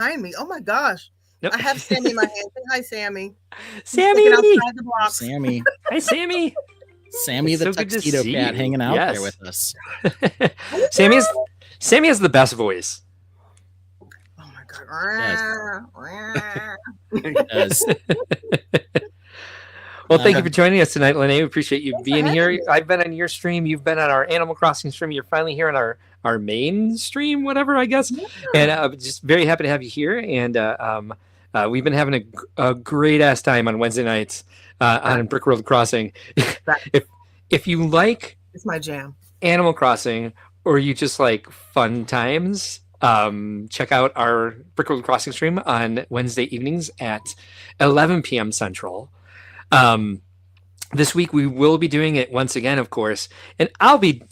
behind me. Oh my gosh. Nope. I have Sammy in my hand. Say hi, Sammy. Sammy! Outside the blocks. Sammy. Hi, Sammy. Sammy It's the so good to tuxedo see cat you. hanging out Yes. there with us. Sammy has the best voice. Oh my God. It does. Well, thank you for joining us tonight, Lene. We appreciate you being here. me. I've been on your stream. You've been on our Animal Crossing stream. You're finally here on our main stream, whatever, I guess. Yeah. And I'm just very happy to have you here. And we've been having a great-ass time on Wednesday nights on Brick World Crossing. If you like It's my jam. Animal Crossing or you just like fun times, check out our Brick World Crossing stream on Wednesday evenings at 11 p.m. Central. This week we will be doing it once again, of course, and I'll be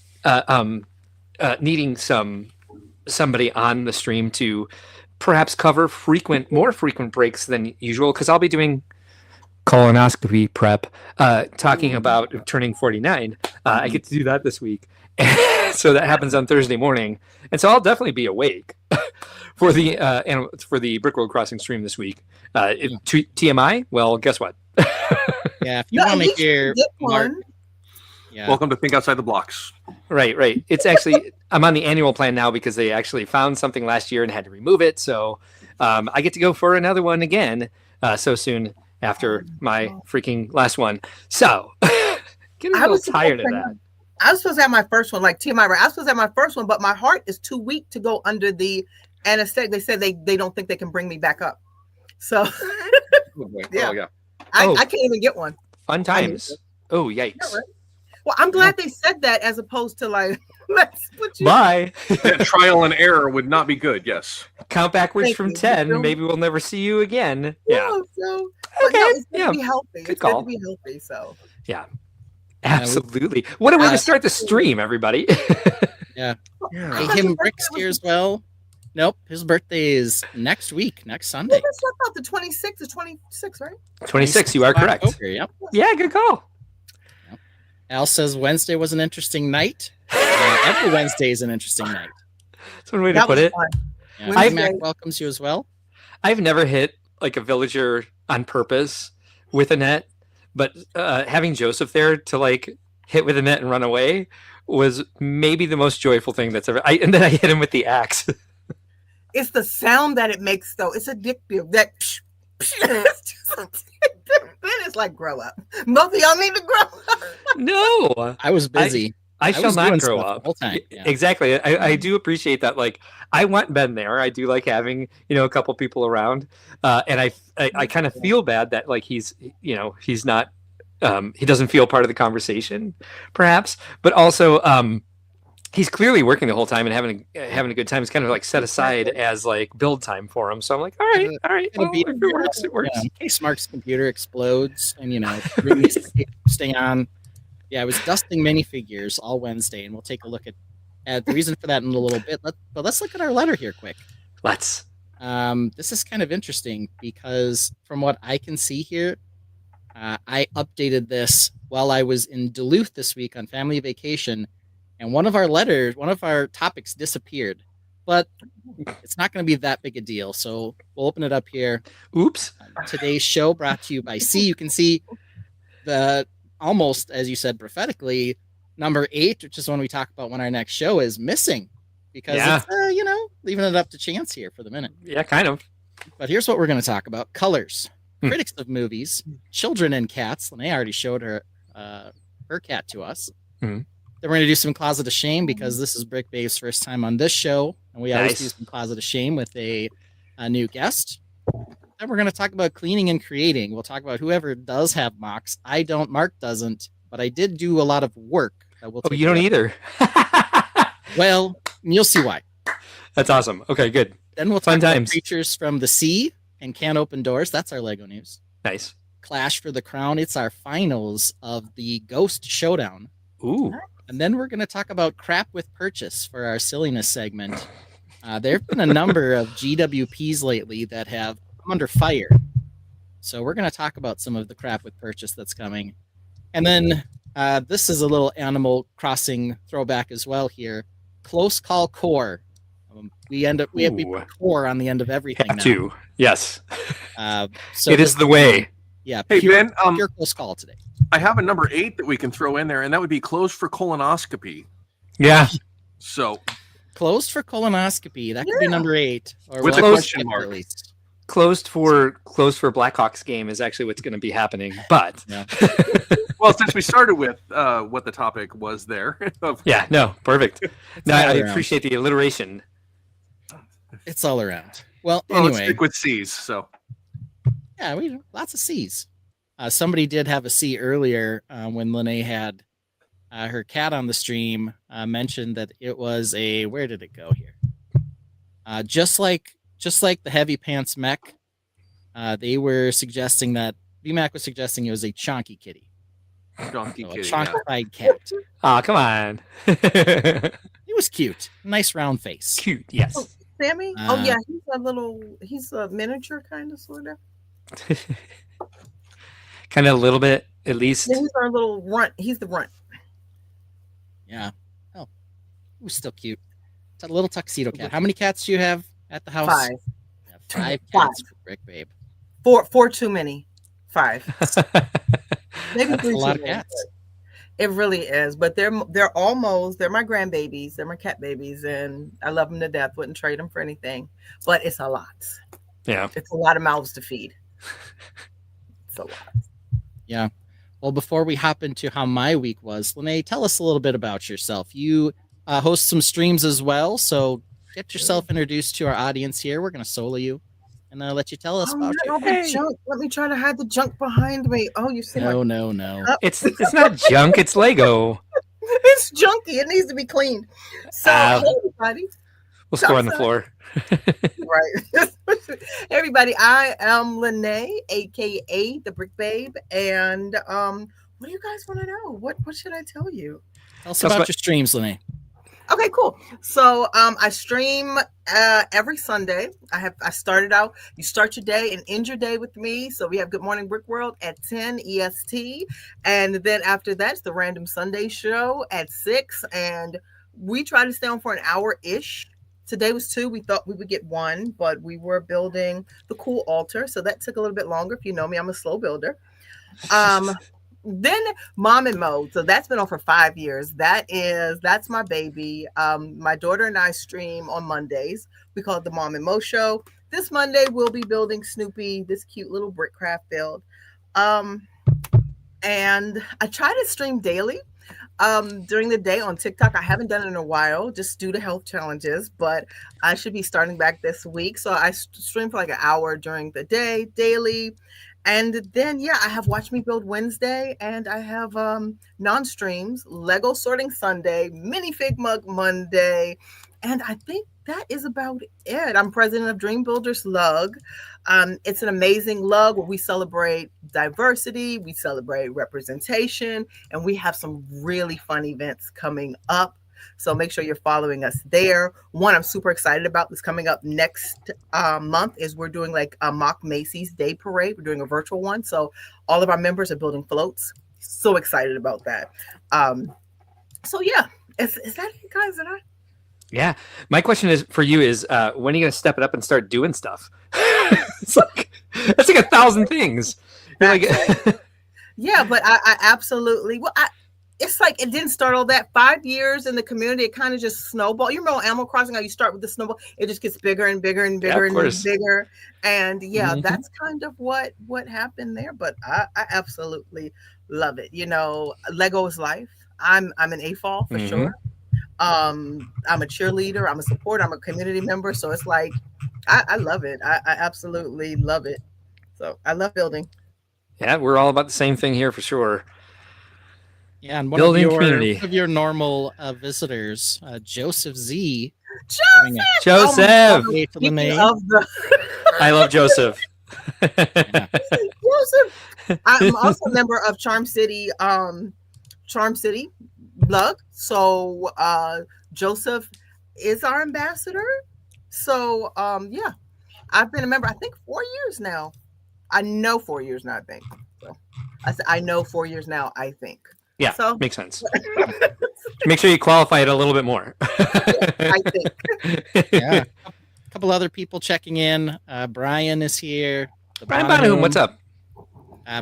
needing somebody on the stream to perhaps cover more frequent breaks than usual, because I'll be doing colonoscopy prep, talking about turning 49. I get to do that this week. So that happens on Thursday morning. And so I'll definitely be awake for the Brick World Crossing stream this week. TMI? Well, guess what? Yeah, if you want to hear Mark, Welcome to Think Outside the Blocks. Right. It's actually, I'm on the annual plan now because they actually found something last year and had to remove it. So I get to go for another one again so soon after my freaking last one. So getting a little tired of that. I was supposed to have my first one, like TMI, right? I was supposed to have my first one, but my heart is too weak to go under the anesthetic. They said they don't think they can bring me back up. So, yeah. I can't even get one. Fun times. Oh, yikes. Yeah, right? Well, I'm glad they said that as opposed to like, let's put you. Bye. That trial and error would not be good, yes. Count backwards Thank from you. 10. Maybe we'll never see you again. Yeah. So, Okay. no, it's good to be healthy. Good It's call. good to be healthy, so. Yeah. Absolutely. What a way to start the stream, everybody. Yeah. Hey, him Rick's here as well. Nope, his birthday is next week, next Sunday. Well, that's about the 26th, the 26th, right? 26, you are correct. October, yep. Yeah, good call. Yep. Al says Wednesday was an interesting night. Every Wednesday is an interesting night. That's one way to put it. Yeah. Mac welcomes you as well. I've never hit like a villager on purpose with a net, but having Joseph there to like hit with a net and run away was maybe the most joyful thing that's ever. And then I hit him with the axe. It's the sound that it makes, though. It's addictive. That then it's like grow up. Both of y'all need to grow up. No, I was busy. I shall not grow up. The whole time. Yeah. Exactly. I do appreciate that. Like, I want Ben there. I do like having, a couple people around. And I kind of feel bad that like he's not, he doesn't feel part of the conversation, perhaps. But also, he's clearly working the whole time and having a good time. It's kind of like set aside as like build time for him. So I'm like, all right. Well, if it works, it works. In case Mark's computer explodes and stay on. Yeah, I was dusting minifigures all Wednesday, and we'll take a look at the reason for that in a little bit. But let's look at our letter here quick. Let's. This is kind of interesting because from what I can see here, I updated this while I was in Duluth this week on family vacation, and one of our topics disappeared. But it's not going to be that big a deal, so we'll open it up here. Oops. Today's show brought to you by C. You can see the almost, as you said prophetically, number 8, which is when we talk about when our next show is missing, because it's, leaving it up to chance here for the minute. Yeah, kind of. But here's what we're going to talk about: colors, critics of movies, children and cats. Lene already showed her cat to us. Mm. Then we're going to do some Closet of Shame, because this is Brick Babe's first time on this show, and we always do some Closet of Shame with a new guest. Then we're going to talk about cleaning and creating. We'll talk about whoever does have MOCs. I don't. Mark doesn't, but I did do a lot of work. You don't either. Well, you'll see why. That's awesome. Okay, good. Then we'll talk about Creatures from the Sea and Can't Open Doors. That's our Lego news. Nice. Clash for the Crown. It's our finals of the Ghost Showdown. Ooh. And then we're going to talk about crap with purchase for our silliness segment. There have been a number of GWPs lately that have come under fire. So we're going to talk about some of the crap with purchase that's coming. And then this is a little Animal Crossing throwback as well here. Close Call Core. We put core on the end of everything now. Too. Yes. So it is the way. Yeah. Hey, Ben, pure close call today. I have a number 8 that we can throw in there, and that would be closed for colonoscopy. Yeah. So closed for colonoscopy. That could be number 8. Or with a question mark. At least. Closed for Blackhawks game is actually what's going to be happening. But well, since we started with what the topic was there. Yeah, no, perfect. No, I appreciate the alliteration. It's all around. Well, anyway. Let's stick with C's. So yeah, we lots of C's. Somebody did have a C earlier when Lene had her cat on the stream. Mentioned that it was a where did it go here? Just like the heavy pants mech, they were suggesting that VMAC was suggesting it was a chonky kitty. Chonky kitty, a chonkified cat. Oh, come on. It was cute. Nice round face. Cute, yes. Oh, Sammy? Yeah, he's a miniature kind of, sort of. Kind of a little bit, at least. Yeah, he's our little runt. He's the runt. Yeah. Oh, it was still cute. It's a little tuxedo cat. How many cats do you have at the house? 5. Yeah, 5 cats for Brick Babe. 4 too many. 5. Maybe That's 3 a lot too of many. cats. It really is, but they're my grandbabies, they're my cat babies, and I love them to death. Wouldn't trade them for anything, but it's a lot. Yeah, it's a lot of mouths to feed. It's a lot. Yeah. Well, before we hop into how my week was, Lene, tell us a little bit about yourself. You host some streams as well, so get yourself introduced to our audience here. We're going to solo you and let you tell us about your junk. Let me try to hide the junk behind me. Oh, you see? No. It's not junk. It's Lego. It's junky. It needs to be cleaned. So, hey, everybody. We'll score on the floor. Right. Everybody, I am Lene, aka the Brick Babe, and what do you guys want to know? What should I tell you? Tell us about your streams, Lene. Okay, cool. So I stream every Sunday. I started out, you start your day and end your day with me. So we have Good Morning Brick World at 10 EST. And then after that, it's the Random Sunday show at 6. And we try to stay on for an hour-ish. Today was 2. We thought we would get 1, but we were building the cool altar. So that took a little bit longer. If you know me, I'm a slow builder. Then Mom and Mode. So that's been on for 5 years. That's my baby. My daughter and I stream on Mondays. We call it the Mom and Mo Show. This Monday we'll be building Snoopy, this cute little brick craft build. And I try to stream daily. During the day on TikTok. I haven't done it in a while, just due to health challenges, but I should be starting back this week. So I stream for like an hour during the day, daily. And then, I have Watch Me Build Wednesday, and I have non-streams, Lego Sorting Sunday, Minifig Mug Monday, and I think that is about it. I'm president of Dream Builders Lug. It's an amazing lug where we celebrate diversity, we celebrate representation, and we have some really fun events coming up. So make sure you're following us there. One I'm super excited about that's coming up next month is we're doing like a mock Macy's Day Parade. We're doing a virtual one. So all of our members are building floats. So excited about that. Is that it, guys? Yeah. My question is for you is when are you going to step it up and start doing stuff? That's like 1,000 things. Yeah, but I absolutely, it's like it didn't start all that. 5 years in the community, it kind of just snowballed. You remember on Animal Crossing how you start with the snowball, it just gets bigger and bigger and bigger and bigger. And that's kind of what happened there. But I absolutely love it. You know, Lego is life. I'm an AFOL for sure. I'm a cheerleader. I'm a supporter. I'm a community member. So it's like I love it. I absolutely love it. So I love building. Yeah, we're all about the same thing here for sure. Yeah, and one building community. One of your normal visitors, Joseph Z. Joseph! I love Joseph. Joseph! I'm also a member of Charm City Blog. So Joseph is our ambassador. So I've been a member, I think 4 years now. I know 4 years now, I think. So I know 4 years now, I think. Yeah, So makes sense. Make sure you qualify it a little bit more. I think. Yeah. A couple other people checking in. Brian is here. The Brian Bonahum, what's up?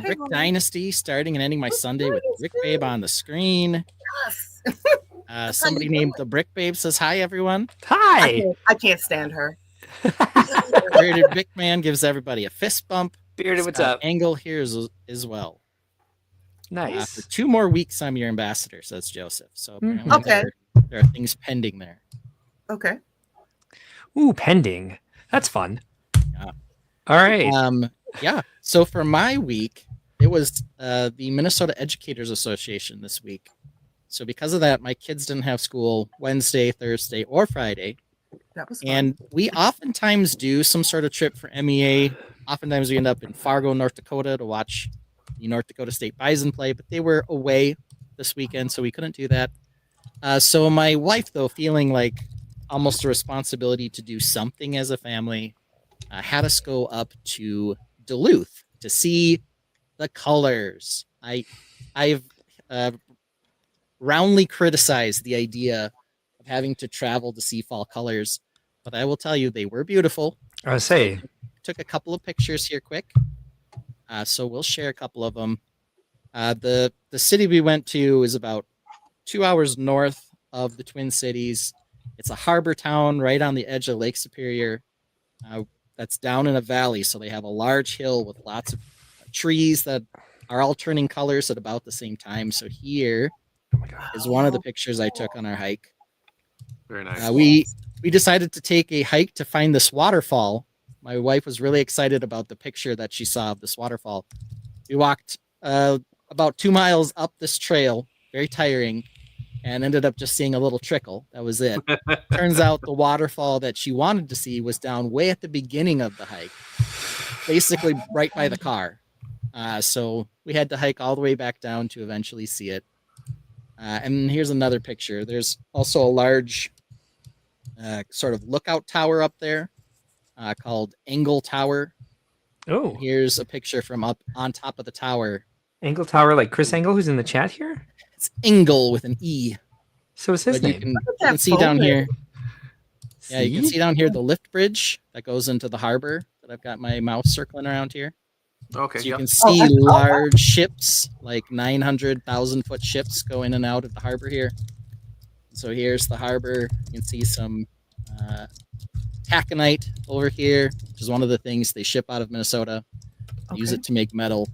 Brick Brian. Dynasty starting and ending my Sunday with Brick Babe on the screen. Yes. Somebody named the Brick Babe says hi, everyone. Hi. I can't stand her. Bearded Brick Man gives everybody a fist bump. Bearded, what's Scott up? Angle here as well. Nice. For 2 more weeks, I'm your ambassador, says Joseph. So apparently Okay. there are things pending there. Okay. Ooh, pending. That's fun. Yeah. All right. Yeah. So for my week, it was the Minnesota Educators Association this week. So because of that, my kids didn't have school Wednesday, Thursday, or Friday. That was fun. And we oftentimes do some sort of trip for MEA. Oftentimes we end up in Fargo, North Dakota to watch the North Dakota State Bison play, but they were away this weekend, so we couldn't do that. So my wife, though, feeling like almost a responsibility to do something as a family, had us go up to Duluth to see the colors. I've roundly criticized the idea of having to travel to see fall colors, but I will tell you they were beautiful. I would say. Took a couple of pictures here quick, so we'll share a couple of them. The city we went to is about 2 hours north of the Twin Cities. It's a harbor town right on the edge of Lake Superior. That's down in a valley, so they have a large hill with lots of trees that are all turning colors at about the same time. So here is one of the pictures I took on our hike. Very nice. We decided to take a hike to find this waterfall. My wife was really excited about the picture that she saw of this waterfall. We walked about 2 miles up this trail, very tiring, and ended up just seeing a little trickle. That was it. Turns out the waterfall that she wanted to see was down way at the beginning of the hike, basically right by the car. So we had to hike all the way back down to eventually see it. And here's another picture. There's also a large sort of lookout tower up there called Angle Tower. Oh, Here's a picture from up on top of the tower. Angle Tower, like Chris Angle, who's in the chat here. It's Angle with an E. So is his But name. you can see down here. Yeah, you can See? see down here the lift bridge that goes into the harbor that I've got my mouse circling around here. Okay. So you Yeah. can see large ships, like 900,000-foot ships go in and out of the harbor here. So here's the harbor. You can see some taconite over here, which is one of the things they ship out of Minnesota. They use Okay. it to make metal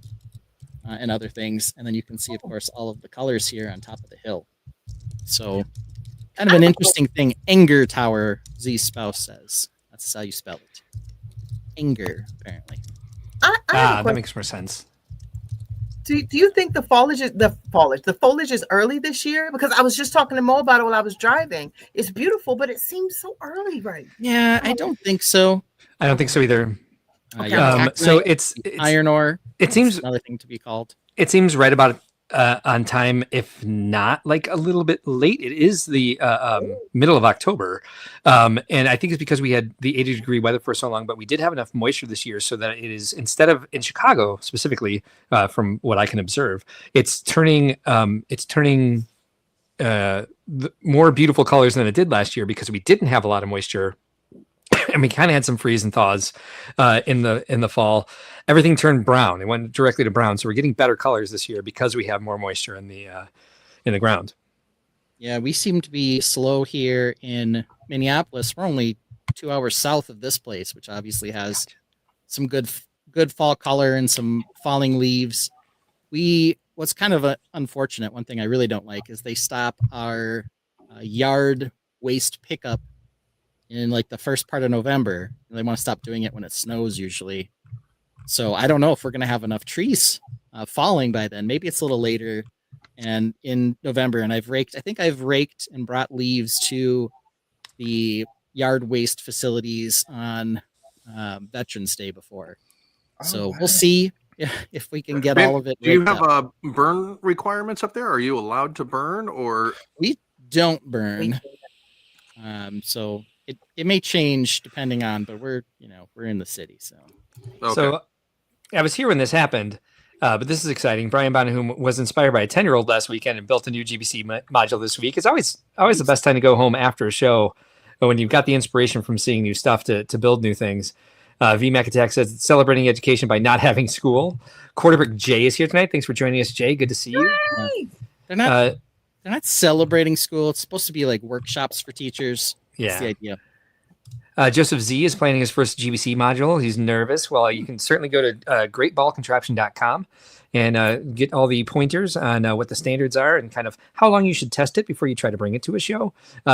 and other things. And then you can see, of course, all of the colors here on top of the hill. So kind of an interesting thing. Enger Tower, Z Spouse says. That's how you spell it. Enger, apparently. I have a That question. makes more sense. Do you think the foliage is early this year? Because I was just talking to Mo about it while I was driving. It's beautiful, but it seems so early, right? Yeah, I don't think so. I don't think so either. Okay. So taconite, it's iron ore. it seems Another thing to be called. it seems right about on time, if not like a little bit late. It is the middle of October, and I think it's because we had the 80-degree weather for so long, but we did have enough moisture this year so that it is, instead of in Chicago specifically, from what I can observe, it's turning more beautiful colors than it did last year because we didn't have a lot of moisture. And we kind of had some freeze and thaws in the fall. Everything turned brown. It went directly to brown. So we're getting better colors this year because we have more moisture in the ground. Yeah, we seem to be slow here in Minneapolis. We're only 2 hours south of this place, which obviously has some good fall color and some falling leaves. What's kind of unfortunate, one thing I really don't like is they stop our yard waste pickup in like the first part of November. And they want to stop doing it when it snows usually. So I don't know if we're going to have enough trees falling by then. Maybe it's a little later and in November. And I think I've raked and brought leaves to the yard waste facilities on Veterans Day before. So wow. we'll see if we can get all of it. Do you raked have up. burn requirements up there? Are you allowed to burn, or We don't burn. So it may change depending on, but we're in the city, so okay. So I was here when this happened. But this is exciting. Brian Bonahum was inspired by a 10-year-old last weekend and built a new GBC module this week. It's always the best time to go home after a show when you've got the inspiration from seeing new stuff to build new things. VMAC Attack says celebrating education by not having school. Quarterback Jay is here tonight. Thanks for joining us, Jay. Good to see you. They're not celebrating school. It's supposed to be like workshops for teachers. That's the idea. Joseph Z is planning his first GBC module. He's nervous. Well, you can certainly go to greatballcontraption.com and get all the pointers on what the standards are and kind of how long you should test it before you try to bring it to a show.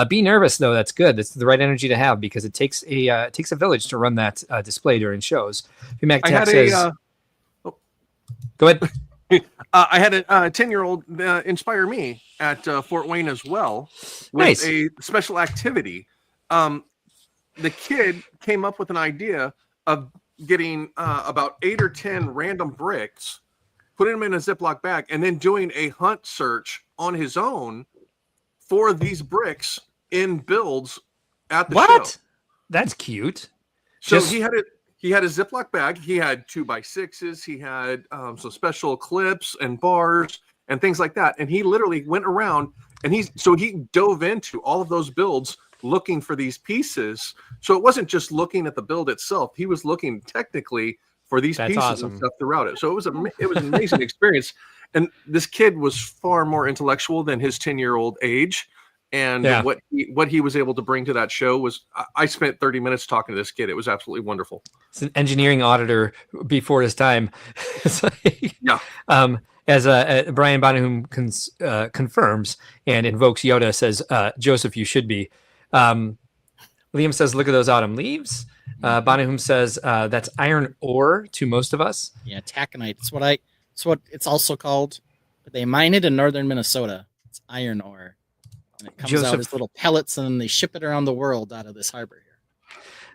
Be nervous, though. That's good. That's the right energy to have because it takes a village to run that display during shows. VMAC Tech says, go ahead. I had a 10-year-old inspire me at Fort Wayne as well with a special activity. The kid came up with an idea of getting about 8 or 10 random bricks, putting them in a Ziploc bag, and then doing a hunt search on his own for these bricks in builds at the show. That's cute. So he had a Ziploc bag. He had 2x6s. He had some special clips and bars and things like that. And he literally went around and he dove into all of those builds looking for these pieces. So it wasn't just looking at the build itself. He was looking technically for these pieces and stuff throughout it. So it was an amazing experience. And this kid was far more intellectual than his 10-year-old age. And what he was able to bring to that show was, I spent 30 minutes talking to this kid. It was absolutely wonderful. It's an engineering auditor before his time. As Brian Bonahum confirms and invokes Yoda, says, Joseph, you should be. Liam says, look at those autumn leaves. Bonahum says, that's iron ore to most of us. Yeah, taconite. It's what it's also called. But they mine it in northern Minnesota. It's iron ore. And it comes out as little pellets, and then they ship it around the world out of this harbor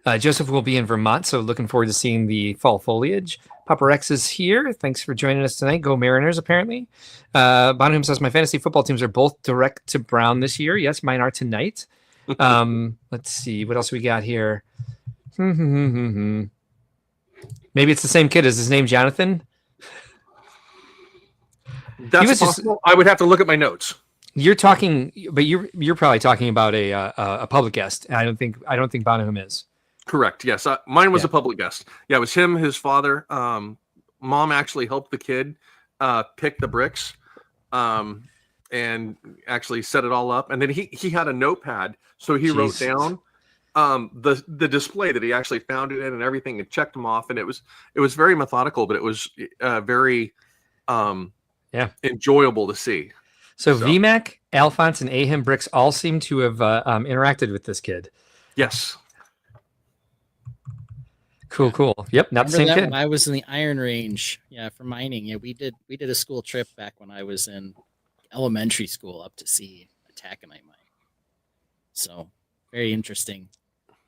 here. Joseph will be in Vermont, so looking forward to seeing the fall foliage. Papa Rex is here. Thanks for joining us tonight. Go Mariners, apparently. Bonham says, my fantasy football teams are both direct to Brown this year. Yes, mine are tonight. Let's see. What else we got here? Maybe it's the same kid. Is his name Jonathan? That's possible. I would have to look at my notes. You're talking, but you're probably talking about a public guest. I don't think Bonham is. Correct. Yes, mine was a public guest. Yeah, it was him, his father. Mom actually helped the kid pick the bricks, and actually set it all up. And then he had a notepad, so he wrote down the display that he actually found it in and everything, and checked them off. And it was very methodical, but it was very enjoyable to see. So VMAC, Alphonse, and Ahim Bricks all seem to have interacted with this kid. Yes. Cool. Yep, not the same kid. When I was in the Iron Range, for mining. Yeah, we did a school trip back when I was in elementary school up to see a taconite mine. So very interesting.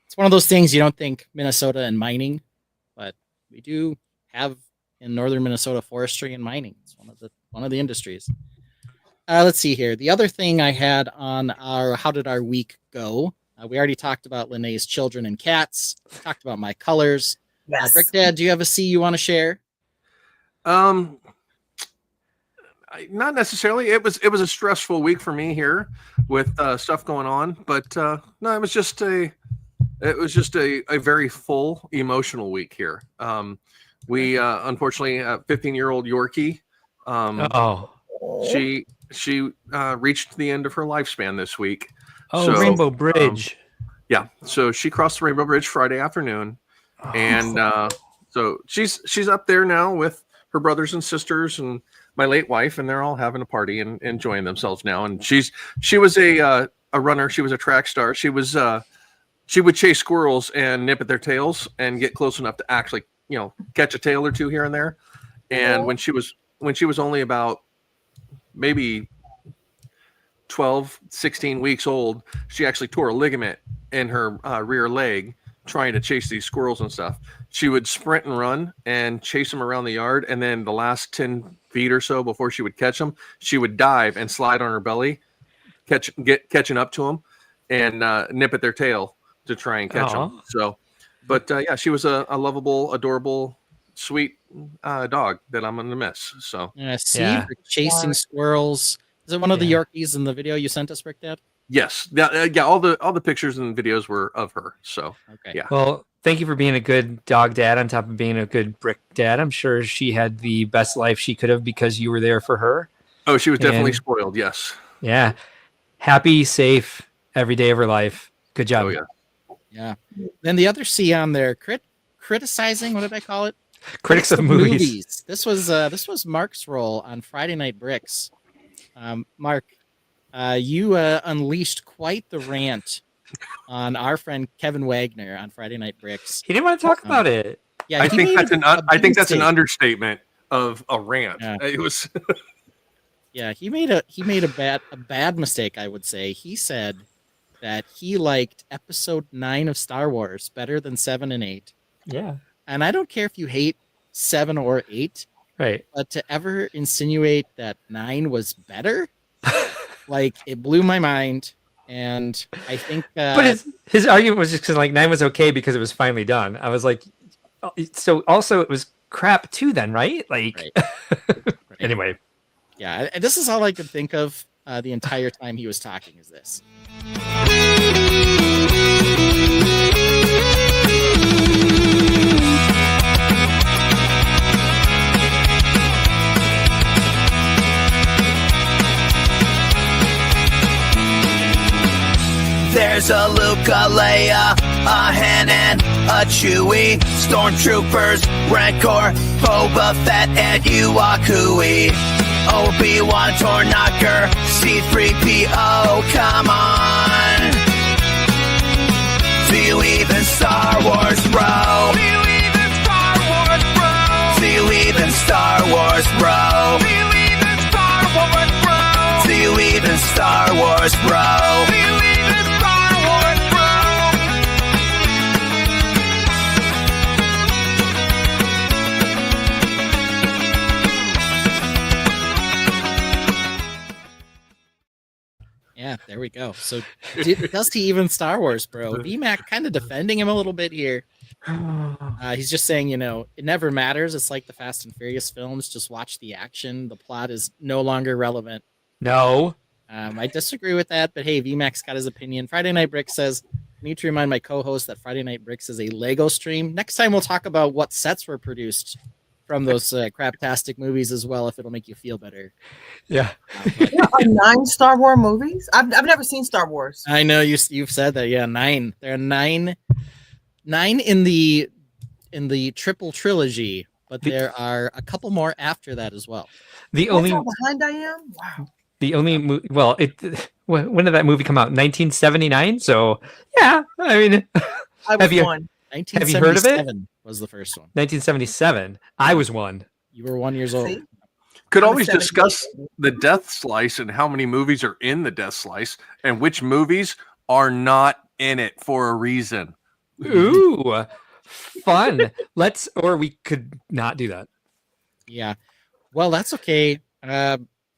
It's one of those things you don't think Minnesota and mining, but we do have in northern Minnesota forestry and mining. It's one of the industries. Let's see here. The other thing I had on how did our week go? We already talked about Linnea's children and cats. We talked about my colors. Yes. Brick Dad, do you have a C you want to share? Not necessarily. It was a stressful week for me here with stuff going on, but no, it was just a very full emotional week here. We unfortunately, 15-year-old Yorkie. She reached the end of her lifespan this week. So, Rainbow Bridge. So she crossed the Rainbow Bridge Friday afternoon, and so she's up there now with her brothers and sisters and my late wife, and they're all having a party and enjoying themselves now. And she was a runner. She was a track star. She would chase squirrels and nip at their tails and get close enough to actually catch a tail or two here and there. And when she was only about maybe 12, 16 weeks old, she actually tore a ligament in her rear leg trying to chase these squirrels and stuff. She would sprint and run and chase them around the yard, and then the last 10 feet or so before she would catch them, she would dive and slide on her belly, catching up to them, and nip at their tail to try and catch them. So, but she was a lovable, adorable sweet dog that I'm gonna miss. So See, Yeah. we're chasing squirrels. Is it one of the Yeah. Yorkies in the video you sent us, Rick Dad? yes, yeah, all the pictures and videos were of her. So Okay. yeah. Well, thank you for being a good dog dad on top of being a good brick dad. I'm sure she had the best life she could have because you were there for her. Oh, she was definitely And- spoiled. Yes. Yeah. Happy, safe, every day of her life. Good job. Oh yeah. Yeah. Then the other C on there, criticizing. What did I call it? Critics of movies. This was Mark's role on Friday Night Bricks. Mark, you unleashed quite the rant on our friend Kevin Wagner on Friday Night Bricks. He didn't want to talk about it. Yeah, I think that's an mistake. understatement of a rant. Yeah. It was. Yeah, he made a bad mistake, I would say. He said that he liked episode 9 of Star Wars better than 7 and 8. Yeah. And I don't care if you hate 7 or 8, Right. but to ever insinuate that 9 was better, like, it blew my mind. And I think But his argument was just because like 9 was okay because it was finally done. I was like, oh, so also it was crap too then, right? Like Right. anyway. yeah, and this is all I could think of the entire time he was talking is this. There's a Luke, a Leia, a Han, and a Chewie. Stormtroopers, Rancor, Boba Fett, and Yuakui. Obi-Wan, Tornaker, C-3PO, come on. Do you even Star Wars, bro? Do you even Star Wars, bro? Do you even Star Wars, bro? Do you even Star Wars, bro? Do you even Star Wars, bro? Do you even Star Wars, bro? Yeah, there we go. So does he even Star Wars, bro? VMAC kind of defending him a little bit here. He's just saying, it never matters. It's like the Fast and Furious films. Just watch the action. The plot is no longer relevant. No. I disagree with that, but hey, VMAX got his opinion. Friday Night Bricks says, I need to remind my co-host that Friday Night Bricks is a Lego stream. Next time we'll talk about what sets were produced from those craptastic movies as well, if it'll make you feel better. Yeah. There are 9 Star Wars movies. I've never seen Star Wars. I know you've said that. Yeah, 9. There are 9 in the triple trilogy, but there are a couple more after that as well. The only That's how behind I am. Wow. the only well, when did that movie come out? 1979. So yeah, I mean, I was one. Have you heard of it? 1977 was the first one. 1977. I was one. You were 1 years old. See? Could I'm a always 70s discuss baby. the Death Slice and how many movies are in the Death Slice and which movies are not in it for a reason. Ooh, fun. Or we could not do that. Yeah. Well, that's okay.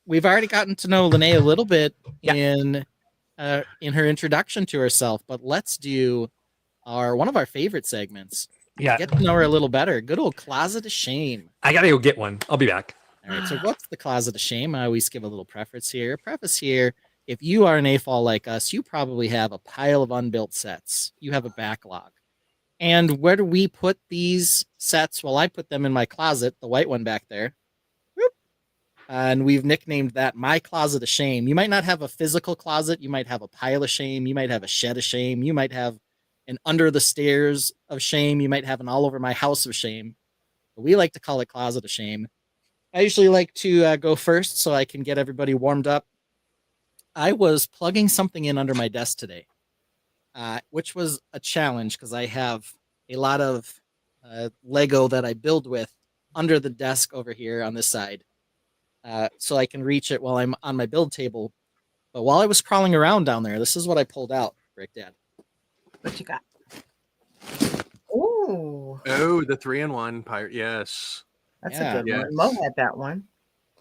We've already gotten to know Lene a little bit Yeah. in her introduction to herself, but let's do one of our favorite segments. Yeah, Get to know her a little better. Good old Closet of Shame. I gotta go get one. I'll be back. All right, so what's the Closet of Shame? I always give a little preface here. If you are an AFOL like us, you probably have a pile of unbuilt sets. You have a backlog. And where do we put these sets? Well, I put them in my closet, the white one back there. Whoop. And we've nicknamed that My Closet of Shame. You might not have a physical closet. You might have a pile of shame. You might have a shed of shame. You might have an under the stairs of shame. You might have an all over my house of shame. But we like to call it Closet of Shame. I usually like to go first so I can get everybody warmed up. I was plugging something in under my desk today, which was a challenge because I have a lot of Lego that I build with under the desk over here on this side. So I can reach it while I'm on my build table. But while I was crawling around down there, this is what I pulled out, Rick Dad. What you got? Ooh, Oh, the 3-in-1 pirate. Yes. that's Yeah. a good Yes. one. Mo had that one.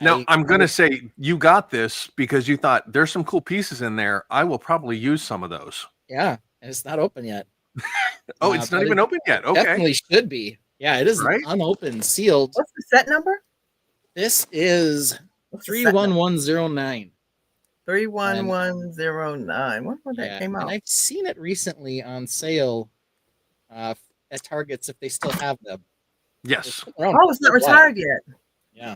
Now, I'm going to say you got this because you thought there's some cool pieces in there. I will probably use some of those. Yeah, and it's not open yet. Oh, it's not but even it open yet. Okay. Definitely should be. Yeah, it is Right? unopened, sealed. What's the set number? This is What's the set number? 31109. 31109. When that came And out? I've seen it recently on sale at Targets if they still have them. Yes. Oh, it's not retired yet. Yeah.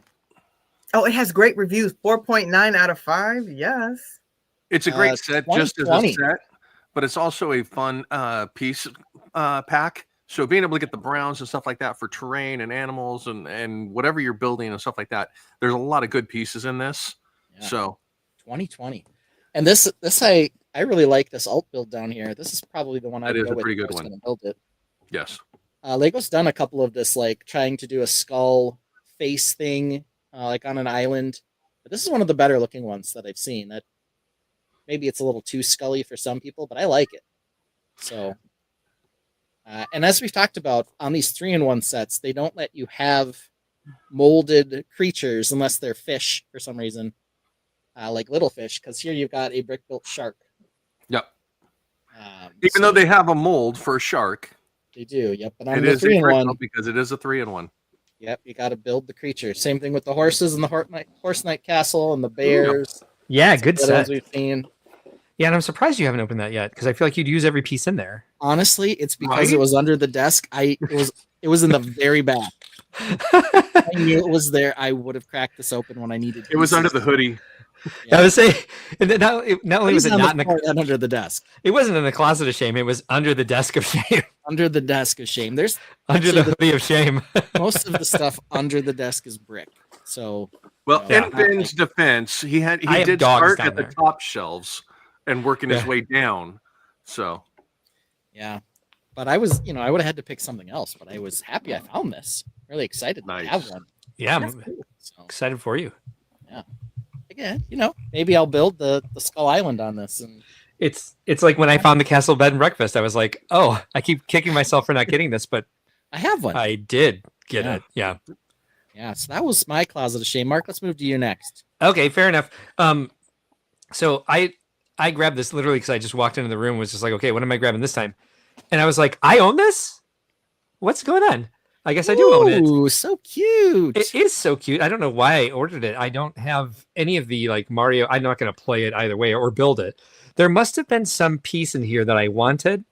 Oh, it has great reviews. 4.9 out of 5. Yes. It's a great set just as a 2020. set, but it's also a fun piece pack. So being able to get the browns and stuff like that for terrain and animals and whatever you're building and stuff like that, there's a lot of good pieces in this. Yeah. So 2020. And this I really like this alt build down here. This is probably the one I'd That is go a with pretty if I good was one. gonna build it. yes. Lego's done a couple of this, like trying to do a skull face thing, like on an island. But this is one of the better looking ones that I've seen. That maybe it's a little too scully for some people, but I like it. So, and as we've talked about on these 3-in-1 sets, they don't let you have molded creatures unless they're fish for some reason, like little fish. Because here you've got a brick built shark. Yep. Even though they have a mold for a shark, they do. Yep. But on it the is a 3-in-1, brick because it is a 3-in-1. yep, you got to build the creature. Same thing with the horses and the Horse Knight Castle and the bears. Yeah, good The set. ones we've seen. Yeah, and I'm surprised you haven't opened that yet because I feel like you'd use every piece in there. Honestly, it's because Right? it was under the desk. It was in the very back. I knew it was there. I would have cracked this open when I needed. It was under pieces. the hoodie. Yeah. I would say, and then not only was Please it on not in the the, floor and under the desk. it wasn't in the closet of shame. It was under the desk of shame, Under the desk of shame. There's under actually the hoodie of shame. most of the stuff under the desk is brick. So Well, Yeah. in Ben's defense, he I have did dogs start down at the there. top shelves and working his Yeah. way down. So yeah, but I was, I would have had to pick something else. But I was happy I found this. Really excited to have Nice. one. Yeah, That's I'm cool. So excited for you. again, maybe I'll build the Skull Island on this. And It's like when I found the Castle Bed and Breakfast. I was like, oh, I keep kicking myself for not getting this, but I have one. I did get Yeah. it. Yeah. Yeah, so that was my closet of shame. Mark, let's move to you next. Okay, fair enough. So I grabbed this literally because I just walked into the room and was just like, okay, what am I grabbing this time? And I was like, I own this? What's going on? I guess I do own it. Ooh, so cute. It is so cute. I don't know why I ordered it. I don't have any of the like Mario. I'm not going to play it either way or build it. There must have been some piece in here that I wanted.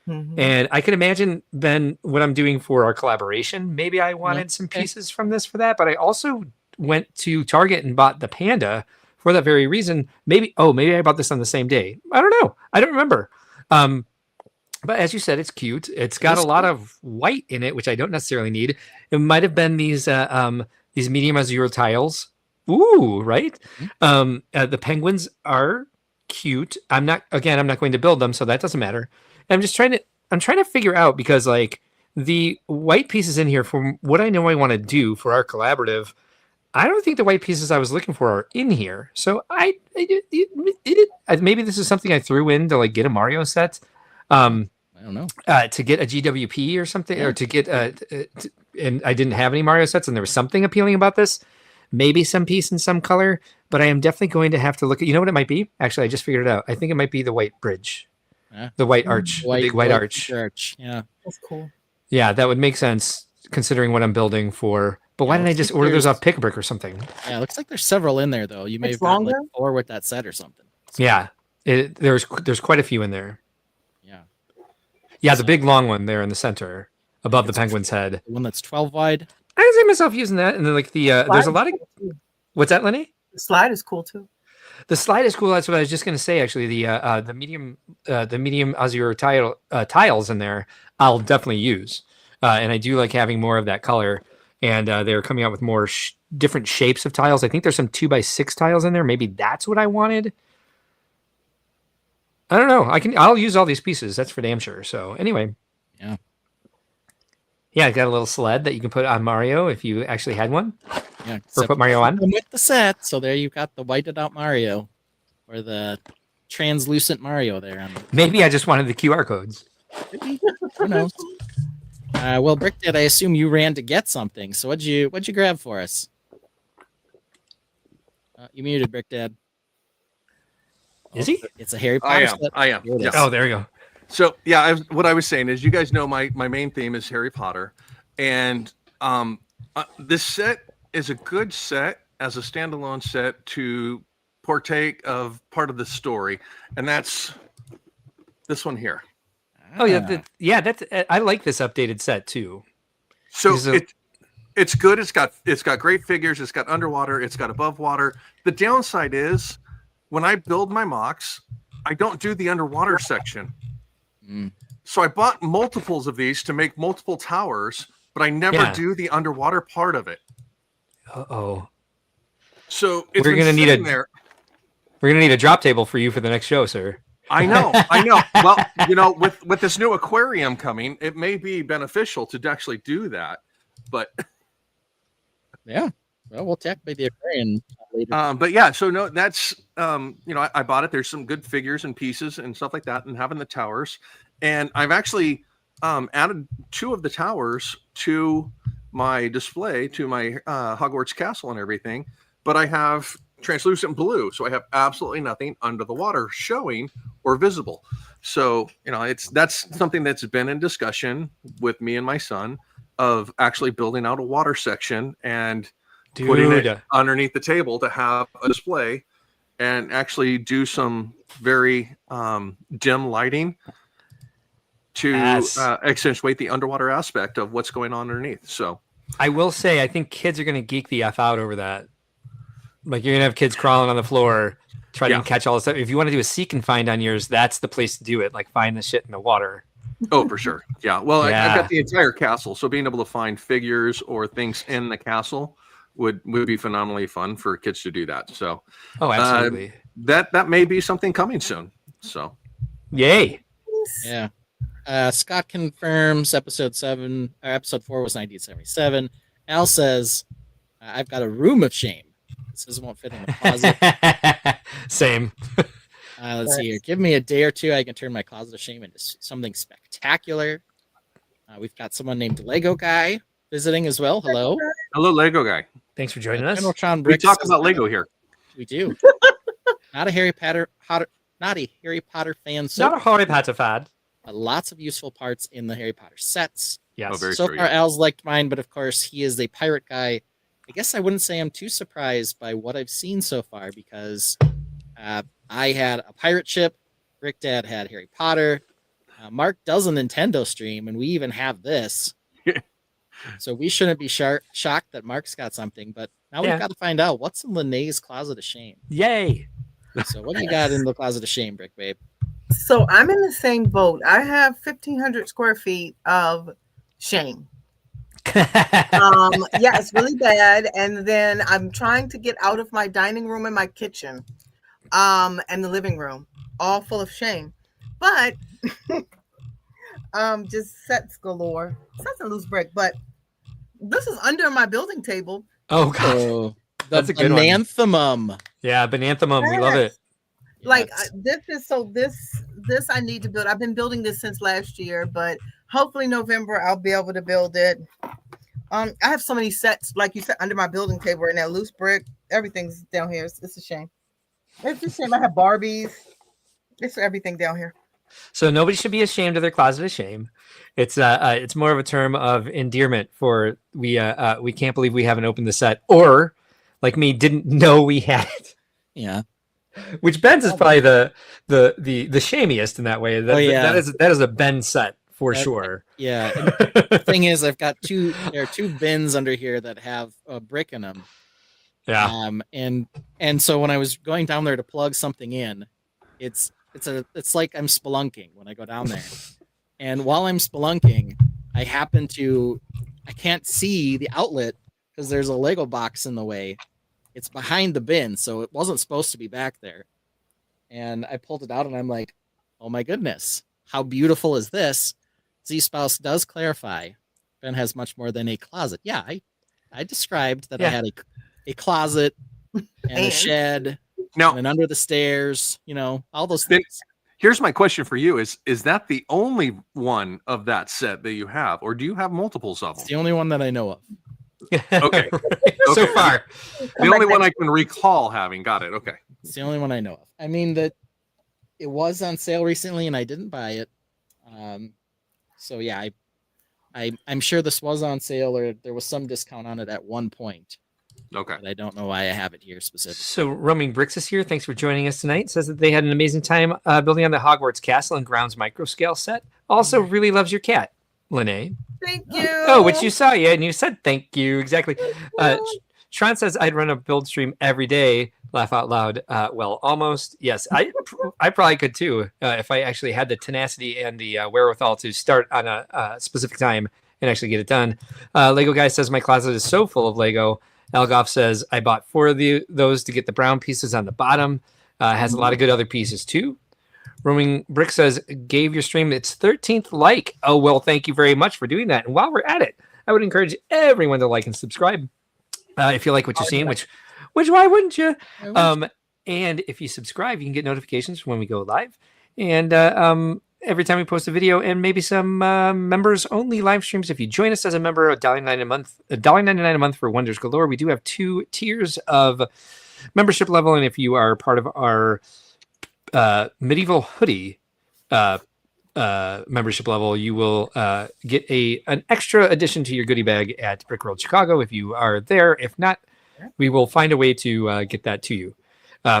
Mhm. And I can imagine, Ben, what I'm doing for our collaboration. Maybe I wanted some Okay. pieces from this for that, but I also went to Target and bought the panda for that very reason. Maybe I bought this on the same day. I don't know. I don't remember. But as you said, it's cute. It's got a lot of white in it, which I don't necessarily need. It might have been these medium azure tiles. Ooh, right. The penguins are cute. I'm not going to build them, so that doesn't matter. I'm trying to figure out because like the white pieces in here from what I know I want to do for our collaborative, I don't think the white pieces I was looking for are in here. So maybe this is something I threw in to like get a Mario set. I don't know. To get a GWP or something, or to get and I didn't have any Mario sets, and there was something appealing about this. Maybe some piece in some color, but I am definitely going to have to look at. You know what it might be? Actually, I just figured it out. I think it might be the white bridge, the white arch, the big white arch. Yeah, That's cool. Yeah, that would make sense considering what I'm building for. But why didn't I just order those off Pick a Brick or something? Yeah, it looks like there's several in there though. You may It's have gotten like longer? 4 with that set or something. Yeah, there's quite a few in there. Yeah, Yeah, the big long one there in the center above the penguin's head. the one that's 12 wide. I can see myself using that, and then like there's a lot of. What's that, Lenny? The slide is cool too. The slide is cool. That's what I was just going to say. Actually, the medium azure tiles in there, I'll definitely use, and I do like having more of that color. And they're coming out with more different shapes of tiles. I think there's some 2x6 tiles in there. Maybe that's what I wanted. I don't know. I'll use all these pieces. That's for damn sure. So anyway, Yeah. I got a little sled that you can put on Mario if you actually had one, Yeah, or put Mario on. with the set. So there you've got the whited out Mario, or the translucent Mario there. On the, Maybe I just wanted the QR codes. who knows? Well, Brick Dad, I assume you ran to get something. So what'd you grab for us? You muted, Brick Dad. Is he? It's a Harry I Potter am. set. I am. Here it Yes. is. Oh, there you go. So yeah, what I was saying is, you guys know my main theme is Harry Potter. And this set is a good set as a standalone set to partake of part of the story, and that's this one here. Oh yeah, that's I like this updated set too. So it's good. It's got great figures. It's got underwater. It's got above water. The downside is when I build my MOCs, I don't do the underwater section. So I bought multiples of these to make multiple towers, but I never do the underwater part of it. Uh-oh. So it's we're gonna need a drop table for you for the next show, sir. I know. Well, with this new aquarium coming, it may be beneficial to actually do that. But yeah, well, we'll talk about the aquarium later. But yeah, so no, that's I bought it. There's some good figures and pieces and stuff like that, and having the towers, and I've actually added 2 of the towers to my display, to my Hogwarts castle and everything. But I have translucent blue, so I have absolutely nothing under the water showing or visible. So that's something that's been in discussion with me and my son, of actually building out a water section and putting it underneath the table to have a display, and actually do some very dim lighting to accentuate the underwater aspect of what's going on underneath. So I will say, I think kids are going to geek the F out over that. Like, you're going to have kids crawling on the floor, trying to catch all this stuff. If you want to do a seek and find on yours, that's the place to do it. Like, find the shit in the water. Oh, for sure. Yeah. Well, I've got the entire castle, so being able to find figures or things in the castle would be phenomenally fun for kids to do that. So, absolutely. That may be something coming soon. So, yay. Yeah. Scott confirms episode 4 was 1977. Al says, I've got a room of shame. This won't fit in the closet. Same. Let's see here. Give me a day or two. I can turn my closet of shame into something spectacular. We've got someone named Lego Guy visiting as well. Hello. Hello, Lego Guy. Thanks for joining us. We talk about Lego here. We do. Not a Harry Potter fan. Not a Harry Potter fan. Lots of useful parts in the Harry Potter sets. Yes. So far, Al's liked mine, but of course, he is a pirate guy. I guess I wouldn't say I'm too surprised by what I've seen so far, because I had a pirate ship. Rick Dad had Harry Potter. Mark does a Nintendo stream, and we even have this. So we shouldn't be shocked that Mark's got something, but now we've got to find out what's in Linnea's closet of shame. Yay! So what do you got in the closet of shame, Brick Babe? So I'm in the same boat. I have 1,500 square feet of shame. Yeah, it's really bad. And then I'm trying to get out of my dining room and my kitchen, and the living room, all full of shame. But just sets galore. Sets and loose brick. But this is under my building table. Oh god, that's a good one. Bananthemum. Yeah, Bananthemum. Yes. We love it. Like this I need to build. I've been building this since last year, but hopefully November I'll be able to build it. I have so many sets, like you said, under my building table right now. Loose brick, everything's down here. It's a shame. It's a shame. I have Barbies. It's everything down here. So nobody should be ashamed of their closet of shame. It's more of a term of endearment for we can't believe we haven't opened the set, or like me, didn't know we had it. Yeah. Which Ben's is probably the shamiest in that way. That is a Ben set for sure. Yeah. The thing is, I've got there are 2 bins under here that have a brick in them. Yeah. And so when I was going down there to plug something in, it's like I'm spelunking when I go down there. And while I'm spelunking, I can't see the outlet because there's a Lego box in the way. It's behind the bin, so it wasn't supposed to be back there. And I pulled it out, and I'm like, oh my goodness, how beautiful is this? Z-Spouse does clarify, Ben has much more than a closet. Yeah, I described that I had a closet and a shed and under the stairs, all those things. Here's my question for you. Is that the only one of that set that you have, or do you have multiples of them? It's the only one that I know of. Okay. So far. The only one I can recall having. Got it. Okay. It's the only one I know of. I mean, that it was on sale recently and I didn't buy it. So yeah, I'm sure this was on sale or there was some discount on it at one point. Okay. But I don't know why I have it here specifically. So Roaming Bricks is here. Thanks for joining us tonight. Says that they had an amazing time building on the Hogwarts Castle and Grounds microscale set. Also really loves your cat, Lene. Thank you. Oh, which you saw, yeah, and you said thank you. Exactly. Tron says I'd run a build stream every day. Laugh out loud. Well, almost. Yes, I probably could too if I actually had the tenacity and the wherewithal to start on a specific time and actually get it done. Lego Guy says my closet is so full of Lego. Elgoff says I bought 4 of those to get the brown pieces on the bottom. Has a lot of good other pieces too. Roaming Brick says gave your stream its 13th like. Oh, well, thank you very much for doing that. And while we're at it, I would encourage everyone to like and subscribe if you like what you're seeing, which why wouldn't you? And if you subscribe, you can get notifications when we go live. And every time we post a video, and maybe some members only live streams. If you join us as a member, $1.99 a month, $1.99 a month for Wonders Galore. We do have 2 tiers of membership level, and if you are part of our medieval hoodie membership level, you will get an extra addition to your goodie bag at Brick World Chicago if you are there. If not, we will find a way to get that to you.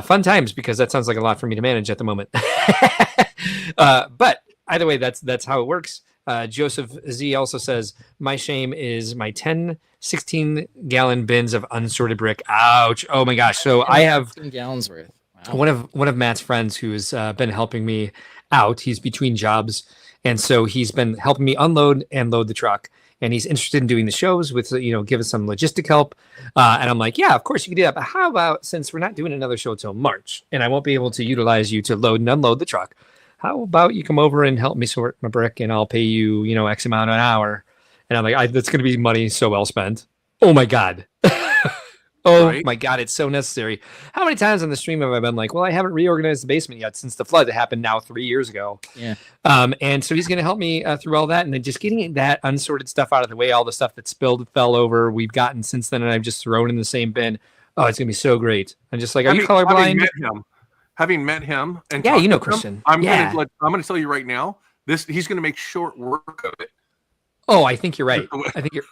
Fun times, because that sounds like a lot for me to manage at the moment. But either way, that's how it works. Joseph Z also says, my shame is my 10 16-gallon bins of unsorted brick. Ouch. Oh my gosh. So I have 16 gallons worth. Wow. One of Matt's friends who has been helping me out. He's between jobs, and so he's been helping me unload and load the truck. And he's interested in doing the shows with, give us some logistic help. And I'm like, yeah, of course you can do that. But how about, since we're not doing another show till March, and I won't be able to utilize you to load and unload the truck, how about you come over and help me sort my brick, and I'll pay you, X amount an hour. And I'm like, that's going to be money so well spent. Oh my God. My God, it's so necessary. How many times on the stream have I been like, well, I haven't reorganized the basement yet since the flood that happened now 3 years ago. Yeah. And so he's going to help me through all that. And then just getting that unsorted stuff out of the way, all the stuff that spilled, fell over, we've gotten since then, and I've just thrown in the same bin. Oh, it's going to be so great. I'm just like, are you colorblind? Having met him and Christian. I'm going to tell you right now, he's going to make short work of it. Oh, I think you're right. I think you're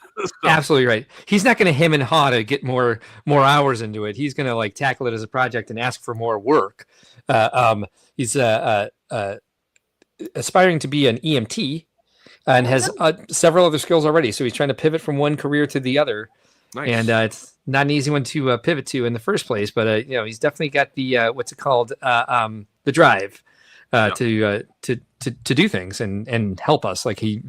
absolutely right. He's not going to hem and haw to get more hours into it. He's going to tackle it as a project and ask for more work. He's aspiring to be an EMT and has several other skills already. So he's trying to pivot from one career to the other. Nice. And it's not an easy one to pivot to in the first place. But he's definitely got the what's it called, the drive to do things and help us. Like he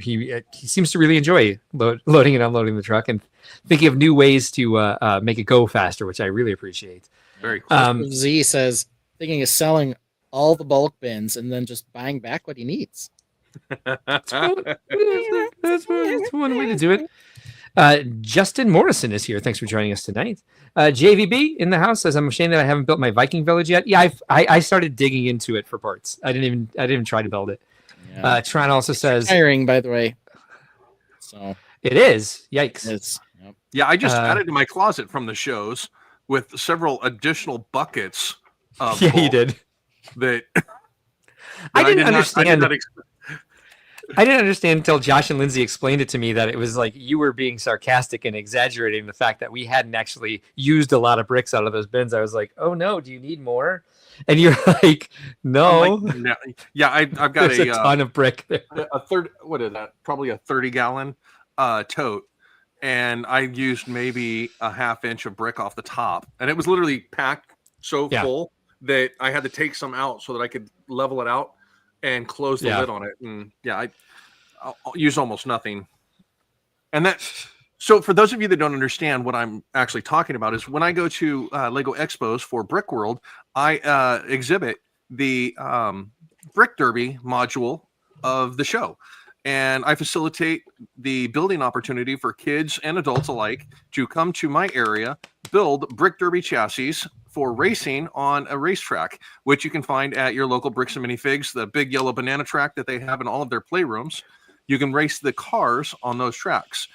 seems to really enjoy loading and unloading the truck and thinking of new ways to make it go faster, which I really appreciate. Very cool. Z says thinking of selling all the bulk bins and then just buying back what he needs. That's one way to do it. Justin Morrison is here. Thanks for joining us tonight. JVB in the house says, I'm ashamed that I haven't built my Viking village yet. Yeah, I started digging into it for parts. I didn't even try to build it. Yeah. Tron also says, tiring, by the way. So it is. Yikes. Yep. Yeah, I just added to my closet from the shows with several additional buckets. Yeah, you did. That I didn't understand. I didn't understand until Josh and Lindsay explained it to me that it was like you were being sarcastic and exaggerating the fact that we hadn't actually used a lot of bricks out of those bins. I was like, oh no, do you need more? And you're like, no. No. Yeah, I've got a ton of brick. A third, what is that? Probably a 30-gallon tote. And I used maybe a half inch of brick off the top. And it was literally packed so full that I had to take some out so that I could level it out and close the lid on it. And I'll use almost nothing. And so for those of you that don't understand what I'm actually talking about is when I go to Lego Expos for Brick World, I exhibit the Brick Derby module of the show. And I facilitate the building opportunity for kids and adults alike to come to my area, build Brick Derby chassis for racing on a racetrack, which you can find at your local Bricks and Minifigs, the big yellow banana track that they have in all of their playrooms. You can race the cars on those tracks.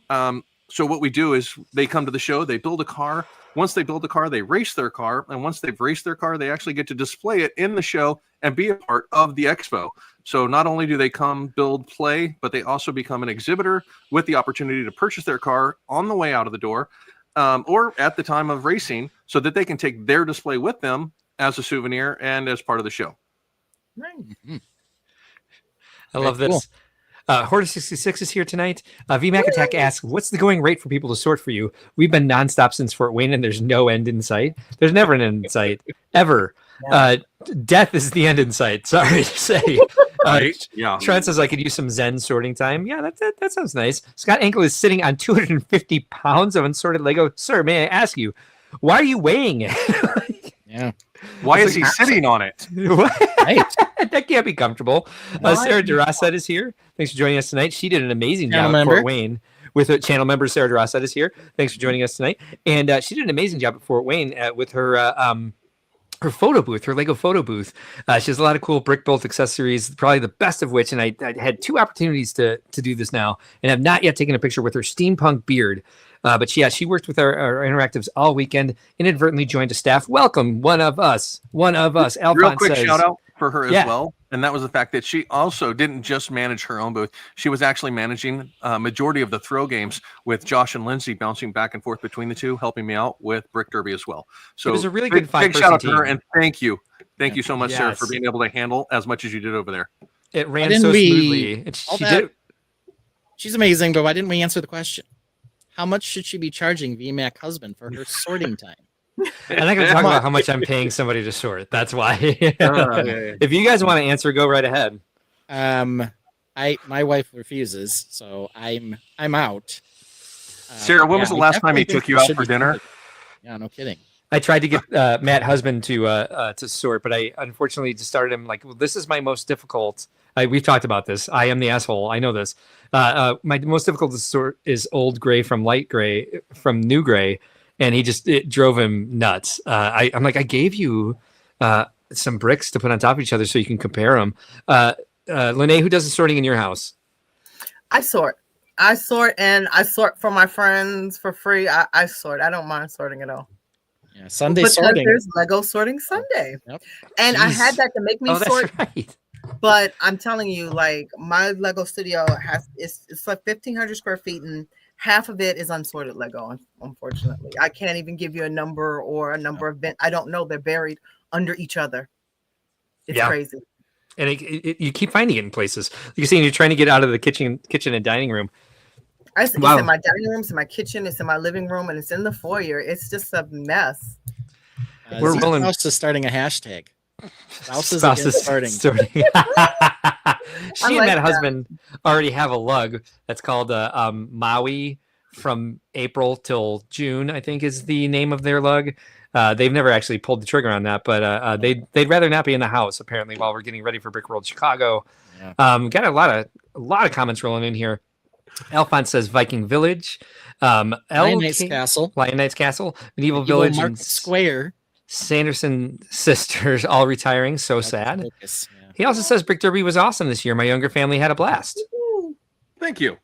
So what we do is they come to the show, they build a car. Once they build a car, they race their car. And once they've raced their car, they actually get to display it in the show and be a part of the expo. So not only do they come, build, play, but they also become an exhibitor with the opportunity to purchase their car on the way out of the door, or at the time of racing, so that they can take their display with them as a souvenir and as part of the show. Right. Mm-hmm. I love Very cool. this. Horta66 is here tonight. VMAC Attack asks, what's the going rate for people to sort for you? We've been nonstop since Fort Wayne, and there's no end in sight. There's never an end in sight, ever. Death is the end in sight. Sorry to say. Yeah. Trent says I could use some Zen sorting time. Yeah, that sounds nice. Scott Ankle is sitting on 250 pounds of unsorted Lego. Sir, may I ask you, why are you weighing it? Yeah. Why is he sitting on it? Right. That can't be comfortable. Sarah Durasset is here. Thanks for joining us tonight. She did an amazing Channel job at member. Fort Wayne. With her channel member, Sarah Durasset is here. Thanks for joining us tonight. And she did an amazing job at Fort Wayne with her photo booth, her Lego photo booth. She has a lot of cool brick built accessories, probably the best of which, and I had 2 opportunities to do this now, and have not yet taken a picture with her steampunk beard. But she worked with our interactives all weekend, inadvertently joined a staff. Welcome, one of us. Alphonse Real quick says, shout out for her as Yeah. well. And that was the fact that she also didn't just manage her own booth. She was actually managing majority of the throw games with Josh and Lindsay, bouncing back and forth between the two, helping me out with Brick Derby as well. So It was a really big, good five-person shout out to her, team. and thank you. Thank you so much, Sarah, Yes. for being able to handle as much as you did over there. It ran didn't so we- smoothly. And all she that- did. She's amazing, but why didn't we answer the question? How much should she be charging VMAC husband for her sorting time? I'm not going to talk about how much I'm paying somebody to sort. That's why. Yeah. If you guys want to answer, go right ahead. My wife refuses, so I'm out. Sarah, when was the I last time he definitely think took you we out should for be dinner? sorted. Yeah, no kidding. I tried to get Matt husband to sort, but I unfortunately just started him like, well, this is my most difficult. We've talked about this. I am the asshole. I know this. My most difficult to sort is old gray from light gray from new gray, and it drove him nuts. I'm like, I gave you some bricks to put on top of each other so you can compare them. Lene, who does the sorting in your house? I sort, and I sort for my friends for free. I sort. I don't mind sorting at all. Yeah, Sunday Because sorting. there's Lego sorting Sunday. Yep. And I Jeez. had that to make me Oh, that's sort. right. But I'm telling you, like my Lego studio it's like 1,500 square feet, and half of it is unsorted Lego. Unfortunately, I can't even give you a number or a number of I don't know. They're buried under each other. It's Yeah. crazy. And you keep finding it in places. You're saying you're trying to get out of the kitchen and dining room. It's Wow. in my dining room, it's in my kitchen, it's in my living room, and it's in the foyer. It's just a mess. We're Zeke rolling- Mouse is starting a hashtag. Spouses Spouses against sorting. sorting. She I and like that that. husband already have a lug that's called Maui from April till June, I think is the name of their lug. They've never actually pulled the trigger on that, but they'd rather not be in the house apparently while we're getting ready for Brick World Chicago. Yeah. Got a lot of comments rolling in here. Alphonse says Viking Village, Lion LK Knight's Castle. Lion Knight's Castle, Medieval Medieval Village, Market and Square. Sanderson sisters all retiring. So sad. Focus, yeah. He also says Brick Derby was awesome this year. My younger family had a blast. Thank you.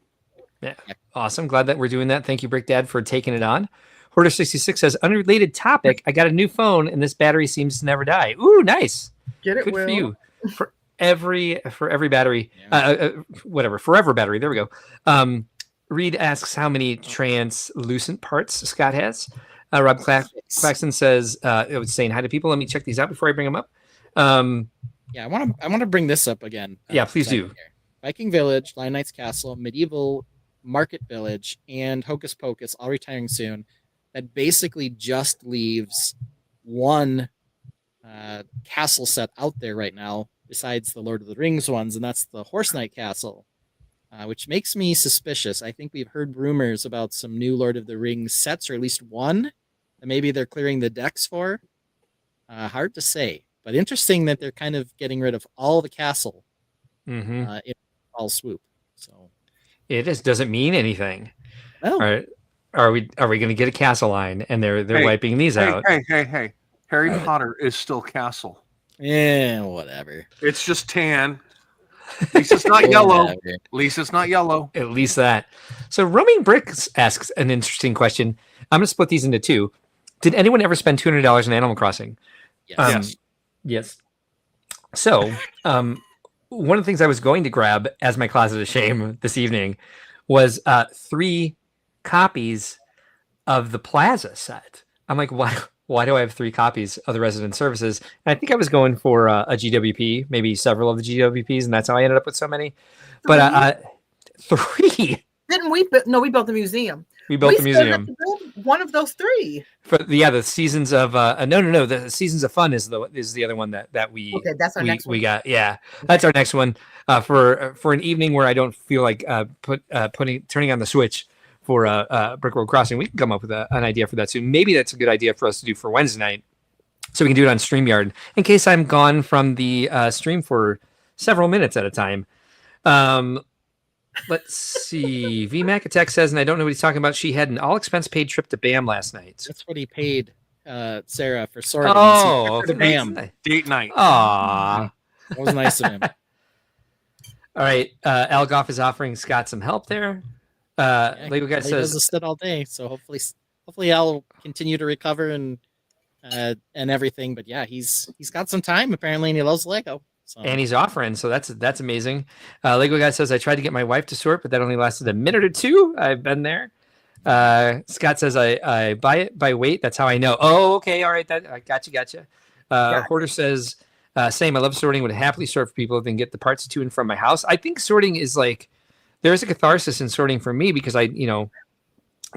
Yeah, awesome. Glad that we're doing that. Thank you, Brick Dad, for taking it on. Hoarder66 says, unrelated topic. I got a new phone and this battery seems to never die. Ooh, nice. Get it, Good Will. for you. For every battery, whatever, forever battery. There we go. Reed asks how many translucent parts Scott has. Rob Claxton says, it was saying hi to people. Let me check these out before I bring them up. Yeah, I want to bring this up again. Yeah, please do. Here. Viking Village, Lion Knight's Castle, Medieval Market Village, and Hocus Pocus, all retiring soon. That basically just leaves one castle set out there right now, besides the Lord of the Rings ones, and that's the Horse Knight Castle, which makes me suspicious. I think we've heard rumors about some new Lord of the Rings sets, or at least one that maybe they're clearing the decks for. Hard to say, but interesting that they're kind of getting rid of all the castle Mm-hmm. in all swoop. So It just doesn't mean anything. well, All right. Are we going to get a castle line and they're Hey, wiping these out? Hey. Harry Potter is still Castle. yeah, whatever. It's just tan. At least it's not yellow. Whatever. At least it's not yellow. At least that. So Roaming Bricks asks an interesting question. I'm going to split these into two. Did anyone ever spend $200 in Animal Crossing? Yes. Yes. So, one of the things I was going to grab as my closet of shame this evening was 3 copies of the Plaza set. I'm like, why do I have 3 copies of the Resident Services? And I think I was going for a GWP, maybe several of the GWPs, and that's how I ended up with so many. But 3. Didn't we? No, we built the museum. We built the still have museum. to build one of those 3. For the Seasons of no, the Seasons of Fun is the other one that we Okay, that's our next one. we got. Yeah, that's our next one for an evening where I don't feel like turning on the switch for Brick Road Crossing. We can come up with an idea for that soon. Maybe that's a good idea for us to do for Wednesday night, so we can do it on StreamYard in case I'm gone from the stream for several minutes at a time. Let's see. VMAC Attack says, and I don't know what he's talking about. She had an all-expense paid trip to BAM last night. That's what he paid Sarah for sorting. Oh, to BAM. Date night. Aw. That was nice of him. All right. Al Goff is offering Scott some help there. Lego guy He says, does sit all day, so hopefully I'll continue to recover and everything. But yeah, he's got some time apparently, and he loves Lego. So. and he's offering, so that's amazing. Lego guy says, I tried to get my wife to sort, but that only lasted a minute or 2. I've been there. Scott says, I buy it by weight. That's how I know. Oh, okay. All right. I gotcha. Hoarder says, same. I love sorting. Would happily sort for people than get the parts to and from my house. I think sorting is like, there's a catharsis in sorting for me because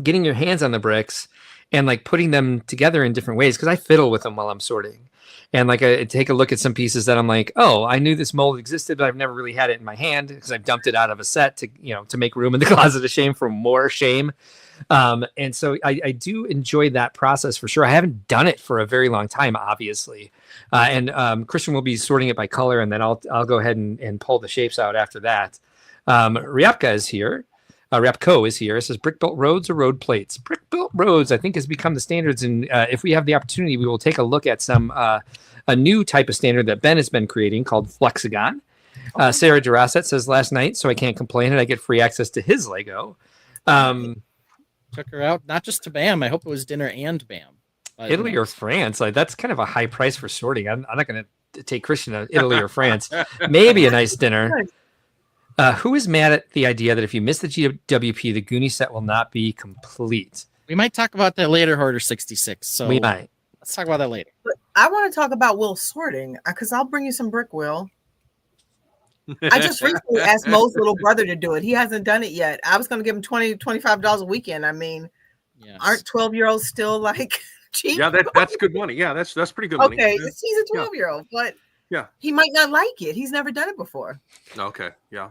getting your hands on the bricks and like putting them together in different ways, because I fiddle with them while I'm sorting. And like I take a look at some pieces that I'm like, oh, I knew this mold existed, but I've never really had it in my hand because I've dumped it out of a set to make room in the closet of shame for more shame. And so I do enjoy that process for sure. I haven't done it for a very long time, obviously. And Christian will be sorting it by color, and then I'll go ahead and pull the shapes out after that. Ryapka is here. Repco is here. It says brick-built roads or road plates. Brick-built roads, I think, has become the standards. And if we have the opportunity, we will take a look at a new type of standard that Ben has been creating called Flexagon. Sarah Durasset says, last night, so I can't complain, and I get free access to his Lego. Took her out, not just to BAM. I hope it was dinner and BAM. Italy or France? Like, that's kind of a high price for sorting. I'm not going to take Christian to Italy or France. Maybe a nice dinner. Who is mad at the idea that if you miss the GWP, the Goonie set will not be complete? We might talk about that later, Hoarder 66. So we might. Let's talk about that later. But I want to talk about Will sorting because I'll bring you some brick, Will. I just recently asked Mo's little brother to do it. He hasn't done it yet. I was going to give him $20, $25 a weekend. I mean, yes. Aren't 12-year-olds still like cheap? Yeah, that's good money. Yeah, that's pretty good money. Okay, he's a 12-year-old, but yeah, he might not like it. He's never done it before. Okay, yeah.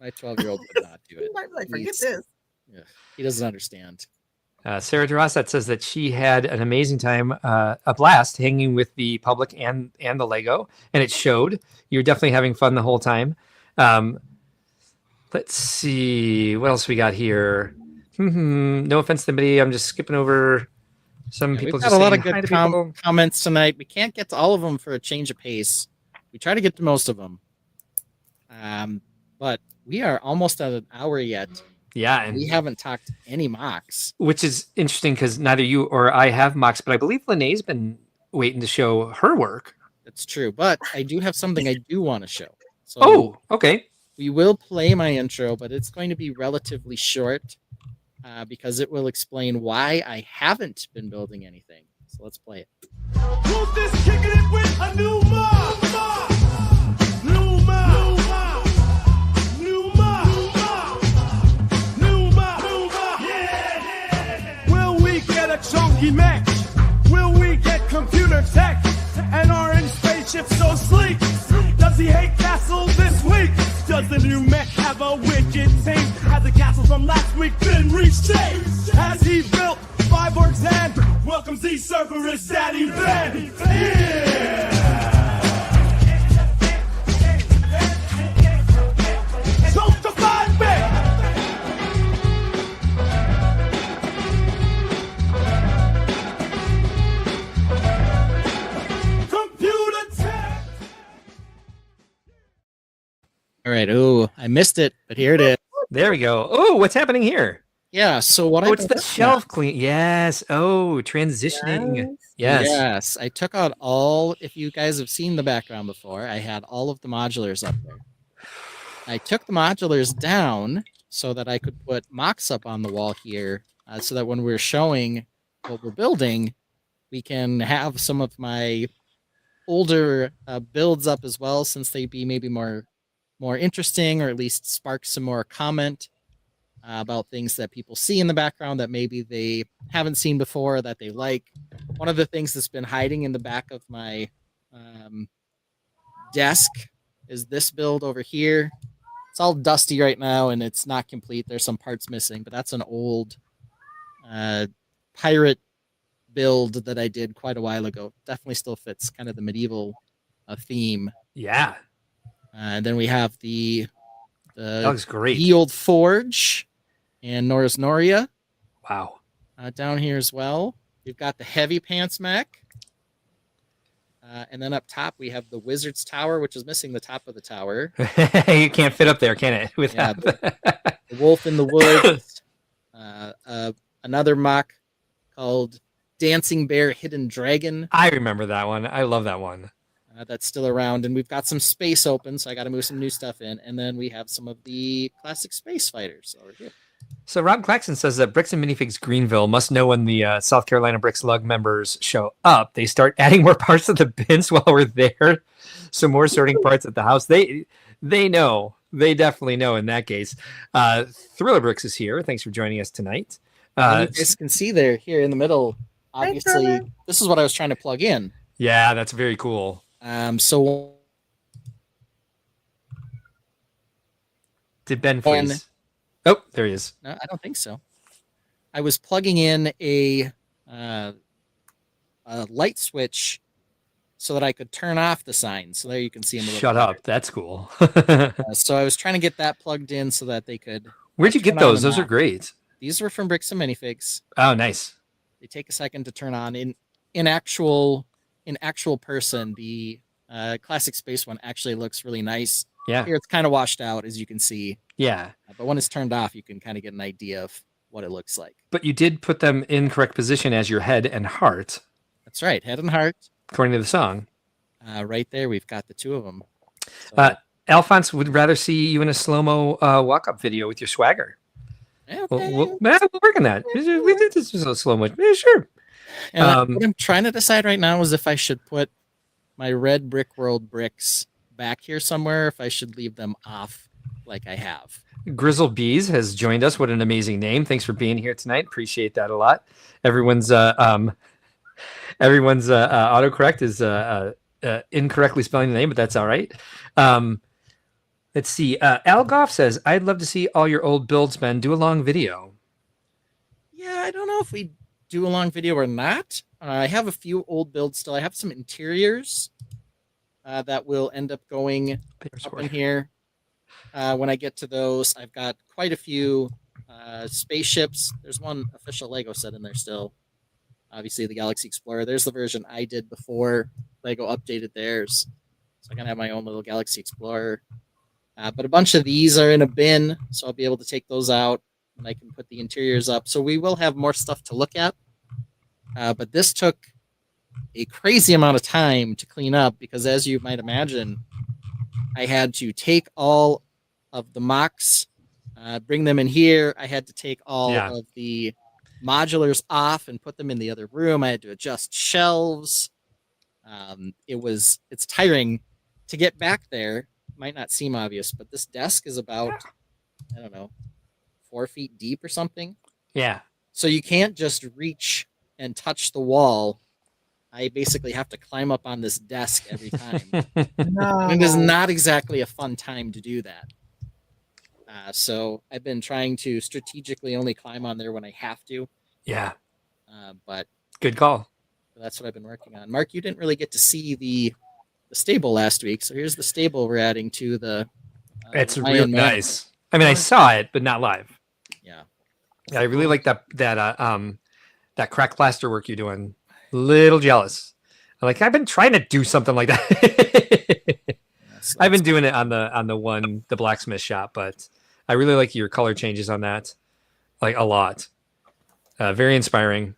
My 12-year-old would not do it. He might be like, forget this. Yeah, he doesn't understand. Sarah Durasset says that she had an amazing time, a blast hanging with the public and the Lego, and it showed. You're definitely having fun the whole time. Let's see what else we got here. No offense to anybody, I'm just skipping over some people. We've got a lot of good comments tonight. We can't get to all of them for a change of pace. We try to get to most of them, but we are almost at an hour yet. Yeah, and we haven't talked any MOCs, which is interesting because neither you or I have MOCs, but I believe Lene's been waiting to show her work. That's true, but I do have something I do want to show. So okay. We will play my intro, but it's going to be relatively short because it will explain why I haven't been building anything. So let's play it. Who's this kicking it with a new mob? New mob. New mob. New mob. Yeah. Will we get a chunky mech? Will we get computer tech? And orange spaceship so sleek? Does he hate castles this week? Does the new mech have a wicked team? Has the castle from last week been reshaped? Has he built fireworks and welcomes the Cerberus Daddy Ben? Yeah! Don't define me! Computer tech! All right. Oh, I missed it, but here it is. There we go. Oh, what's happening here? Yeah. So what? It's the shelf clean. Yes. Oh, transitioning. Yes. I took out all. If you guys have seen the background before, I had all of the modulars up there. I took the modulars down so that I could put MOCs up on the wall here, so that when we're showing what we're building, we can have some of my older builds up as well, since they'd be maybe more interesting, or at least spark some more comment about things that people see in the background that maybe they haven't seen before that they like. One of the things that's been hiding in the back of my desk is this build over here. It's all dusty right now and it's not complete. There's some parts missing, but that's an old pirate build that I did quite a while ago. Definitely still fits kind of the medieval theme. Yeah. And then we have That looks great. Ye Old Forge and Nora's Noria Wow. down here as well. We've got the Heavy Pants mech. And then up top, we have the Wizard's Tower, which is missing the top of the tower. You can't fit up there, can it? The Wolf in the Woods. Another mock called Dancing Bear Hidden Dragon. I remember that one. I love that one. That's still around. And we've got some space open, so I got to move some new stuff in. And then we have some of the classic space fighters over here. So Rob Claxton says that Bricks and Minifigs Greenville must know when the South Carolina Bricks Lug members show up. They start adding more parts to the bins while we're there. Some more sorting parts at the house. They know. They definitely know in that case. Thriller Bricks is here. Thanks for joining us tonight. You guys can see there here in the middle. Obviously, this is what I was trying to plug in. Yeah, that's very cool. So did Ben freeze? Oh, there he is. No, I don't think so. I was plugging in a light switch so that I could turn off the sign. So there you can see him. Shut up. That's cool. So I was trying to get that plugged in so that they could. Where'd you get those? Those are great. These were from Bricks and Minifigs. Oh, nice. They take a second to turn on. In actual person, the classic space one actually looks really nice. Yeah. Here it's kind of washed out, as you can see. Yeah. But when it's turned off, you can kind of get an idea of what it looks like. But you did put them in correct position as your head and heart. That's right. Head and heart. According to the song. Right there, we've got the two of them. So, Alphonse would rather see you in a slow-mo walk-up video with your swagger. okay. We'll work on that. We did this a slow-mo. Yeah, sure. And what I'm trying to decide right now is if I should put my red Brick World bricks back here somewhere, if I should leave them off like I have. Grizzle Bees has joined us. What an amazing name. Thanks for being here tonight. Appreciate that a lot. Everyone's autocorrect is incorrectly spelling the name, but that's all right. Let's see. Al Goff says, I'd love to see all your old builds, Ben. Do a long video. Yeah, I don't know if we do a long video or not. I have a few old builds still. I have some interiors that will end up going up in here. When I get to those, I've got quite a few spaceships. There's one official Lego set in there still. Obviously, the Galaxy Explorer. There's the version I did before Lego updated theirs. So I'm going to have my own little Galaxy Explorer. But a bunch of these are in a bin, so I'll be able to take those out, and I can put the interiors up. So we will have more stuff to look at. But this took a crazy amount of time to clean up because, as you might imagine, I had to take all of the MOCs, bring them in here. I had to take all of the modulars off and put them in the other room. I had to adjust shelves. It's tiring to get back there. Might not seem obvious, but this desk is about, I don't know, 4 feet deep or something. Yeah. So you can't just reach and touch the wall. I basically have to climb up on this desk every time. No. And it is not exactly a fun time to do that. So I've been trying to strategically only climb on there when I have to. Yeah. But good call. That's what I've been working on. Mark, you didn't really get to see the stable last week. So here's the stable we're adding to the it's real nice. I mean, I saw it, but not live. Yeah. I really like that crack plaster work you're doing. Little jealous. I've been trying to do something like that. I've been doing it on the blacksmith shop, but I really like your color changes on that, like a lot. Very inspiring.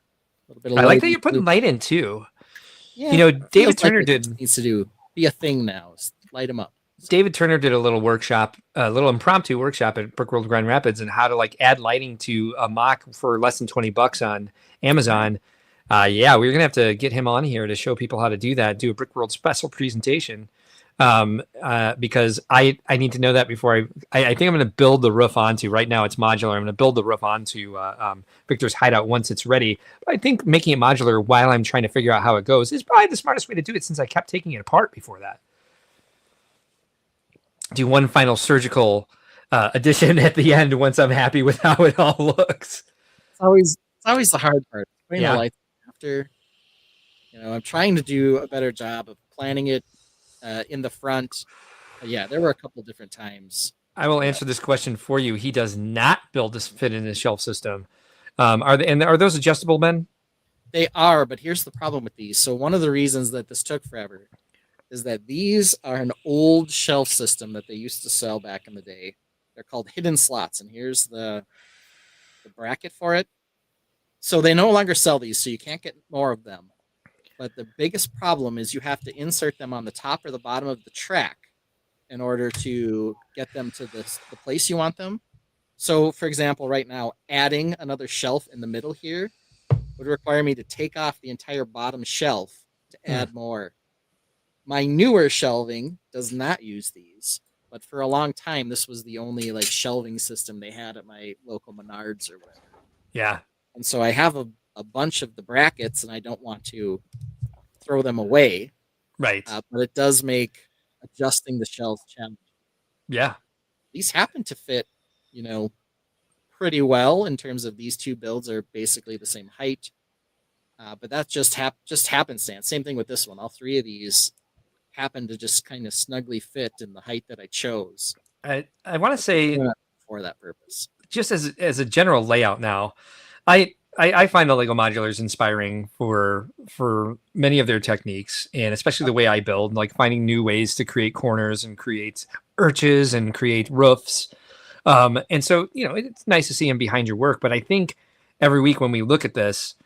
I like that you're putting light in too. Yeah, David Turner did needs to be a thing now. Light them up. David Turner did a little workshop, a little impromptu workshop at Brickworld Grand Rapids, and how to like add lighting to a mock for less than $20 on Amazon. Yeah, we're gonna have to get him on here to show people how to do that. Do a Brickworld special presentation, because I need to know that before I think I'm gonna build the roof onto. Right now it's modular. I'm gonna build the roof onto Victor's hideout once it's ready. But I think making it modular while I'm trying to figure out how it goes is probably the smartest way to do it, since I kept taking it apart before that. Do one final surgical addition at the end once I'm happy with how it all looks. It's always the hard part. Putting Yeah. the lights after. I'm trying to do a better job of planning it in the front. Yeah, there were a couple different times. I will answer this question for you. He does not build this fit in his shelf system. Are those adjustable, Ben? They are, but here's the problem with these. So one of the reasons that this took forever is that these are an old shelf system that they used to sell back in the day. They're called hidden slots, and here's the bracket for it. So they no longer sell these, so you can't get more of them. But the biggest problem is you have to insert them on the top or the bottom of the track in order to get them to the place you want them. So, for example, right now, adding another shelf in the middle here would require me to take off the entire bottom shelf to add more. My newer shelving does not use these, but for a long time, this was the only like shelving system they had at my local Menards or whatever. Yeah. And so I have a bunch of the brackets, and I don't want to throw them away. Right. But it does make adjusting the shelves challenging. Yeah. These happen to fit, pretty well in terms of these two builds are basically the same height. But that's just happenstance. Same thing with this one. All three of these happen to just kind of snugly fit in the height that I chose. I want to say for that purpose. Just as a general layout now, I find the Lego modulars inspiring for many of their techniques, and especially the way I build, like finding new ways to create corners and create arches and create roofs. And so, it's nice to see them behind your work, but I think every week when we look at this,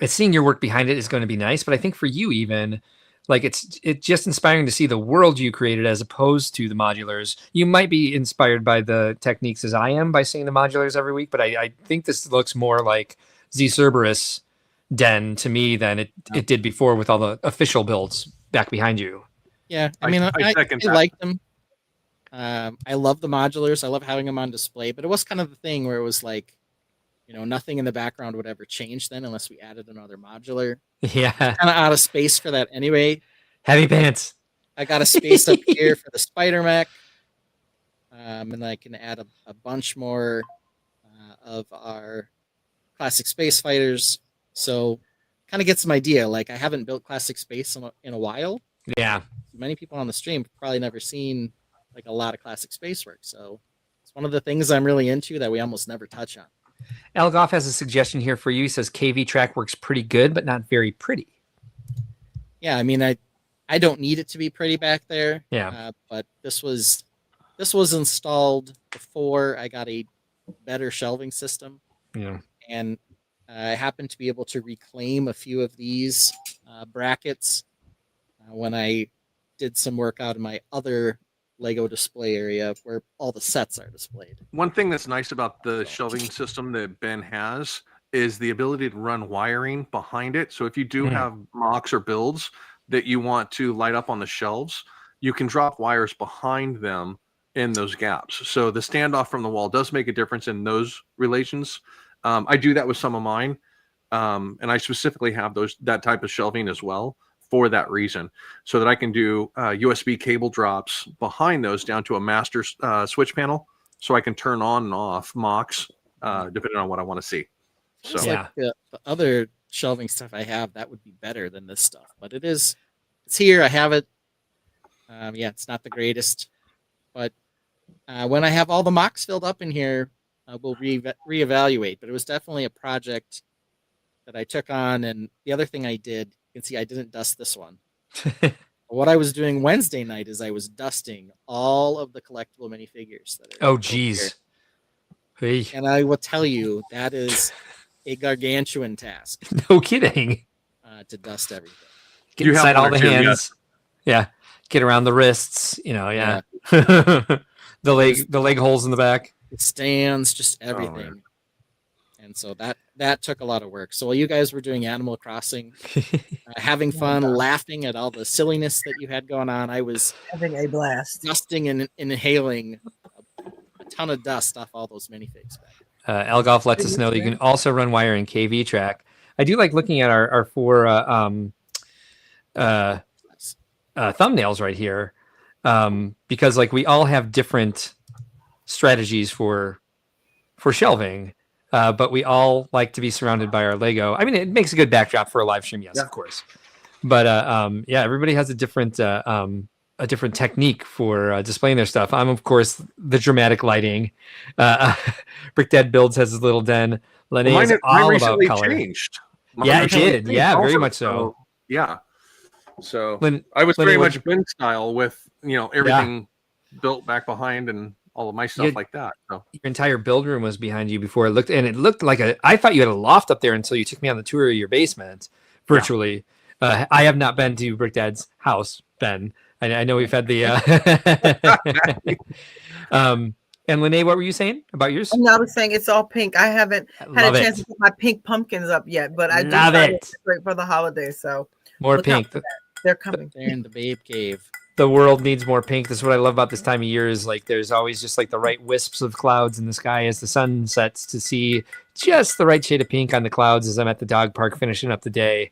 seeing your work behind it is going to be nice. But I think for you, even, like it's just inspiring to see the world you created as opposed to the modulars. You might be inspired by the techniques as I am by seeing the modulars every week, but I think this looks more like Z Cerberus Den to me than it did before with all the official builds back behind you. Yeah, I mean, I like them. I love the modulars. I love having them on display, but it was kind of the thing where it was like, nothing in the background would ever change then unless we added another modular. Yeah. Kind of out of space for that anyway. Heavy pants. I got a space up here for the Spider Mech. And I can add a bunch more of our classic space fighters. So kind of get some idea. Like I haven't built classic space in a while. Yeah. Many people on the stream have probably never seen like a lot of classic space work. So it's one of the things I'm really into that we almost never touch on. Elgoff has a suggestion here for you. He says KV track works pretty good, but not very pretty. Yeah, I mean, I don't need it to be pretty back there. Yeah. But this was installed before I got a better shelving system. Yeah. And I happened to be able to reclaim a few of these brackets when I did some work out in my other Lego display area where all the sets are displayed. One thing that's nice about the shelving system that Ben has is the ability to run wiring behind it. So if you do have MOCs or builds that you want to light up on the shelves, you can drop wires behind them in those gaps. So the standoff from the wall does make a difference in those relations. I do that with some of mine. And I specifically have that type of shelving as well for that reason, so that I can do USB cable drops behind those down to a master switch panel, so I can turn on and off MOCs depending on what I want to see. So like the other shelving stuff I have, that would be better than this stuff, but it's here. I have it. It's not the greatest, but when I have all the MOCs filled up in here, we'll reevaluate. But it was definitely a project that I took on, and the other thing I did. You can see I didn't dust this one. What I was doing Wednesday night is I was dusting all of the collectible minifigures. Oh, geez. Hey. And I will tell you, that is a gargantuan task. No kidding. To dust everything. Get inside all the hands. Yeah. get around the wrists, yeah. the leg holes in the back. The stands, just everything. And so that took a lot of work. So while you guys were doing Animal Crossing, having fun, laughing at all the silliness that you had going on, I was having a blast, dusting and inhaling a ton of dust off all those minifigs back. Elgoff lets us know that you can also run wire in KV track. I do like looking at our 4 thumbnails right here, because like we all have different strategies for shelving. But we all like to be surrounded by our Lego. I mean, it makes a good backdrop for a live stream, yes, of course. But everybody has a different technique for displaying their stuff. I'm, of course, the dramatic lighting. Brick Dad Builds has his little den. Lene is all about color. Changed. It did. Yeah, very much so. Yeah. So I was very much bin style with everything built back behind and all of my stuff like that. So your entire build room was behind you before it looked like I thought you had a loft up there until you took me on the tour of your basement virtually. Yeah. I have not been to Brick Dad's house, Ben. I know we've had the and Lene, what were you saying about yours? I was saying it's all pink. I haven't had a chance to put my pink pumpkins up yet, but I love it. Great for the holidays. So more pink. They're coming. They're in the babe cave. The world needs more pink. This is what I love about this time of year is like there's always just like the right wisps of clouds in the sky as the sun sets to see just the right shade of pink on the clouds as I'm at the dog park finishing up the day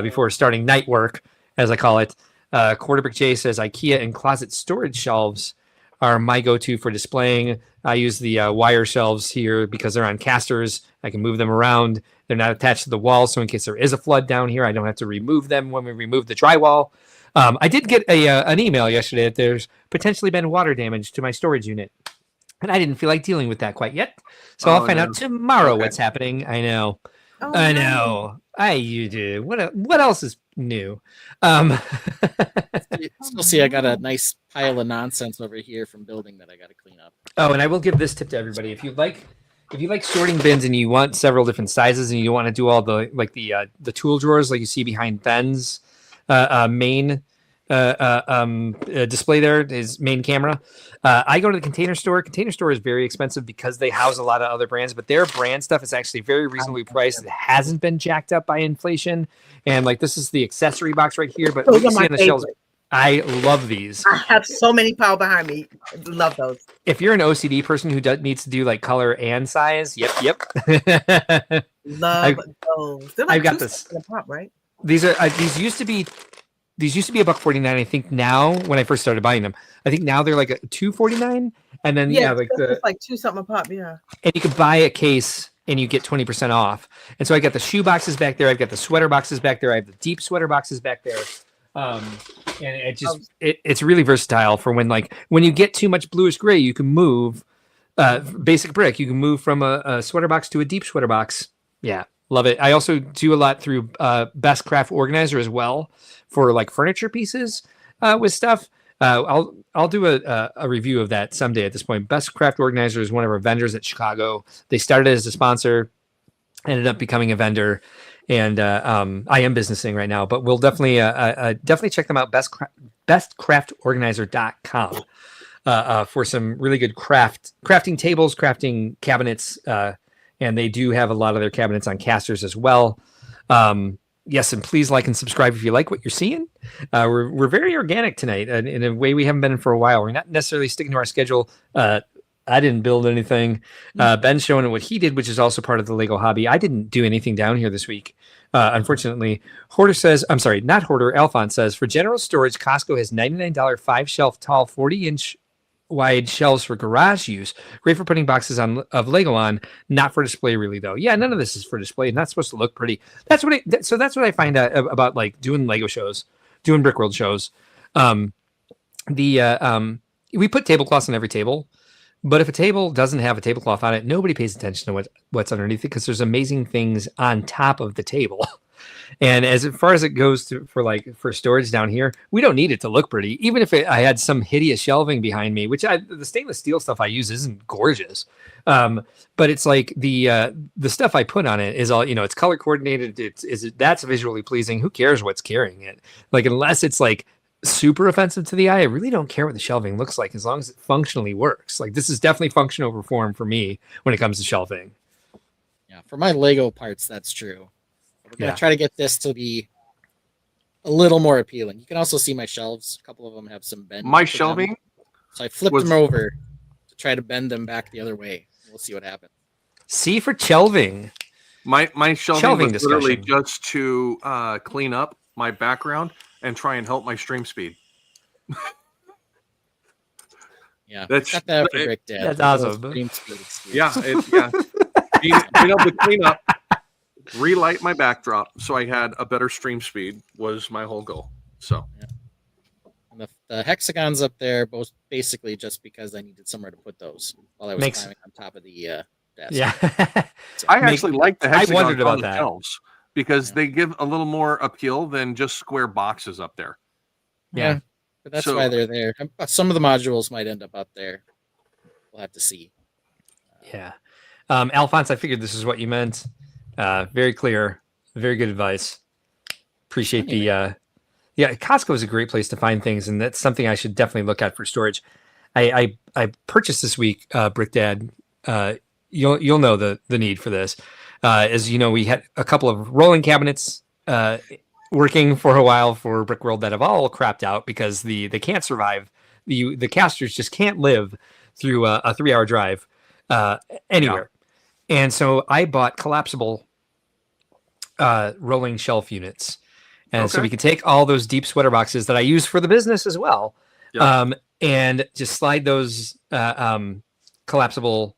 before starting night work, as I call it. Quarterbrick J says IKEA and closet storage shelves are my go-to for displaying. I use the wire shelves here because they're on casters. I can move them around. They're not attached to the wall, so in case there is a flood down here, I don't have to remove them when we remove the drywall. I did get an email yesterday that there's potentially been water damage to my storage unit. And I didn't feel like dealing with that quite yet. So I'll find out tomorrow what's happening. I know. I know. You do. What else is new? Still see I got a nice pile of nonsense over here from building that I got to clean up. Oh, and I will give this tip to everybody. If you like sorting bins and you want several different sizes and you want to do all the tool drawers like you see behind Ben's main display there, his main camera. I go to the Container Store. Container Store is very expensive because they house a lot of other brands, but their brand stuff is actually very reasonably priced. It hasn't been jacked up by inflation. And like this is the accessory box right here, but those you are see on the shelves. I love these. I have so many piled behind me. Love those. If you're an OCD person who needs to do like color and size, yep. Love those. They're like I've got this. Pop, right? These used to be $1.49. I think now when I first started buying them, I think now they're like a $2.49, and then it's like $2 something a pop. Yeah, and you could buy a case and you get 20% off. And so I got the shoe boxes back there. I've got the sweater boxes back there. I have the deep sweater boxes back there. And it's really versatile for when you get too much bluish gray, you can move basic brick. You can move from a sweater box to a deep sweater box. Yeah. Love it. I also do a lot through Best Craft Organizer as well for like furniture pieces with stuff. I'll do a review of that someday at this point. Best Craft Organizer is one of our vendors at Chicago. They started as a sponsor, ended up becoming a vendor, and I am businessing right now, but we'll definitely check them out. bestcraftorganizer.com for some really good crafting tables, crafting cabinets, and they do have a lot of their cabinets on casters as well. Yes, and please like and subscribe if you like what you're seeing. We're very organic tonight in a way we haven't been in for a while. We're not necessarily sticking to our schedule. I didn't build anything. Ben's showing what he did, which is also part of the Lego hobby. I didn't do anything down here this week. Unfortunately, Hoarder says, I'm sorry, not Hoarder, Alphonse says, for general storage, Costco has $99 5-shelf tall 40-inch wide shelves for garage use. Great for putting boxes of Lego on, not for display really though. Yeah, none of this is for display. It's not supposed to look pretty. That's what I find out about like doing Lego shows, doing Brickworld shows. We put tablecloths on every table, but if a table doesn't have a tablecloth on it, nobody pays attention to what's underneath it because there's amazing things on top of the table. And as far as it goes for storage down here, we don't need it to look pretty. Even if I had some hideous shelving behind me, which the stainless steel stuff I use isn't gorgeous, but it's like the stuff I put on it is all it's color coordinated. That's visually pleasing. Who cares what's carrying it? Like unless it's like super offensive to the eye. I really don't care what the shelving looks like as long as it functionally works. Like this is definitely function over form for me when it comes to shelving. Yeah, for my Lego parts, that's true. We're gonna Yeah. try to get this to be a little more appealing. You can also see my shelves. A couple of them have some bend. My to them. shelving So I flipped was- them over to try to bend them back the other way. We'll see what happens. C for shelving. My shelving Shelving was literally discussion. just to clean up my background and try and help my stream speed. Yeah, That's- got that for Brick Dad. that's for those awesome. stream speed excuse. Yeah, being able to clean up, relight my backdrop so I had a better stream speed was my whole goal. So And the hexagons up there, both basically just because I needed somewhere to put those while I was Makes- climbing on top of the desk. Yeah. I Make- actually like the I hexagons wondered about on the that. shelves because Yeah. they give a little more appeal than just square boxes up there. Yeah. But that's So- why they're there. Some of the modules might end up there. We'll have to see. Yeah. Alphonse, I figured this is what you meant. Very clear. Very good advice. Appreciate the Costco is a great place to find things, and that's something I should definitely look at for storage. I purchased this week, Brick Dad. You'll know the need for this. As you know, we had a couple of rolling cabinets working for a while for Brick World that have all crapped out because they can't survive. The casters just can't live through a 3-hour drive anywhere. And so I bought collapsible rolling shelf units. And so Okay. we can take all those deep sweater boxes that I use for the business as well, Yeah. and just slide those collapsible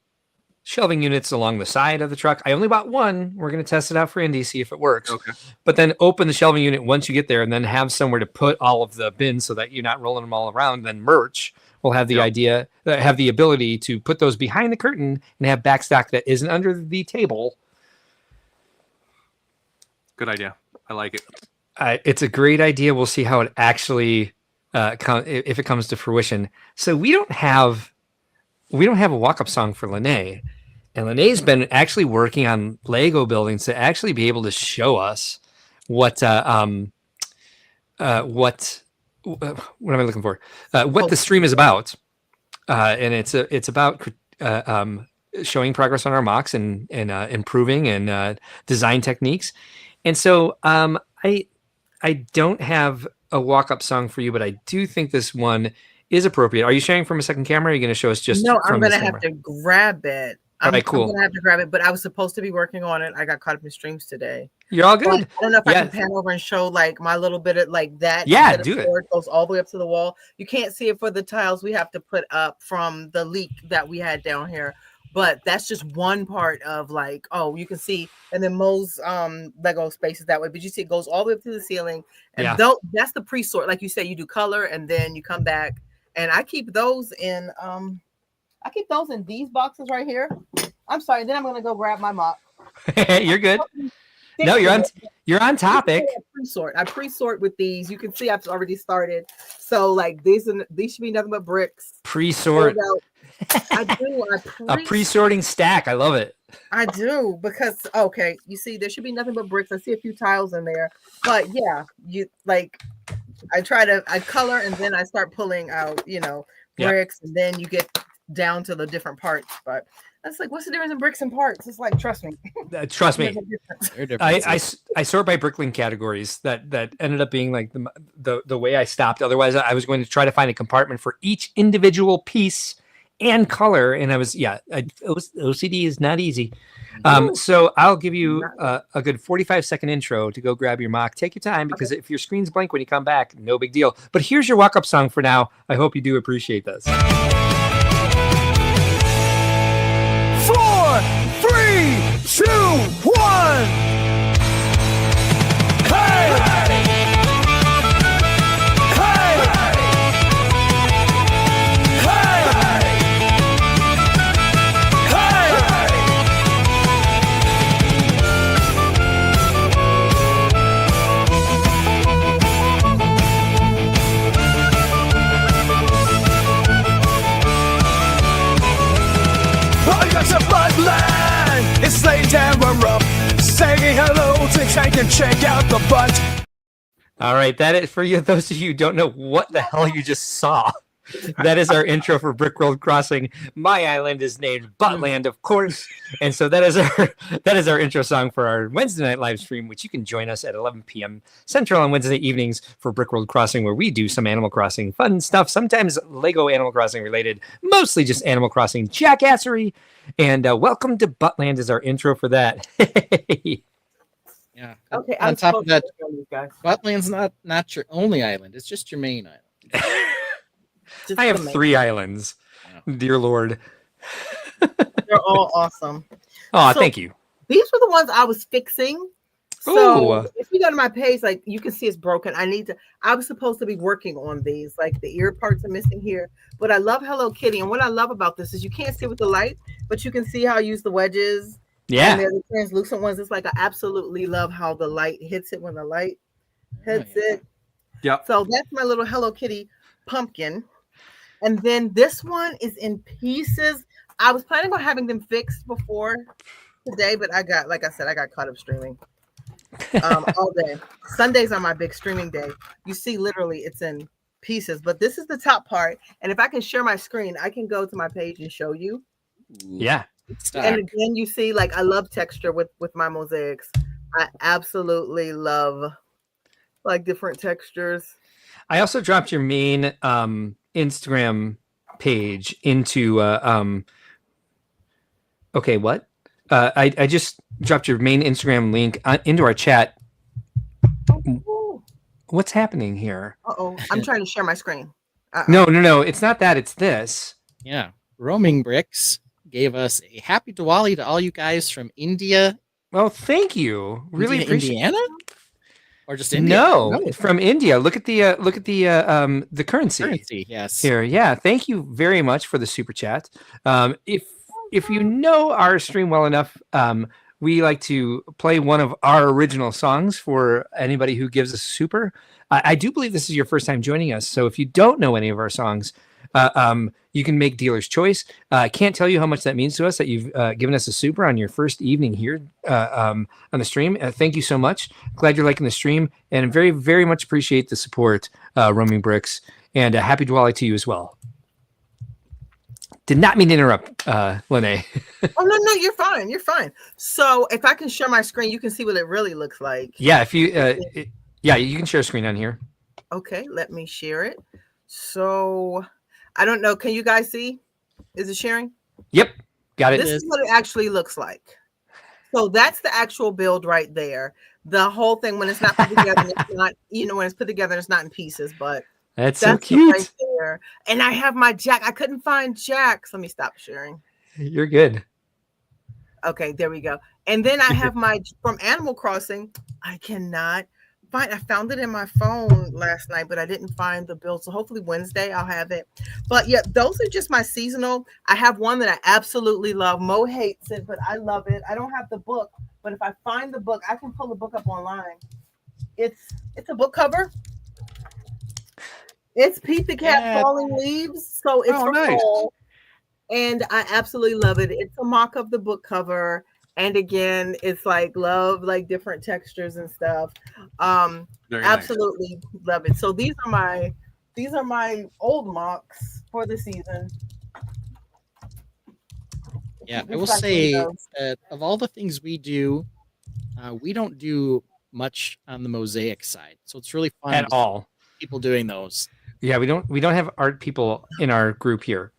shelving units along the side of the truck. I only bought one. We're going to test it out for Indy, see if it works. Okay. But then open the shelving unit once you get there and then have somewhere to put all of the bins so that you're not rolling them all around. Then merch will have the have the ability to put those behind the curtain and have backstock that isn't under the table. Good idea. I like it. It's a great idea. We'll see how it actually if it comes to fruition. So we don't have a walk-up song for Lene, and Lene's been actually working on Lego buildings to actually be able to show us what am I looking for? What the stream is about, and it's about showing progress on our MOCs and improving and design techniques. And so I don't have a walk-up song for you, but I do think this one is appropriate. Are you sharing from a second camera? Or are you going to show us just No, from I'm going to this have camera? to grab it. All right, cool. I'm going to have to grab it, but I was supposed to be working on it. I got caught up in streams today. You're all But good. I don't know if I Yeah. can pan over and show like my little bit of like that. Yeah, bit of do it. board goes all the way up to the wall. You can't see it for the tiles we have to put up from the leak that we had down here. But that's just one part of like, oh, you can see, and then Mo's Lego spaces that way. But you see, it goes all the way up to the ceiling, and Yeah. that's the pre-sort. Like you said, you do color, and then you come back, and I keep those in these boxes right here. I'm sorry. Then I'm gonna go grab my mop. You're good. No, you're on topic. I pre-sort with these. You can see I've already started. So like these should be nothing but bricks. Pre-sort. Pulled out. I do. A pre-sorting stack. I love it. I do because okay, you see, there should be nothing but bricks. I see a few tiles in there, but yeah, you like. I color and then I start pulling out, Yeah. bricks, and then you get down to the different parts. But that's like, what's the difference in bricks and parts? It's like, trust me. Trust me. There's a difference. They're different. I sort by Bricklink categories that ended up being like the way I stopped. Otherwise, I was going to try to find a compartment for each individual piece and color, and OCD is not easy. So I'll give you a good 45-second intro to go grab your mock. Take your time because if your screen's blank when you come back, no big deal. But here's your walk-up song for now. I hope you do appreciate this. 4, 3, 2, 1. Hey! Bloodline, it's laid down we're up, saying hello to Tank and check out the butt. All right, that is for you. Those of you who don't know what the hell you just saw. That is our intro for Brickworld Crossing. My island is named Buttland, of course, and so that is our intro song for our Wednesday night live stream, which you can join us at 11 p.m. Central on Wednesday evenings for Brickworld Crossing, where we do some Animal Crossing fun stuff, sometimes Lego Animal Crossing related, mostly just Animal Crossing jackassery. And welcome to Buttland is our intro for that. Yeah. Okay, On top of that, guys. Buttland's not your only island. It's just your main island. Just I have the main. 3 islands, dear Lord. They're all awesome. Oh, So- thank you. These were the ones I was fixing. So Ooh. if you go to my page, like you can see it's broken. I was supposed to be working on these, like the ear parts are missing here. But I love Hello Kitty. And what I love about this is you can't see with the light, but you can see how I use the wedges. And Yeah. they're the translucent ones. It's like I absolutely love how the light hits it when the light hits it. Yep. So that's my little Hello Kitty pumpkin. And then this one is in pieces. I was planning on having them fixed before today, but I got caught up streaming all day. Sundays are my big streaming day. You see, literally, it's in pieces, but this is the top part. And if I can share my screen, I can go to my page and show you. Yeah. And again, you see, like I love texture with my mosaics. I absolutely love like different textures. I also dropped your main Instagram page into okay, what? I just dropped your main Instagram link into our chat. What's happening here? Uh-oh, I'm trying to share my screen. No, it's not that, it's this. Yeah. Roaming Bricks gave us a happy Diwali to all you guys from India. Well, thank you. Really appreciate Indiana? Or just India? No, it's from India. Look at the currency. Yes. Here. Yeah, thank you very much for the super chat. If you know our stream well enough, we like to play one of our original songs for anybody who gives us super. I do believe this is your first time joining us, so if you don't know any of our songs, you can make dealer's choice. I can't tell you how much that means to us that you've given us a super on your first evening here on the stream. Thank you so much. Glad you're liking the stream, and very, very much appreciate the support, Roaming Bricks, and happy Diwali to you as well. Did not mean to interrupt, Lene. Oh no, you're fine. You're fine. So if I can share my screen, you can see what it really looks like. Yeah, if you, you can share a screen on here. Okay, let me share it. So I don't know. Can you guys see? Is it sharing? Yep, got it. This is what it actually looks like. So that's the actual build right there. The whole thing when it's not put together, it's not, when it's put together, it's not in pieces, but That's so it cute. right there. And I have my Jack. I couldn't find Jack. So let me stop sharing. You're good. Okay, there we go. And then I have my from Animal Crossing. I cannot find. I found it in my phone last night, but I didn't find the build. So hopefully Wednesday I'll have it. But yeah, those are just my seasonal. I have one that I absolutely love. Mo hates it, but I love it. I don't have the book, but if I find the book, I can pull the book up online. It's a book cover. It's Pete the Cat Falling Leaves. So it's for fall. And I absolutely love it. It's a mock of the book cover. And again, it's like love, like different textures and stuff. Absolutely love it. So these are my old mocks for the season. Yeah, I will say that of all the things we do, we don't do much on the mosaic side. So it's really fun At all. People doing those. Yeah, we don't have art people in our group here.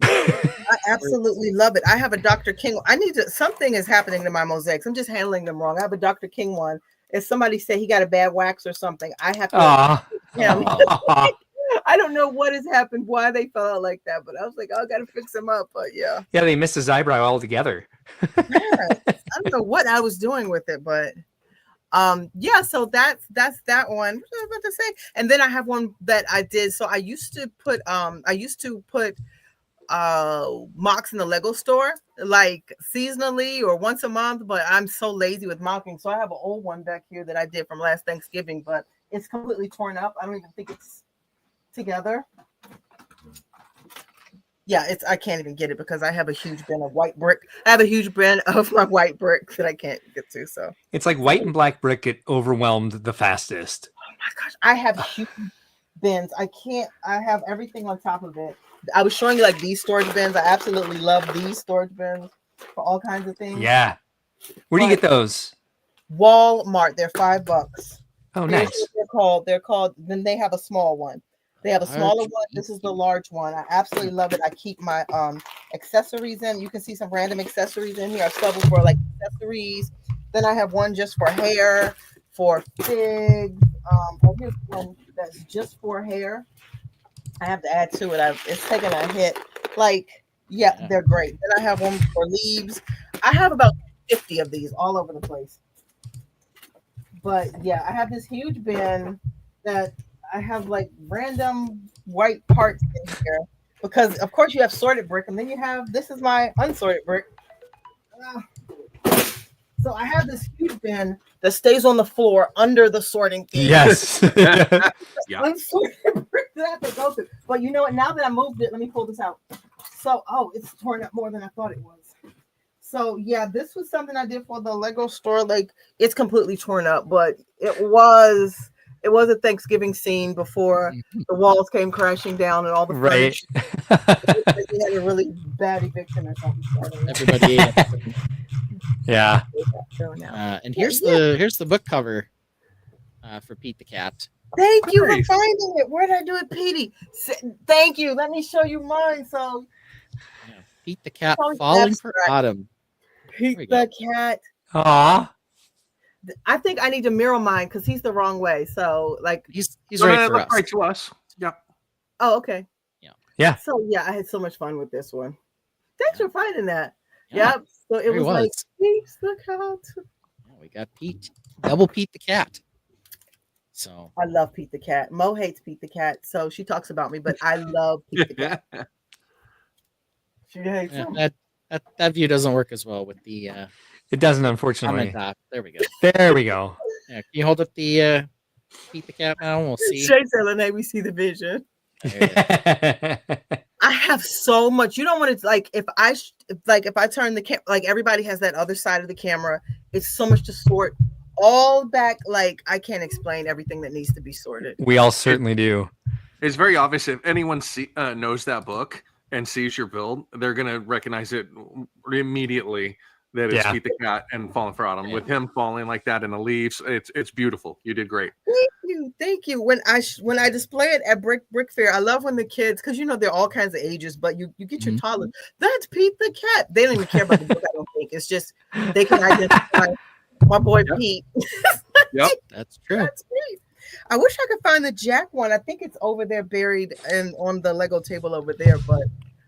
I absolutely love it. I have a Dr. King. Something is happening to my mosaics. I'm just handling them wrong. I have a Dr. King one. If somebody say he got a bad wax or something, I have to him. I don't know what has happened, why they fell out like that, but I was like, I got to fix him up. But yeah. Yeah, they missed his eyebrow altogether. I don't know what I was doing with it, but so that's that one. What was I about to say? And then I have one that I did. So I used to put mocks in the Lego store like seasonally or once a month, but I'm so lazy with mocking. So I have an old one back here that I did from last Thanksgiving, but it's completely torn up. I don't even think it's together. Yeah, I can't even get it because I have a huge bin of white brick. I have a huge bin of my white brick that I can't get to. So it's like white and black brick get overwhelmed the fastest. Oh gosh, I have huge bins. I have everything on top of it. I was showing you like these storage bins. I absolutely love these storage bins for all kinds of things. Yeah. Where do you get those? Walmart. They're $5. Oh, Here's nice. what they're called. They're called. Then they have a small one. They have a smaller Large one. This is the large one. I absolutely love it. I keep my accessories in. You can see some random accessories in here. I sell them for like accessories. Then I have one just for hair, for figs. Here's one that's just for hair. I have to add to it. It's taking a hit. Like, yeah, they're great. Then I have one for leaves. I have about 50 of these all over the place. But yeah, I have this huge bin that I have like random white parts in here because, of course, you have sorted brick, and then you have this is my unsorted brick. So I have this huge bin that stays on the floor under the sorting thing. Yes. Yeah. Unsorted brick that I have to go through. But you know what? Now that I moved it, let me pull this out. So, it's torn up more than I thought it was. So yeah, this was something I did for the Lego store. Like, it's completely torn up, but it was a Thanksgiving scene before the walls came crashing down and all the Right. They had a really bad eviction or something. So I don't know. Everybody. Yeah. And here's the book cover for Pete the Cat. Thank you Nice. for finding it. Where did I do it, Petey? Thank you. Let me show you mine. So Pete the Cat Probably falling for abstract. autumn. Pete we go. the Cat. Aw. I think I need to mirror mine because he's the wrong way. So like, He's No, right no, for look us. right to us. Yep. oh, okay. Yeah. So yeah, I had so much fun with this one. Thanks for finding that. Yeah, Yep. So it there he was like was. Pete the Cat. Yeah, we got Pete, double Pete the Cat. So I love Pete the Cat. Mo hates Pete the Cat, so she talks about me, but I love Pete the Cat. She hates yeah, him. that view doesn't work as well with the It doesn't, unfortunately. comment top. There we go. There we go. Yeah, can you hold up the Pete the Cat now? And we'll see. Shay said, "Lene, we see the vision." There it is. I have so much. You don't want to like if I turn the camera, like everybody has that other side of the camera. It's so much to sort all back. Like I can't explain everything that needs to be sorted. We all certainly do. It's very obvious if anyone knows that book and sees your build, they're gonna recognize it immediately that it's Yeah. Pete the Cat and Falling for Autumn. Yeah. With him falling like that in the leaves, it's beautiful. You did great. Thank you. When I display it at Brick Fair, I love when the kids, because they're all kinds of ages, but you get your toddlers. That's Pete the Cat. They don't even care about the book. I don't think it's just they can identify my boy Pete. Yep. That's true. That's Pete. I wish I could find the Jack one. I think it's over there, buried and on the Lego table over there. But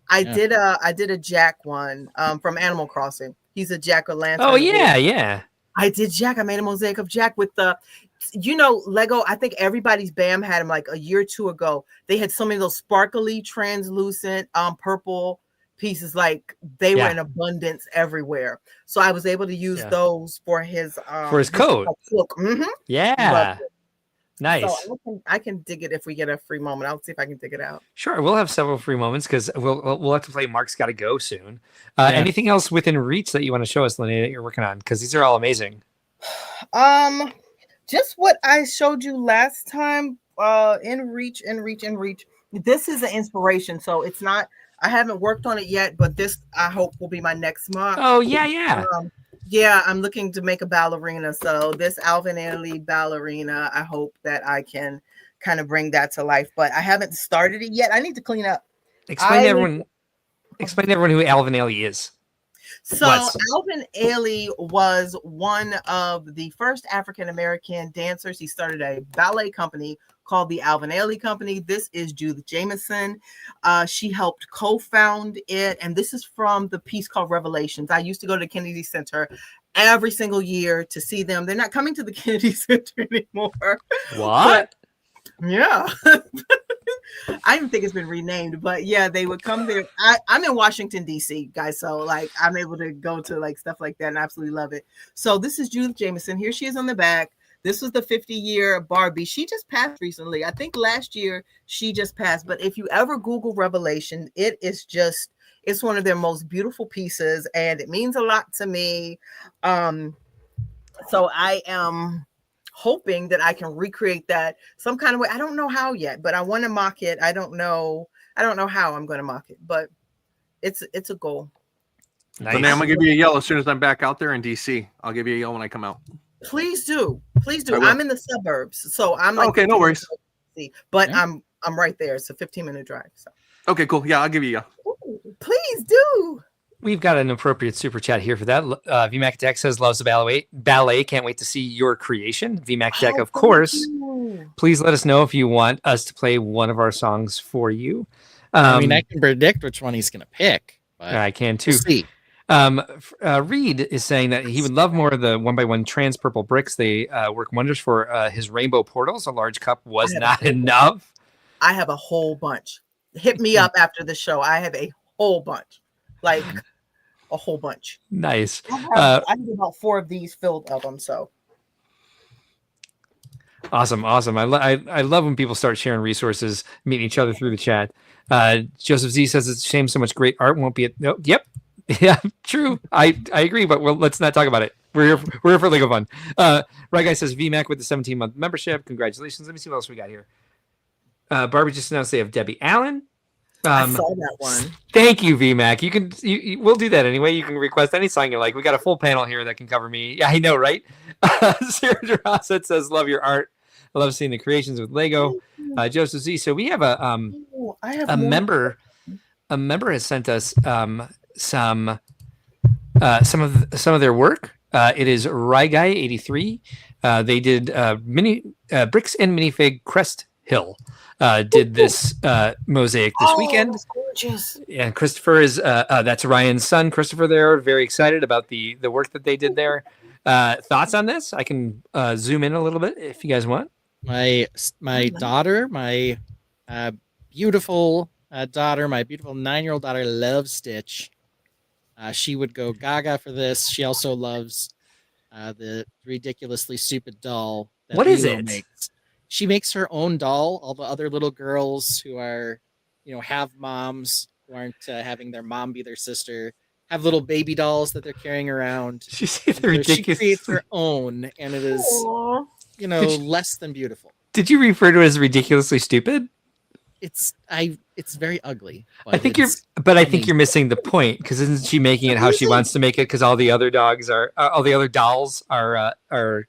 I did a Jack one from Animal Crossing. He's a jack-o'-lantern. Oh, yeah, yeah. I did Jack. I made a mosaic of Jack with the, Lego. I think everybody's BAM had them like a year or two ago. They had so many of those sparkly, translucent, purple pieces. Like they were in abundance everywhere. So I was able to use those for his coat. Look, Yeah. Nice. So I can dig it if we get a free moment. I'll see if I can dig it out. Sure, we'll have several free moments because we'll have to play Mark's Gotta Go soon. Anything else within reach that you want to show us, Lenny, that you're working on? Because these are all amazing. Just what I showed you last time. In reach. This is an inspiration, so it's not. I haven't worked on it yet, but this I hope will be my next month. Oh yeah. Yeah, I'm looking to make a ballerina. So this Alvin Ailey ballerina, I hope that I can kind of bring that to life. But I haven't started it yet. I need to clean up. Explain to everyone who Alvin Ailey is. So Alvin Ailey was one of the first African-American dancers. He started a ballet company called the Alvin Ailey Company. This is Judith Jameson. She helped co-found it. And this is from the piece called Revelations. I used to go to the Kennedy Center every single year to see them. They're not coming to the Kennedy Center anymore. What? Yeah. I don't think it's been renamed, but yeah, they would come there. I'm in Washington, D.C., guys. So like I'm able to go to like stuff like that and absolutely love it. So this is Judith Jameson. Here she is on the back. This was the 50-year Barbie. She just passed recently. I think last year she just passed. But if you ever Google Revelation, it's one of their most beautiful pieces and it means a lot to me. So I am hoping that I can recreate that some kind of way. I don't know how yet, but I want to mock it. I don't know how I'm going to mock it, but it's a goal. Nice. So now I'm gonna give you a yell as soon as I'm back out there in DC. I'll give you a yell when I come out. Please do. I will. I'm in the suburbs, so I'm like Okay, no 15 worries. minutes, but Yeah. I'm right there. It's a 15-minute drive. So Okay, cool. Yeah, I'll give you a yell. ooh, please do. We've got an appropriate super chat here for that. VMAC Deck says loves the ballet. Can't wait to see your creation. VMAC Deck, Oh, of course. thank you. Please let us know if you want us to play one of our songs for you. I mean, I can predict which one he's going to pick, but I can too. we'll see. Reed is saying that he would love more of the 1x1 trans purple bricks. They work wonders for his rainbow portals. A large cup was not enough. I have a whole bunch. Hit me up after the show. I have a whole bunch, like a whole bunch. Nice. I have about 4 of these filled of them. So Awesome. I love when people start sharing resources, meeting each other through the chat. Joseph Z says it's a shame so much great art won't be at. No, yep. Yeah, true. I agree, but let's not talk about it. We're here for legal fun. Right guy says VMAC with the 17-month membership. Congratulations. Let me see what else we got here. Barbie just announced they have Debbie Allen. I saw that one. Thank you, VMAC. We'll do that anyway. You can request any song you like. We got a full panel here that can cover me. Yeah, I know, right? Sarah Durasset says, "Love your art. I love seeing the creations with Lego." Joseph Z. So we have a member. A member has sent us some of their work. It is Ryguy83. They did mini bricks and minifig Crest Hill. Did this mosaic this weekend. It's gorgeous. And Christopher is that's Ryan's son, Christopher. There, very excited about the work that they did there. Thoughts on this? I can zoom in a little bit if you guys want. My daughter, my beautiful daughter, my beautiful 9-year-old daughter, loves Stitch. She would go gaga for this. She also loves the ridiculously stupid doll. That What is Lilo it? Makes. She makes her own doll. All the other little girls who are, have moms who aren't having their mom be their sister, have little baby dolls that they're carrying around. She said So ridiculous. she creates her own, and it is, Aw. less than beautiful. Did you refer to it as ridiculously stupid? It's very ugly. I think you're missing the point, because isn't she making it how she wants to make it? Because all the other dolls are.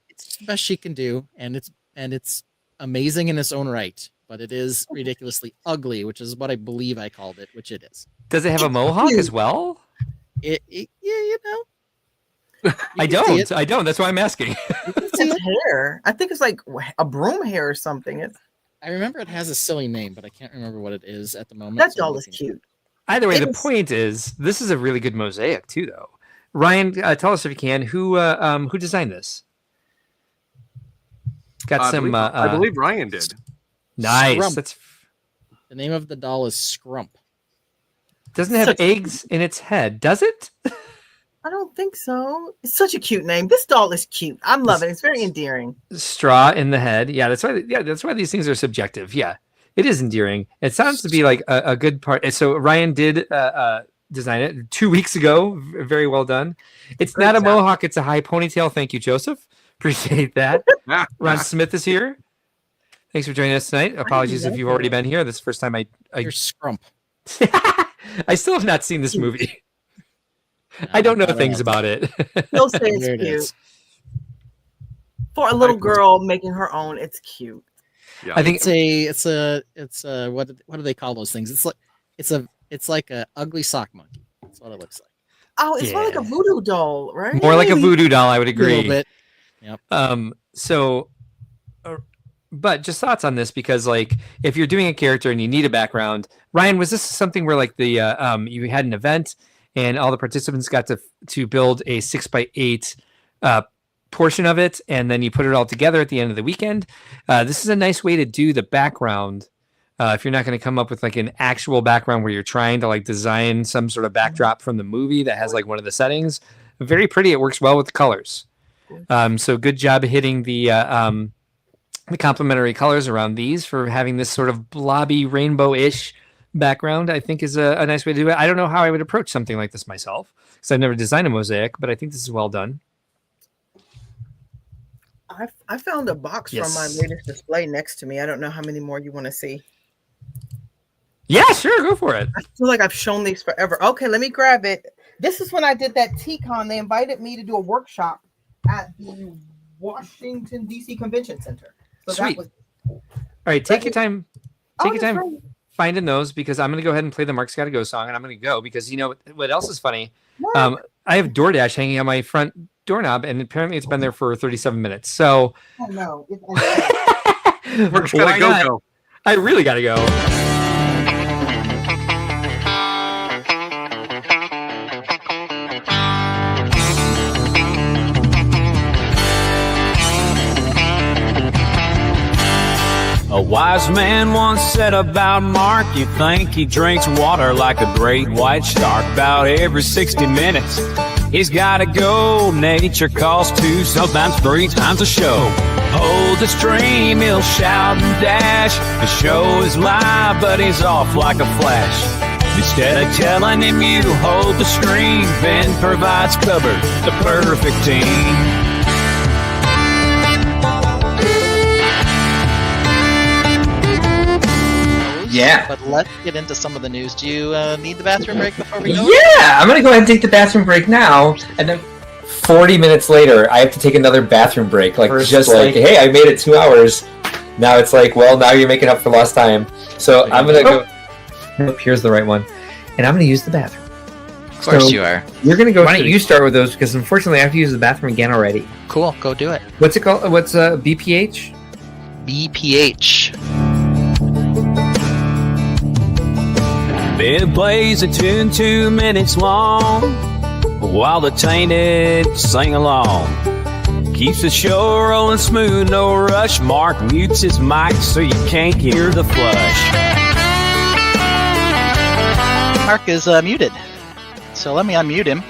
It's the best she can do, and it's amazing in its own right. But it is ridiculously ugly, which is what I believe I called it, which it is. Does it have a mohawk as well? Yeah, I don't. That's why I'm asking. It's hair. I think it's like a broom hair or something. I remember it has a silly name, but I can't remember what it is at the moment. That so I'm doll is looking- cute. Either way, the It's- point is this is a really good mosaic too, though. Ryan, tell us if you can who designed this. Got I believe Ryan did. nice. Scrump. That's The name of the doll is Scrump. doesn't have Such- eggs in its head, does it? I don't think so. It's such a cute name. This doll is cute. I'm loving it. It's very endearing. Straw in the head. Yeah, that's why these things are subjective. Yeah, it is endearing. It sounds to be like a good part. And so Ryan did design it 2 weeks ago. Very well done. It's Great not a job. mohawk. It's a high ponytail. Thank you, Joseph. Appreciate that. Ron Smith is here. Thanks for joining us tonight. Apologies if you've already been here. This is the first time You're Scrump. I still have not seen this movie. I don't know things about it. He'll say it's There it cute. is. For a little girl making her own, it's cute. Yeah. I think It's a what do they call those things? It's like a ugly sock monkey. That's what it looks like. Oh, it's more like a Yeah. voodoo doll, right? more like a voodoo doll. I would A little agree. bit. But just thoughts on this, because like if you're doing a character and you need a background, Ryan, was this something where like the you had an event and all the participants got to build a 6x8 portion of it, and then you put it all together at the end of the weekend? This is a nice way to do the background. If you're not going to come up with like an actual background where you're trying to like design some sort of backdrop from the movie that has like one of the settings, very pretty. It works well with the colors. So good job hitting the complementary colors around these for having this sort of blobby rainbow-ish background. I think is a nice way to do it. I don't know how I would approach something like this myself, because I've never designed a mosaic, but I think this is well done. I found a box from my Yes. latest display next to me. I don't know how many more you want to see. Yeah, sure, go for it. I feel like I've shown these forever. Okay, let me grab it. This is when I did that TCon. They invited me to do a workshop at the Washington D.C. Convention Center. So Sweet. that was All right, take your time. Take your that's time right. finding those because I'm going to go ahead and play the Mark's Gotta Go song, and I'm going to go because you know what else is funny? What? I have DoorDash hanging on my front doorknob, and apparently it's been there for 37 minutes. So Oh no. Mark's gotta why go not? go. I really got to go. A wise man once said about Mark, you think he drinks water like a great white shark. About every 60 minutes, he's gotta go. Nature calls 2, sometimes 3 times a show. Hold the stream, he'll shout and dash. The show is live, but he's off like a flash. Instead of telling him you hold the stream, Ben provides cover, the perfect team. Yeah. But let's get into some of the news. Do you need the bathroom break before we go? Yeah, I'm gonna go ahead and take the bathroom break now, and then 40 minutes later, I have to take another bathroom break. Like, First, just like, hey, I made it 2 hours. Now it's like, well, now you're making up for lost time. So I'm gonna go. Nope, here's the right one, and I'm gonna use the bathroom. Of course you are. You're gonna go. Why don't you start with those? Because unfortunately, I have to use the bathroom again already. Cool, go do it. What's it called? What's BPH? BPH. Ben plays a tune 2 minutes long while the Tainted sing along. Keeps the show rolling smooth, no rush. Mark mutes his mic so you can't hear the flush. Mark is muted. So let me unmute him.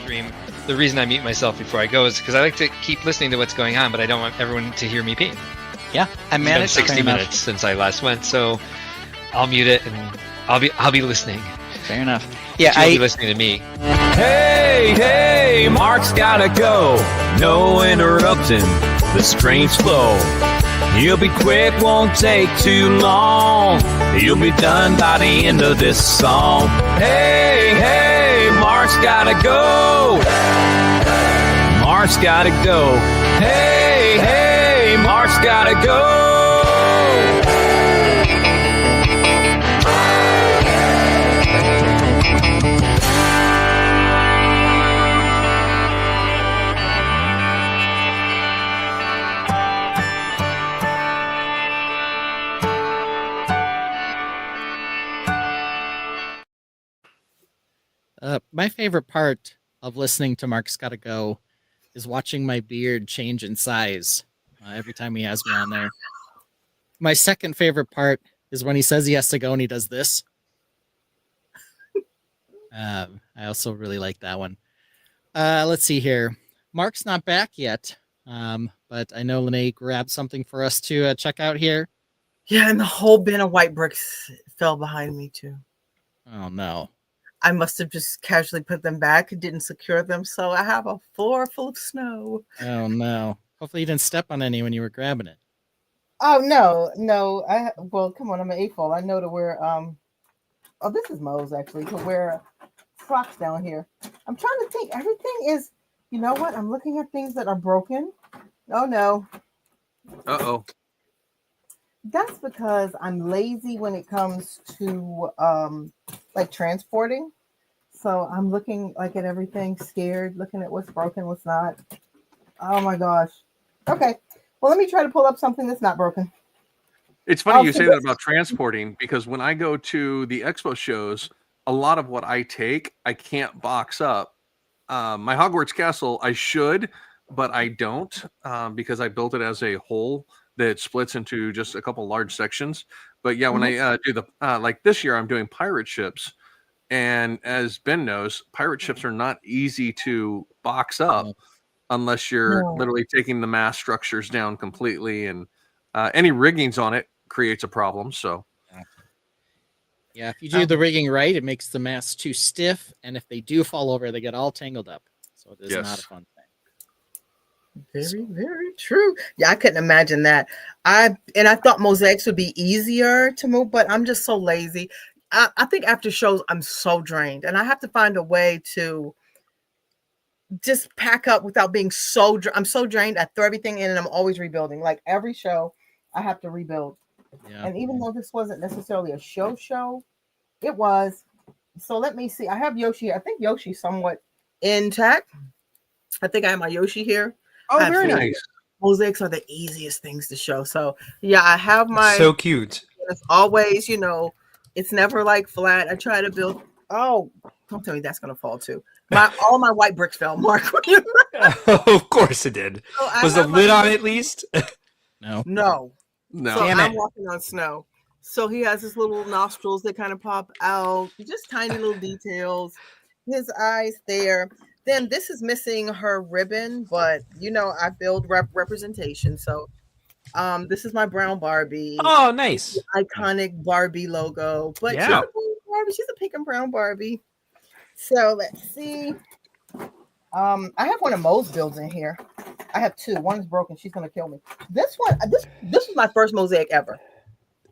The reason I mute myself before I go is because I like to keep listening to what's going on, but I don't want everyone to hear me pee. Yeah, I It's been managed 60 minutes since I last went, so I'll mute it and I'll be listening. Fair enough. Yeah, But you'll be listening to me. Hey, hey, Mark's gotta go. No interrupting the stream's flow. He'll be quick, won't take too long. He'll be done by the end of this song. Hey, hey, Mark's gotta go. Mark's gotta go. Hey, hey, Mark's gotta go. My favorite part of listening to Mark's Gotta Go is watching my beard change in size every time he has me on there. My second favorite part is when he says he has to go and he does this. I also really like that one. Let's see here. Mark's not back yet, but I know Lene grabbed something for us to check out here. Yeah, and the whole bin of white bricks fell behind me too. Oh, no. I must have just casually put them back, didn't secure them, so I have a floor full of snow. Oh, no. Hopefully you didn't step on any when you were grabbing it. Oh no. Well, come on, I'm an AFOL. I know to wear oh, this is Mo's actually, to wear socks down here. I'm trying to think. Everything is, you know what? I'm looking at things that are broken. Oh no. Uh-oh. That's because I'm lazy when it comes to like transporting. So I'm looking like at everything, scared, looking at what's broken, what's not. Oh my gosh. Okay. Well, let me try to pull up something that's not broken. It's funny you so say that this- about transporting because when I go to the expo shows, a lot of what I take, I can't box up. My Hogwarts castle, I should, but I don't because I built it as a whole that splits into just a couple large sections. But yeah, when I do the like this year, I'm doing pirate ships, and as Ben knows, pirate ships are not easy to box up unless you're literally taking the mast structures down completely, and any riggings on it creates a problem. So Yeah, if you do the rigging right, it makes the masts too stiff, and if they do fall over, they get all tangled up. So it is not a fun thing. Very, very true. Yeah, I couldn't imagine that. I thought mosaics would be easier to move, but I'm just so lazy. I think after shows, I'm so drained, and I have to find a way to just pack up without being I'm so drained. I throw everything in, and I'm always rebuilding. Like every show, I have to rebuild. Yeah. And even though this wasn't necessarily a show, it was. So let me see. I have Yoshi. I think Yoshi's somewhat intact. I think I have my Yoshi here. Oh, very nice. Mosaics are the easiest things to show. So yeah, I have my. So cute. It's always, it's never like flat. I try to build. Oh, don't tell me that's gonna fall too. All my white bricks fell, Mark. Of course it did. So Was the lid on at least? No. No. No. So Damn I'm it. walking on snow. So he has his little nostrils that kind of pop out, just tiny little details. His eyes there. Then this is missing her ribbon, but I build representation. So this is my brown Barbie. Oh, nice. Iconic Barbie logo. But Yeah. she's a blue Barbie. She's a pink and brown Barbie. So let's see. I have one of Mo's builds in here. I have two. One's broken. She's gonna kill me. This one, this is my first mosaic ever.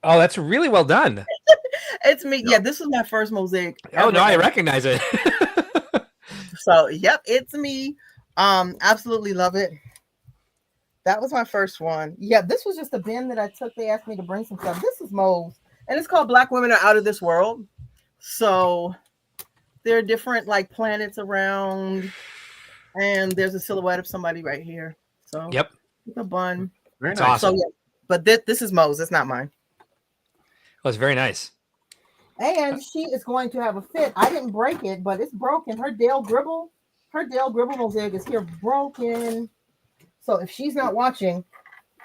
Oh, that's really well done. It's me. Yeah, this is my first mosaic. Oh, no, I ever. recognize it. So, yep, it's me. Absolutely love it. That was my first one. Yeah, this was just a bin that I took. They asked me to bring some stuff. This is Mo's, and it's called Black Women Are Out of This World. So there are different like planets around, and there's a silhouette of somebody right here. So Yep. with a bun. Very It's nice. awesome. So yeah, but this is Mo's. It's not mine. Oh, it's very nice. And she is going to have a fit. I didn't break it, but it's broken. Her Dale Gribble mosaic is here broken. So if she's not watching,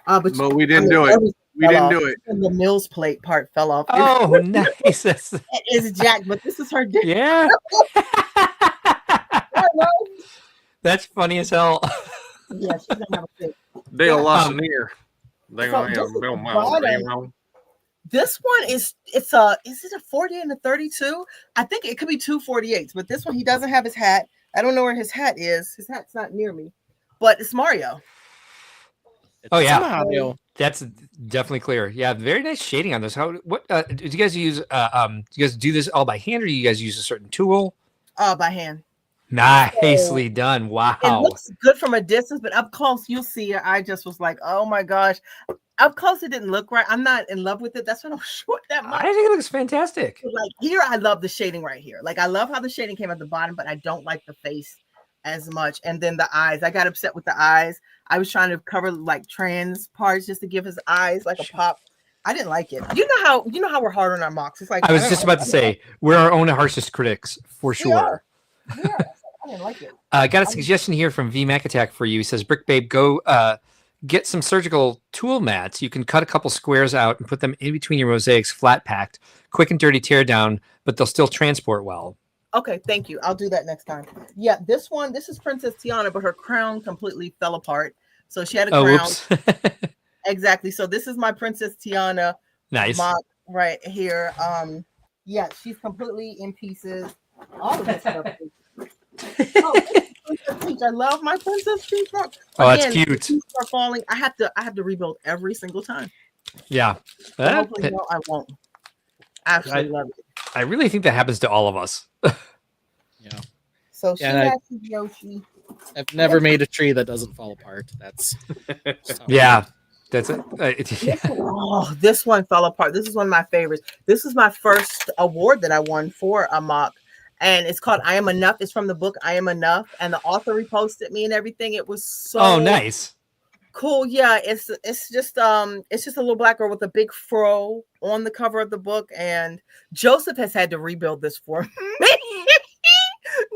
but we didn't do it. We didn't do it. And the Mills plate part fell off. Oh, nice. That's, It's jacked, but this is her. yeah. That's funny as hell. Yeah, she's gonna have a fit. Dale lost an ear. They So gonna this have is Bill the Miles. bottom. This one is it a 40 and a 32? I think it could be 248s, but this one he doesn't have his hat. I don't know where his hat is. His hat's not near me, but it's Mario. Oh, yeah. Mario. That's definitely clear. Yeah, very nice shading on this. What do you guys use? Do you guys do this all by hand, or do you guys use a certain tool? By hand. Nicely done. Wow. It looks good from a distance, but up close, you'll see it. I just was like, oh my gosh. Up close, it didn't look right. I'm not in love with it. That's why I don't show it that much. I think it looks fantastic. Like here, I love the shading right here. Like I love how the shading came at the bottom, but I don't like the face as much. And then the eyes, I got upset with the eyes. I was trying to cover like trans parts just to give his eyes like a pop. I didn't like it. You know how we're hard on our MOCs. It's like I was just about to say we're our own harshest critics for sure. Yeah, I didn't like it. Got a suggestion here from VMac Attack for you. He says, Brick Babe, go get some surgical tool mats. You can cut a couple squares out and put them in between your mosaics, flat packed, quick and dirty tear down, but they'll still transport well. Okay, thank you. I'll do that next time. Yeah, this is Princess Tiana, but her crown completely fell apart. So she had a crown. Whoops. Exactly. So this is my Princess Tiana Nice. mock right here. Yeah, she's completely in pieces. All of this stuff. I love my Princess Peach. Oh, that's cute. The pieces are falling. I have to rebuild every single time. Yeah. So hopefully, no, I won't. Absolutely love it. I really think that happens to all of us. Yeah. So she Yeah, has Yoshi. I've never made a tree that doesn't fall apart. That's Yeah. That's it. Yeah. Oh, this one fell apart. This is one of my favorites. This is my first award that I won for a mock, and it's called "I Am Enough." It's from the book "I Am Enough," and the author reposted me and everything. It was so nice. cool. Yeah, it's just a little black girl with a big fro on the cover of the book, and Joseph has had to rebuild this for me.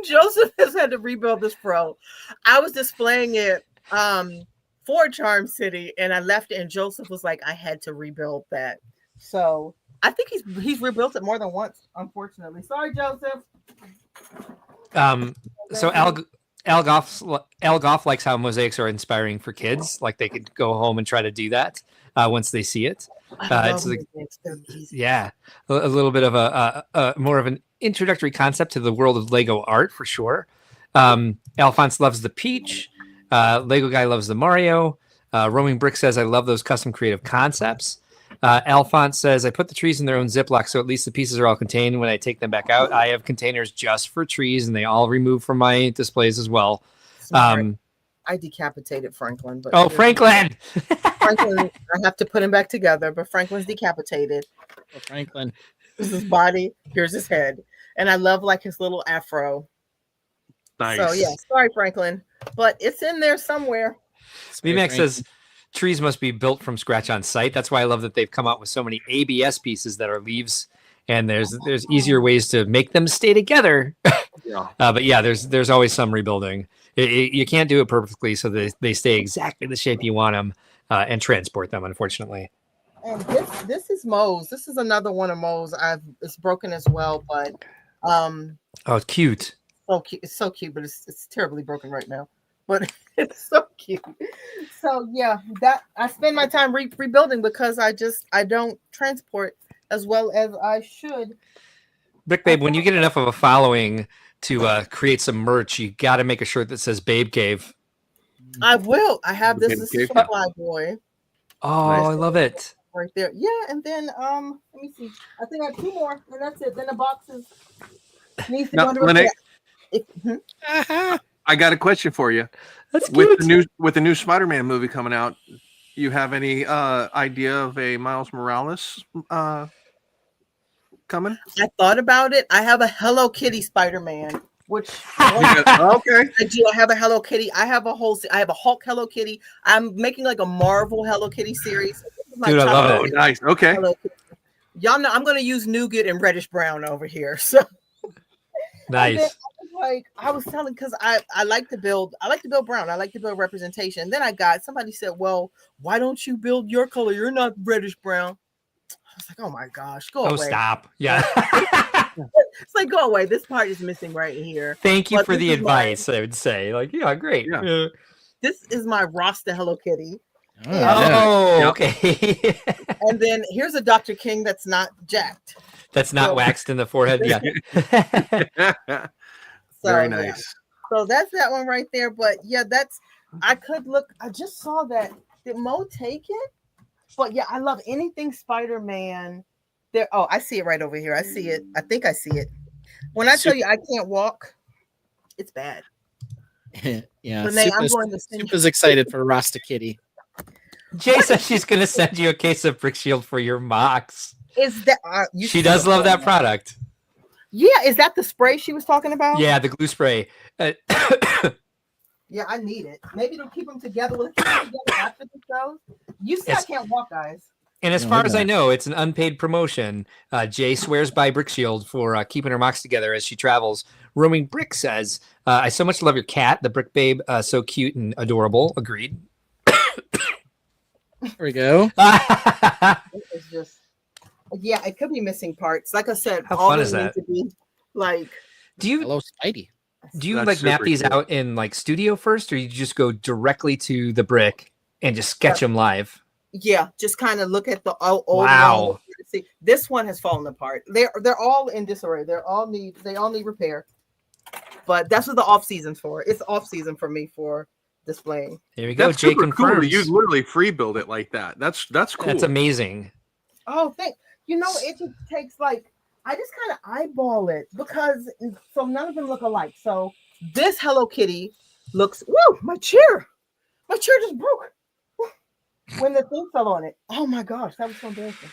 Joseph has had to rebuild this fro. I was displaying it for Charm City, and I left it, and Joseph was like, I had to rebuild that. So I think he's rebuilt it more than once, unfortunately. Sorry, Joseph. So Al Goff likes how mosaics are inspiring for kids. Like they could go home and try to do that once they see it. It's like, yeah, a little bit of a more of an introductory concept to the world of Lego art for sure. Alphonse loves the peach. Lego Guy loves the Mario. Roaming Brick says, I love those custom creative concepts. Alphonse says, I put the trees in their own Ziploc, so at least the pieces are all contained when I take them back out. I have containers just for trees, and they all remove from my displays as well. I decapitated Franklin. But Franklin! Franklin, I have to put him back together, but Franklin's decapitated. Oh, Franklin. This is his body. Here's his head. And I love like his little afro. Nice. So yeah, sorry, Franklin. But it's in there somewhere. BMax says, trees must be built from scratch on site. That's why I love that they've come out with so many ABS pieces that are leaves, and there's easier ways to make them stay together. Yeah. But yeah, there's always some rebuilding. You can't do it perfectly, so they stay exactly the shape you want them, and transport them, unfortunately. And this is Moe's. This is another one of Moe's. It's broken as well, but it's cute. so cute. It's so cute, but it's terribly broken right now. But it's so cute. So yeah, that I spend my time rebuilding because I don't transport as well as I should. Brick Babe, when you get enough of a following to create some merch, you got to make a shirt that says Babe Cave. I will. I have this Babe Cave, Fly Boy Oh, Nice. I love it. right there. Yeah, and then let me see. I think I have 2 more, and that's it. Then the boxes needs to Now, go under Lene, I got a question for you. That's cute. With the new Spider-Man movie coming out, you have any idea of a Miles Morales coming? I thought about it. I have a Hello Kitty Spider-Man, which Okay. I do. I have a Hello Kitty. I have a Hulk Hello Kitty. I'm making like a Marvel Hello Kitty series. Dude, I love Oh, it. nice. Okay. Hello Kitty. Y'all know I'm going to use nougat and reddish brown over here. So Nice. I was telling because I like to build brown. I like to build representation. And then somebody said, well, why don't you build your color? You're not reddish brown. I was like, oh my gosh, go Oh, away. stop. Yeah. It's like, go away. This part is missing right here. Thank you But for this the is advice, I would say. Like, yeah, great. Yeah. This is my Rasta Hello Kitty. Oh, Yeah. okay. And then here's a Dr. King that's not jacked. That's not So- waxed in the forehead. Yeah. So, Very yeah. nice. So that's that one right there. But yeah, I just saw that. Did Mo take it? But yeah, I love anything Spider-Man. There. Oh, I see it right over here. I see it. I think I see it. When I tell you I can't walk, it's bad. Yeah. Renee, I'm going to send you. Super's excited for Rasta Kitty. Jay says she's going to send you a case of Brick Shield for your MOCs. Is that She does love that product. Yeah, is that the spray she was talking about? Yeah, the glue spray. Yeah, I need it. Maybe they'll keep them together. Will it keep them together after the show? You said I It's- can't walk, guys. And as No, far I as I don't. know, it's an unpaid promotion. Jay swears by Brick Shield for keeping her MOCs together as she travels. Roaming Brick says, I so much love your cat, the Brick Babe, so cute and adorable. Agreed. There we go. It's just, yeah, it could be missing parts. Like I said, How all fun they is need that? to be like, do you Hello, Spidey. That's like map super these cool. out in like studio first, or you just go directly to the brick and just sketch them live? yeah, just kind of look at the old Wow. ones. See, this one has fallen apart. They're all in disarray. They all need repair. But that's what the off season's for. It's off season for me for displaying. There we go. That's Jay super cool. confirms. You literally free build it like that. That's cool. That's amazing. Oh, it just takes like I just kind of eyeball it because so none of them look alike. So this Hello Kitty looks. Whoa, my chair just broke when the thing fell on it. Oh my gosh, that was so embarrassing.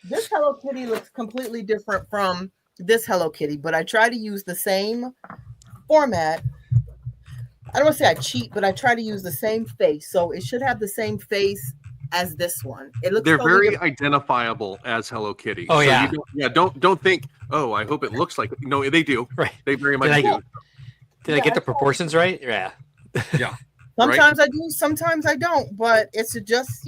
This Hello Kitty looks completely different from this Hello Kitty, but I try to use the same format. I don't want to say I cheat, but I try to use the same face, so it should have the same face as this one. It looks. They're totally very different. identifiable as Hello Kitty. Oh, yeah. Don't think. Oh, I hope it looks like. No, they do. Right. They very much Did I- do. Did I get the proportions right? Yeah. Sometimes I do, sometimes I don't, but it's just,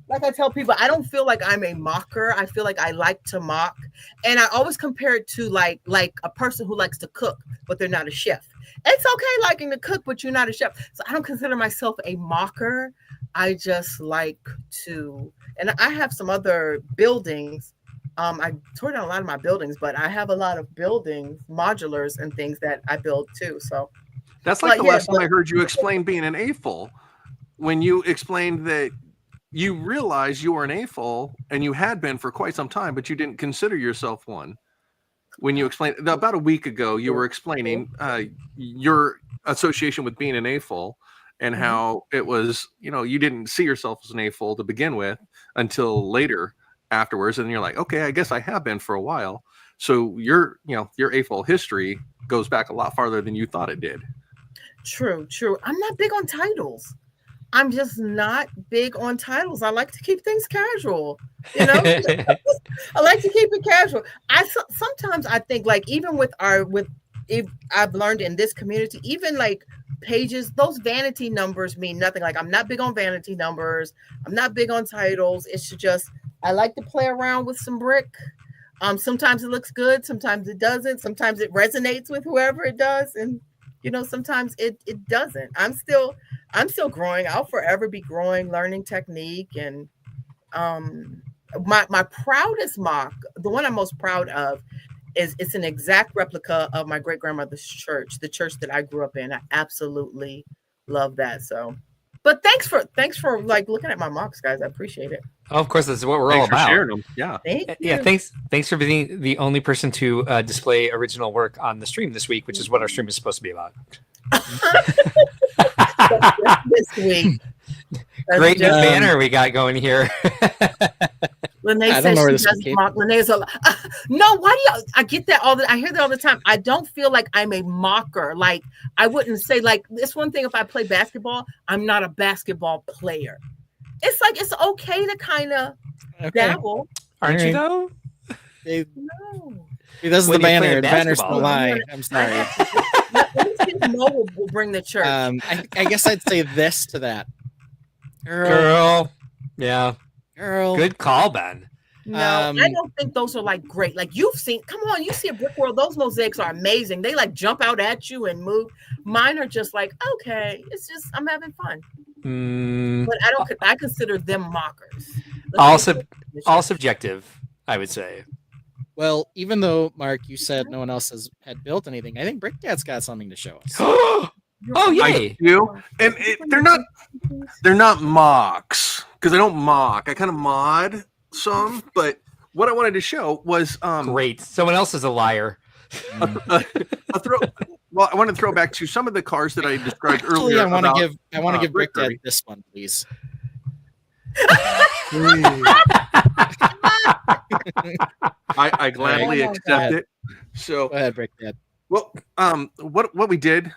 like I tell people, I don't feel like I'm a mocker. I feel like I like to mock. And I always compare it to like a person who likes to cook, but they're not a chef. It's okay liking to cook, but you're not a chef. So I don't consider myself a mocker. I just like to, and I have some other buildings. I tore down a lot of my buildings, but I have a lot of buildings, modulars and things that I build too. So That's like But the yeah, last time I heard you explain being an AFOL. When you explained that you realized you were an AFOL and you had been for quite some time, but you didn't consider yourself one. When you explained about a week ago, you were explaining your association with being an AFOL and how it was, you didn't see yourself as an AFOL to begin with until later afterwards. And you're like, okay, I guess I have been for a while. So your AFOL history goes back a lot farther than you thought it did. True. I'm not big on titles. I'm just not big on titles. I like to keep things casual, I like to keep it casual. Sometimes I think, like, even if I've learned in this community, even like pages, those vanity numbers mean nothing. Like, I'm not big on vanity numbers. I'm not big on titles. It's just, I like to play around with some brick. Sometimes it looks good. Sometimes it doesn't. Sometimes it resonates with whoever it does. And, sometimes it doesn't. I'm still growing. I'll forever be growing, learning technique. And my proudest mock, the one I'm most proud of, is it's an exact replica of my great grandmother's church, the church that I grew up in. I absolutely love that. So, but thanks for like looking at my mocks, guys. I appreciate it. Oh, of course, that's what we're all Thanks for about. sharing them. Yeah. Yeah, thanks for being the only person to display original work on the stream this week, which is what our stream is supposed to be about. This week. Great new banner we got going here. Lene says she doesn't mock. Lene's no. Why do you? I get that I hear that all the time. I don't feel like I'm a mocker. Like, I wouldn't say, like, it's one thing if I play basketball. I'm not a basketball player. It's like, it's okay to kind of dabble. Aren't you though? No. This is the banner. The banner's the lie. I'm sorry. Will bring the church. I guess I'd say this to that. Girl. Yeah. Girl. Good call, Ben. No, I don't think those are like great. Like, you see a brick world. Those mosaics are amazing. They like jump out at you and move. Mine are just like, okay, it's just, I'm having fun. But I consider them mockers. All subjective, I would say. Well, even though, Mark, you said no one else had built anything, I think Brick Dad's got something to show us. Oh, yay! I do, and they're not mocks, because I don't mock. I kind of mod some, but what I wanted to show was great. Someone else is a liar. I want to throw back to some of the cars that I described earlier. I want to give Brick Dad this one, please. I gladly accept it. So go ahead, Brick Dad. Well, what we did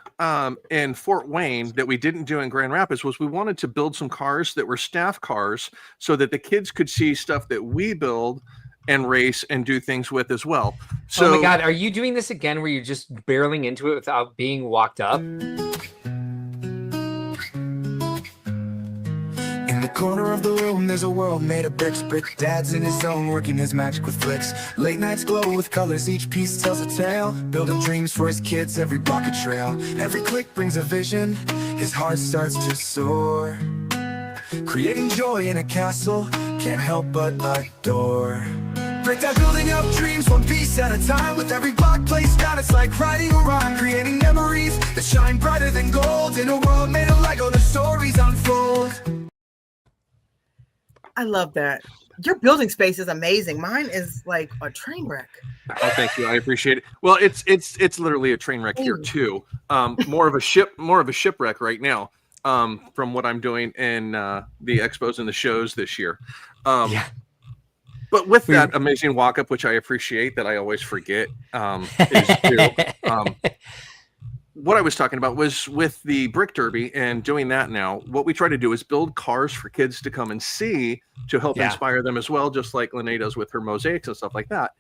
in Fort Wayne that we didn't do in Grand Rapids was we wanted to build some cars that were staff cars so that the kids could see stuff that we build and race and do things with as well. So, oh my God, are you doing this again where you're just barreling into it without being walked up? In the corner of the room, there's a world made of bricks. Brick Dad's in his zone, working his magic with flicks. Late nights glow with colors, each piece tells a tale. Building dreams for his kids, every block a trail. Every click brings a vision, his heart starts to soar. Creating joy in a castle, can't help but adore. Brick Dad building up dreams, one piece at a time. With every block placed down, it's like writing a rhyme. Creating memories that shine brighter than gold. In a world made of Lego, the stories unfold. I love that. Your building space is amazing. Mine is like a train wreck. Oh, thank you. I appreciate it. Well, it's literally a train wreck here too. More of a shipwreck right now. From what I'm doing in the expos and the shows this year. But with that amazing walk up, which I appreciate, that I always forget, what I was talking about was with the Brick Derby and doing that now, what we try to do is build cars for kids to come and see to help inspire them as well, just like Lene does with her mosaics and stuff like that.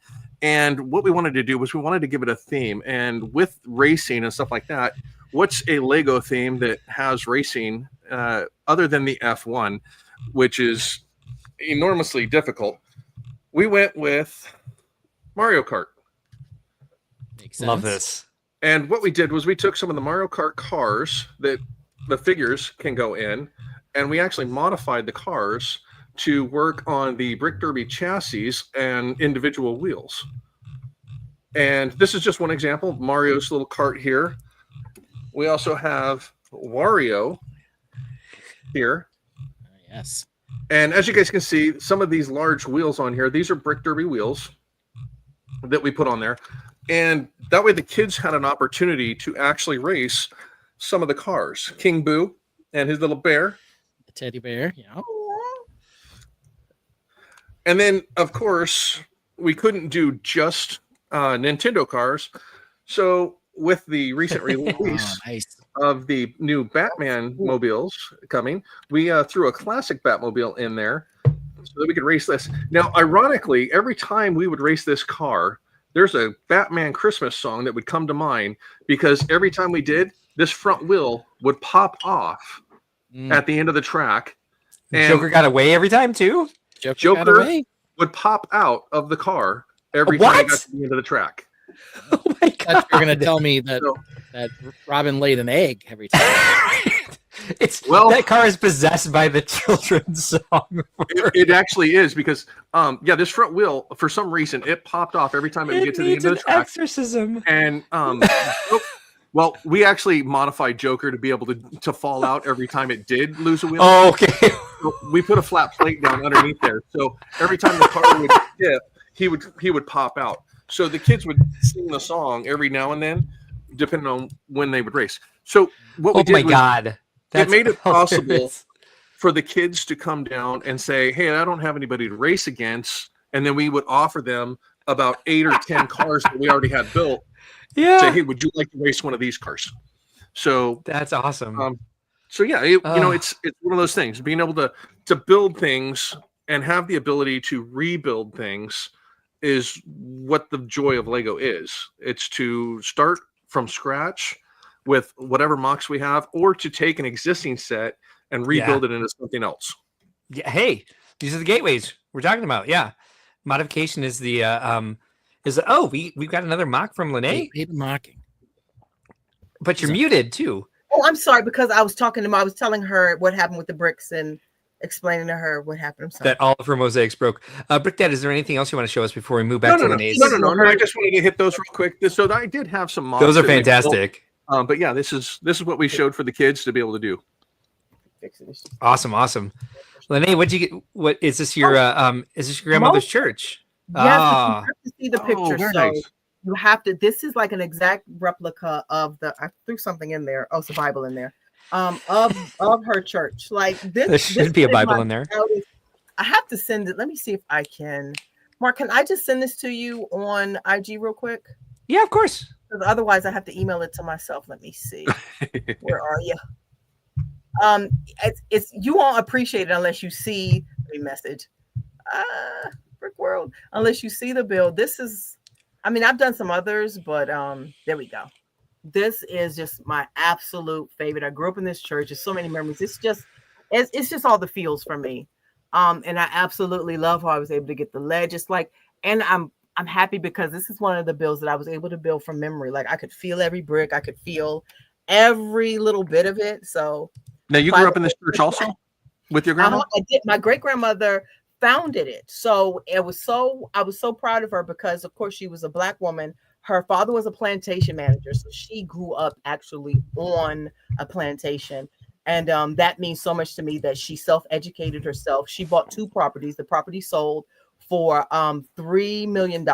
And what we wanted to do was we wanted to give it a theme. And with racing and stuff like that, what's a Lego theme that has racing other than the F1, which is enormously difficult? We went with Mario Kart. Makes sense. Love this. And what we did was we took some of the Mario Kart cars that the figures can go in, and we actually modified the cars to work on the Brick Derby chassis and individual wheels. And this is just one example. Mario's little cart here We also have Wario here. Yes. And as you guys can see, some of these large wheels on here, these are Brick Derby wheels that we put on there. And that way the kids had an opportunity to actually race some of the cars. King Boo and his little bear. The teddy bear, yeah. And then, of course, we couldn't do just Nintendo cars. So with the recent release Nice. of the new Batman mobiles coming, we threw a classic Batmobile in there so that we could race this. Now, ironically, every time we would race this car, there's a Batman Christmas song that would come to mind, because every time we did, this front wheel would pop off at the end of the track. And Joker got away every time too. Joker got away. would pop out of the car every time it got to the end of the track. Oh my Thought god! you were going to tell me that, that Robin laid an egg every time. That car is possessed by the children's song. It actually is, because this front wheel, for some reason, it popped off every time it would get to the end of the track. Exorcism. And well, we actually modified Joker to be able to fall out every time it did lose a wheel. Oh, okay. So we put a flat plate down underneath there, so every time the car would dip, he would pop out. So the kids would sing the song every now and then, depending on when they would race. So what we did was, god. It made it possible hilarious. for the kids to come down and say, "Hey, I don't have anybody to race against," and then we would offer them about 8 or 10 cars that we already had built. Yeah. Say, "Hey, would you like to race one of these cars?" So That's awesome. So yeah, it's one of those things. Being able to build things and have the ability to rebuild things is what the joy of Lego is. It's to start from scratch with whatever MOCs we have, or to take an existing set and rebuild it into something else. Yeah. Hey, these are the gateways we're talking about. Yeah. Modification is the we've got another mock from Lene. Hate mocking. But you're muted too. Oh, I'm sorry, because I was talking to him. I was telling her what happened with the bricks and explaining to her what happened. I'm sorry. That all of her mosaics broke. Brick Dad, is there anything else you want to show us before we move back to Lene's? No. I just wanted to hit those real quick. So I did have some MOCs. Those are fantastic. But yeah, this is what we showed for the kids to be able to do. Awesome. Lene, what'd you get? What is this your grandmother's church? Yes, you have to see the picture. Very So nice. you have to. This is like an exact replica of the. I threw something in there. Oh, it's a Bible in there. Of her church. Like this. There should be a Bible in there. I have to send it. Let me see if I can. Mark, can I just send this to you on IG real quick? Yeah, of course. Because otherwise, I have to email it to myself. Let me see. Where are you? It's you won't appreciate it unless you see the message. Brick World. Unless you see the build. This is. I mean, I've done some others, but there we go. This is just my absolute favorite. I grew up in this church. There's so many memories. It's just all the feels for me. And I absolutely love how I was able to get the ledge. It's like, and I'm happy because this is one of the builds that I was able to build from memory. Like I could feel every brick. I could feel every little bit of it. So now you grew up in this church also with your grandma? I did. My great grandmother founded it. So I was so proud of her because of course she was a Black woman. Her father was a plantation manager. So she grew up actually on a plantation. And that means so much to me that she self-educated herself. She bought 2 properties. The property sold for $3 million.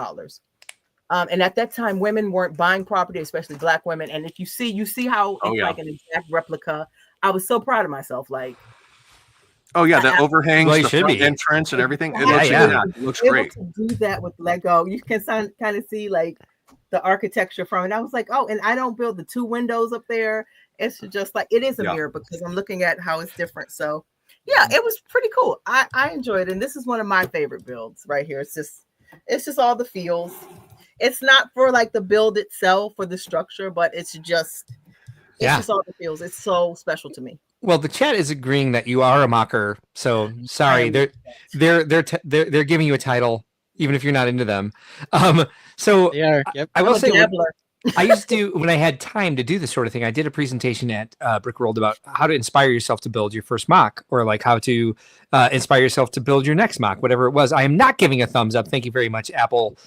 And at that time, women weren't buying property, especially Black women. And if you see how it's like an exact replica. I was so proud of myself. Like, oh yeah, that overhangs Well, you the should front be. entrance and everything. It looks able great. to do that with Lego. You can kind of see like the architecture from it. I was like, oh, and I don't build the 2 windows up there. It's just like it is a mirror because I'm looking at how it's different. So yeah, it was pretty cool. I enjoyed it. And this is one of my favorite builds right here. It's just all the feels. It's not for like the build itself or the structure, but it's just all the feels. It's so special to me. Well, the chat is agreeing that you are a mocker. So sorry, they're giving you a title, even if you're not into them. So They are. Yep. I will say, Dabbler. I used to, when I had time to do this sort of thing, I did a presentation at Brickworld about how to inspire yourself to build your first mock, or like how to inspire yourself to build your next mock, whatever it was. I am not giving a thumbs up. Thank you very much, Apple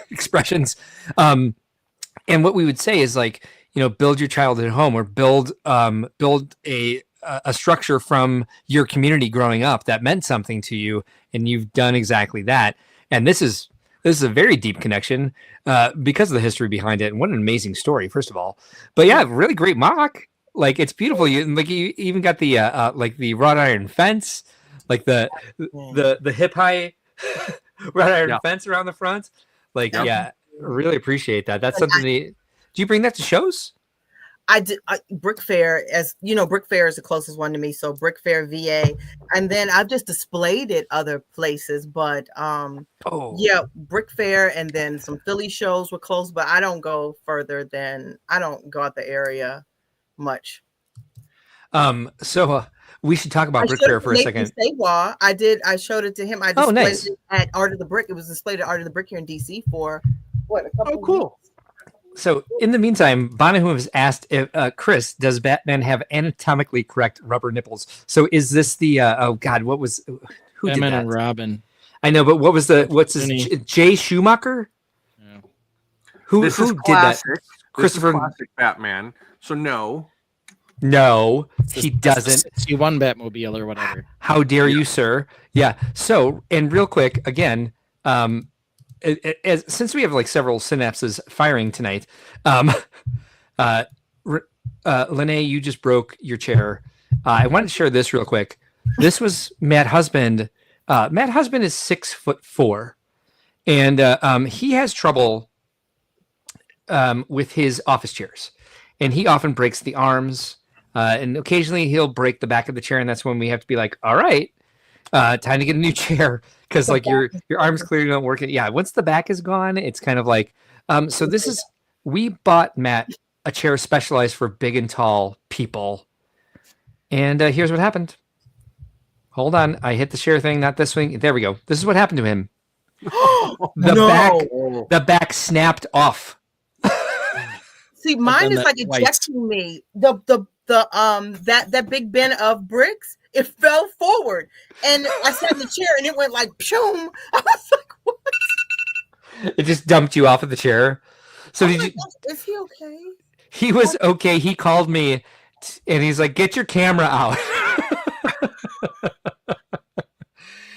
expressions. And what we would say is like, build your childhood home or build a structure from your community growing up that meant something to you, and you've done exactly that. And this is a very deep connection because of the history behind it. And what an amazing story, first of all. But yeah, really great mock. Like, it's beautiful. You even got the like the wrought iron fence, like the hip high wrought iron fence around the front. Like, yeah, really appreciate that. That's something. Do you bring that to shows? I did Brick Fair, as you know. Brick Fair is the closest one to me, so Brick Fair, VA, and then I've just displayed it other places. But yeah, Brick Fair, and then some Philly shows were close, but I don't go further than I don't go out the area much. So we should talk about Brick Fair for a second. I showed it to him. I displayed nice. it at Art of the Brick. It was displayed at Art of the Brick here in DC for a couple cool. weeks. So in the meantime, Bonahu has asked if Chris, does Batman have anatomically correct rubber nipples? So is this the who Batman did that? and Robin. I know, but what's his Jay Schumacher? Yeah. Who did that? Christopher classic Batman. So no, he doesn't. C1 Batmobile or whatever. How dare you, sir? Yeah. So, and real quick again, since we have like several synapses firing tonight, Lene, you just broke your chair. I wanted to share this real quick. This was Matt Husband. Matt Husband is 6'4", and he has trouble with his office chairs, and he often breaks the arms, and occasionally he'll break the back of the chair, and that's when we have to be like, all right, time to get a new chair, because like your arms clearly don't work. Yeah, once the back is gone, it's kind of like so we bought Matt a chair specialized for big and tall people, and here's what happened. Hold on, I hit the share thing, not this thing. There we go. This is what happened to him. The back snapped off. See, mine is like ejecting me. That big bin of bricks, it fell forward, and I sat in the chair, and it went like shoom. I was like, "What?" It just dumped you off of the chair. So is he okay? He was okay. He called me, and he's like, "Get your camera out."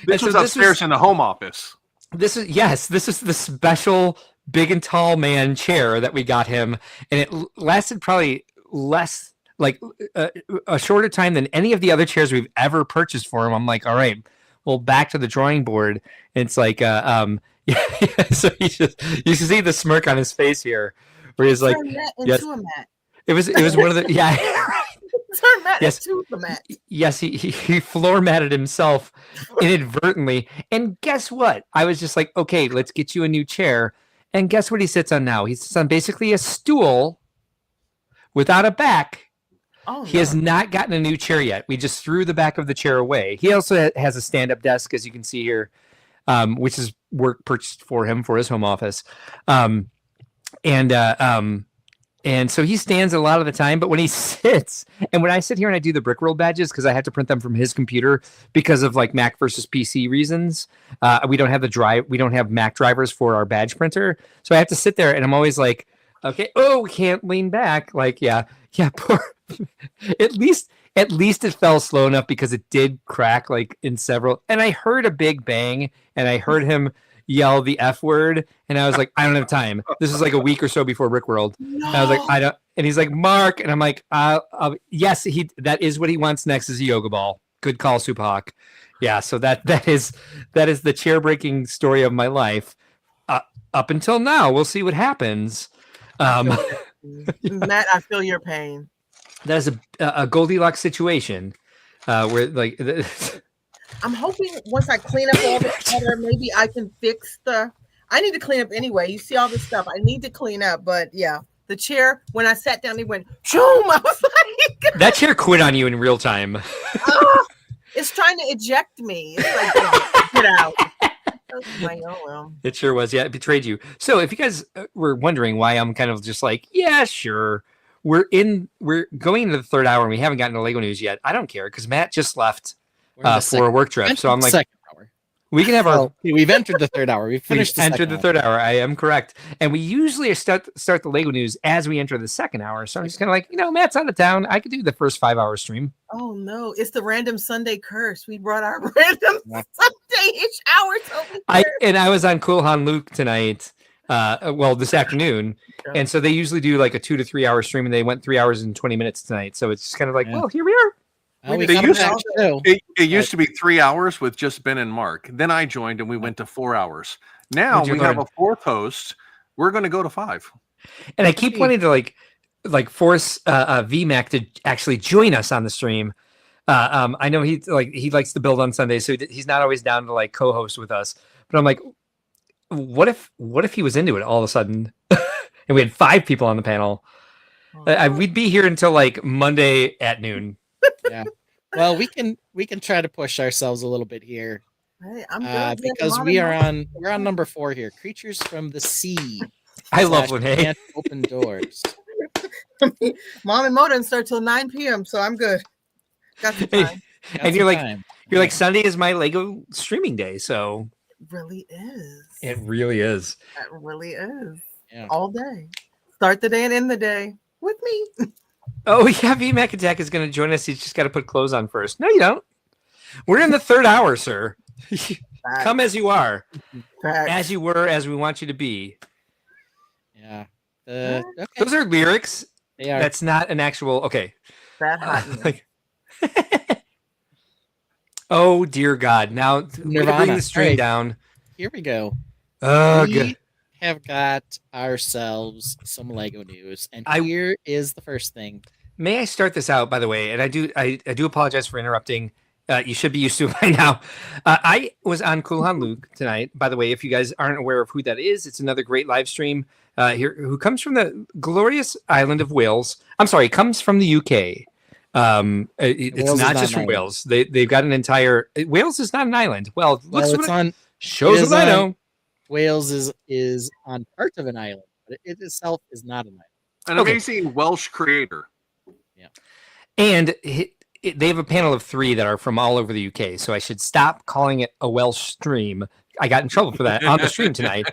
This was upstairs in the home office. This is the special big and tall man chair that we got him, and it lasted probably less. Like a shorter time than any of the other chairs we've ever purchased for him. I'm like, all right, well, back to the drawing board. And it's like, yeah. So you should see the smirk on his face here, where he's like, yes. It was one of the Turn Matt into a mat. Yes, he floor matted himself inadvertently. And guess what? I was just like, okay, let's get you a new chair. And guess what he sits on now? He sits on basically a stool without a back. He has not gotten a new chair yet. We just threw the back of the chair away. He also has a stand-up desk, as you can see here, which is work purchased for him for his home office. And so he stands a lot of the time, but when he sits, and when I sit here and I do the Brickworld badges, because I have to print them from his computer because of like Mac versus PC reasons, we don't have Mac drivers for our badge printer, so I have to sit there, and I'm always like, okay, we can't lean back, like yeah, poor. At least it fell slow enough because it did crack like in several, and I heard a big bang, and I heard him yell the F word, and I was like, I don't have time. This is like a week or so before Brickworld. No. And I was like, I don't, and he's like, Mark, and I'm like, yes, that is what he wants next is a yoga ball. Good call, Suphawk. Yeah, so that is the chair breaking story of my life. Up until now, we'll see what happens. Matt, I feel your pain. That is a Goldilocks situation where like I'm hoping once I clean up all this clutter, maybe I can fix I need to clean up anyway. You see all this stuff. I need to clean up, but yeah, the chair, when I sat down, it went shoom. I was like, that chair quit on you in real time. It's trying to eject me. It's like, get out. Like, oh well. It sure was. Yeah, it betrayed you. So if you guys were wondering why I'm kind of just like, yeah, sure. We're going into the third hour and we haven't gotten to Lego news yet. I don't care because Matt just left for a work trip. So I'm like, second hour. We can have our. Well, we've entered the third hour. We've We finished the entered second the hour. third hour. I am correct, and we usually start the Lego news as we enter the second hour. So I'm just kind of like, Matt's out of town. I could do the first 5-hour stream. Oh no, it's the random Sunday curse. We brought our random Sunday-ish hours over here. I was on Cool Han Luke tonight. This afternoon, and so they usually do like a 2 to 3 hour stream, and they went 3 hours and 20 minutes tonight. So it's kind of like, well, here we are. Well, we They got used back to- too. It used to be 3 hours with just Ben and Mark. Then I joined and we went to 4 hours. Now What'd you we have learn? a fourth host. We're going to go to 5. And I keep wanting to like force VMAC to actually join us on the stream. I know he likes to build on Sundays, so he's not always down to like co-host with us. But I'm like, what if he was into it all of a sudden, and we had 5 people on the panel? We'd be here until like Monday at noon. Yeah. Well, we can try to push ourselves a little bit here. Hey, I'm good. Because we're on number 4 here. Creatures from the sea. I love when Can't open doors. Mom and Mo doesn't start till 9 p.m., so I'm good. Got the time. And you're like Sunday is my Lego streaming day, so It really is. it really is. It really is. Yeah. All day. Start the day and end the day with me. Oh yeah, VMAC Attack is going to join us. He's just got to put clothes on first. No, you don't. We're in the third hour, sir. Come as you are, as you were, as we want you to be. Yeah. Okay. Those are lyrics. They are. That's not an actual. Okay. That hot. Oh dear God! Now we Nirvana. bring the stream All right. down. Here we go. Oh, We good. have got ourselves some Lego news, and I- here is the first thing. May I start this out, by the way? And I do apologize for interrupting. You should be used to it by now. I was on Cool Han Luke tonight. By the way, if you guys aren't aware of who that is, it's another great live stream here who comes from the glorious island of Wales. I'm sorry, comes from the UK. It's Wales is not not just an from island. Wales. They've got an entire Wales is not an island. Well, looks Well, it's on shows it is what I on- know. Wales is on part of an island, but it itself is not an island. An Okay. amazing Welsh creator. And they have a panel of 3 that are from all over the UK. So I should stop calling it a Welsh stream. I got in trouble for that on the stream tonight.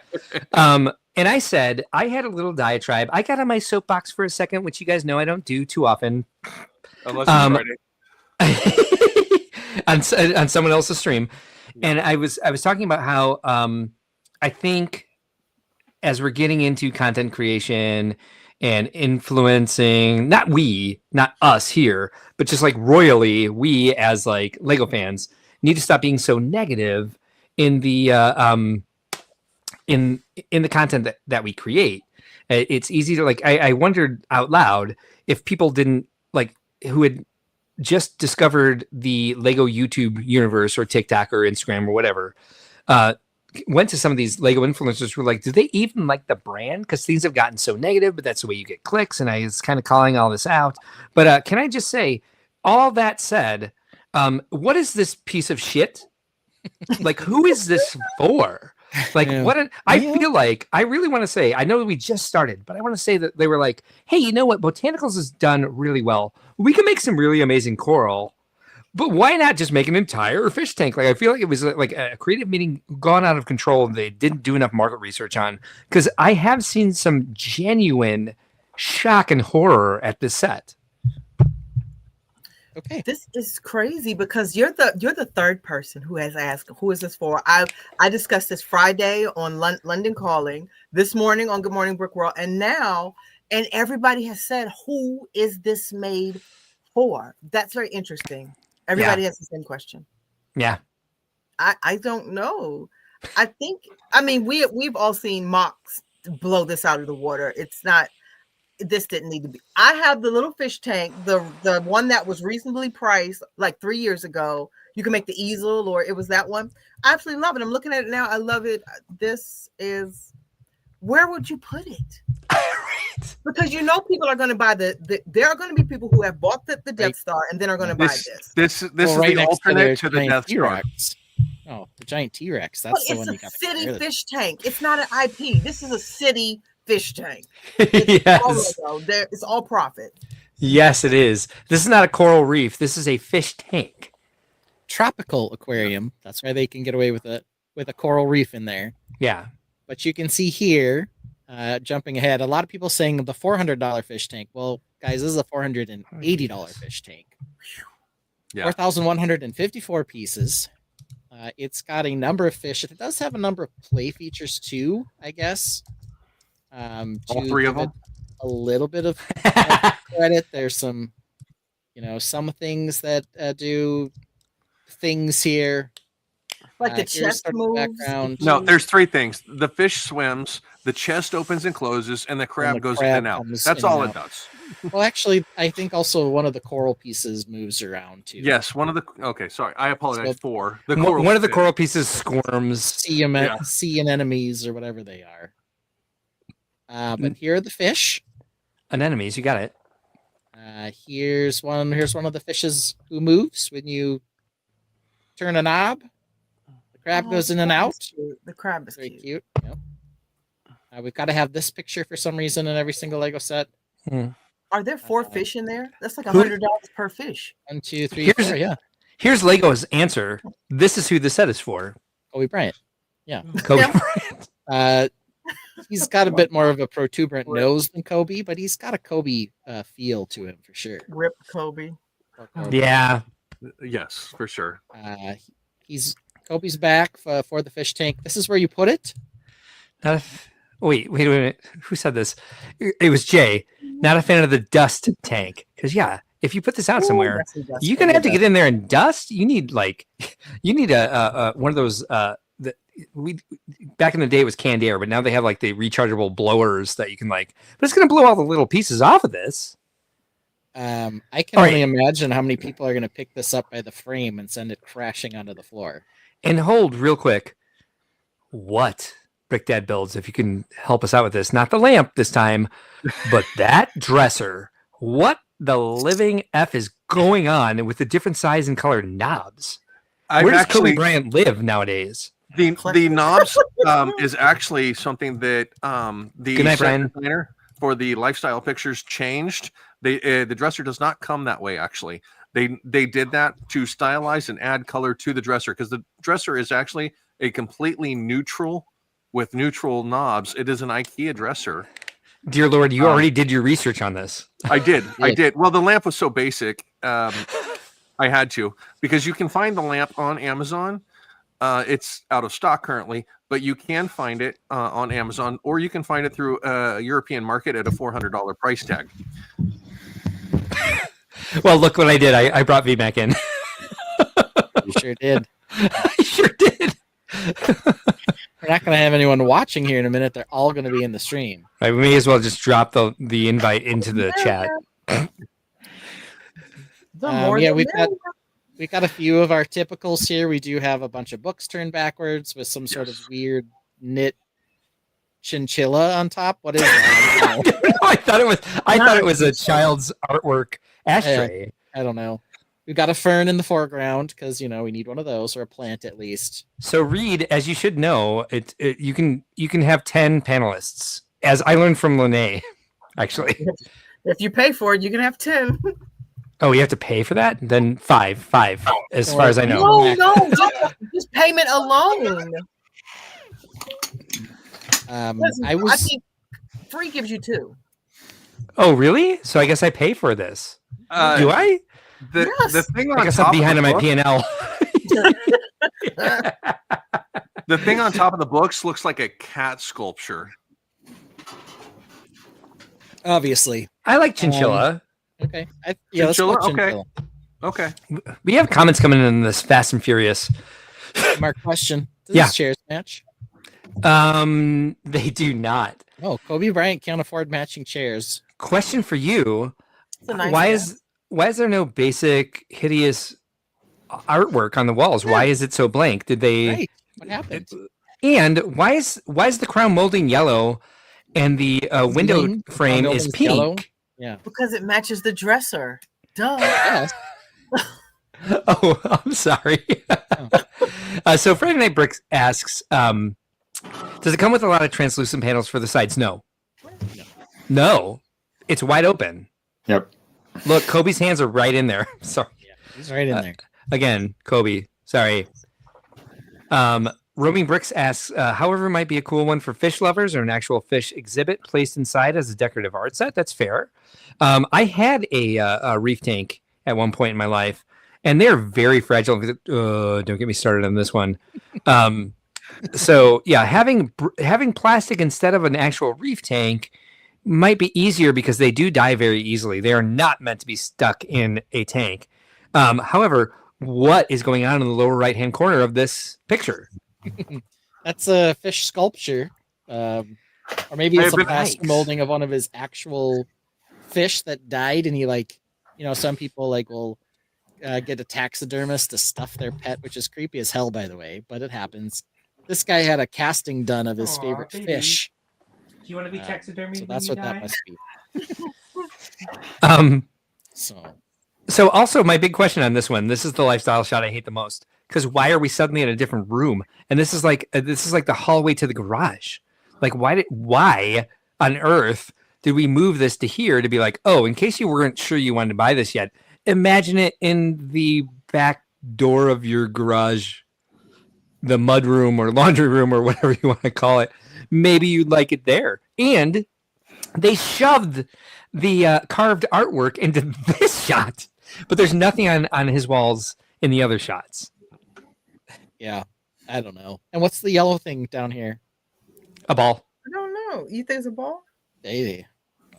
And I said, I had a little diatribe. I got on my soapbox for a second, which you guys know I don't do too often. Unless it's Friday. on someone else's stream. And I was talking about how I think as we're getting into content creation and influencing, not us here, but just like royally, we as like Lego fans need to stop being so negative in the in the content that we create. It's easy to like. I wondered out loud if people didn't like who had just discovered the Lego YouTube universe or TikTok or Instagram or whatever. Went to some of these Lego influencers who were like, do they even like the brand? Because things have gotten so negative, but that's the way you get clicks. And I was kind of calling all this out. But can I just say, all that said, what is this piece of shit? Like, who is this for? Like, Yeah. I feel like I really want to say, I know we just started, but I want to say that they were like, hey, you know what? Botanicals has done really well. We can make some really amazing coral. But why not just make an entire fish tank? Like, I feel like it was like a creative meeting gone out of control and they didn't do enough market research on. Because I have seen some genuine shock and horror at this set. Okay. This is crazy because you're the third person who has asked, who is this for? I discussed this Friday on London Calling, this morning on Good Morning Brick World, and everybody has said, who is this made for? That's very interesting. Everybody has the same question. Yeah. I don't know. I mean, we've all seen MOCs blow this out of the water. This didn't need to be. I have the little fish tank, the one that was reasonably priced like 3 years ago. You can make the easel, or it was that one. I absolutely love it. I'm looking at it now. I love it. Where would you put it? Because people are going to buy there are going to be people who have bought the Death Star and then are going to buy this. This is Right the next alternate to the giant Death Star. T-Rex. Oh, the giant T-Rex. But That's the it's one a you got to city compare fish tank. It's not an IP. This is a city fish tank. Yes. It's all profit. Yes, it is. This is not a coral reef. This is a fish tank. tropical aquarium. That's why they can get away with a coral reef in there. Yeah. But you can see here, jumping ahead, a lot of people saying the $400 fish tank. Well, guys, this is a $480 fish tank. Yeah. 4,154 pieces. It's got a number of fish. It does have a number of play features too, I guess. All three of them? A little bit of credit. There's some, some things that do things here. Like the chest moves. No, there's three things. The fish swims, the chest opens and closes, and the crab goes in and out. That's all it does. Well, actually, I think also one of the coral pieces moves around too. Yes, one of the. Okay, sorry, I apologize for the coral. One of the coral pieces squirms. Sea anemones or whatever they are. But here are the fish. Anemones, you got it. Here's one of the fishes who moves when you turn a knob. The crab goes in and out. Cute. The crab is very cute. Yep. We've got to have this picture for some reason in every single Lego set. Are there 4 fish in there? That's like $100 per fish. 1, 2, 3, 4. Yeah. Here's Lego's answer. This is who the set is for. Kobe Bryant. Yeah. Kobe Bryant. He's got a bit more of a protuberant nose than Kobe, but he's got a Kobe feel to him for sure. Rip Kobe. Yeah. Yes, for sure. Kobe's back for the fish tank. This is where you put it. Wait a minute. Who said this? It was Jay. Not a fan of the dust tank. Because if you put this out somewhere, you're gonna have to get in there and dust. You need a one of those. Back in the day it was canned air, but now they have like the rechargeable blowers that you can but it's gonna blow all the little pieces off of this. I can only imagine how many people are gonna pick this up by the frame and send it crashing onto the floor. And hold real quick. What Brick Dad builds, if you can help us out with this, not the lamp this time, but that dresser. What the living F is going on with the different size and color knobs? Where does Kobe Bryant live nowadays? The knobs is actually something that the set designer for the lifestyle pictures changed. The dresser does not come that way. Actually, they did that to stylize and add color to the dresser, because the dresser is actually a completely neutral with neutral knobs. It is an IKEA dresser. Dear Lord, you already did your research on this. I did. Well, the lamp was so basic. I had to, because you can find the lamp on Amazon. It's out of stock currently, but you can find it on Amazon, or you can find it through a European market at a $400 price tag. Well, look what I did. I brought VMAC in. You sure did. I sure did. We're not going to have anyone watching here in a minute. They're all going to be in the stream. Right, we may as well just drop the invite into the chat. We've got a few of our typicals here. We do have a bunch of books turned backwards with some sort of weird knit chinchilla on top. What is that? I thought it was a child's artwork ashtray. I don't know. We've got a fern in the foreground because we need one of those, or a plant at least. So Reed, as you should know, you can have 10 panelists, as I learned from Lene, actually. If you pay for it, you can have 10. Oh, you have to pay for that? Then five, as far as I know. No, just payment alone. I think free gives you 2. Oh, really? So I guess I pay for this. Do I? The thing on I guess I'm behind on my P&L. The thing on top of the books looks like a cat sculpture. Obviously. I like chinchilla. Okay. Chinchilla? Let's go Okay. We have comments coming in this Fast and Furious. Mark, question. Does chairs match? They do not. Oh, Kobe Bryant can't afford matching chairs. Question for you. Why is there no basic hideous artwork on the walls? Why is it so blank? Did they Right. What happened? And why is the crown molding yellow and the window frame is pink? Yellow? Yeah. Because it matches the dresser. Duh. Yes. Oh, I'm sorry. So Friday Night Bricks asks, does it come with a lot of translucent panels for the sides? No. It's wide open. Yep. Look, Kobe's hands are right in there. Sorry. Yeah, he's right in there. again, Kobe. Sorry. Roaming Bricks asks, however, might be a cool one for fish lovers or an actual fish exhibit placed inside as a decorative art set. That's fair. I had a reef tank at one point in my life, and they're very fragile. Don't get me started on this one. So yeah, having plastic instead of an actual reef tank might be easier because they do die very easily. They are not meant to be stuck in a tank. However, what is going on in the lower right-hand corner of this picture? That's a fish sculpture, or maybe it's a plastic Yikes. molding of one of his actual fish that died, and he some people will get a taxidermist to stuff their pet, which is creepy as hell, by the way, but it happens. This guy had a casting done of his favorite fish. Do you want to be taxidermy? So that's what that must be. So also my big question on this one, this is the lifestyle shot I hate the most. Because why are we suddenly in a different room? And this is like the hallway to the garage. Like why on earth did we move this to here to be like, oh, in case you weren't sure you wanted to buy this yet, imagine it in the back door of your garage, the mud room or laundry room or whatever you want to call it. Maybe you'd like it there. And they shoved the carved artwork into this shot, but there's nothing on his walls in the other shots. Yeah, I don't know. And what's the yellow thing down here? A ball. I don't know. You think it's a ball? Maybe.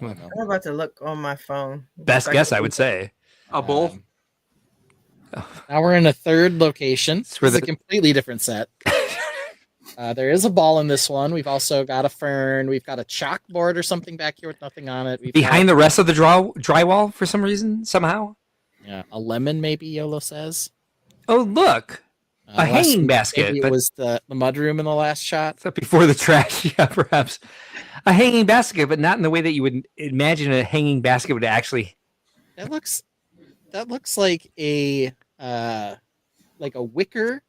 I don't know. I'm about to look on my phone. Best guess, I would say. A bull. Now we're in a third location. It's where a completely different set. There is a ball in this one. We've also got a fern. We've got a chalkboard or something back here with nothing on it. Behind the rest of the drywall for some reason, somehow. Yeah, a lemon maybe, Yolo says. Oh, look. A hanging basket. Maybe it was the mudroom in the last shot. Before the trash, yeah, perhaps. A hanging basket, but not in the way that you would imagine a hanging basket would actually. That looks like a wicker.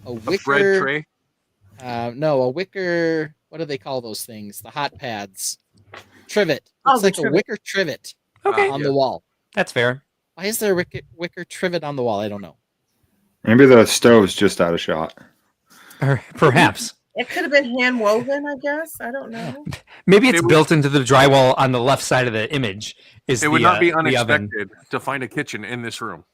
A thread tray? No, a wicker. What do they call those things? The hot pads. Trivet. Oh, It's like trivet. a wicker trivet Okay. on the wall. That's fair. Why is there a wicker trivet on the wall? I don't know. Maybe the stove's just out of shot. Or perhaps. It could have been hand woven, I guess. I don't know. Maybe it's built into the drywall on the left side of the image. It would not be the oven. unexpected to find a kitchen in this room.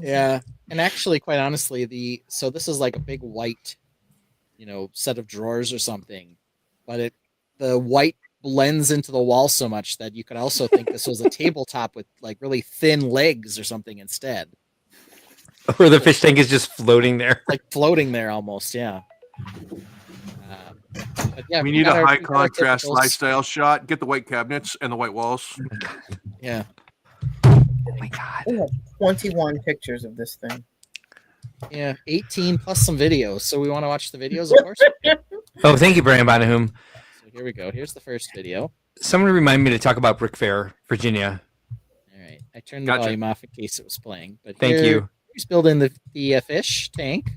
Yeah, and actually, quite honestly, so this is like a big white, set of drawers or something, but the white blends into the wall so much that you could also think this was a tabletop with like really thin legs or something instead. Or the fish tank is just floating there. Like floating there almost, yeah. But yeah, We need a got our high contrast typicals. lifestyle shot. Get the white cabinets and the white walls. Yeah. Oh my God. We have 21 pictures of this thing. Yeah, 18 plus some videos. So we want to watch the videos, of course. Oh, thank you, Brian Bonahum. So here we go. Here's the first video. Someone remind me to talk about Brick Fair, Virginia. All right. I turned the Gotcha. volume off in case it was playing. But Thank you. He's building the fish tank.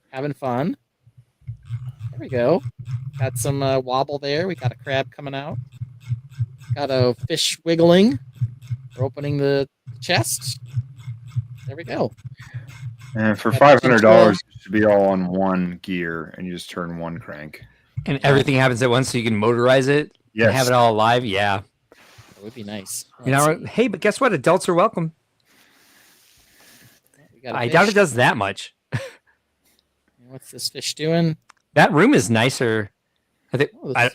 Having fun. There we go. Got some wobble there. We got a crab coming out. Got a fish wiggling. We're opening the chest. There we go. And for Got the $500, it should be all on one gear, and you just turn one crank. And everything happens at once so you can motorize it and Yes. have it all alive. Yeah. That would be nice. You know, Let's see. hey, but guess what? Adults are welcome. We got a I fish. doubt it does that much. What's this fish doing? That room is nicer. I think Oh, I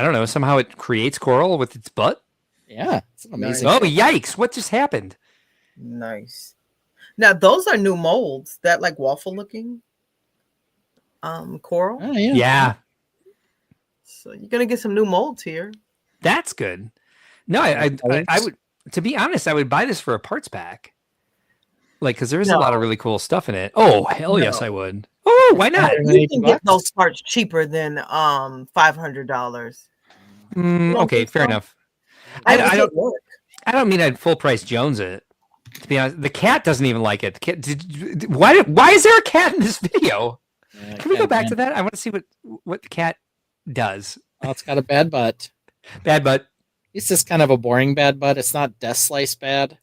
don't know. Somehow it creates coral with its butt. Yeah, it's an amazing. Oh, fish. yikes. What just happened? Nice. Now those are new molds. That like waffle looking coral. Oh, yeah. Yeah, So you're gonna get some new molds here. that's good. No, I would, to be honest, I would buy this for a parts pack. Like, because there is a lot of really cool stuff in it. Oh, hell yes, I would. Oh, why not? You can get those parts cheaper than $500. Okay, fair enough. I don't mean I'd full price Jones it. To be honest, the cat doesn't even like it. The cat, why is there a cat in this video? Yeah, Can we go cat back man. to that? I want to see what the cat does. Oh, it's got a bad butt. Bad butt. It's just kind of a boring bad butt. It's not death slice bad.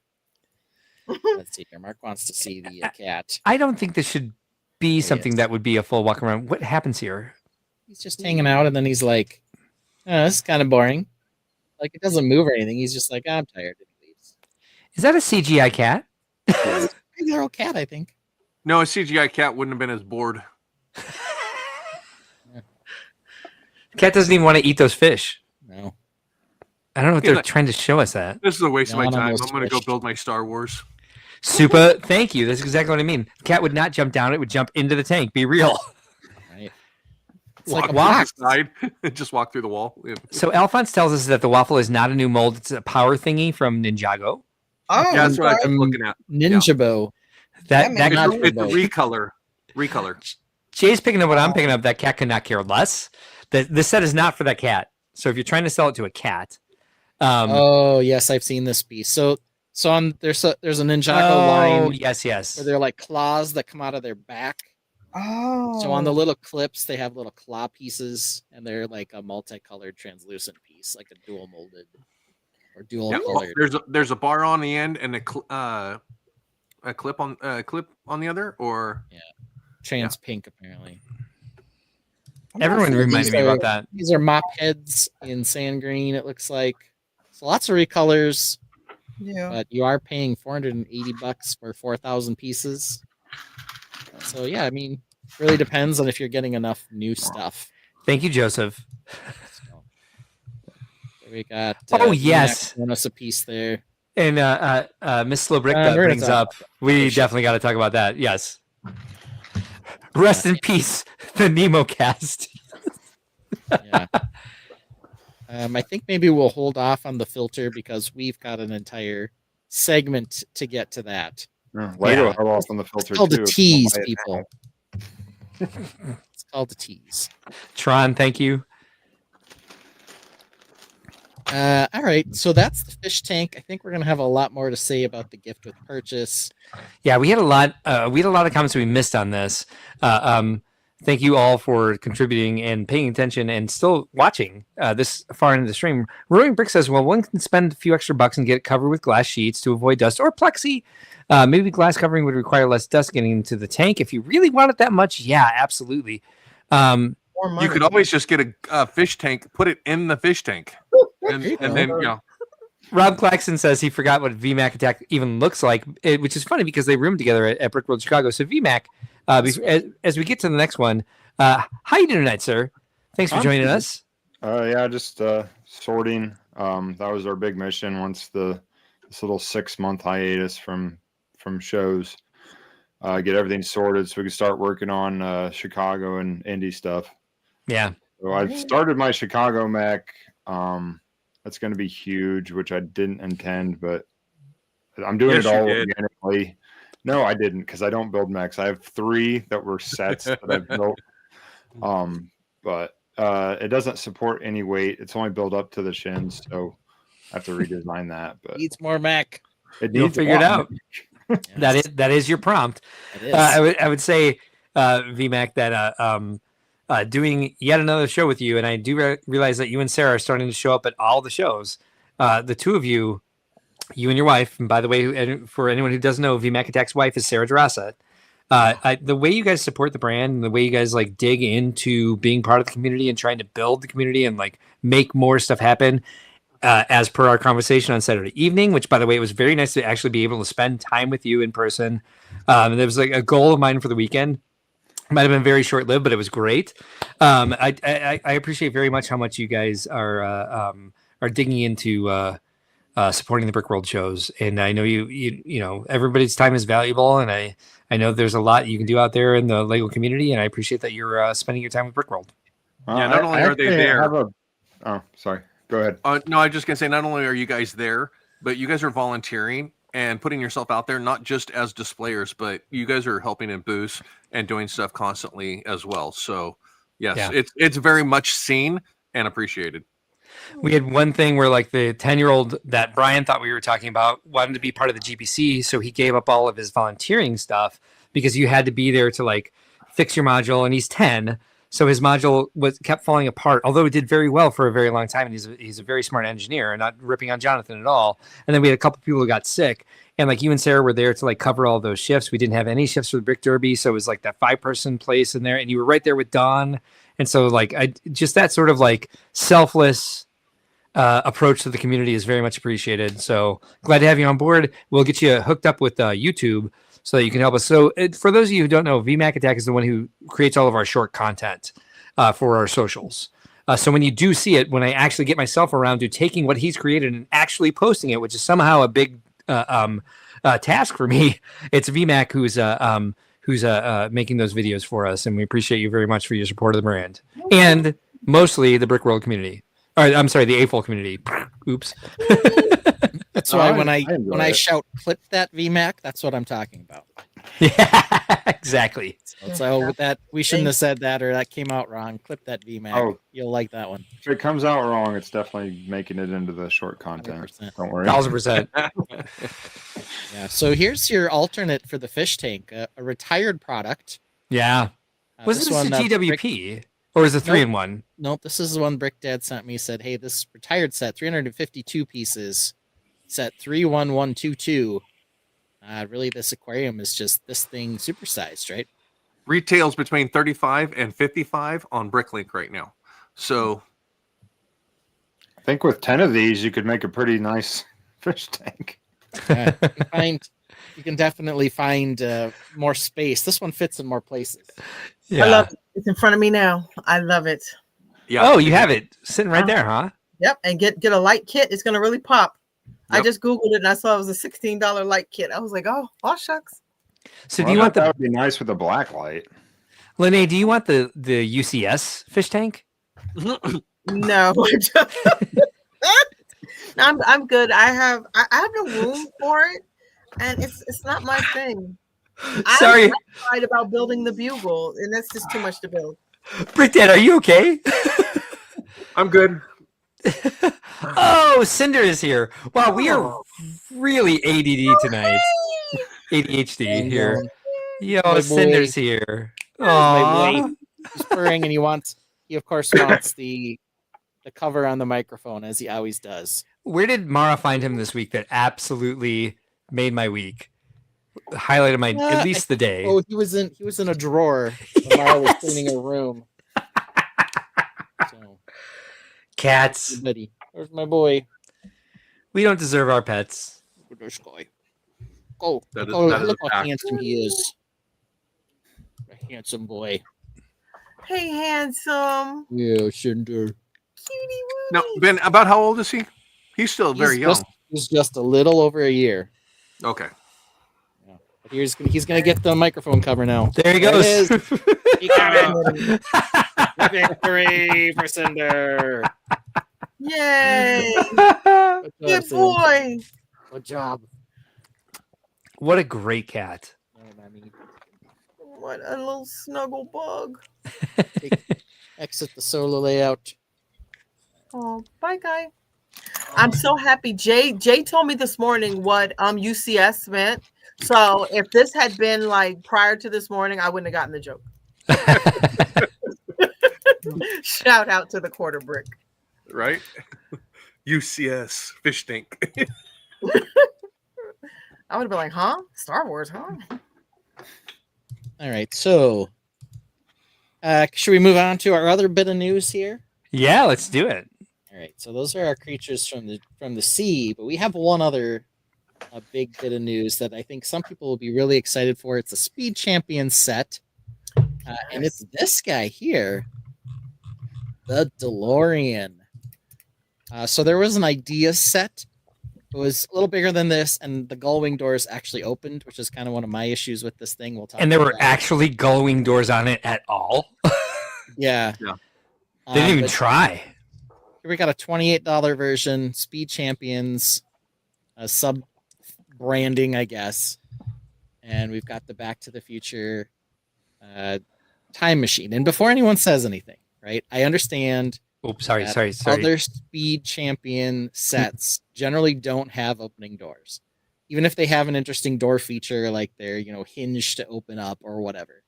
Let's see here. Mark wants to see the cat. I don't think this should be something Yes. that would be a full walk around. What happens here? He's just hanging out, and then he's like, "Oh, this is kind of boring." Like it doesn't move or anything. He's just like, "I'm tired," and he leaves. Is that a CGI cat? It's a regular old cat, I think. No, a CGI cat wouldn't have been as bored. Cat doesn't even want to eat those fish. No. I don't know if Yeah, they're trying to show us that. This is a waste of my Not time. almost I'm going to go fished. build my Star Wars. Super. Thank you. That's exactly what I mean. The cat would not jump down. It would jump into the tank. Be real. Right. It's like a Walk box. aside, just walk through the wall. Yeah. So Alphonse tells us that the waffle is not a new mold. It's a power thingy from Ninjago. Oh, Yeah, that's what I okay. kept looking at. Ninja bow. That That that makes It's a recolor. Jay's picking up what I'm picking up. That cat could not care less. The set is not for that cat. So if you're trying to sell it to a cat, Oh yes, I've seen this piece. So on there's a Ninjago line yes, where they're like claws that come out of their back. Oh. So on the little clips, they have little claw pieces, and they're like a multicolored translucent piece, like a dual molded or dual Yeah, colored. there's a bar on the end and a clip on the other, or Trans pink, apparently. everyone reminded These me are- about that. These are mop heads in sand green, it looks like. So lots of recolors, Yeah. but you are paying $480 for 4,000 pieces. So yeah, I mean, really depends on if you're getting enough new stuff. Thank you, Joseph. So, we got Oh, yes. throwing us a piece there. And Miss Slobrick we're gonna brings talk up. We definitely got to talk about that. Yes. Rest in peace, the Nemo cast. Yeah. I think maybe we'll hold off on the filter because we've got an entire segment to get to that. Lego Yeah. held off on the filter It's called too. a tease, Buy it people. It's called a tease. Tron, thank you. All right, so that's the fish tank. I think we're gonna have a lot more to say about the gift with purchase. Yeah, we had a lot. We had a lot of comments we missed on this. Thank you all for contributing and paying attention and still watching this far into the stream. Rolling Brick says, "Well, one can spend a few extra bucks and get it covered with glass sheets to avoid dust or plexi. Maybe glass covering would require less dust getting into the tank if you really want it that much. Yeah, absolutely. More money. you could always just get a fish tank, put it in the fish tank, and then Rob Claxton says he forgot what VMAC attack even looks like, which is funny because they roomed together at Brick World Chicago. So VMAC, as we get to the next one, how you doing tonight, sir? Thanks for joining us. Yeah, just sorting. That was our big mission once this little 6-month hiatus from shows. Get everything sorted so we can start working on Chicago and indie stuff. Yeah. So I've started my Chicago Mac. That's going to be huge, which I didn't intend, but I'm doing Yes, it all you did. organically. No, I didn't, because I don't build Macs. I have 3 that were sets that I've built. But it doesn't support any weight. It's only built up to the shins, so I have to redesign that. But Needs more Mac. it You'll needs figure it a lot. out. That is your prompt. It is. I would say, VMAC, that doing yet another show with you, and I do realize that you and Sarah are starting to show up at all the shows. The two of you and your wife, and by the way, for anyone who doesn't know, VMAC Attack's wife is Sarah Durassa. The way you guys support the brand and the way you guys like dig into being part of the community and trying to build the community and like make more stuff happen, as per our conversation on Saturday evening, which by the way, it was very nice to actually be able to spend time with you in person. There was like a goal of mine for the weekend. Might have been very short lived, but it was great. I appreciate very much how much you guys are digging into supporting the Brick World shows, and I know you know everybody's time is valuable, and I know there's a lot you can do out there in the Lego community, and I appreciate that you're spending your time with Brick World. Yeah, not only are they actually there. Oh, sorry. Go ahead. No, I was just gonna say, not only are you guys there, but you guys are volunteering and putting yourself out there, not just as displayers, but you guys are helping in booths and doing stuff constantly as well. So yes, Yeah. it's very much seen and appreciated. We had one thing where like the 10-year-old that Brian thought we were talking about wanted to be part of the GPC, so he gave up all of his volunteering stuff because you had to be there to like fix your module, and he's 10. So his module kept falling apart, although it did very well for a very long time. And he's a very smart engineer, and not ripping on Jonathan at all. And then we had a couple people who got sick, and like you and Sarah were there to like cover all those shifts. We didn't have any shifts for the Brick Derby, so it was like that 5-person place in there, and you were right there with Don. And so like I just that sort of like selfless approach to the community is very much appreciated. So glad to have you on board. We'll get you hooked up with YouTube so that you can help us. So for those of you who don't know, VMAC Attack is the one who creates all of our short content for our socials. So when you do see it, when I actually get myself around to taking what he's created and actually posting it, which is somehow a big task for me, it's VMAC who's making those videos for us, and we appreciate you very much for your support of the brand and mostly the Brick World community. All right, I'm sorry, the AFOL community. Oops. That's why when I shout clip that VMAC, that's what I'm talking about. Yeah, exactly. So with that, we shouldn't have said that, or that came out wrong. Clip that VMAC. Oh. You'll like that one. If it comes out wrong, it's definitely making it into the short content. 100%. Don't worry. 1,000%. Yeah. So here's your alternate for the fish tank, a retired product. Yeah. Was this a GWP or is it 3-in-1? Nope. This is the one Brick Dad sent me. Said, hey, this retired set, 352 pieces, set 31122. Really, this aquarium is just this thing supersized, right? Retails between 35 and 55 on Bricklink right now. So I think with 10 of these, you could make a pretty nice fish tank. You can definitely find more space. This one fits in more places. Yeah. I love it. It's in front of me now. I love it. yeah. Oh, you have it sitting right there, huh? Yep. And get a light kit. It's gonna really pop. I Yep. just Googled it and I saw it was a $16 light kit. I was like, oh shucks. So Well, do you want that the would be nice with a black light. Lene? Do you want the UCS fish tank? No. I'm good. I have no room for it, and it's not my thing. Sorry, I'm right about building the bugle, and that's just too much to build. Brick Dad, are you okay? I'm good. Oh, Cinder is here. Wow, we are really ADD tonight. ADHD here. Yo, My boy. Cinder's here. My Aww. boy. He's purring, and he of course wants the cover on the microphone, as he always does. Where did Mara find him this week that absolutely made my week? Highlighted my at least the day. Oh, he was in a drawer when Mara was cleaning her room. So, Cats. buddy, there's my boy. We don't deserve our pets. This guy. Go. That is- Oh, that is look a how fact. handsome he is. A handsome boy. Hey, handsome. Yeah, Cinder. Cutie wootie. Now, Ben, about how old is he? He's still very young. He's just a little over a year. Okay. But he's gonna get the microphone cover now. There he There goes. it is. He got it. Victory for Cinder. Yay. Good Good job, boy. Good job. What a great cat. What a little snuggle bug. Exit the solo layout. Oh, bye, guy. I'm so happy. Jay told me this morning what UCS meant. So if this had been like prior to this morning, I wouldn't have gotten the joke. Shout out to the quarter brick. Right? UCS fish tank. I would have been like, huh? Star Wars, huh? All right, so should we move on to our other bit of news here? Yeah, let's do it. All right, so those are our creatures from the sea, but we have one other big bit of news that I think some people will be really excited for. It's a Speed Champion set, and it's this guy here, the DeLorean. So there was an idea set. It was a little bigger than this, and the gull-wing doors actually opened, which is kind of one of my issues with this thing. We'll talk. And there about were that. actually gull-wing doors on it at all. Yeah. They didn't even but try. Here we got a $28 version, Speed Champions, sub branding, I guess. And we've got the Back to the Future time machine. And before anyone says anything, right? I understand. Oops, sorry. Other Speed Champion sets generally don't have opening doors, even if they have an interesting door feature, like they're hinged to open up or whatever.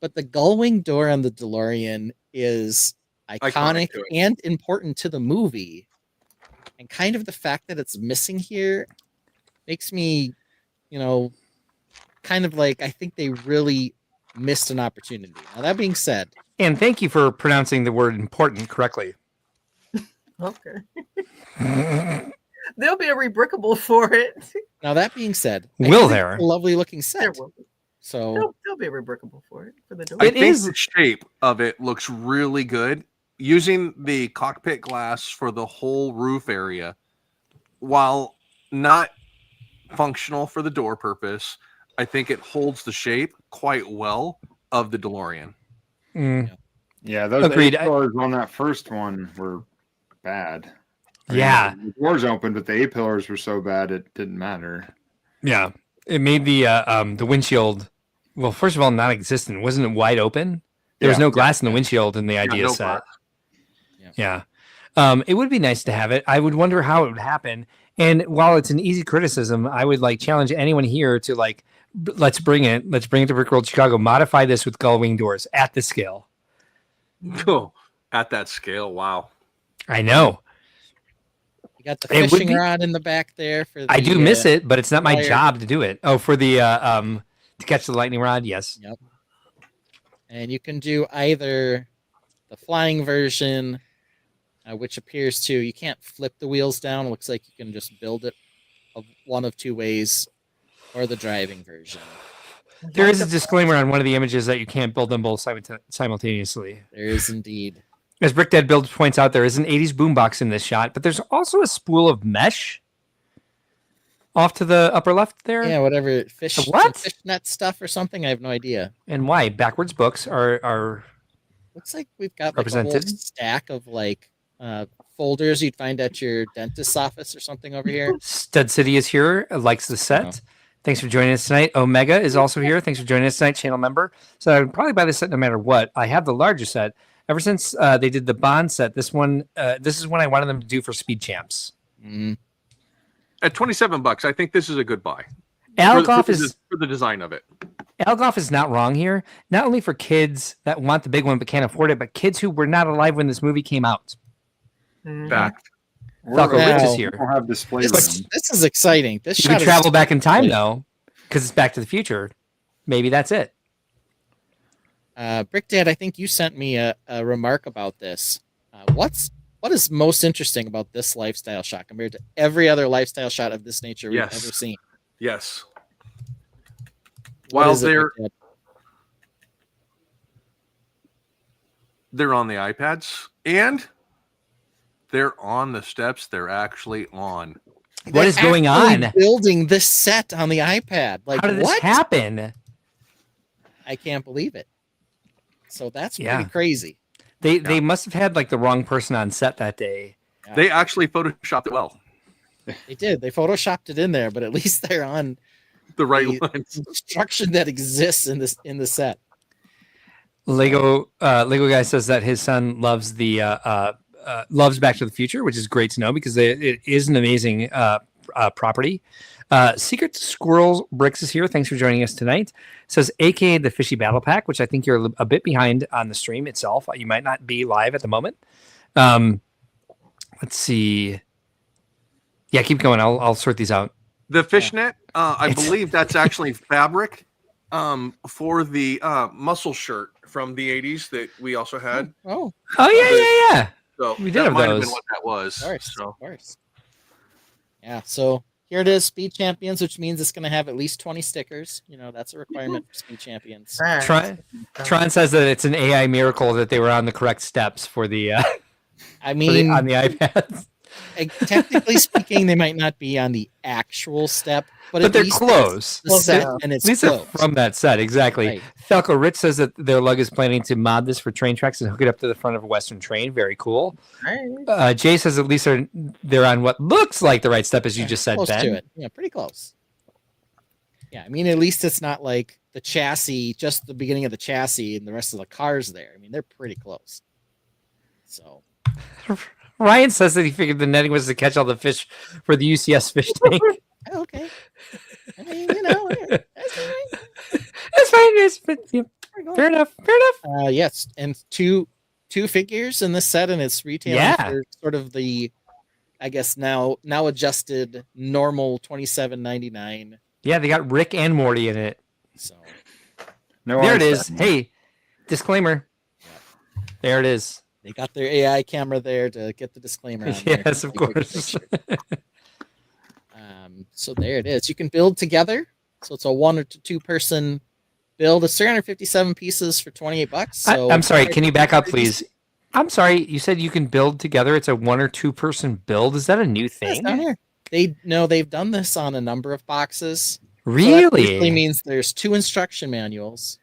But the gull-wing door on the DeLorean is iconic to it. and important to the movie. And kind of the fact that it's missing here makes me, kind of like, I think they really missed an opportunity. Now, that being said, And thank you for pronouncing the word important correctly. Okay. There'll be a rebrickable for it. now that being said, Will I do think there? it's a lovely looking There set. will be. So There'll be a rebrickable for it for the door. I It think is- the shape of it looks really good. Using the cockpit glass for the whole roof area, while not functional for the door purpose, I think it holds the shape quite well of the DeLorean. Mm, Yeah, those Agreed. A-pillars on that first one were bad. Yeah. The doors opened, but the A-pillars were so bad it didn't matter. yeah. It made the windshield, well, first of all, non-existent. Wasn't it wide open? There was Yeah. no glass in the windshield in the idea no set. glass. Yeah. It would be nice to have it. I would wonder how it would happen. And while it's an easy criticism, I would challenge anyone here to let's bring it to Brickworld Chicago. Modify this with gull wing doors at the scale. Cool. At that scale, wow. I know. you got the It would fishing be- rod in the back there. For I do miss it, but it's not my wire. job to do it. Oh, for the to catch the lightning rod, yes. Yep. And you can do either the flying version, which appears to, you can't flip the wheels down. It looks like you can just build it of one of two ways, or the driving version. There is a disclaimer on one of the images that you can't build them both simultaneously. There is indeed. As Brick Dad Builds points out, there is an 80s boombox in this shot, but there's also a spool of mesh off to the upper left there. Yeah, whatever. Fish, The what? some fishnet stuff or something. I have no idea. And why? Backwards books are Looks like we've got like a whole Represented. stack of folders you'd find at your dentist's office or something over here. Stud City is here, likes the set. Oh. Thanks for joining us tonight. Omega is also here. Thanks for joining us tonight, channel member. So I would probably buy this set no matter what. I have the larger set. Ever since they did the Bond set, this is one I wanted them to do for Speed Champs. Mm. At $27, I think this is a good buy. Algoff For the design of it. Algoff is not wrong here. Not only for kids that want the big one but can't afford it, but kids who were not alive when this movie came out. Fact. Falco Wow. Rich is We here. don't have display This, room. this is exciting. This You shot can travel is back in time though, because it's Back to the Future. Maybe that's it. Brick Dad, I think you sent me a remark about this. What is most interesting about this lifestyle shot compared to every other lifestyle shot of this nature we've Yes. ever seen? Yes. What While is it, they're Brick Dad? they're on the iPads and they're on the steps they're actually on. What is They're going actually on? Building this set on the iPad. Like How did this what? happen? I can't believe it. So that's Yeah. pretty crazy. They must have had the wrong person on set that day. They actually photoshopped it well. They did. They photoshopped it in there, but at least they're on The right the ones. construction that exists in the set. Lego guy says that his son loves loves Back to the Future, which is great to know because it is an amazing property. Secret Squirrels Bricks is here. Thanks for joining us tonight. Says AKA the Fishy Battle Pack, which I think you're a bit behind on the stream itself. You might not be live at the moment. Let's see. Yeah, keep going. I'll sort these out. The fishnet, I It's- believe that's actually fabric for the muscle shirt from the 80s that we also had. Oh, Oh yeah. So We did that have might have those. been what that was. of course, So of course. Yeah, so here it is, Speed Champions, which means it's going to have at least 20 stickers. That's a requirement for Speed Champions. Tron says that it's an AI miracle that they were on the correct steps for the I mean, on the iPads. technically speaking, they might not be on the actual step, but, But at they're least close. it's the set, and At it's least they're close. from that set, exactly. Right. Falco Rich says that their lug is planning to mod this for train tracks and hook it up to the front of a Western train. Very cool. Jay says at least they're on what looks like the right step, as you just said, Close Ben. to it. Yeah, pretty close. Yeah, I mean, at least it's not like the chassis, just the beginning of the chassis and the rest of the cars there. I mean, they're pretty close. So, Ryan says that he figured the netting was to catch all the fish for the UCS fish tank. okay. I mean, that's all right. That's fine. It's, yeah. Fair enough. Fair enough. Yes, and two figures in this set, and it's retailing Yeah. for sort of the, I guess now adjusted normal $27.99. Yeah, they got Rick and Morty in it. So No, There I it is. said- Hey, disclaimer. There it is. they got their AI camera there to get the disclaimer on there. Yes, of Take a quick course. picture. So there it is. You can build together. So it's a 1 or 2 person build. It's 357 pieces for $28. So I'm sorry. Can you back up, please? I'm sorry. You said you can build together. It's a 1 or 2 person build. Is that a new Yeah, it's thing? down here. They've done this on a number of boxes. So that Really? basically means there's 2 instruction manuals,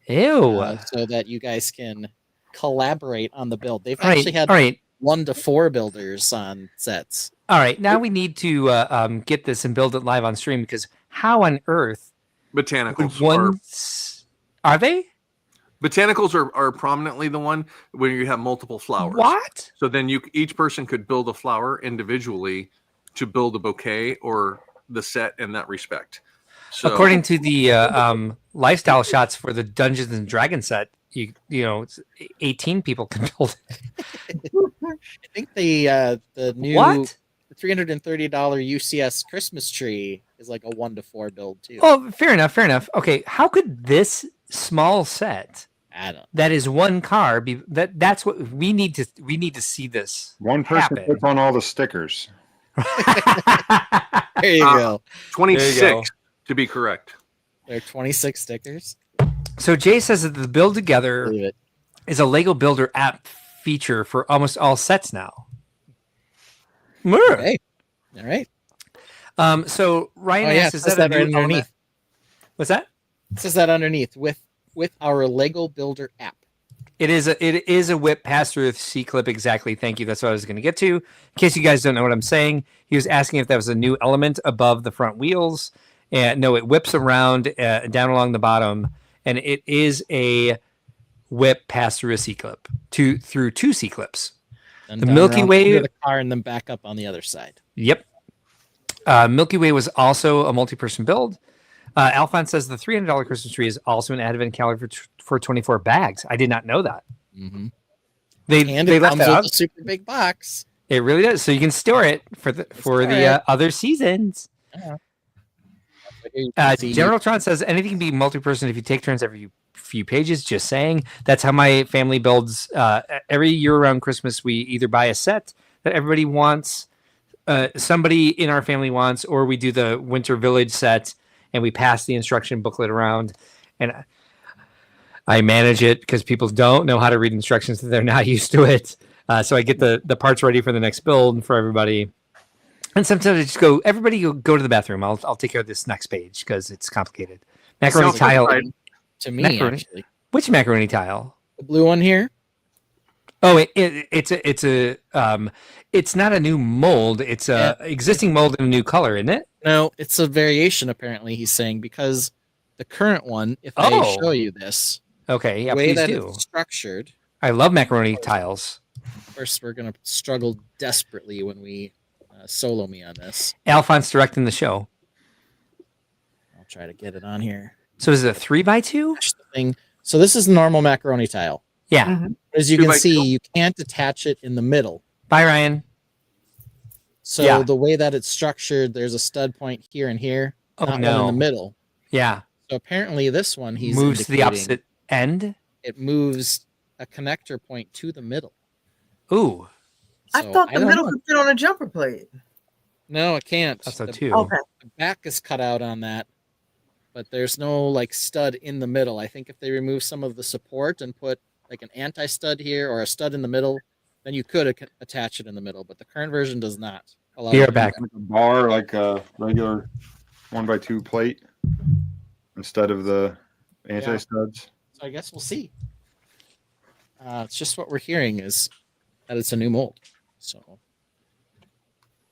Ew. so that you guys can collaborate on the build. They've All right. actually had All right. 1 to 4 builders on sets. All right. Now we need to get this and build it live on stream because how on earth would Botanicals one? Are they? botanicals are prominently the one when you have multiple flowers. What? So then each person could build a flower individually to build a bouquet or the set in that respect. So According to the lifestyle shots for the Dungeons and Dragons set, you know, it's 18 people can build it. I think the new What? the $330 UCS Christmas tree is like a 1 to 4 build too. Oh, fair enough. Fair enough. Okay, how could this small set I don't. that is 1 car be that's what we need to see this. One person happen. puts on all the stickers. There you go. 26 There you go. to be correct. There are 26 stickers. So Jay says that the build together Believe it. is a Lego Builder app feature for almost all sets now. Mer. Okay. All right. So Ryan Oh yeah, asks, it is says that that a right new underneath. element? What's that? It says that underneath with our Lego Builder app. It is a whip pass through C clip. Exactly. Thank you. That's what I was going to get to. In case you guys don't know what I'm saying, he was asking if that was a new element above the front wheels. And no, it whips around down along the bottom, and it is a whip pass through a C clip through 2 C clips. And The down Milky around Way- under the car and then back up on the other side. Yep. Milky Way was also a multi-person build. Alphonse says the $300 Christmas tree is also an advent calendar for 24 bags. I did not know that. Mm-hmm. They And they it left comes that with out. a super big box. It really does. So you can store it for the other seasons. But here you can see- General Tron says anything can be multi-person if you take turns every few pages. Just saying. That's how my family builds. Every year around Christmas, we either buy a set that everybody wants, somebody in our family wants, or we do the Winter Village set and we pass the instruction booklet around. And I manage it because people don't know how to read instructions. They're not used to it. So I get the parts ready for the next build for everybody. And sometimes I just go, everybody go to the bathroom. I'll take care of this next page because it's complicated. Macaroni Sounds tile. right. to me macaroni. actually. Which macaroni tile? The blue one here. Oh, it's not a new mold. It's a existing mold in a new color, isn't it? No, it's a variation apparently, he's saying, because the current one, if I Oh. show you this, Okay, yeah, the way please that do. it's structured, I love macaroni tiles. of course we're going to struggle desperately when we solo me on this. Alphonse directing the show. I'll try to get it on here. So is it a 3x2? That's the thing. So this is the normal macaroni tile. Yeah. As you 2 can by see, 2? you can't attach it in the middle. Bye, Ryan. So Yeah. the way that it's structured, there's a stud point here and here, Oh, not one no. in the middle. Yeah. So apparently this one he's Moves to the indicating opposite end. It moves a connector point to the middle. Ooh, I So thought the don't middle know. could fit on a jumper plate. No, it can't. that's so The too. Okay. back is cut out on that, but there's no like stud in the middle. I think if they remove some of the support and put like an anti-stud here or a stud in the middle, then you could attach it in the middle. But the current version does not allow. Be you right to do back. that. Like a bar, like a regular 1x2 plate instead of the anti-studs. So I guess we'll see. It's just what we're hearing is that it's a new mold. So,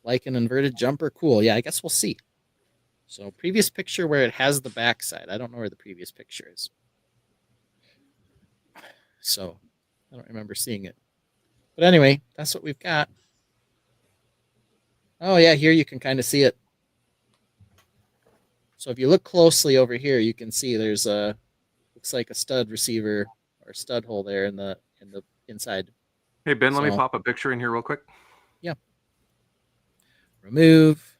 like an inverted jumper, cool. Yeah, I guess we'll see. So, previous picture where it has the backside. I don't know where the previous picture is. So, I don't remember seeing it. But anyway, that's what we've got. Oh, yeah, here you can kind of see it. So, if you look closely over here, you can see there's looks looks like a stud receiver or stud hole there in the inside. Hey Ben, let me So- pop a picture in here real quick. Remove.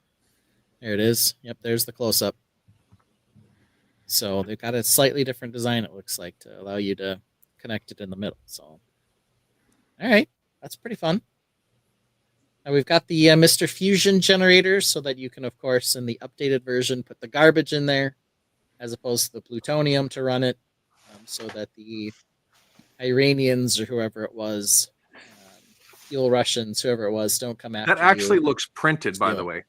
There it is. Yep, there's the close up. So they've got a slightly different design, it looks like, to allow you to connect it in the middle. So, all right, that's pretty fun. Now we've got the Mr. Fusion generator, so that you can, of course, in the updated version, put the garbage in there, as opposed to the plutonium to run it, so that the Iranians or whoever it was, fuel Russians, whoever it was, don't come after That actually you. looks printed, by Steal the it. way.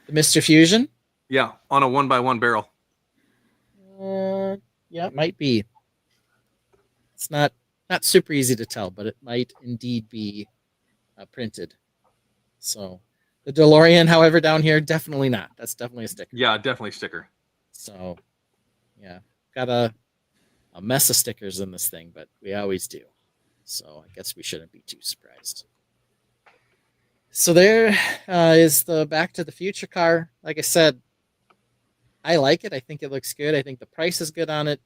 The Mr. Fusion? Yeah, on a 1x1 barrel. Yeah, it might be. It's not super easy to tell, but it might indeed be printed. So the DeLorean, however, down here, definitely not. That's definitely a sticker. Yeah, definitely sticker. So, yeah, got a mess of stickers in this thing, but we always do. So I guess we shouldn't be too surprised. So there is the Back to the Future car. Like I said, I like it. I think it looks good. I think the price is good on it.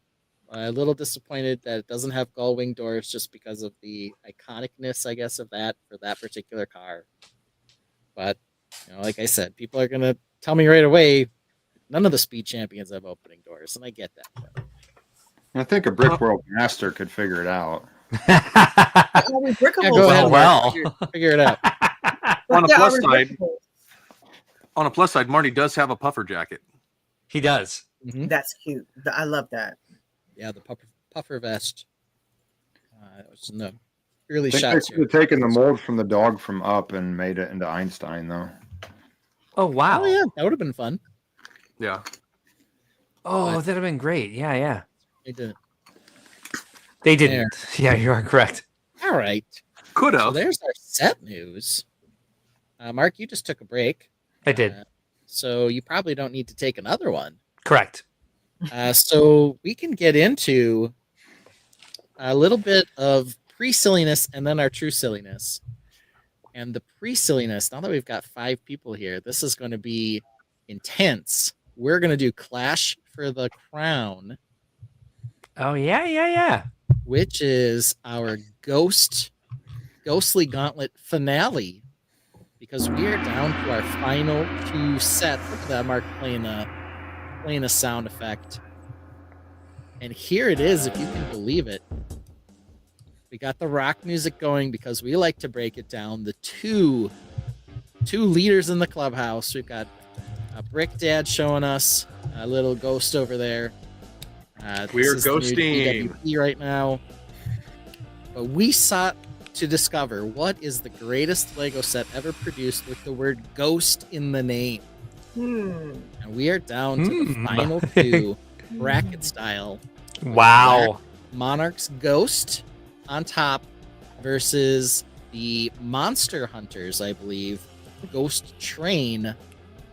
A little disappointed that it doesn't have gull wing doors just because of the iconicness, I guess, of that for that particular car. But, like I said, people are going to tell me right away, none of the speed champions have opening doors, and I get that. But I think a Brick World Master could figure it out. Are we brickables? yeah, go ahead, well. Mark. Figure it out. On a Yeah, plus are we side, brickables? on a plus side, Marty does have a puffer jacket. He does. Mhm. That's cute. I love that. Yeah, the puffer vest. It was in the early I think they shots should here. have taken the mold from the dog from Up and made it into Einstein, though. Oh wow. Oh, yeah, that would have been fun. Yeah. Oh, But- that'd have been great. Yeah. They didn't. They didn't. Yeah, you are correct. All right. Could So have. there's our set news. Mark, you just took a break. I did. So you probably don't need to take another one. Correct. So we can get into a little bit of pre-silliness and then our true silliness. And the pre-silliness, now that we've got 5 people here, this is going to be intense. We're going to do Clash for the Crown, Oh yeah. which is our Ghostly Gauntlet finale. Because we are down to our final 2 sets. Look at that, Mark playing a sound effect. And here it is, if you can believe it. We got the rock music going because we like to break it down. The two leaders in the clubhouse. We've got Brick Dad showing us a little ghost over there. We're this is the new ghosting. GWP right now. But we sought to discover what is the greatest Lego set ever produced with the word ghost in the name. And we are down to the final 2, bracket style. Wow. Monarch's Ghost on top versus the Monster Hunters, I believe, Ghost Train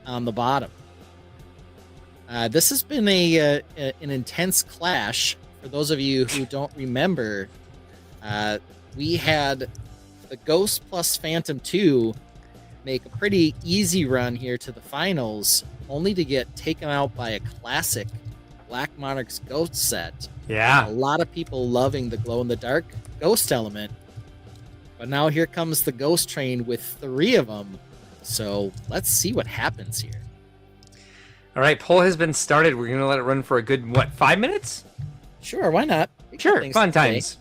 on the bottom. This has been an intense clash. For those of you who don't remember, we had the Ghost plus Phantom 2 make a pretty easy run here to the finals, only to get taken out by a classic Black Monarch's Ghost set. Yeah. A lot of people loving the glow-in-the-dark ghost element. But now here comes the Ghost Train with 3 of them. So let's see what happens here. All right, poll has been started. We're gonna let it run for a good 5 minutes? Sure, why not? We got Sure, things fun to say. times.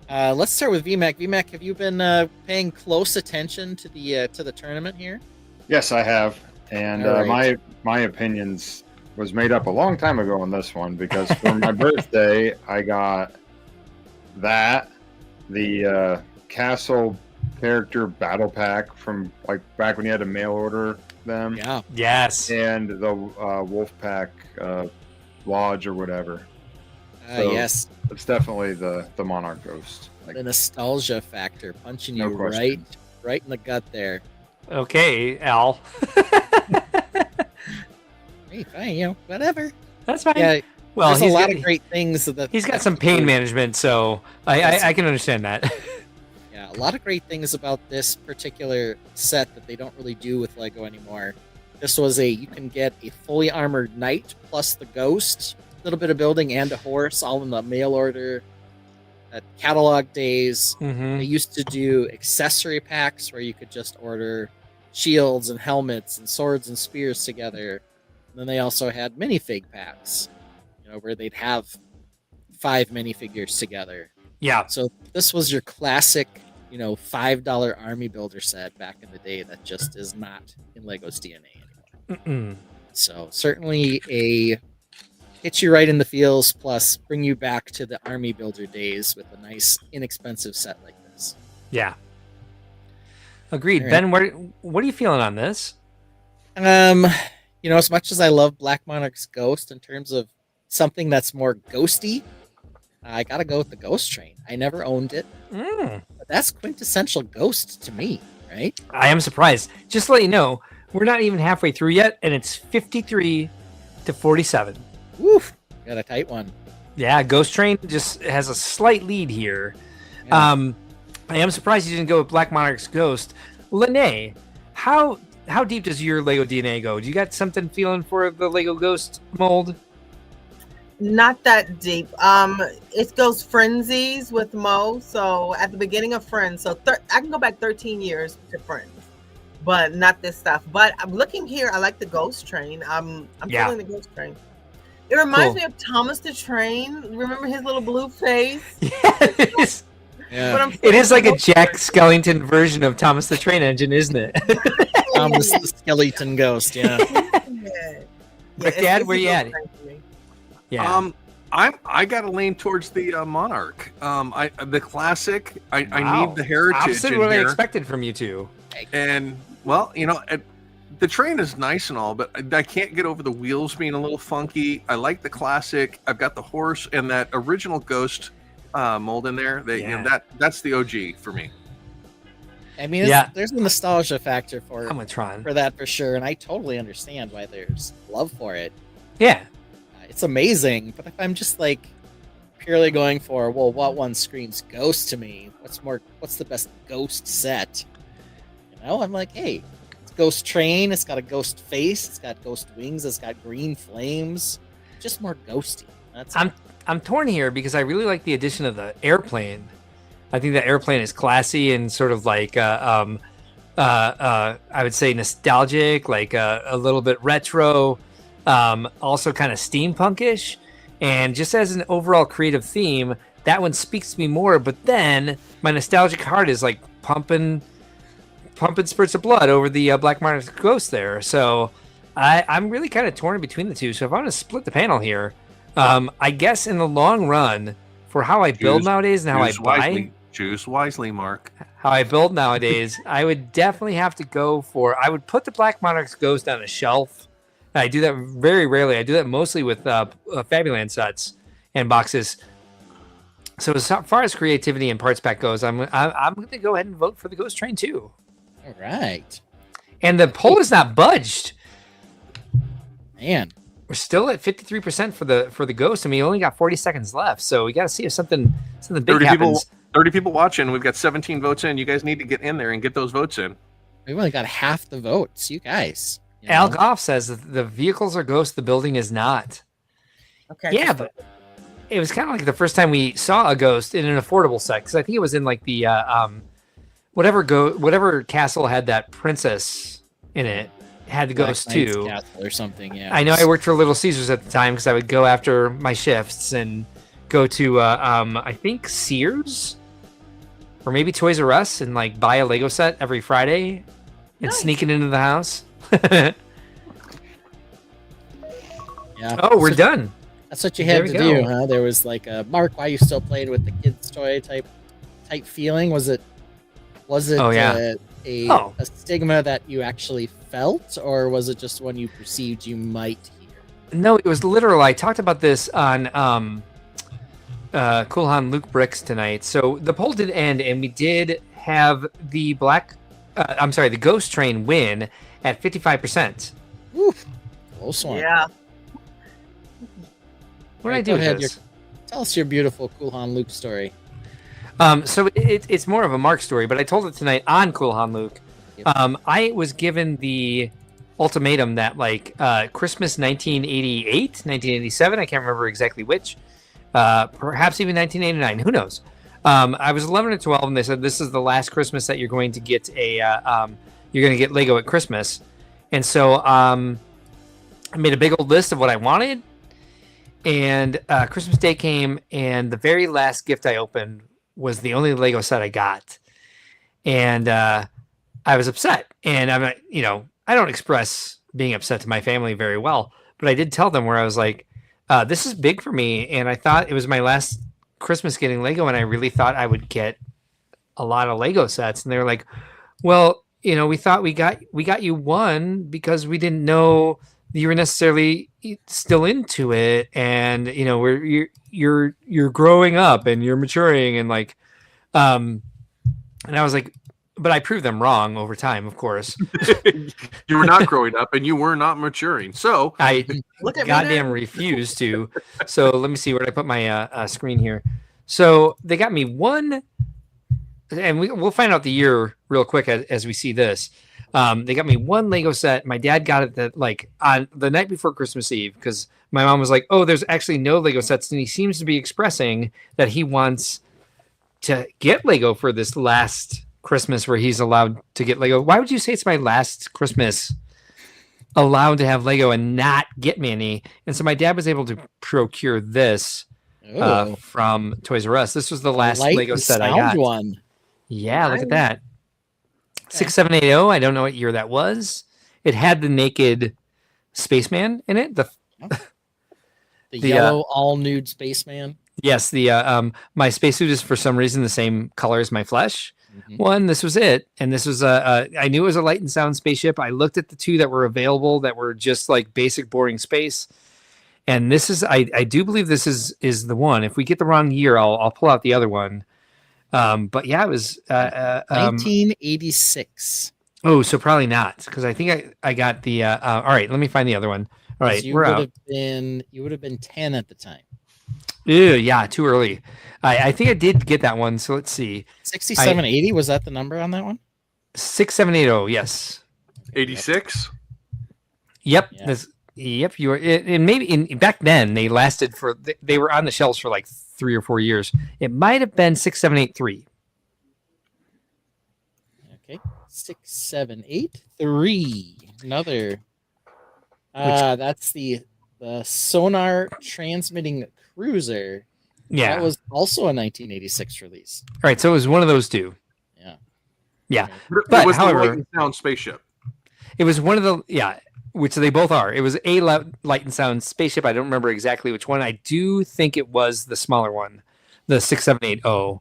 Let's start with VMAC. VMAC, have you been paying close attention to the tournament here? Yes, I have. And All right. my opinions was made up a long time ago on this one because for my birthday, I got the Castle character battle pack from like back when you had to mail order them, Yeah. Yes. and the Wolf Pack Lodge or whatever. So- Yes. It's definitely the Monarch Ghost. Like, The nostalgia factor punching No you question. right in the gut there. Okay, Al. Hey, fine, whatever. That's fine. Yeah, well, there's a he's lot got, of great things that he's got some pain management, so I can understand that. Yeah, a lot of great things about this particular set that they don't really do with Lego anymore. This was you can get a fully armored knight plus the ghost little bit of building and a horse, all in the mail order. At catalog days, Mm-hmm. they used to do accessory packs where you could just order shields and helmets and swords and spears together. And then they also had minifig packs, where they'd have 5 minifigures together. Yeah. So this was your classic, $5 army builder set back in the day that just is not in Lego's DNA anymore. Mm-mm. So certainly a hit you right in the feels, plus bring you back to the army builder days with a nice, inexpensive set like this. Yeah. Agreed. All Ben, what are you feeling on this? As much as I love Black Monarch's Ghost in terms of something that's more ghosty, I gotta go with the Ghost Train. I never owned it, but that's quintessential Ghost to me, right? I am surprised. Just to let you know, we're not even halfway through yet, and it's 53 to 47. Woof, got a tight one. Yeah, Ghost Train just has a slight lead here. Yeah. I am surprised you didn't go with Black Monarch's Ghost. Lene, how deep does your Lego DNA go? Do you got something feeling for the Lego Ghost mold? Not that deep. It goes frenzies with Mo. So at the beginning of Friends, so I can go back 13 years to Friends, but not this stuff. But I'm looking here. I like the Ghost Train. I'm feeling the Ghost Train. It reminds me of Thomas the Train. Remember his little blue face? Yeah, it is. Yeah. It is like a Jack Skellington version of Thomas the Train Engine, isn't it? Thomas the Skeleton Ghost, yeah. But Dad, where you at? Yeah. I gotta lean towards the Monarch. The classic. I need the heritage. Opposite in what I here. expected from you two. And well, the train is nice and all, but I can't get over the wheels being a little funky. I like the classic. I've got the horse and that original Ghost mold in there. That's the OG for me. I mean, there's a nostalgia factor for that for sure, and I totally understand why there's love for it. Yeah. It's amazing, but if I'm just like purely going for, well, what one screams Ghost to me? What's the best Ghost set? I'm like, hey, it's Ghost Train, it's got a ghost face, it's got ghost wings, it's got green flames, just more ghosty. I'm torn here because I really like the addition of the airplane. I think the airplane is classy and sort of like I would say nostalgic, like a little bit retro, also kind of steampunkish, and just as an overall creative theme, that one speaks to me more. But then my nostalgic heart is like pumping spurts of blood over the Black Monarch's Ghost there. So I'm really kind of torn between the two. So if I'm going to split the panel here, I guess in the long run, for how I build nowadays and how I buy, choose wisely, Mark. How I build nowadays, I would definitely have to go for. I would put the Black Monarch's Ghost on a shelf. I do that very rarely. I do that mostly with Fabuland sets and boxes. So as far as creativity and parts pack goes, I'm going to go ahead and vote for the Ghost Train too. All right. And the poll is not budged. Man, we're still at 53% for the Ghost. I mean, you only got 40 seconds left, so we got to see if something big happens. 30 people watching. We've got 17 votes in. You guys need to get in there and get those votes in. We've only got half the votes. You guys. Al Goff says that the vehicles are Ghost, the building is not. Okay. Yeah, but it was kind of like the first time we saw a Ghost in an affordable set, because I think it was in like the whatever castle had that princess in it had the Ghost too, castle or something. Yeah, I know. I worked for Little Caesars at the time because I would go after my shifts and go to I think Sears or maybe Toys R Us and like buy a Lego set every Friday and sneak it into the house. Yeah. Oh, we're done. That's what you had to do, huh? There was like a Mark, why you still played with the kids' toy type feeling? Was it a stigma that you actually felt, or was it just one you perceived you might hear? No, it was literal. I talked about this on Cool Han Luke Bricks tonight. So the poll did end, and we did have the the Ghost Train win at 55%. Oof, close one. Yeah. What did I do with this? Tell us your beautiful Cool Han Luke story. So it's more of a Mark story, but I told it tonight on Cool Han Luke. Yep. I was given the ultimatum that like Christmas 1988, 1987, I can't remember exactly which, perhaps even 1989, who knows. I was 11 or 12, and they said this is the last Christmas that you're going to get you're going to get Lego at Christmas, and so I made a big old list of what I wanted, and Christmas Day came, and the very last gift I opened was the only Lego set I got, and I was upset, and I'm not, I don't express being upset to my family very well, but I did tell them where I was like, this is big for me, and I thought it was my last Christmas getting Lego, and I really thought I would get a lot of Lego sets, and they were like, well, we thought we got you one because we didn't know you were necessarily still into it, and you're growing up and you're maturing, and like, and I was like, but I proved them wrong over time, of course. You were not growing up and you were not maturing. So I goddamn refused to. So let me see where did I put my screen here. So they got me one, and we'll find out the year real quick as we see this. They got me one Lego set. My dad got it on the night before Christmas Eve because my mom was like, oh, there's actually no Lego sets. And he seems to be expressing that he wants to get Lego for this last Christmas where he's allowed to get Lego. Why would you say it's my last Christmas allowed to have Lego and not get me any? And so my dad was able to procure this from Toys R Us. This was the last Lego set I got. One. Yeah, look at that. 6780. I don't know what year that was. It had the naked spaceman in it. The yellow all nude spaceman. Yes, my spacesuit is for some reason the same color as my flesh. Mm-hmm. One, this was it, and this was I knew it was a light and sound spaceship. I looked at the two that were available that were just like basic boring space, and this is I do believe this is the one. If we get the wrong year, I'll pull out the other one. But yeah, it was 1986. Oh, so probably not because I think I got the. All right, let me find the other one. All right, you would have been 10 at the time. Ew, yeah, too early. I think I did get that one. So let's see. 6780, was that the number on that one? 6780, yes. 86. Yep. Yeah. Yep. You were, and maybe back then they lasted they were on the shelves for like 3 or 4 years. It might have been 6783. Okay, 6783. Another. That's the sonar transmitting cruiser. Yeah, that was also a 1986 release. All right, so it was one of those two. Yeah. But it was however, the light and sound spaceship. It was one of the which they both are. It was a light and sound spaceship. I don't remember exactly which one. I do think it was the smaller one, the 6780.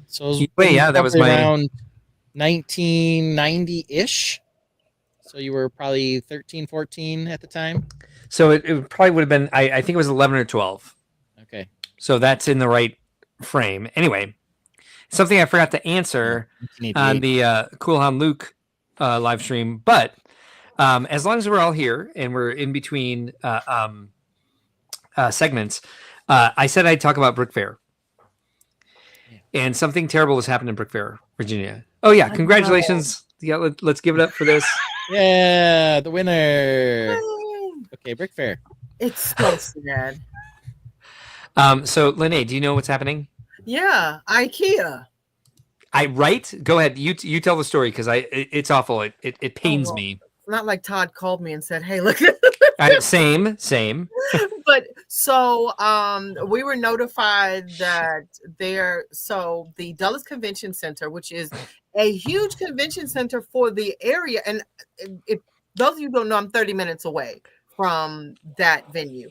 So that was around 1990-ish. So you were probably 13, 14 at the time? So it probably would have been, I think it was 11 or 12. Okay. So that's in the right frame. Anyway, something I forgot to answer on the Cool Hound Luke live stream. But as long as we're all here and we're in between segments, I said I'd talk about Brick Fair. And something terrible has happened in Brick Fair, Virginia. Oh, yeah. Congratulations. Yeah, let's give it up for this. Yeah, the winner. Okay, Brick Fair. It's so sad. So, Lene, do you know what's happening? Yeah, IKEA. Right? Go ahead. You tell the story because it's awful. It pains me. It's not like Todd called me and said, "Hey, look." Same. But so we were notified that the Dulles Convention Center, which is a huge convention center for the area, and if those of you who don't know, I'm 30 minutes away from that venue.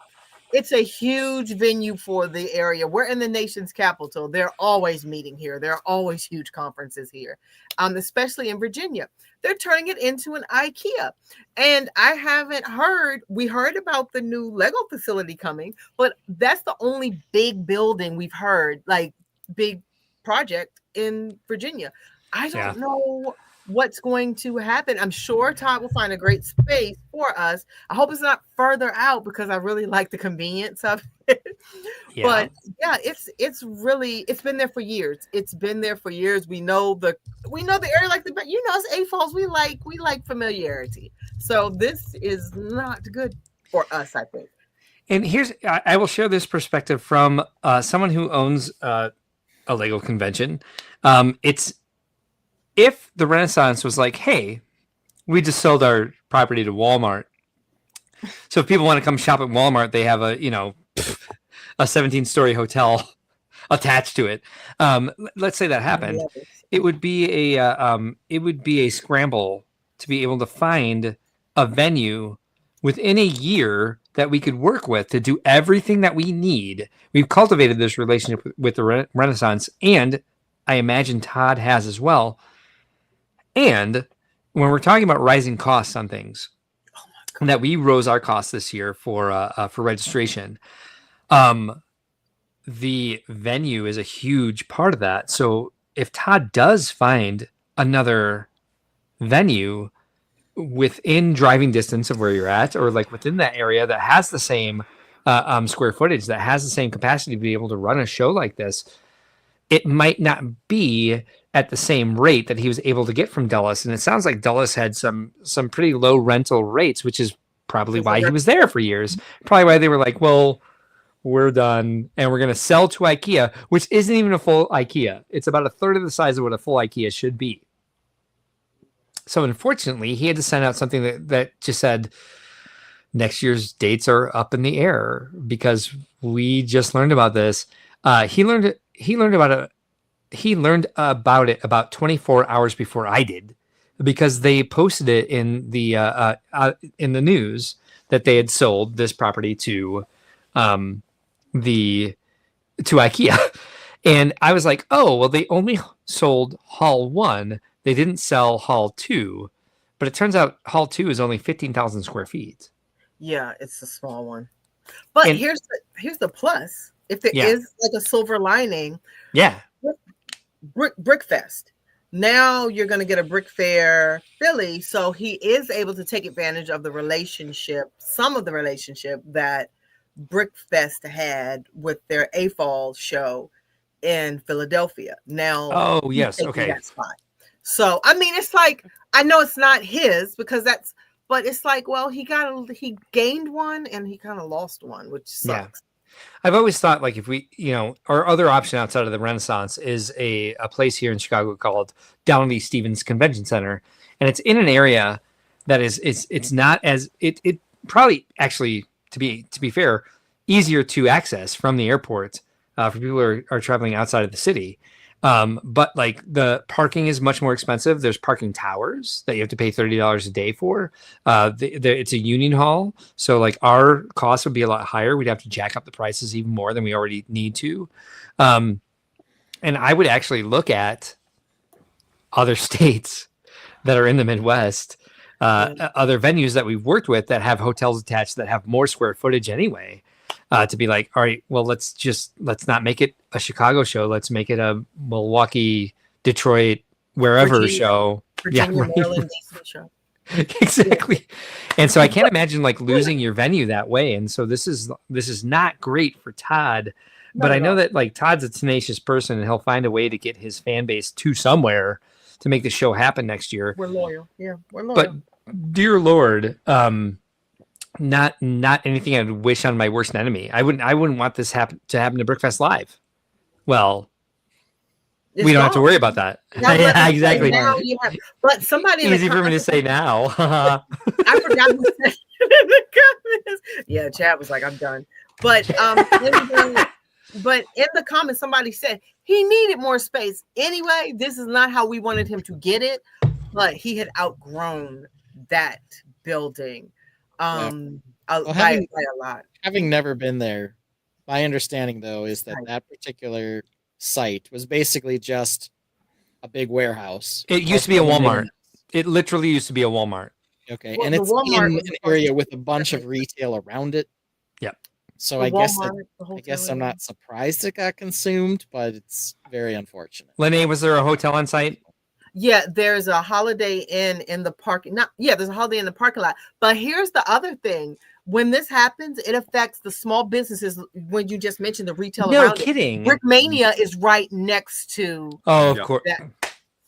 It's a huge venue for the area. We're in the nation's capital. They're always meeting here. There are always huge conferences here, especially in Virginia. They're turning it into an IKEA. And I haven't heard, we heard about the new Lego facility coming, but that's the only big building we've heard, like big project in Virginia. I don't know what's going to happen. I'm sure Todd will find a great space for us. I hope it's not further out because I really like the convenience of it. Yeah. But yeah, it's been there for years. It's been there for years. We know the area like the, us AFOs, we like familiarity. So this is not good for us, I think. And I will share this perspective from someone who owns a Lego convention. It's if the Renaissance was like, hey, we just sold our property to Walmart. So if people want to come shop at Walmart, they have a 17-story hotel attached to it. Let's say that happened. It would be a scramble to be able to find a venue within a year that we could work with to do everything that we need. We've cultivated this relationship with the Renaissance, and I imagine Todd has as well. And when we're talking about rising costs on things, that we rose our costs this year for registration, the venue is a huge part of that. So if Todd does find another venue within driving distance of where you're at, or like within that area that has the same square footage, that has the same capacity to be able to run a show like this, it might not be at the same rate that he was able to get from Dulles. And it sounds like Dulles had some pretty low rental rates, which is probably why he was there for years. Probably why they were like, well, we're done and we're going to sell to IKEA, which isn't even a full IKEA. It's about a third of the size of what a full IKEA should be. So unfortunately, he had to send out something that just said next year's dates are up in the air because we just learned about this. He learned about it about 24 hours before I did, because they posted it in the news that they had sold this property to IKEA. And I was like, oh, well, they only sold Hall 1. They didn't sell Hall 2, but it turns out Hall 2 is only 15,000 square feet. Yeah, it's a small one. But here's the plus. If there is like a silver lining, Brickfest. Now you're going to get a Brick Fair Philly, so he is able to take advantage of the relationship, some of the relationship that Brickfest had with their AFall show in Philadelphia. Now, oh yes, okay. That spot. So I mean, it's like, I know it's not his because but it's like, well, he gained one and he kind of lost one, which sucks. Yeah. I've always thought, like, if we, our other option outside of the Renaissance is a place here in Chicago called Downey Stevens Convention Center, and it's in an area that it's not as it probably actually, to be fair, easier to access from the airport for people who are traveling outside of the city. But like the parking is much more expensive. There's parking towers that you have to pay $30 a day for. It's a union hall, so like our costs would be a lot higher. We'd have to jack up the prices even more than we already need to. And I would actually look at other states that are in the Midwest, other venues that we've worked with that have hotels attached that have more square footage anyway. To be like, all right, well, let's not make it a Chicago show. Let's make it a Milwaukee, Detroit, wherever Virginia, show. Virginia, Maryland, DC show. Exactly. And so I can't imagine like losing your venue that way. And so this is not great for Todd. But I know that like Todd's a tenacious person and he'll find a way to get his fan base to somewhere to make the show happen next year. We're loyal. Yeah, we're loyal. But dear Lord, not anything I'd wish on my worst enemy. I wouldn't want this to happen to Brickfest Live. Well, we don't have to worry about that. Yeah, exactly. But somebody easy for me to say now. I forgot who said in the comments. Yeah, Chad was like, I'm done. But but in the comments, somebody said he needed more space. Anyway, this is not how we wanted him to get it, but he had outgrown that building. By a lot. Having never been there, my understanding though is that particular site was basically just a big warehouse. It used to be a Walmart. It literally used to be a Walmart. Okay, well, and it's in an area with a bunch of retail around it. Yep. So I guess I'm not surprised it got consumed, but it's very unfortunate. Lene, was there a hotel on site? Yeah, there's a Holiday Inn in the parking. There's a Holiday Inn in the parking lot. But here's the other thing: when this happens, it affects the small businesses. When you just mentioned the retail, no kidding, Brickmania is right next to. Oh, of course.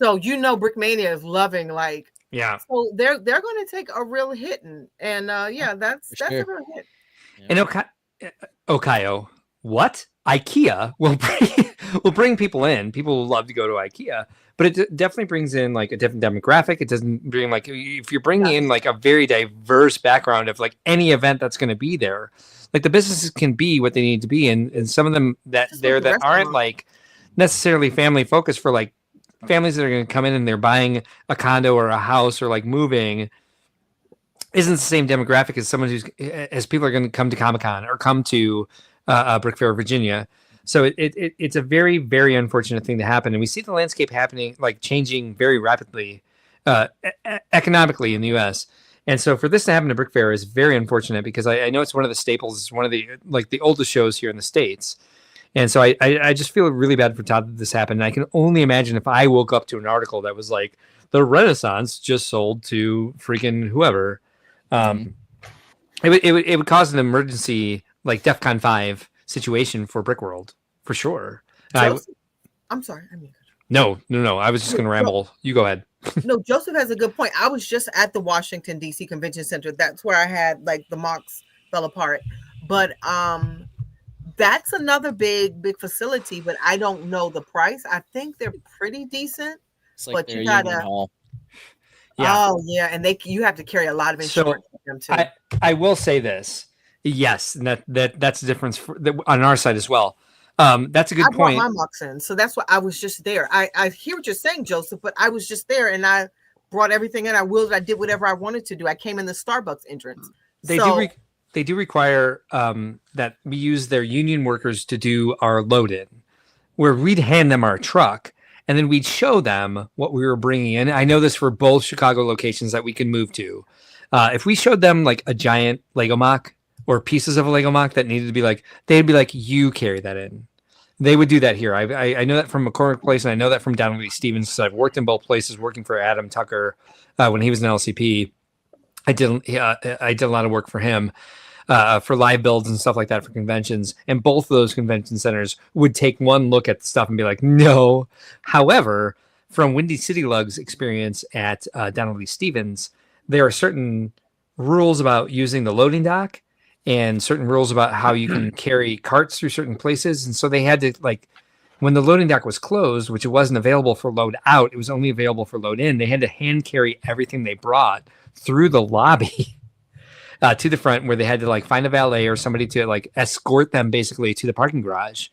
So Brickmania is loving like Yeah. So they're going to take a real hit, and yeah, that's For a sure. real hit. In Ohio, what? IKEA will bring people in. People will love to go to IKEA, but it definitely brings in like a different demographic. It doesn't bring like if you're bringing in like a very diverse background of like any event that's going to be there, like the businesses can be what they need to be, and some of them that Just like there the that aren't restaurant. like necessarily family focused for like families that are going to come in and they're buying a condo or a house or like moving isn't the same demographic as someone who's as people are going to come to Comic-Con or come to Brick Fair, Virginia. So it's a very, very unfortunate thing to happen. And we see the landscape happening, like changing very rapidly economically in the U.S. And so for this to happen to Brick Fair is very unfortunate because I know it's one of the staples. It's one of the like the oldest shows here in the States. And so I just feel really bad for Todd that this happened. And I can only imagine if I woke up to an article that was like, the Renaissance just sold to freaking whoever. It would cause an emergency like DEFCON 5 situation for Brickworld for sure. I'm sorry. I mean, no. I was just going to ramble. You go ahead. No, Joseph has a good point. I was just at the Washington D.C. Convention Center. That's where I had like the MOCs fell apart. But that's another big facility. But I don't know the price. I think they're pretty decent. It's like But their you gotta. Union Hall. Yeah. Oh yeah, and you have to carry a lot of insurance with them too. I will say this. Yes, and that's the difference on our side as well. That's a good point. I brought my MOCs in, so that's why I was just there. I hear what you're saying, Joseph, but I was just there and I brought everything in. I did whatever I wanted to do. I came in the Starbucks entrance. They do require that we use their union workers to do our load in, where we'd hand them our truck. And then we'd show them what we were bringing in. I know this for both Chicago locations that we can move to. If we showed them like a giant Lego MOC or pieces of a Lego MOC that needed to be like, they'd be like, you carry that in. They would do that here. I know that from McCormick Place, and I know that from Donald Lee Stevens because I've worked in both places, working for Adam Tucker when he was an LCP. I did a lot of work for him. For live builds and stuff like that for conventions. And both of those convention centers would take one look at the stuff and be like, no. However, from Windy City Lug's experience at Donald Lee Stevens, there are certain rules about using the loading dock and certain rules about how you can carry carts through certain places. And so they had to, like, when the loading dock was closed, which it wasn't available for load out, it was only available for load in, they had to hand carry everything they brought through the lobby. To the front where they had to like find a valet or somebody to like escort them basically to the parking garage.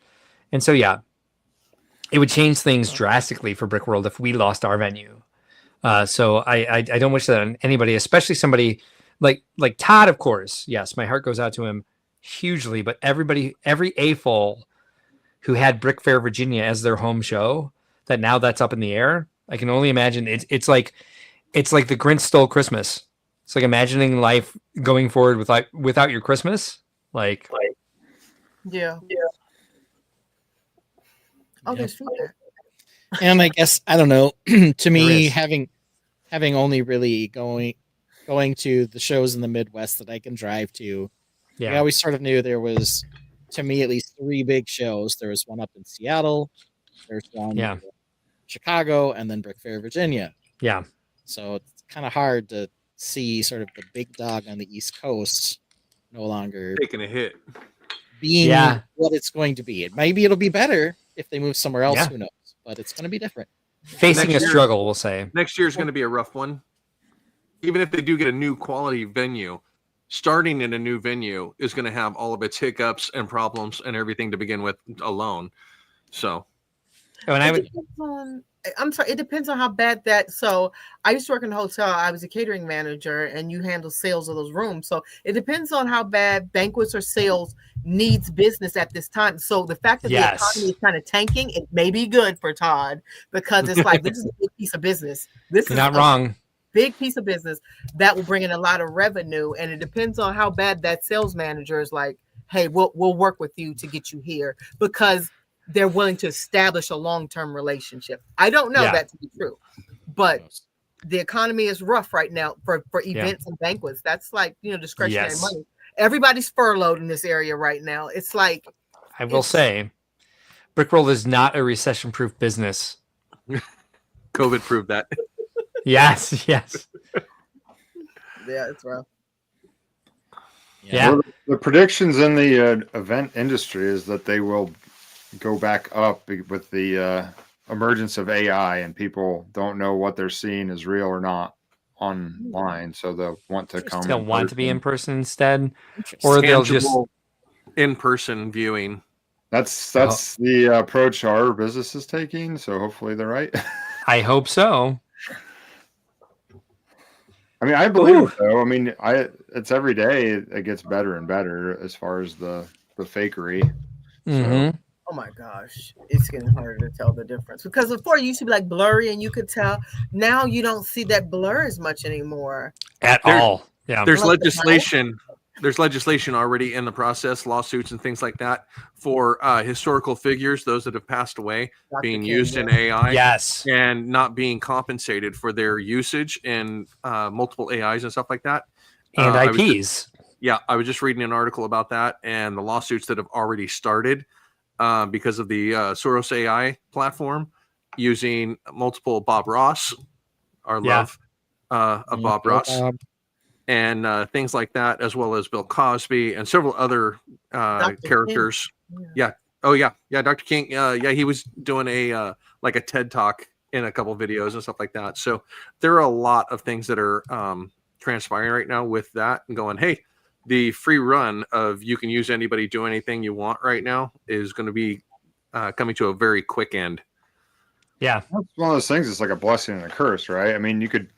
And so, yeah, it would change things drastically for Brickworld if we lost our venue. So I don't wish that on anybody, especially somebody like Todd, of course. Yes, my heart goes out to him hugely, but every AFOL who had Brick Fair, Virginia as their home show, that now that's up in the air. I can only imagine it's like the Grinch stole Christmas. It's like imagining life going forward without your Christmas. Like yeah. Oh, there's feedback. And I guess I don't know. To me, having only really going to the shows in the Midwest that I can drive to, I always sort of knew there was, to me at least, 3 big shows. There was one up in Seattle, there's one in Chicago, and then Brick Fair, Virginia. Yeah. So it's kind of hard to see sort of the big dog on the East Coast no longer taking a hit, being what it's going to be. Maybe it'll be better if they move somewhere else. Who knows? But it's going to be different. Facing a struggle, we'll say. Next year is going to be a rough one. Even if they do get a new quality venue, starting in a new venue is going to have all of its hiccups and problems and everything to begin with alone. So, I'm sorry, it depends on how bad that. So I used to work in a hotel. I was a catering manager, and you handle sales of those rooms. So it depends on how bad banquets or sales needs business at this time. So the fact that the economy is kind of tanking, it may be good for Todd because it's like, this is a big piece of business. This is not wrong. Big piece of business that will bring in a lot of revenue. And it depends on how bad that sales manager is like, hey, we'll work with you to get you here, because they're willing to establish a long-term relationship. I don't know that to be true, but the economy is rough right now for events and banquets. That's like, discretionary money. Everybody's furloughed in this area right now. It's like, I will say, Brickworld is not a recession-proof business. COVID proved that. Yes. Yes. Yeah, it's rough. Yeah. Well, the predictions in the event industry is that they will go back up with the emergence of AI, and people don't know what they're seeing is real or not online, so they'll want to come. They'll want to be in person instead, Interesting. or they'll just. Tangible in-person viewing. That's the approach our business is taking. So hopefully they're right. I hope so. I mean, I believe it, though. I mean, it's every day it gets better and better as far as the fakery. Mm-hmm. Oh my gosh, it's getting harder to tell the difference, because before it used to be like blurry and you could tell. Now you don't see that blur as much anymore at all. Yeah, there's legislation. There's legislation already in the process, lawsuits and things like that for historical figures, those that have passed away, Dr. being King, used yeah. in AI. Yes, and not being compensated for their usage in multiple AIs and stuff like that. And IPs. I was just reading an article about that and the lawsuits that have already started because of the Soros AI platform using multiple Bob Ross, our love of Bob Ross. And things like that, as well as Bill Cosby and several other characters. Yeah. Oh yeah. Yeah. Dr. King. Yeah. He was doing a TED talk in a couple of videos and stuff like that. So there are a lot of things that are transpiring right now with that and going, hey, the free run of you can use anybody, do anything you want right now is going to be coming to a very quick end. Yeah. That's one of those things. It's like a blessing and a curse, right? I mean, you could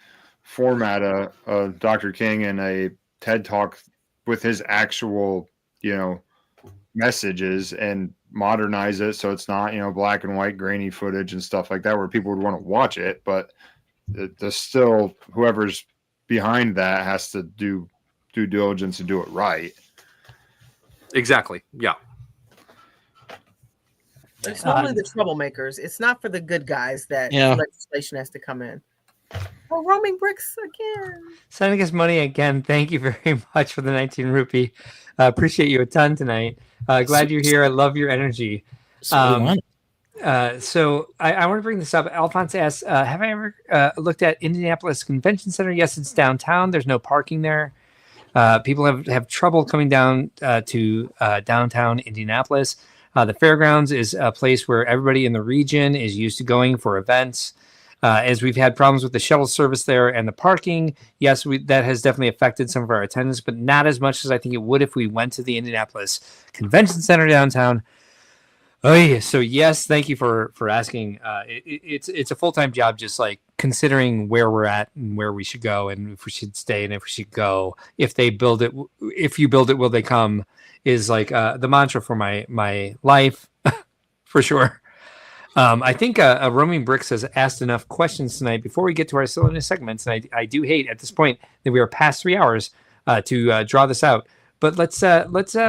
format a Dr. King in a TED talk with his actual, messages and modernize it so it's not, black and white grainy footage and stuff like that where people would want to watch it, but there's still whoever's behind that has to do due diligence and do it right. Exactly. Yeah. It's normally the troublemakers. It's not for the good guys that legislation has to come in. Oh, roaming bricks again. Sending us money again. Thank you very much for the 19 rupee. Appreciate you a ton tonight. Glad you're here. I love your energy. So I want to bring this up. Alphonse asks, have I ever looked at Indianapolis Convention Center? Yes, it's downtown. There's no parking there. People have trouble coming down to downtown Indianapolis. The fairgrounds is a place where everybody in the region is used to going for events. As we've had problems with the shuttle service there and the parking, yes, that has definitely affected some of our attendance, but not as much as I think it would if we went to the Indianapolis Convention Center downtown. Oh yeah, so yes, thank you for asking. It's a full-time job, just like considering where we're at and where we should go, and if we should stay and if we should go. If they build it, if you build it, will they come? Is like the mantra for my life, for sure. I think Roaming Bricks has asked enough questions tonight before we get to our silliness segments. And I do hate at this point that we are past 3 hours to draw this out. But let's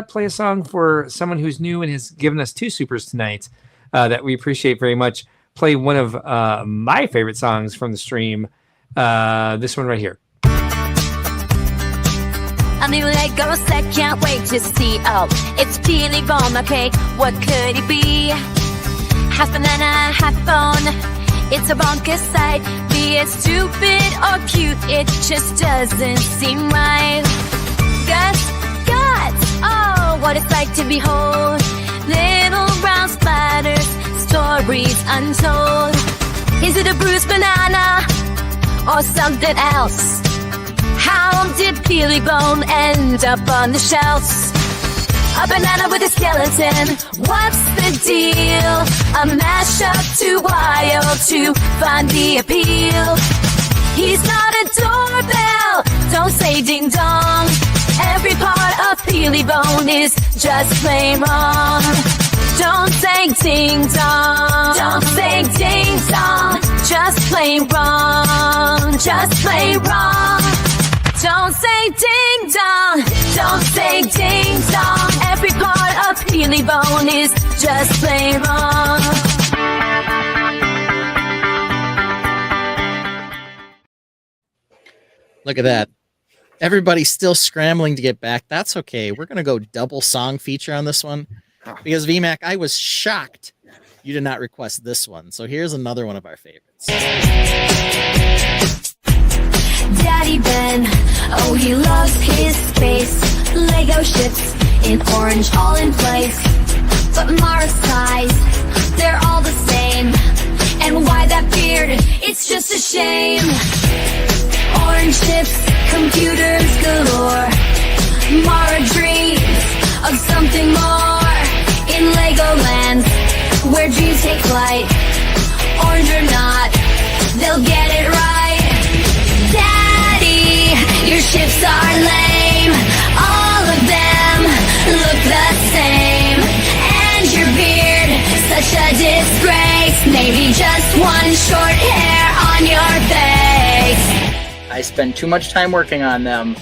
play a song for someone who's new and has given us 2 supers tonight that we appreciate very much. Play one of my favorite songs from the stream. This one right here. A new Lego set, can't wait to see. Oh, it's peely bomb, okay, what could it be? Half banana, half bone, it's a bonkers sight. Be it stupid or cute, it just doesn't seem right. Guts, oh, what it's like to behold little round splatters, stories untold. Is it a bruised banana or something else? How did Peely Bone end up on the shelves? A banana with a skeleton, what's the deal? A mashup too wild to find the appeal. He's not a doorbell, don't say ding dong. Every part of Peely Bone is just plain wrong. Don't say ding dong, don't say ding dong. Just plain wrong, just plain wrong. Don't say ding dong, don't say ding dong. Every part of Peely Bone is just plain wrong. Look at that. Everybody's still scrambling to get back. That's okay. We're going to go double song feature on this one. Because VMAC, I was shocked you did not request this one. So here's another one of our favorites. Daddy Ben, oh, he loves his space. Lego ships in orange, all in place. But Mara's ties, they're all the same. And why that beard? It's just a shame. Orange ships, computers galore. Mara dreams of something more. In Legoland, where dreams take flight. Orange or not, they'll get it right. Daddy, your ships are lame. All of them look the same. And your beard, such a disgrace. Maybe just one short hair on your face. I spend too much time working on them.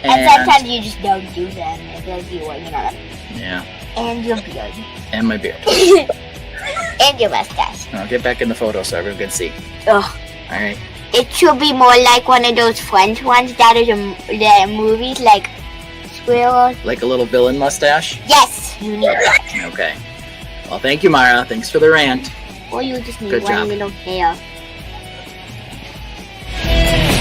And sometimes you just don't do them. It's like you working on them. Yeah. And your beard. And my beard. And your mustache. I'll get back in the photo so everyone can see. Ugh. Alright. It should be more like one of those French ones that is in the movies, like squirrels. Like a little villain mustache? Yes, you need that. Okay. Well, thank you, Mara. Thanks for the rant. Or you just need Good one job. little hair.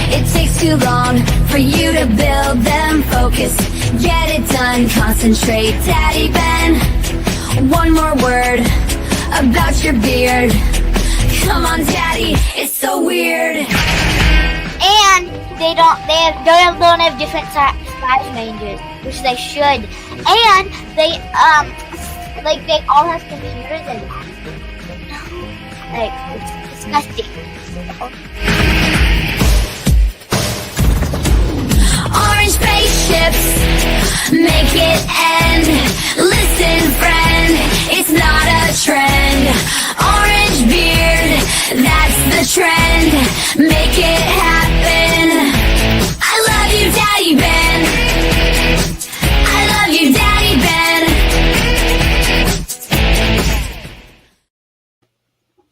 It takes too long for you to build them. Focus, get it done, concentrate. Daddy Ben, one more word about your beard. Come on, Daddy, it's so weird. And they don't have different size ranges, which they should. And they they all have computers and like it's disgusting. Orange spaceships, make it end. Listen, friend, it's not a trend. Orange beard, that's the trend. Make it happen. I love you, Daddy Ben. I love you, Daddy Ben.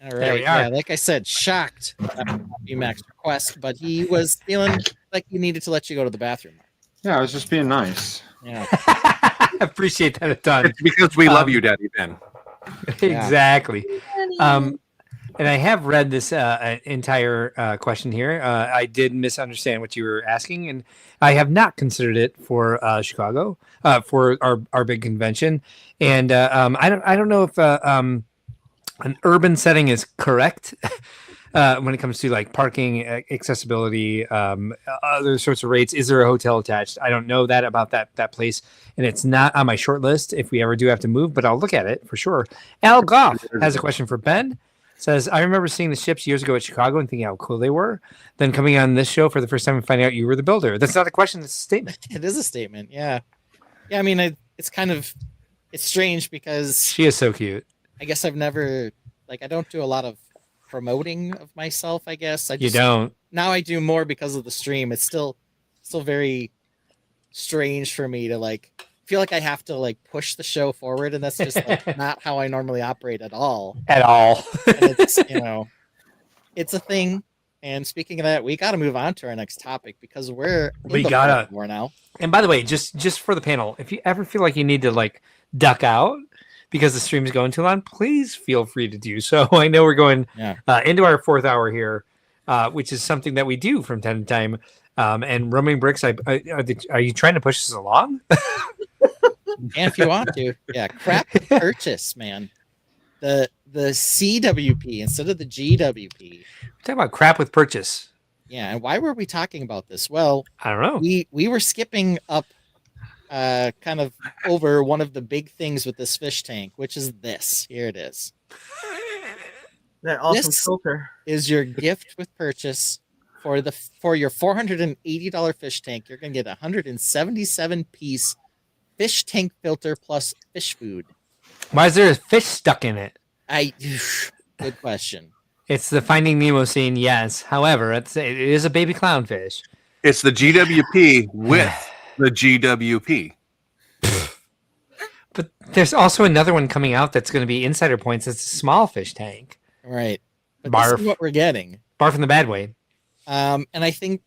All right. Yeah, like I said, shocked at Mac's request, but he was feeling like he needed to let you go to the bathroom. Yeah, I was just being nice. Yeah. Appreciate that a ton. It's because we love you, Daddy Ben. Exactly. And I have read this entire question here. I did misunderstand what you were asking, and I have not considered it for Chicago for our big convention. And I don't know if an urban setting is correct when it comes to like parking, accessibility, other sorts of rates. Is there a hotel attached? I don't know that about that place, and it's not on my short list if we ever do have to move, but I'll look at it for sure. Al Goff has a question for Ben. Says, I remember seeing the ships years ago at Chicago and thinking how cool they were. Then coming on this show for the first time and finding out you were the builder. That's not a question, it's a statement. It is a statement, yeah. Yeah, I mean, it's strange because... She is so cute. I guess I've never... I don't do a lot of promoting of myself, I guess. You don't? Now I do more because of the stream. It's still very strange for me to, feel like I have to push the show forward, and that's just not how I normally operate at all. At all. And it's it's a thing. And speaking of that, we got to move on to our next topic because we're more now. And by the way, just for the panel, if you ever feel like you need to duck out because the stream is going too long, please feel free to do so. I know we're going into our 4th hour here, which is something that we do from time to time. And Roaming Bricks, are you trying to push us along? And if you want to, crap purchase, man. The CWP instead of the GWP. We're talking about crap with purchase. Yeah, and why were we talking about this? Well, I don't know. We were skipping up kind of over one of the big things with this fish tank, which is this. Here it is. That awesome this filter is your gift with purchase for your $480 fish tank. You're going to get a 177-piece fish tank filter plus fish food. Why is there a fish stuck in it? Good question. It's the Finding Nemo scene, yes. However, it is a baby clownfish. It's the GWP with the GWP. But there's also another one coming out that's going to be Insider Points. It's a small fish tank. Right. But Barf. This is what we're getting. Barf in the bad way. And I think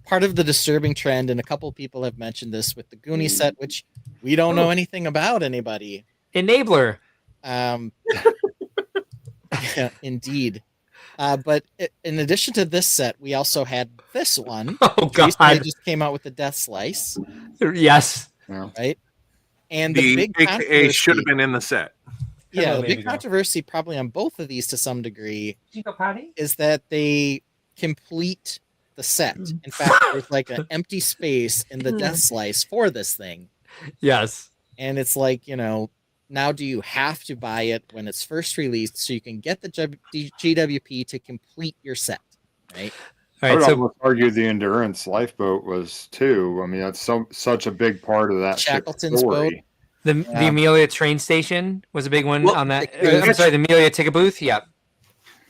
part of the disturbing trend, and a couple people have mentioned this with the Goonie set, which we don't know anything about anybody. Enabler. Yeah, indeed. But in addition to this set, we also had this one. Oh which recently God! just came out with the Death Slice, Yes. right? And the The big AKA should have controversy, been in the set. yeah, the Maybe big go. controversy probably on both of these to some degree Did you go potty? is that they complete the set. In fact, there's like an empty space in the Death Slice for this thing. Yes. And it's like, now do you have to buy it when it's first released so you can get the GWP to complete your set, right? All I right. would So almost argue the Endurance lifeboat was too. I mean, that's such a big part of that ship's Shackleton's boat. story. the Amelia train station was a big one Well, on that. the- I'm sorry, the Amelia ticket booth. Yeah.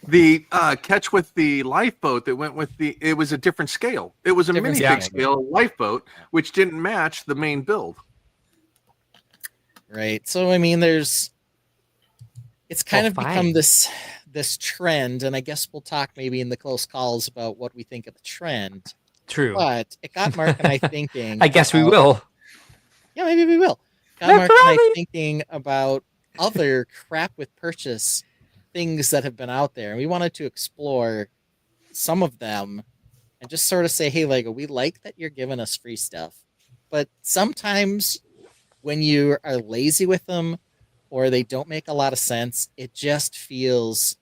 The catch with the lifeboat that went with it was a different scale. It was a Different minifig scale. scale lifeboat, which didn't match the main build. Right. So I mean it's kind of become fine. this trend, and I guess we'll talk maybe in the close calls about what we think of the trend. True. But it got Mark and I thinking. I guess we about- will. Yeah, maybe we will. Got Yeah, Mark and I probably. thinking about other crap with purchase things that have been out there, and we wanted to explore some of them and just sort of say, hey, Lego, we like that you're giving us free stuff, but sometimes when you are lazy with them or they don't make a lot of sense, it just feels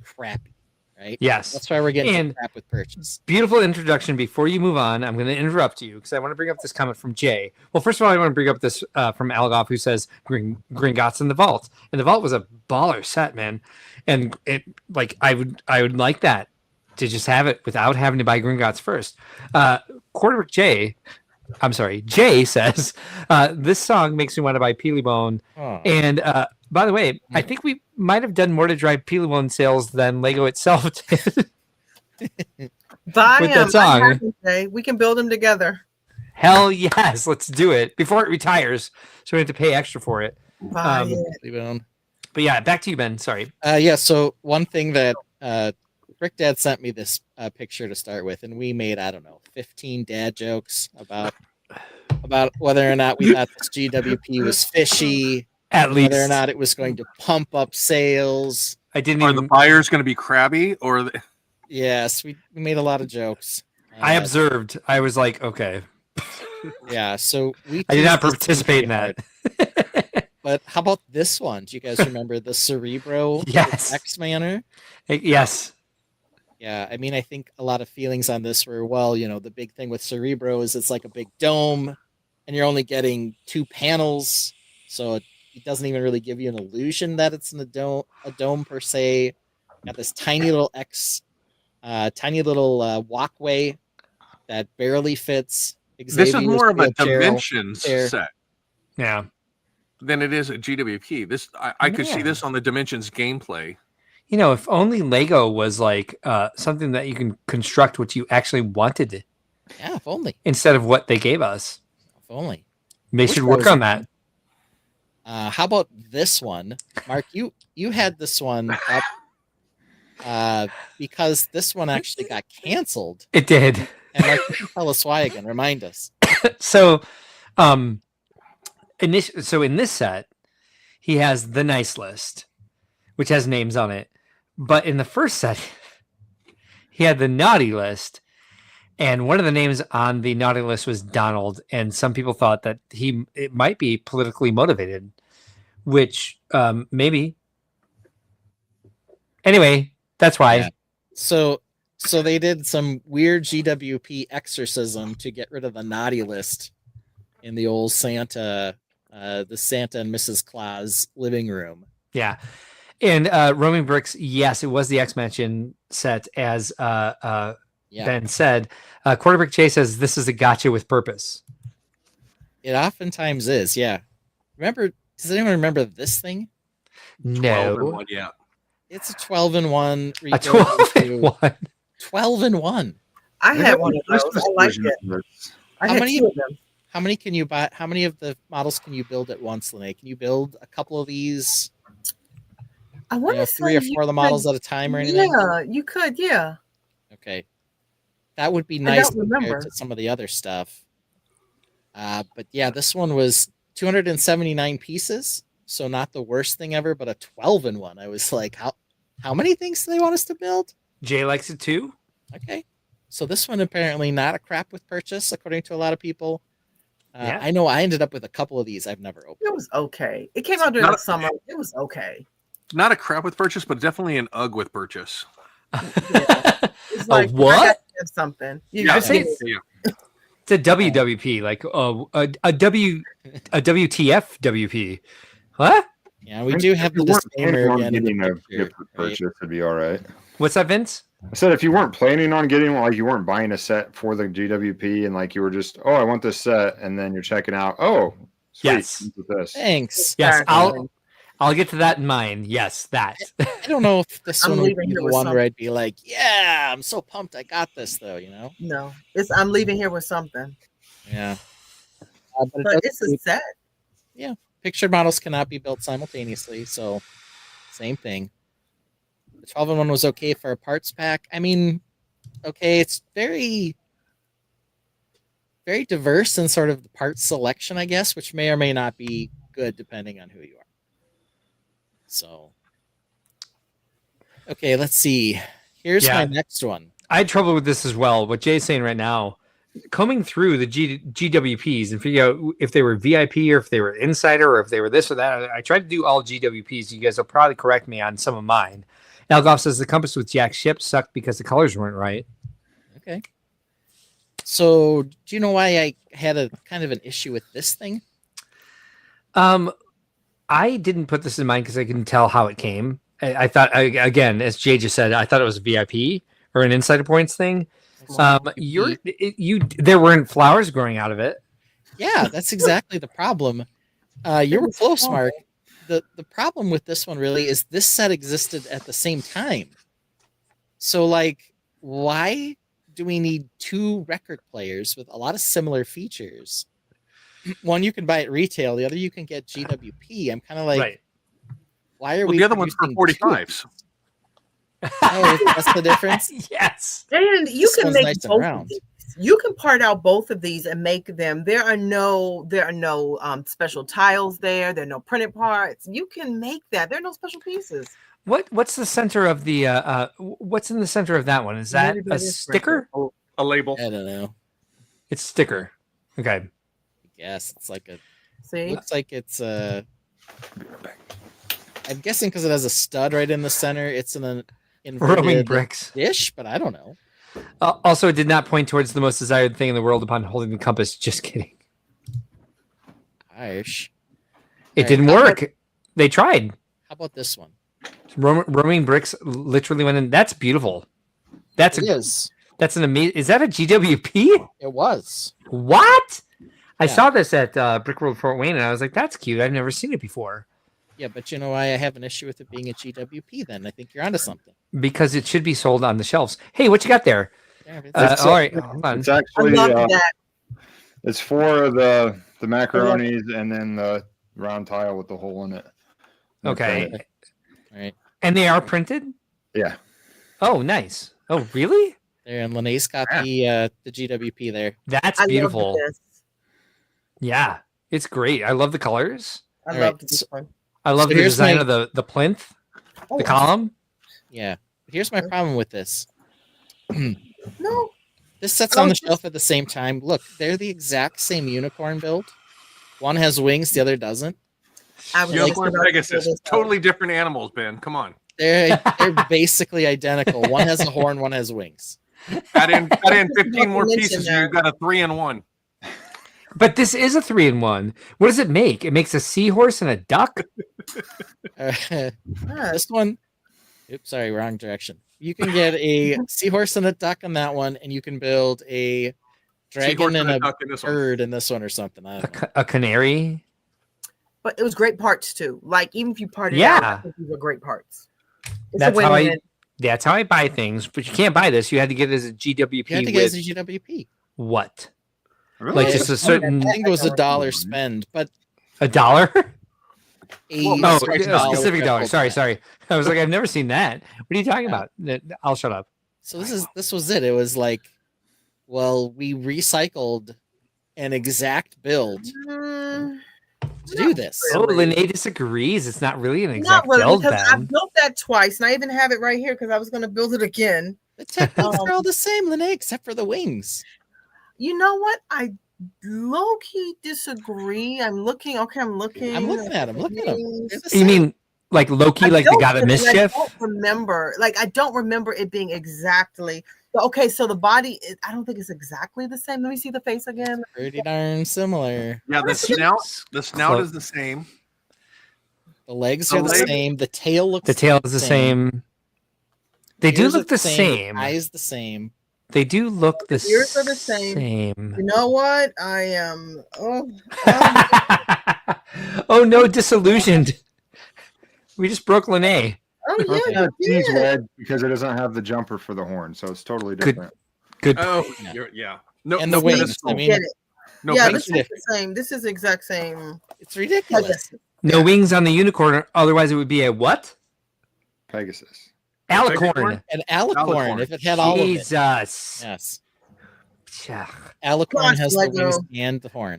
crappy, right? Yes. That's why we're getting And- to crap with purchase. Beautiful introduction. Before you move on, I'm going to interrupt you because I want to bring up this comment from Jay. Well, first of all, I want to bring up this from Algoff, who says Gringotts in the Vault, and the Vault was a baller set, man. And it I would like that to just have it without having to buy Gringotts first. Quarterback Jay, I'm sorry, Jay says this song makes me want to buy Peelybone. Oh. And by the way, I think we might have done more to drive Peelybone sales than Lego itself did. Buy With that him. song. I have him, Jay. We can build them together. Hell yes, let's do it before it retires, so we have to pay extra for it. Buy it. Peelybone. But yeah, back to you, Ben. Sorry. Yeah, so one thing that Rick Dad sent me this picture to start with, and we made, I don't know, 15 dad jokes about whether or not we thought this GWP was fishy, At least whether or not it was going to pump up sales. I didn't Are even. the buyers going to be crabby or? Yes, we made a lot of jokes. I observed. I was like, okay. Yeah, so we. I did not teased this participate in pretty that. hard. But how about this one? Do you guys remember the Cerebro Yes. X Manor? Yes. Yeah, I mean, I think a lot of feelings on this were, well, the big thing with Cerebro is it's like a big dome, and you're only getting 2 panels, so it doesn't even really give you an illusion that it's a dome per se. Got this tiny little walkway that barely fits. This is Xavier's more of a wheelchair Dimensions there. set Yeah. than it is a GWP. This I could see this on the Dimensions gameplay. If only Lego was like something that you can construct what you actually wanted Yeah, if only. instead of what they gave us. If only. They Wish should that work was on a- that. How about this one, Mark? You had this one up because this one actually got canceled. It did. And Mark, you can tell us why again. Remind us. So, so in this set, he has the nice list, which has names on it. But in the first set, he had the naughty list, and one of the names on the naughty list was Donald. And some people thought that it might be politically motivated, which maybe. Anyway, that's why. Yeah. So they did some weird GWP exorcism to get rid of the naughty list in the old Santa, the Santa and Mrs. Claus living room. Yeah. And Roaming Bricks, yes, it was the X-Mansion set, as Ben said. Quarterback Chase says this is a gotcha with purpose. It oftentimes is, yeah. Does anyone remember this thing? 12 and No. 1, yeah. It's a 12-in-1. A 12-in-1. 12-in-1. I had one of those. Christmas I liked version it. of this. I How had many- 2 of them. How many can you buy? How many of the models can you build at once, Lene? Can you build a couple of these? I want to 3 or 4 of the models at a time or anything? Yeah, you could. Yeah. Okay. That would be I nice don't compared remember. to some of the other stuff. But yeah, this one was 279 pieces, so not the worst thing ever, but a 12-in-1. I was like, how many things do they want us to build? Jay likes it too. Okay. So this one apparently not a crap with purchase, according to a lot of people. Yeah. I know I ended up with a couple of these I've never opened. It was okay. It came out during the summer. It was okay. Not a crap with purchase, but definitely an UGG with purchase. It's like, A what? I got to have something. You Yeah, just I'd say need- It's a WWP, like a WTF WP. What? Yeah, we do have the If you weren't disclaimer planning on again. in the getting a picture, gift with right? purchase, it'd be all right. What's that, Vince? I said if you weren't planning on getting one, like you weren't buying a set for the GWP, and like you were just, oh, I want this set, and then you're checking out, oh, sweet, Yes. with this. Thanks. Yes, I'll get to that in mind. Yes, that. I don't know if this I'm one would leaving be here the with one where something. I'd be like, yeah, I'm so pumped I got this, though, you know? No, I'm leaving here with something. Yeah. But does it's a keep- set. Yeah. Pictured models cannot be built simultaneously, so same thing. The 12-in-1 was okay for a parts pack. I mean, okay, it's very, very diverse in sort of the parts selection, I guess, which may or may not be good depending on who you are. So, okay, let's see. Here's Yeah. my next one. I had trouble with this as well. What Jay's saying right now, combing through the GWPs and figure out if they were VIP or if they were insider or if they were this or that. I tried to do all GWPs. You guys will probably correct me on some of mine. Algoff says the compass with Jack Ship sucked because the colors weren't right. Okay. So, do you know why I had a kind of an issue with this thing? I didn't put this in mind because I couldn't tell how it came. I thought, again, as Jay just said, I thought it was a VIP or an insider points thing. There weren't flowers growing out of it. Yeah, that's exactly the problem. You were close, Mark. The problem with this one really is this set existed at the same time. So, like, why do we need two record players with a lot of similar features? One you can buy at retail, the other you can get GWP. I'm kind of like, Right. why are Well, we? the other one's for producing 45s. Oh, that's the difference. Yes. And you This can one's make nice and both round. of these. You can part out both of these and make them. There are no special tiles there. There are no printed parts. You can make that. There are no special pieces. What's the center of the what's in the center of that one? Is that Maybe a that is sticker? A label. I don't know. It's sticker. Okay. Yes, it's like a. See, Looks like it's I'm guessing because it has a stud right in the center. It's an Roaming inverted bricks. dish, but I don't know. Also, it did not point towards the most desired thing in the world upon holding the compass. Just kidding. Gosh. It All right, didn't how work. They tried. How about this one? Roaming bricks literally went in. That's beautiful. That's It is. That's an amazing. Is that a GWP? It was. What? I Yeah. saw this at Brick World Fort Wayne, and I was like, "That's cute. I've never seen it before." Yeah, but you know why I have an issue with it being a GWP? Then I think you're onto something. Because it should be sold on the shelves. Hey, what you got there? Yeah, it's- All right, hold on. It's I actually love that. it's for the macaronis and then the round tile with the hole in it. Okay, All right. and they are printed. Yeah. Oh, nice. Oh, really? There, and Lene's got the GWP there. That's I beautiful. love this. Yeah, it's great. I love the colors. I All love right, this one. I love So the here's design my- of the plinth, Oh, the column. Yeah. But here's my problem with this. No, This sets Oh, on the it's just- shelf at the same time. Look, they're the exact same unicorn build. One has wings, the other doesn't. I was Unicorn just about to Pegasus. say this. Totally different animals, Ben. Come on. They're basically identical. One has a horn, one has wings. Add in 15 more mention pieces, that. you've got a 3-in-1. But this is a 3-in-1. What does it make? It makes a seahorse and a duck. This one, oops, sorry, wrong direction. You can get a seahorse and a duck on that one, and you can build a dragon Seahorse and a duck in this one. bird in this one or something. I don't know. A canary. But it was great parts too. Like even if you parted Yeah. out, I think these were great parts. It's That's a how win-win. That's how I buy things. But you can't buy this. You had to get it as a GWP. You have to get with as a GWP. what? Really? Like just a certain I think it was $1 spend, but $1. a Oh, certain a specific dollar. threshold. Sorry. I was like, I've never seen that. What are you talking about? I'll shut up. So this was it. It was like, well, we recycled an exact build Mm, to do this. Oh, Lene disagrees. It's not really an Not exact really, build because I then. built that twice, and I even have it right here because I was going to build it again. The techniques are all the same, Lene, except for the wings. You know what? I low-key disagree. I'm looking. Okay, I'm looking. I'm looking at them. Look at them. You mean like Loki, like the god of mischief? I don't remember. Like, I don't remember it being exactly. Okay, so the body, I don't think it's exactly the same. Let me see the face again. Pretty darn similar. Yeah, the snout is the same. The legs are the same. The tail looks The tail is the same. They do Ears look are the same. Eyes the same. They do look the ears are the same. same. You know what? I am. Oh no, disillusioned. We just broke Lene. Oh yeah, T's red because it doesn't have the jumper for the horn, so it's totally different. Good. Oh, yeah. No, And no the wings. pedestal. I mean, Get it. No Yeah, pedestal. this is the same. This is the exact same. it's ridiculous. No wings on the unicorn, otherwise it would be a what? Pegasus. Alicorn. An alicorn, Alicorn. if it had all of it. Jesus. Yes. Psha. Alicorn Gosh, has the Lego. wings and the horn.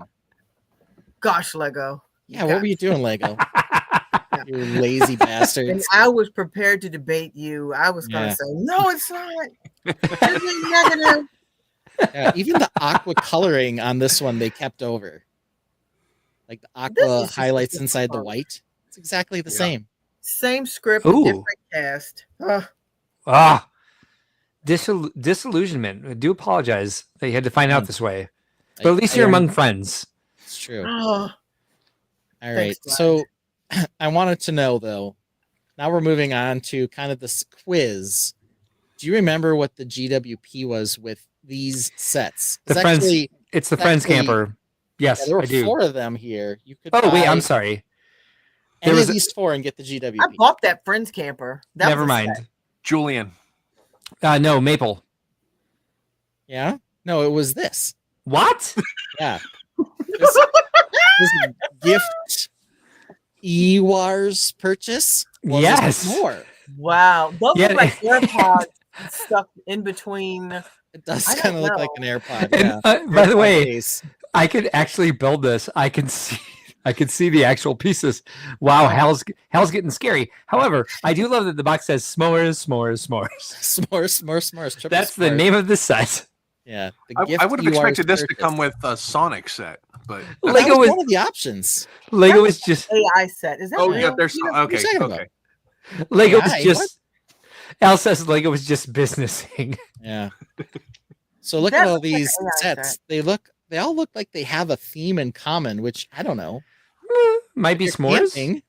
Gosh, Lego. Yeah, what were you doing, Lego? You lazy And bastards. I was prepared to debate you. I was going to Yeah. say, no, it's not. This is negative. Yeah, even the aqua coloring on this one they kept over. Like the This aqua is just highlights different inside the color. white. It's exactly the Yeah. same. Same script, Ooh. different cast. Ah. Disillusionment. I do apologize that you had to find out this way. But at least you're among friends. It's true. Oh, All right. Thanks, So I wanted to know though. Now we're moving on to kind of this quiz. Do you remember what the GWP was with these sets? The It's friends. actually- It's the it's friends actually- camper. Yes, yeah, there were I do. 4 of them here. You could Oh wait, buy I'm sorry. any There of was a- these 4 and get the GWP. I bought that Friends camper. That Never was a mind. set. Julian. No, Maple. Yeah? No, it was this. What? Yeah. This gift E-Wars purchase was Yes. more. Wow. Those Yeah. look like AirPods stuck in between. It does I don't kind of look like know. an AirPod. And, Yeah. by the AirPod way, case. I could actually build this. I can see the actual pieces. Wow, Hal's getting scary. However, I do love that the box says s'mores, s'mores, s'mores. S'mores. Triple That's the s'mores. name of the set. Yeah. The I gift would have E-Wars expected this to purchase. come with a Sonic set, but That Lego was is one of the options. Lego That is just AI set. Is that oh real? yeah, there's You know, okay, talking about? okay. Lego Yeah, is just Al says Lego is just businessing. Yeah. So look That at all looks like these an AI sets. set. They all look like they have a theme in common, which I don't know. Might be You're s'mores. camping,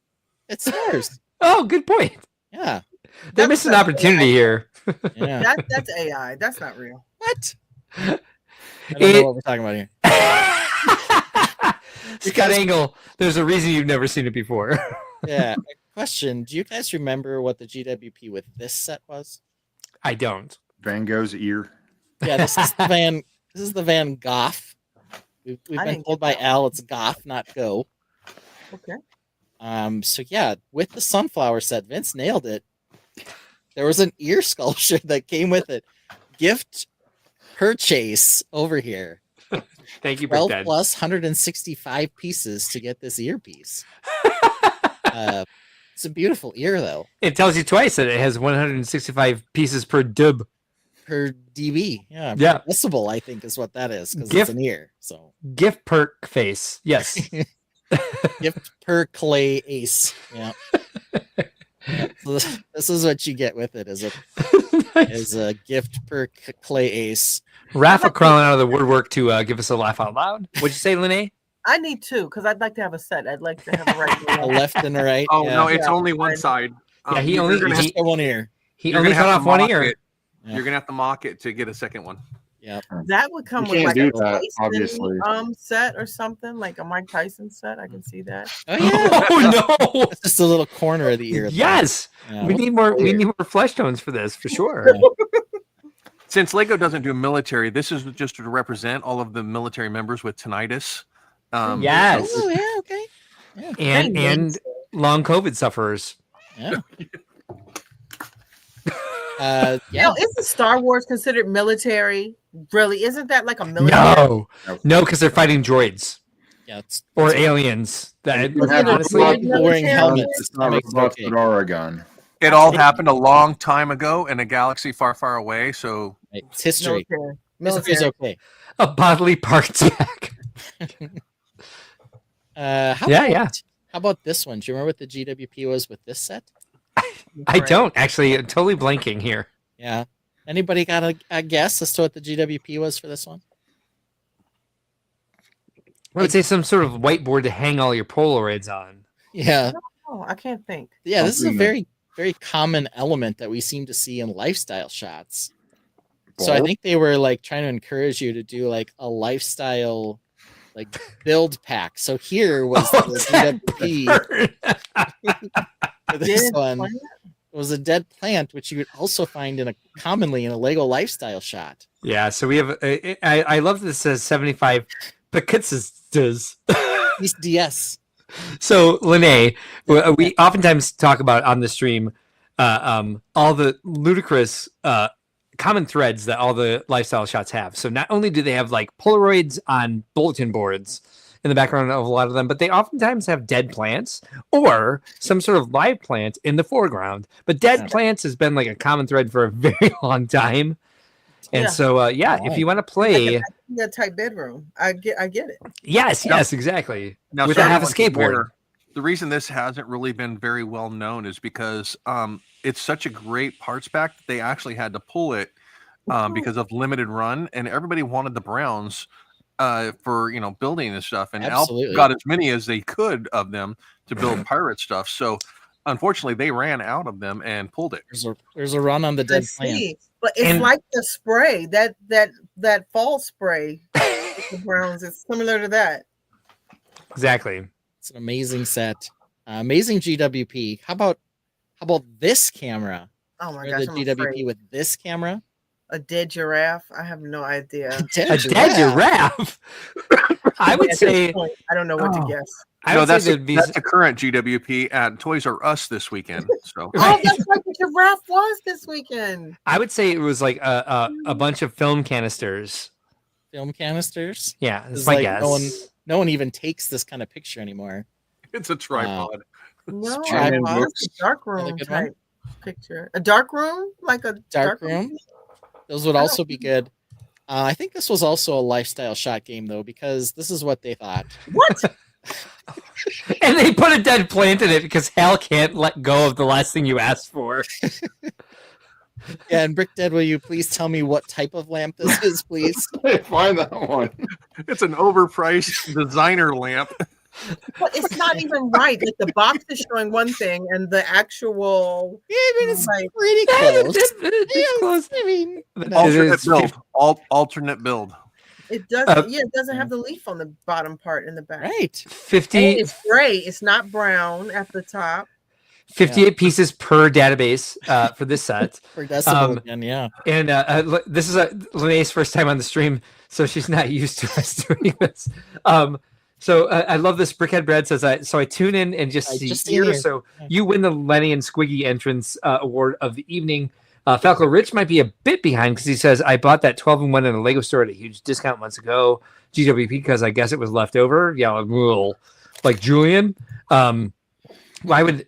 it's s'mores. Oh, good point. Yeah. They're That's missing an not opportunity here. Yeah. That's AI. That's not real. What? I don't know It- what we're talking about here. Scott Angle, there's a reason you've never seen it before. Yeah. Question: do you guys remember what the GWP with this set was? I don't. Van Gogh's ear. Yeah, this is the Van. This is the Van Gogh. We've I been didn't told get by that Al it's Goth, not Go. Okay. So yeah, with the sunflower set, Vince nailed it. There was an ear sculpture that came with it. Gift purchase over here. Thank you, 12 Brick Dad. plus 165 pieces to get this earpiece. It's a beautiful ear though. It tells you twice that it has 165 pieces per dub. Per dB. Yeah. Yeah. Decibel, I think, is what that is because Gift- it's an ear. So Gift perk face. Yes. gift per clay ace. Yeah. Yeah, so this is what you get with it is a gift per clay ace. Rafa crawling out of the woodwork to give us a laugh out loud. What'd you say, Lene? I need 2 because I'd like to have a set. I'd like to have a right. A left and a right. Oh yeah. no, it's Yeah. only one side. Yeah, he you're only- gonna Just got one ear. He you're only gonna cut have off to one mock ear. it. Yeah. You're gonna have to mock it to get a second one. Yeah. That would come You with can't like do a that, Tyson, obviously. set or something, like a Mike Tyson set. I can see that. Oh yeah. Oh no! It's just a little corner of the ear. though. Yes, Yeah. we need more. We need more flesh tones for this, for sure. Since Lego doesn't do military, this is just to represent all of the military members with tinnitus. Yes. Oh yeah. Okay. And long COVID sufferers. Yeah. You Yeah. know, isn't Star Wars considered military? Really? Isn't that like a military? No, because they're fighting droids. Yeah, or aliens. That honestly, people wearing helmets. It's not makes it robots, okay. but Oregon. It all happened a long time ago in a galaxy far, far away. So Right. It's history. Military. History's okay. a bodily parts pack. How about this one? Do you remember what the GWP was with this set? I don't actually. I'm totally blanking here. Yeah. Anybody got a guess as to what the GWP was for this one? I would say some sort of whiteboard to hang all your Polaroids on. Yeah. Oh, I can't think. Yeah, this is a very, very common element that we seem to see in lifestyle shots. So I think they were like trying to encourage you to do like a lifestyle like build pack. So here was the GWP for this one. It was a dead plant, which you would also find commonly in a Lego lifestyle shot. Yeah, so we have. I love that it says 75 pizzas. DS. So, Lene, we oftentimes talk about on the stream all the ludicrous common threads that all the lifestyle shots have. So not only do they have like Polaroids on bulletin boards in the background of a lot of them, but they oftentimes have dead plants or some sort of live plant in the foreground. But dead plants has been like a common thread for a very long time. And so, if you want to play that type bedroom, I get it. Yes, exactly. Now, with a half a skateboard. The reason this hasn't really been very well known is because it's such a great parts pack that they actually had to pull it because of limited run, and everybody wanted the Browns for building and stuff, and Alp got as many as they could of them to build pirate stuff. So unfortunately, they ran out of them and pulled it. There's a run on the dead plant. But it's like the spray that fall spray. The Browns is similar to that. Exactly. It's an amazing set, amazing GWP. How about this camera? Oh my gosh! The GWP with this camera. A dead giraffe. I have no idea. A dead giraffe. I would say. I don't know what to guess. That's the current GWP at Toys R Us this weekend. So that's what the giraffe was this weekend. I would say it was like a bunch of film canisters. Film canisters. Yeah, it's my guess. No one even takes this kind of picture anymore. It's a tripod. No, it's a dark room type picture. A dark room, like a dark room. Those would also be good. I think this was also a lifestyle shot game though, because this is what they thought. What? And they put a dead plant in it because Hal can't let go of the last thing you asked for. Yeah, and Brick Dead, will you please tell me what type of lamp this is, please? Find that one. It's an overpriced designer lamp. But it's not even right. Like the box is showing one thing, and the actual. Yeah, I mean, it's pretty close. It's close. I mean, Alternate build. It doesn't. It doesn't have the leaf on the bottom part in the back. Right. 50. And it's gray. It's not brown at the top. 58 pieces per database for this set. Per decibel again, yeah. And this is Lene's first time on the stream, so she's not used to us doing this. So I love this. Brickhead Bread says, so I tune in and just see here. So you win the Lenny and Squiggy entrance award of the evening. Falco Rich might be a bit behind because he says, I bought that 12-in-1 in a Lego store at a huge discount months ago. GWP because I guess it was left over. Yeah, like Julian. Why would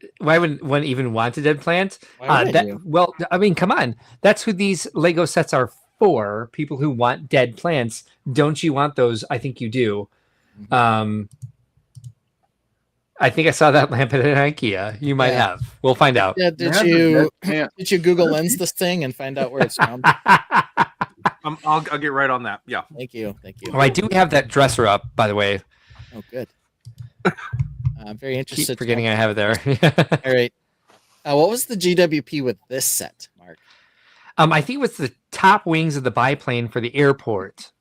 one even want a dead plant? Well, I mean, come on. That's who these Lego sets are for. People who want dead plants. Don't you want those? I think you do. I think I saw that lamp at an IKEA. You might have. We'll find out. Yeah, did you Google Lens this thing and find out where it's from? I'll get right on that. Yeah. Thank you. Oh, I do have that dresser up, by the way. Oh, good. I'm very interested. Keep forgetting I have it there. All right. What was the GWP with this set, Mark? I think it was the top wings of the biplane for the airport.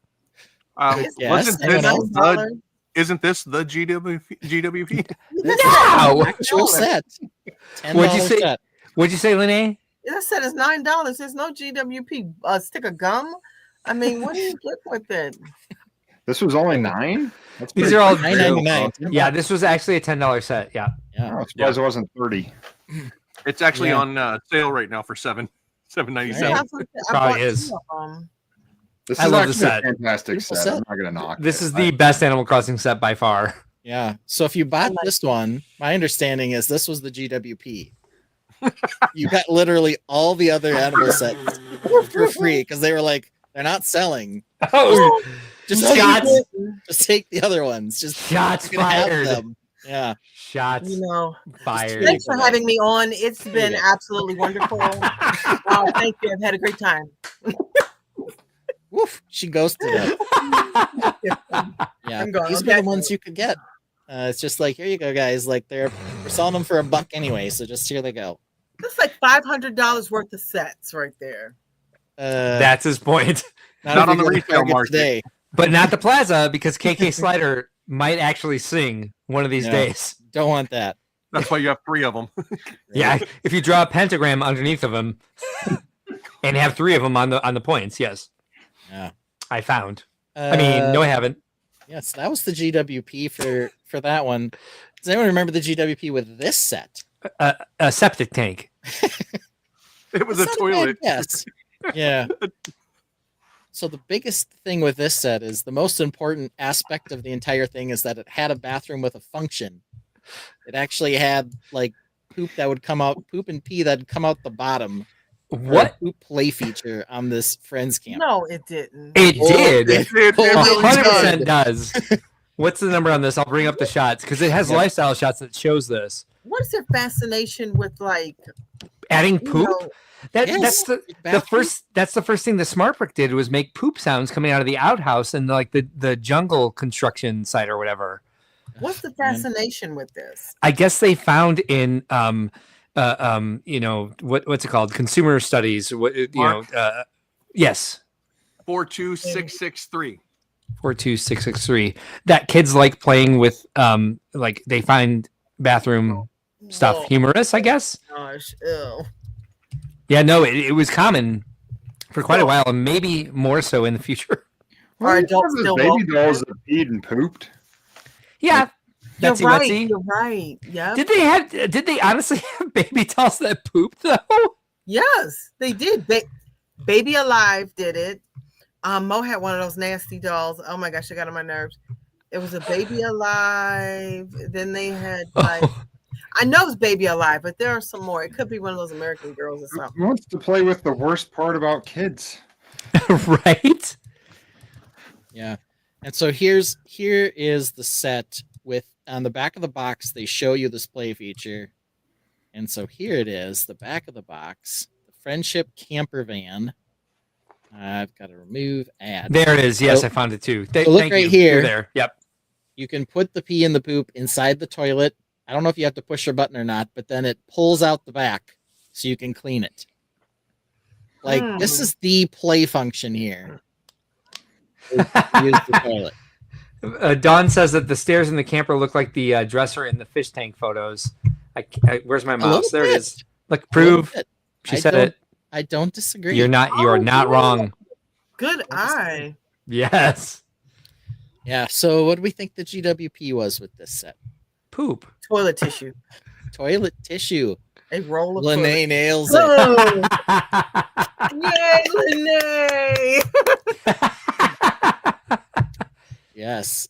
Isn't this the GWP? No! Actual set. What'd you say, Lene? That set is $9. There's no GWP stick of gum. I mean, what do you get with it? This was only $9? These are all $9.99. Yeah, this was actually a $10 set. Yeah. I'm surprised it wasn't $30. It's actually on sale right now for $7.97. Probably is. This I is love the actually set. a fantastic Beautiful set. set. I'm not gonna knock. This it. is the best Animal Crossing set by far. Yeah. So if you bought this one, my understanding is this was the GWP. You got literally all the other animal sets for free because they were like, they're not selling. Oh, Just shots! just take the other ones. Just Shots you can have fired. them. Yeah. Shots You know, fired. thanks for having me on. It's been you go. absolutely wonderful. Thank you. I've had a great time. Woof. She ghosted him. Yeah. I'm going, These okay. are the ones you could get. It's just like, here you go, guys. Like we're selling them for $1 anyway, so just here they go. That's like $500 worth of sets right there. That's his point. Not Not if on you the go to retail Target market. today. But not the plaza because KK Slider might actually sing one of these No. days. Don't want that. That's why you have 3 of them. Yeah, if you draw a pentagram underneath of him and have 3 of them on the points, yes. Yeah. I found. I mean, no, I haven't. Yes, that was the GWP for that one. Does anyone remember the GWP with this set? A septic tank. It was a That's not bad toilet. guess. Yeah. So the biggest thing with this set is the most important aspect of the entire thing is that it had a bathroom with a function. It actually had like poop that would come out, poop and pee that would come out the bottom. What? Poop play feature on this Friends camp. No, it didn't. It did. It did. Oh, It really 100% did. does. What's the number on this? I'll bring up the shots because it has Yep. lifestyle shots that shows this. What is your fascination with like Adding you poop. know, Yes, That's the bathroom. first. That's the first thing the Smart Brick did was make poop sounds coming out of the outhouse and like the jungle construction site or whatever. what's the fascination with this? I guess they found in you know what's it called, consumer studies. Mark? Yes, 42663. 42663. That kids like playing with like they find bathroom stuff Whoa, humorous. I guess. gosh, ew. Yeah, no, it was common for quite a while, and maybe more so in the future. Are adults Those still baby walking? dolls that peed and pooped. Yeah, You're Betsy right. Wetsy. You're right. Yeah. Did they honestly have baby dolls that pooped though? Yes, they did. Baby Alive did it. Mo had one of those nasty dolls. Oh my gosh, it got on my nerves. It was a Baby Alive. Then they had like I know it's Baby Alive, but there are some more. It could be one of those American Girls or something. Who wants to play with the worst part about kids? Right? Yeah. And so here is the set with on the back of the box they show you this play feature. And so here it is, the back of the box, the Friendship camper van. I've got to remove ad. There it is. Yes, So- I found it too. so look Thank right you. here. You're there. Yep. You can put the pee and the poop inside the toilet. I don't know if you have to push your button or not, but then it pulls out the back so you can clean it. Like this is the play function here. Use the toilet. Dawn says that the stairs in the camper look like the dresser in the fish tank photos. Where's my mouse? There it bit. is. Look, prove. bit. She I said don't- it. I don't disagree. You are not wrong. Good eye. Yes. Yeah. So what do we think the GWP was with this set? Poop. Toilet tissue. Toilet tissue. A roll of Lene toilet. nails it. Oh, yay, Lene! Yes.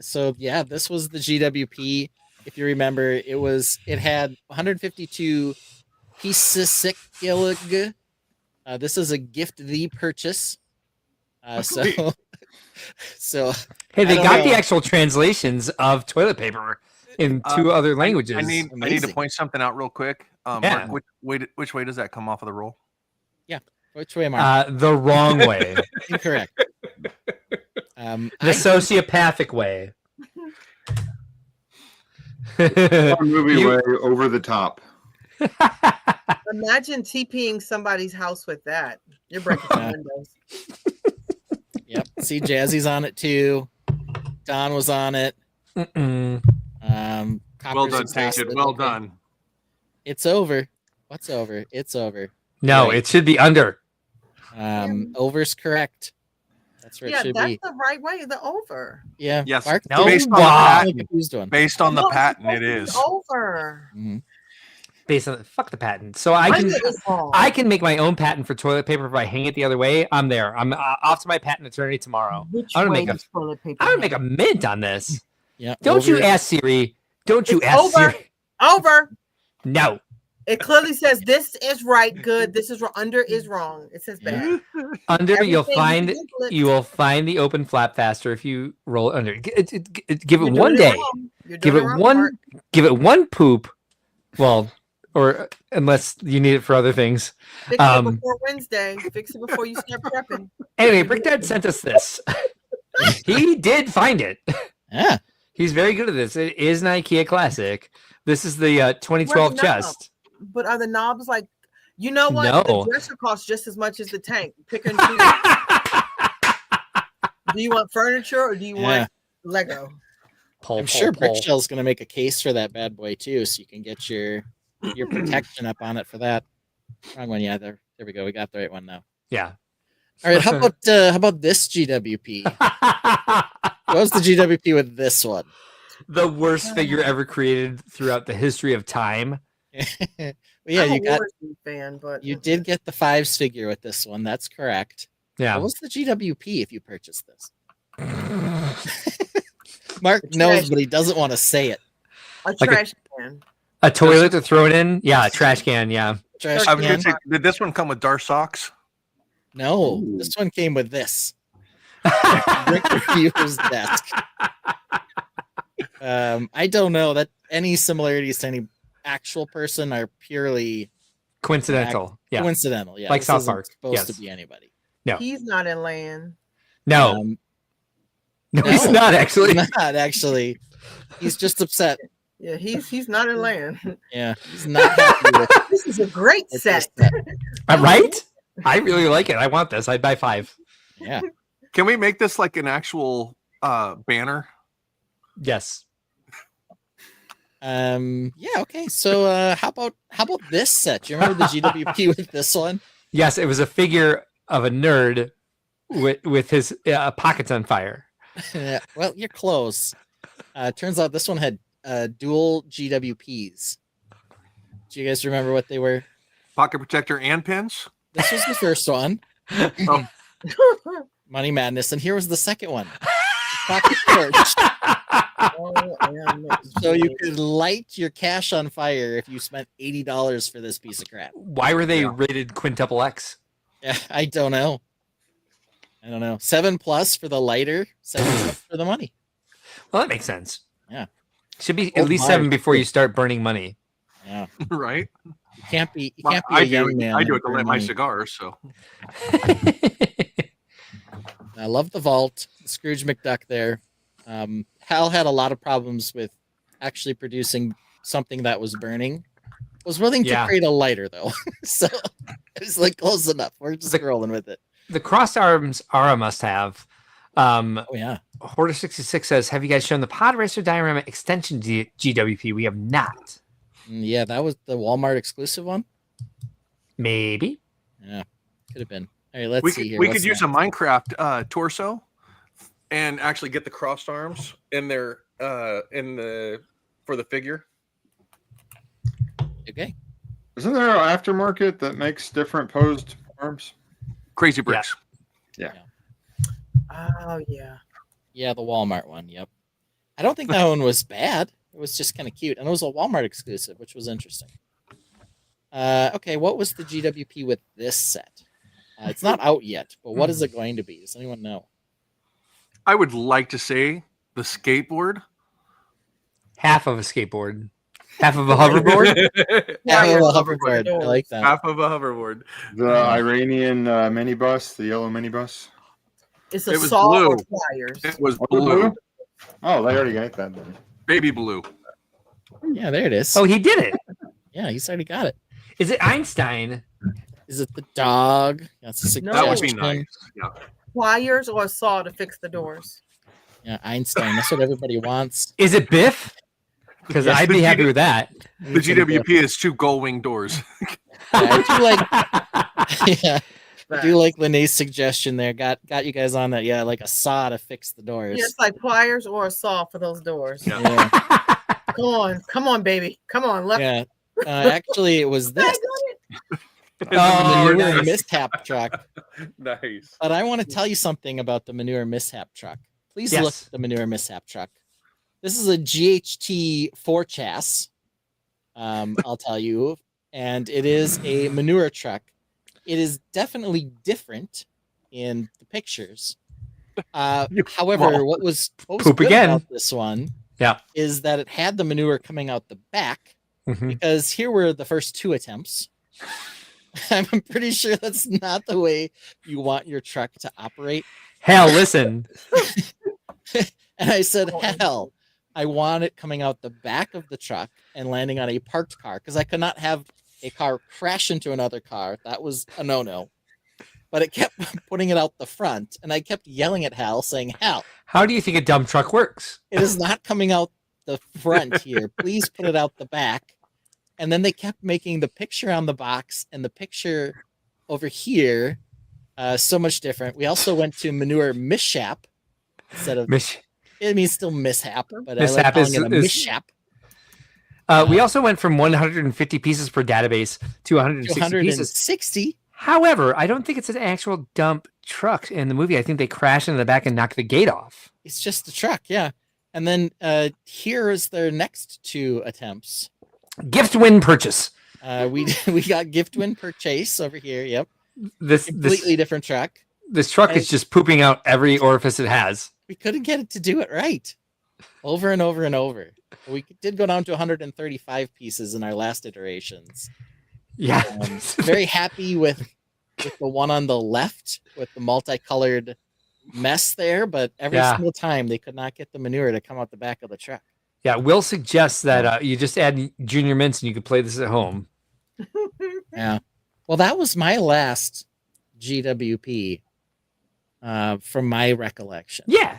So yeah, this was the GWP. If you remember, it had 152 pieces. This is a gift the purchase. So Hey, they I don't got know. the actual translations of toilet paper in 2 other languages. I need to Amazing. point something out real quick. Yeah. Mark, which way does that come off of the roll? which way, Mark? The wrong way. Incorrect. The sociopathic way. Movie You- way over the top. Imagine TPing somebody's house with that. You're breaking some windows. Yep. See, Jazzy's on it too. Don was on it. Mm-mm. Well Copper's done, exhausted. Tainted. Well Okay. done. It's over. What's over? It's over. No, Right. it should be under. Over's correct. That's where Yeah, it should that's be. the right way. The over. Yeah. Yes. Mark, No, based on wow. the I'm patent, confused one. based on the No, it's patent, supposed it to be is. over. Mhm. based on fuck the patent. So I can make my own patent for toilet paper if I hang it the other way. I'm there. I'm off to my patent attorney tomorrow. I'm gonna make a mint on this. Yeah. Don't you ask Siri. Don't you ask Siri. Over. No. It clearly says this is right, good. This is wrong. Under is wrong. It says bad. Under Everything you will find the open flap faster if you roll it under. Give it one day. Give it one poop. Well, or unless you need it for other things. Fix it before Wednesday. Fix it before you start prepping. Anyway, Brick Dad sent us this. He did find it. Yeah. He's very good at this. It is an IKEA classic. This is the 2012 chest. But are the knobs like, you know what? No. The dresser costs just as much as the tank. Pick and choose. Do you want furniture or do you want Lego? I'm sure Brickshell's going to make a case for that bad boy too, so you can get your protection up on it for that. Wrong one, yeah. There we go. We got the right one now. Yeah. All right. How about this GWP? What was the GWP with this one? The worst figure ever created throughout the history of time. Well, yeah, I'm you got. Fan, but you did get the 5s figure with this one. That's correct. Yeah. What was the GWP if you purchased this? Mark knows, but he doesn't want to say it. A trash can. A toilet to throw it in? Yeah, a trash can, yeah. Trash I was can. gonna say, did this one come with dark socks? No, this one came with this. Rick Reviewer's desk. I don't know that any similarities to any actual person are purely coincidental. Yeah. Coincidental, yeah. Like This South isn't Park. supposed to be anybody. No. He's not in land. No. No, he's not actually. He's not actually. He's just upset. Yeah, he's not in land. Yeah, he's not happy with it. This is a great set. Right? I really like it. I want this. I'd buy 5. Yeah. Can we make this like an actual banner? Yes. Yeah, okay. So how about this set? Do you remember the GWP with this one? Yes, it was a figure of a nerd with his pockets on fire. Yeah, well, you're close. Turns out this one had dual GWPs. Do you guys remember what they were? Pocket protector and pins? This was the first one. Oh. Money Madness. And here was the second one. Pocket torch. So you could light your cash on fire if you spent $80 for this piece of crap. Why were they rated quintuple X? Yeah, I don't know. 7+ for the lighter, 7 for the money. Well, that makes sense. Yeah. Should be at least 7 before you start burning money. Yeah. Right. You can't be I a young man. I do it to and light burn my money. cigars, so I love the vault, Scrooge McDuck there. Hal had a lot of problems with actually producing something that was burning. Was willing to create a lighter though, so it was like close enough. We're just rolling with it. The crossed arms are a must-have. Oh yeah. Hoarder 66 says, "Have you guys shown the Pod Racer diorama extension GWP? We have not." Yeah, that was the Walmart exclusive one. Maybe. Yeah, could have been. All right, let's see here. We could use a Minecraft torso and actually get the crossed arms in there for the figure. Okay. Isn't there an aftermarket that makes different posed arms? Crazy Bricks. Yeah. Oh yeah. Yeah, the Walmart one. Yep. I don't think that one was bad. It was just kind of cute, and it was a Walmart exclusive, which was interesting. Okay, what was the GWP with this set? It's not out yet, but what is it going to be? Does anyone know? I would like to say the skateboard. Half of a skateboard. Half of a hoverboard. Half of a hoverboard. I like that. Half of a hoverboard. The Iranian minibus, the yellow minibus. It's a It was saw blue. or pliers. It was Oh, blue. Oh, they already got that. Then. Baby blue. Yeah, there it is. Oh, he did it. Yeah, he's already got it. Is it Einstein? Is it the dog? That's a suggestion. That would be nice. Yeah. Pliers or a saw to fix the doors. Yeah, Einstein. That's what everybody wants. Is it Biff? Because Yes, I'd the be happy with that. The GWP is 2 gull wing doors. Yeah, I do like. Yeah, I do like Lene's suggestion there. Got you guys on that. Yeah, like a saw to fix the doors. Yeah, it's like pliers or a saw for those doors. Yeah. Yeah. Come on, baby. Come on, left. Yeah. Actually, it was this. Oh, The manure nice. mishap truck. Nice. But I want to tell you something about the manure mishap truck. Please look Yes. at the manure mishap truck. This is a GHT 4 chassis. I'll tell you, and it is a manure truck. It is definitely different in the pictures. However, what was Poop good again. about this one Yeah. is that it had the manure coming out the back, Mhm. because here were the first 2 attempts. I'm pretty sure that's not the way you want your truck to operate. Hell, listen. And I said, hell, I want it coming out the back of the truck and landing on a parked car, because I could not have a car crash into another car. That was a no-no. But it kept putting it out the front, and I kept yelling at Hal, saying, Hal, How do you think a dump truck works? it is not coming out the front here. Please put it out the back. And then they kept making the picture on the box and the picture over here so much different. We also went to manure mishap instead of, it means still mishap, but I like calling it a mishap. We also went from 150 pieces per database to 160 pieces. 160? However, I don't think it's an actual dump truck in the movie. I think they crash into the back and knock the gate off. It's just a truck, yeah. And then here is their next 2 attempts. Gift win purchase. We got gift win purchase over here. Yep. This completely different truck. This truck is just pooping out every orifice it has. We couldn't get it to do it right. Over and over and over. We did go down to 135 pieces in our last iterations. Yeah. Very happy with the one on the left with the multicolored mess there, but every single time they could not get the manure to come out the back of the truck. Yeah, Will suggests that you just add junior mints and you could play this at home. Yeah. Well, that was my last GWP from my recollection. Yeah.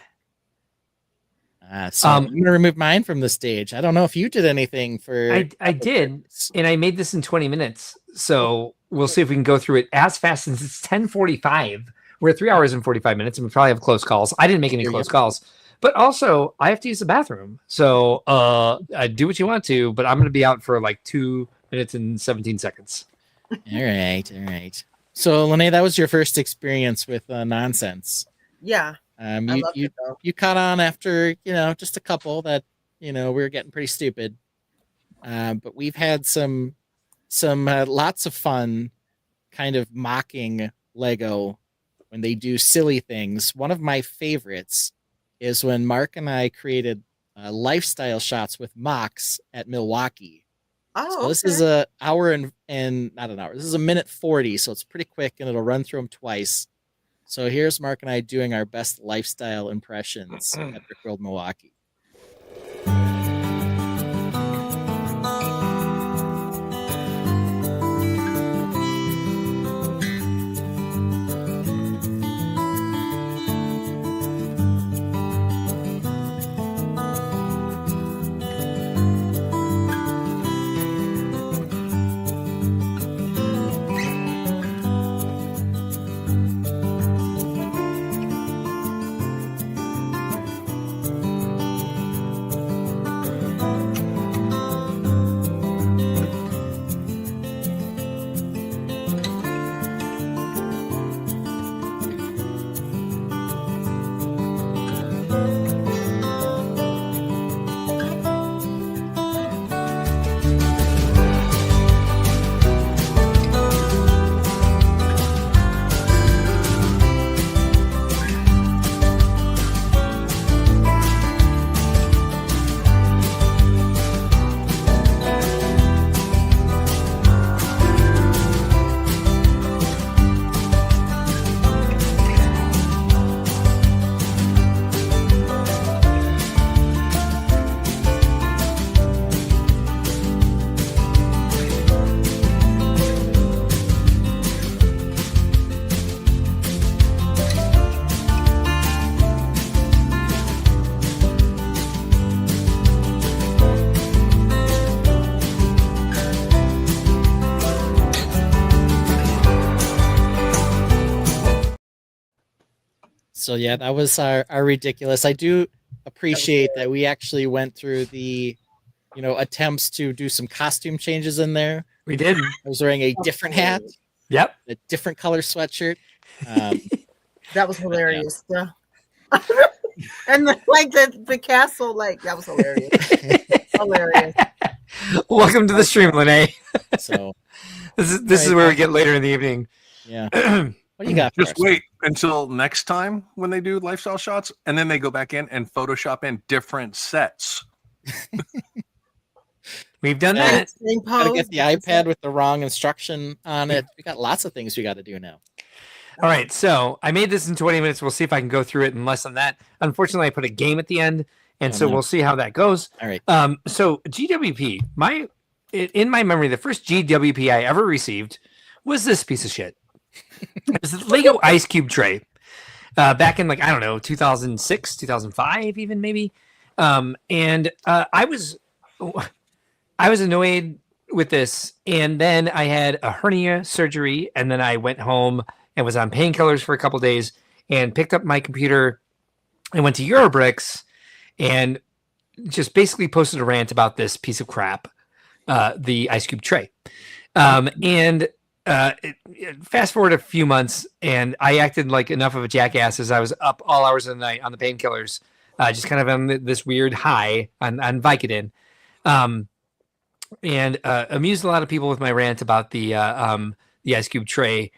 So I'm going to remove mine from the stage. I don't know if you did anything for... I did, and I made this in 20 minutes. So we'll see if we can go through it as fast as it's 10:45. We're at 3 hours and 45 minutes, and we probably have close calls. I didn't make any close calls. But also, I have to use the bathroom. So do what you want to, but I'm going to be out for like 2 minutes and 17 seconds. All right. So, Lene, that was your first experience with nonsense. Yeah. You caught on after, just a couple that, we were getting pretty stupid. But we've had some lots of fun kind of mocking Lego when they do silly things. One of my favorites is when Mark and I created lifestyle shots with MOCs at Milwaukee. Oh, so this is a hour and not an hour. This is a minute 40, so it's pretty quick, and it'll run through them twice. So here's Mark and I doing our best lifestyle impressions at Brickworld Milwaukee. So yeah, that was our ridiculous. I do appreciate that we actually went through the attempts to do some costume changes in there. We did. I was wearing a different hat, Yep. a different color sweatshirt. That was hilarious. Yeah. And the castle, that was hilarious. Hilarious. Welcome to the stream, Lene. So this is where we get later in the evening. Yeah. What do you got? Just wait until next time when they do lifestyle shots, and then they go back in and Photoshop in different sets. We've done that. Gotta get the iPad with the wrong instruction on it. We got lots of things we got to do now. All right, so I made this in 20 minutes. We'll see if I can go through it in less than that. Unfortunately, I put a game at the end, and so we'll see how that goes. All right. So GWP, in my memory, the first GWP I ever received was this piece of shit. It was a Lego ice cube tray. Back in 2006, 2005, even maybe. And I was annoyed with this, and then I had a hernia surgery, and then I went home and was on painkillers for a couple days, and picked up my computer and went to Eurobricks and just basically posted a rant about this piece of crap, the ice cube tray. Fast forward a few months, and I acted like enough of a jackass as I was up all hours of the night on the painkillers, just kind of on this weird high on Vicodin, and amused a lot of people with my rant about the ice cube tray.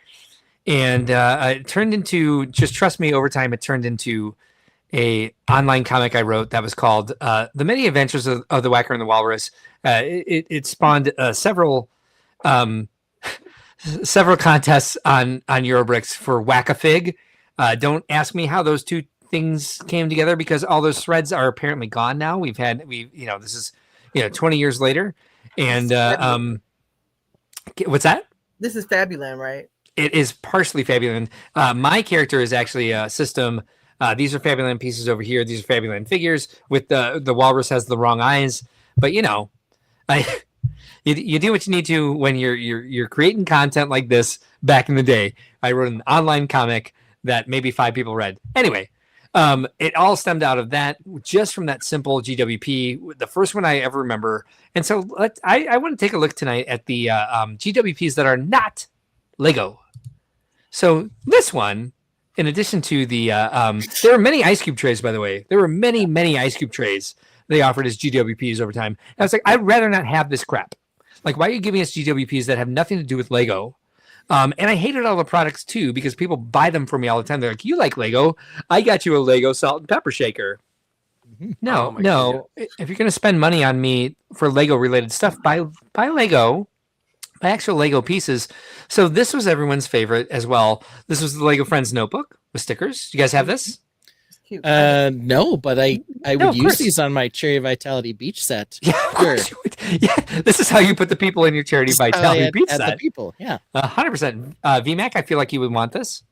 And it turned into, just trust me, over time, it turned into a online comic I wrote that was called The Many Adventures of the Whacker and the Walrus. It spawned several contests on Eurobricks for Whack-A-Fig. Don't ask me how those two things came together, because all those threads are apparently gone now. This is 20 years later. And what's that? This is Fabuland, right? It is partially Fabuland. My character is actually a system. These are Fabuland pieces over here. These are Fabuland figures. With the walrus has the wrong eyes. But you do what you need to when you're creating content like this. Back in the day, I wrote an online comic that maybe 5 people read. Anyway, it all stemmed out of that, just from that simple GWP, the first one I ever remember. And so I want to take a look tonight at the GWPs that are not Lego. So this one, in addition to the, there are many ice cube trays, by the way. There were many, many ice cube trays they offered as GWPs over time. And I was like, I'd rather not have this crap. Like, why are you giving us GWPs that have nothing to do with Lego? And I hated all the products too, because people buy them for me all the time. They're like, you like Lego? I got you a Lego salt and pepper shaker. No. God. If you're going to spend money on me for Lego related stuff, buy Lego. Buy actual Lego pieces. So this was everyone's favorite as well. This was the Lego Friends notebook with stickers. You guys have this? Cute. No, but I would use these on my Cherry Vitality Beach set. Yeah, of course you would. Yeah, this is how you put the people in your Charity Vitality Beach set. The people, yeah, 100%. VMAC, I feel like you would want this.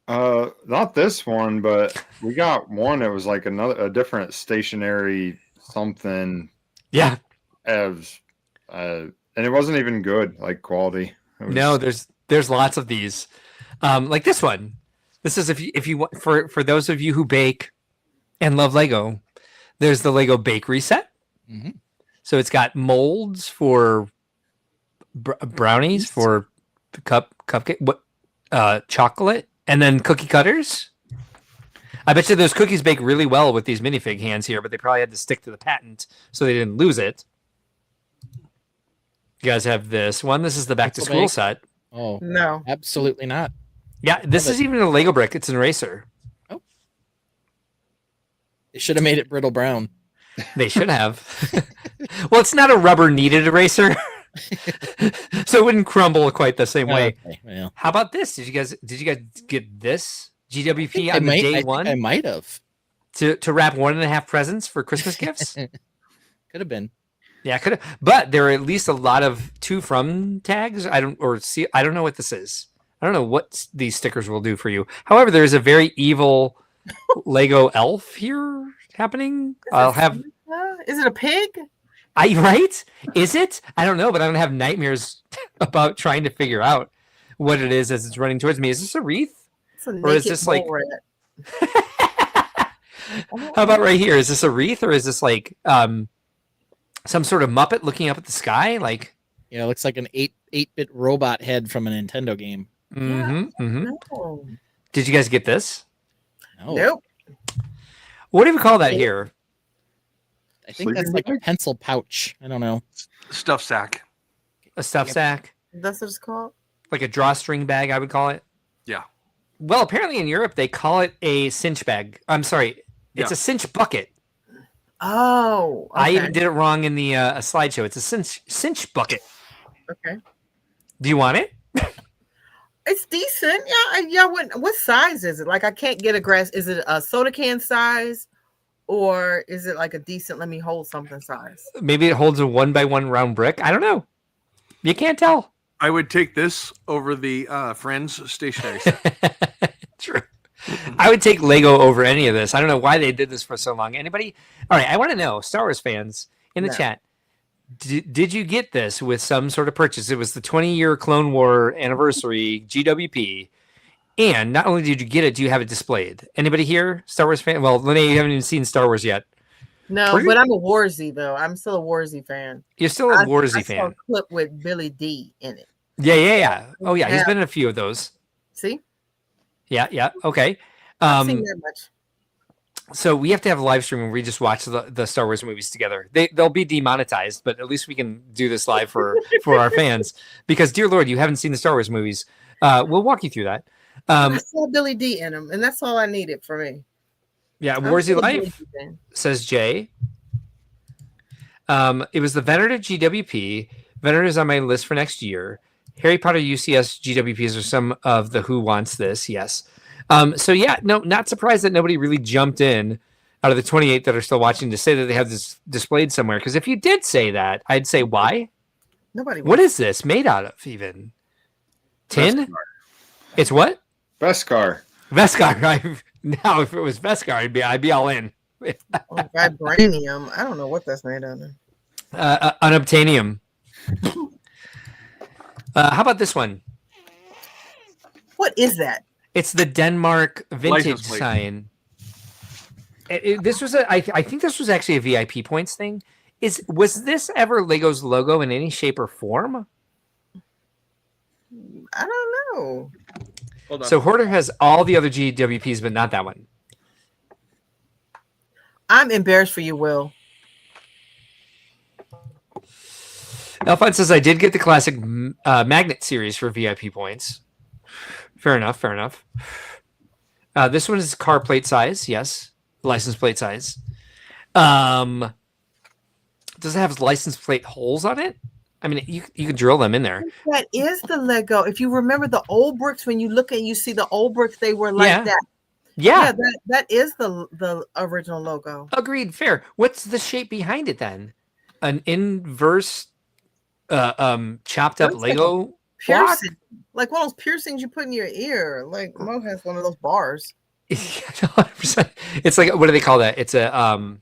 Not this one, but we got one that was like a different stationary something. Yeah. And it wasn't even good, like quality. No, there's lots of these, like this one. This is if you want, for those of you who bake and love Lego, there's the Lego bakery set. Mm-hmm. So it's got molds for brownies, for cupcake, chocolate, and then cookie cutters. I bet you those cookies bake really well with these minifig hands here, but they probably had to stick to the patent so they didn't lose it. You guys have this one. This is the back to school set. Oh, no, absolutely not. Yeah, this is even a Lego brick. It's an eraser. Oh, they should have made it brittle brown. They should have. Well, it's not a rubber kneaded eraser, so it wouldn't crumble quite the same way. Okay, well. How about this? Did you guys get this GWP on day one? I might have to wrap 1.5 presents for Christmas gifts. Could have been. Yeah, could have. But there are at least a lot of to from tags. I don't know what this is. I don't know what these stickers will do for you. However, there is a very evil Lego elf here happening. Is it a pig? Right? Is it? I don't know, but I don't have nightmares about trying to figure out what it is as it's running towards me. Is this a wreath? Or is this like? How about right here? Is this a wreath or is this like some sort of Muppet looking up at the sky. Like, Yeah, it looks like an 8-bit robot head from a Nintendo game. No. Did you guys get this? No. Nope. What do we call that here? I think that's like a pencil pouch. I don't know. Stuff sack. A stuff sack? That's what it's called? Like a drawstring bag, I would call it. Yeah. Well, apparently in Europe they call it a cinch bag. I'm sorry, it's a cinch bucket. Oh, okay. I even did it wrong in the slideshow. It's a cinch bucket. Okay. Do you want it? It's decent. Yeah. What size is it? Like, I can't get a grasp. Is it a soda can size, or is it like a decent let me hold something size? Maybe it holds a 1x1 round brick. I don't know. You can't tell. I would take this over the Friends stationery. True. I would take Lego over any of this. I don't know why they did this for so long. Anybody? All right, I want to know, Star Wars fans in the chat, did you get this with some sort of purchase? It was the 20-year Clone War anniversary GWP. And not only did you get it, do you have it displayed? Anybody here, Star Wars fan? Well, Lene, you haven't even seen Star Wars yet. No, but I'm a Warzy though. I'm still a Warzy fan. You're still a Warzy fan. I saw a clip with Billy D in it. Yeah. Oh yeah, he's been in a few of those. See? Yeah. Okay. I've seen that much. So we have to have a live stream where we just watch the Star Wars movies together. They'll be demonetized, but at least we can do this live for our fans. Because, dear Lord, you haven't seen the Star Wars movies. We'll walk you through that. I saw Billy D in them, and that's all I needed for me. Yeah, Warzy Life, says Jay. It was the Venator GWP. Venator is on my list for next year. Harry Potter UCS GWPs are some of the who wants this, yes. So yeah, no, not surprised that nobody really jumped in out of the 28 that are still watching to say that they have this displayed somewhere. Because if you did say that, I'd say why? Nobody. What is this made out of even? Tin? Beskar. It's what? Beskar. Beskar. Now, if it was Beskar, I'd be all in. Vibranium. I don't know what that's made out of. Unobtainium. How about this one? What is that? It's the Denmark vintage sign. This was I think this was actually a VIP points thing. Was this ever Lego's logo in any shape or form? I don't know. Hold on. So Hoarder has all the other GWPs, but not that one. I'm embarrassed for you, Will. Alphonse says, I did get the classic magnet series for VIP points. Fair enough. This one is car plate size. Yes. License plate size. Does it have license plate holes on it? I mean, you can drill them in there. That is the Lego. If you remember the old bricks, when you look and you see the old bricks, they were like that. Yeah. That is the original logo. Agreed. Fair. What's the shape behind it then? An inverse chopped up Lego piercing, like one of those piercings you put in your ear. Like Mo has one of those bars. 100%. It's like, what do they call that? It's a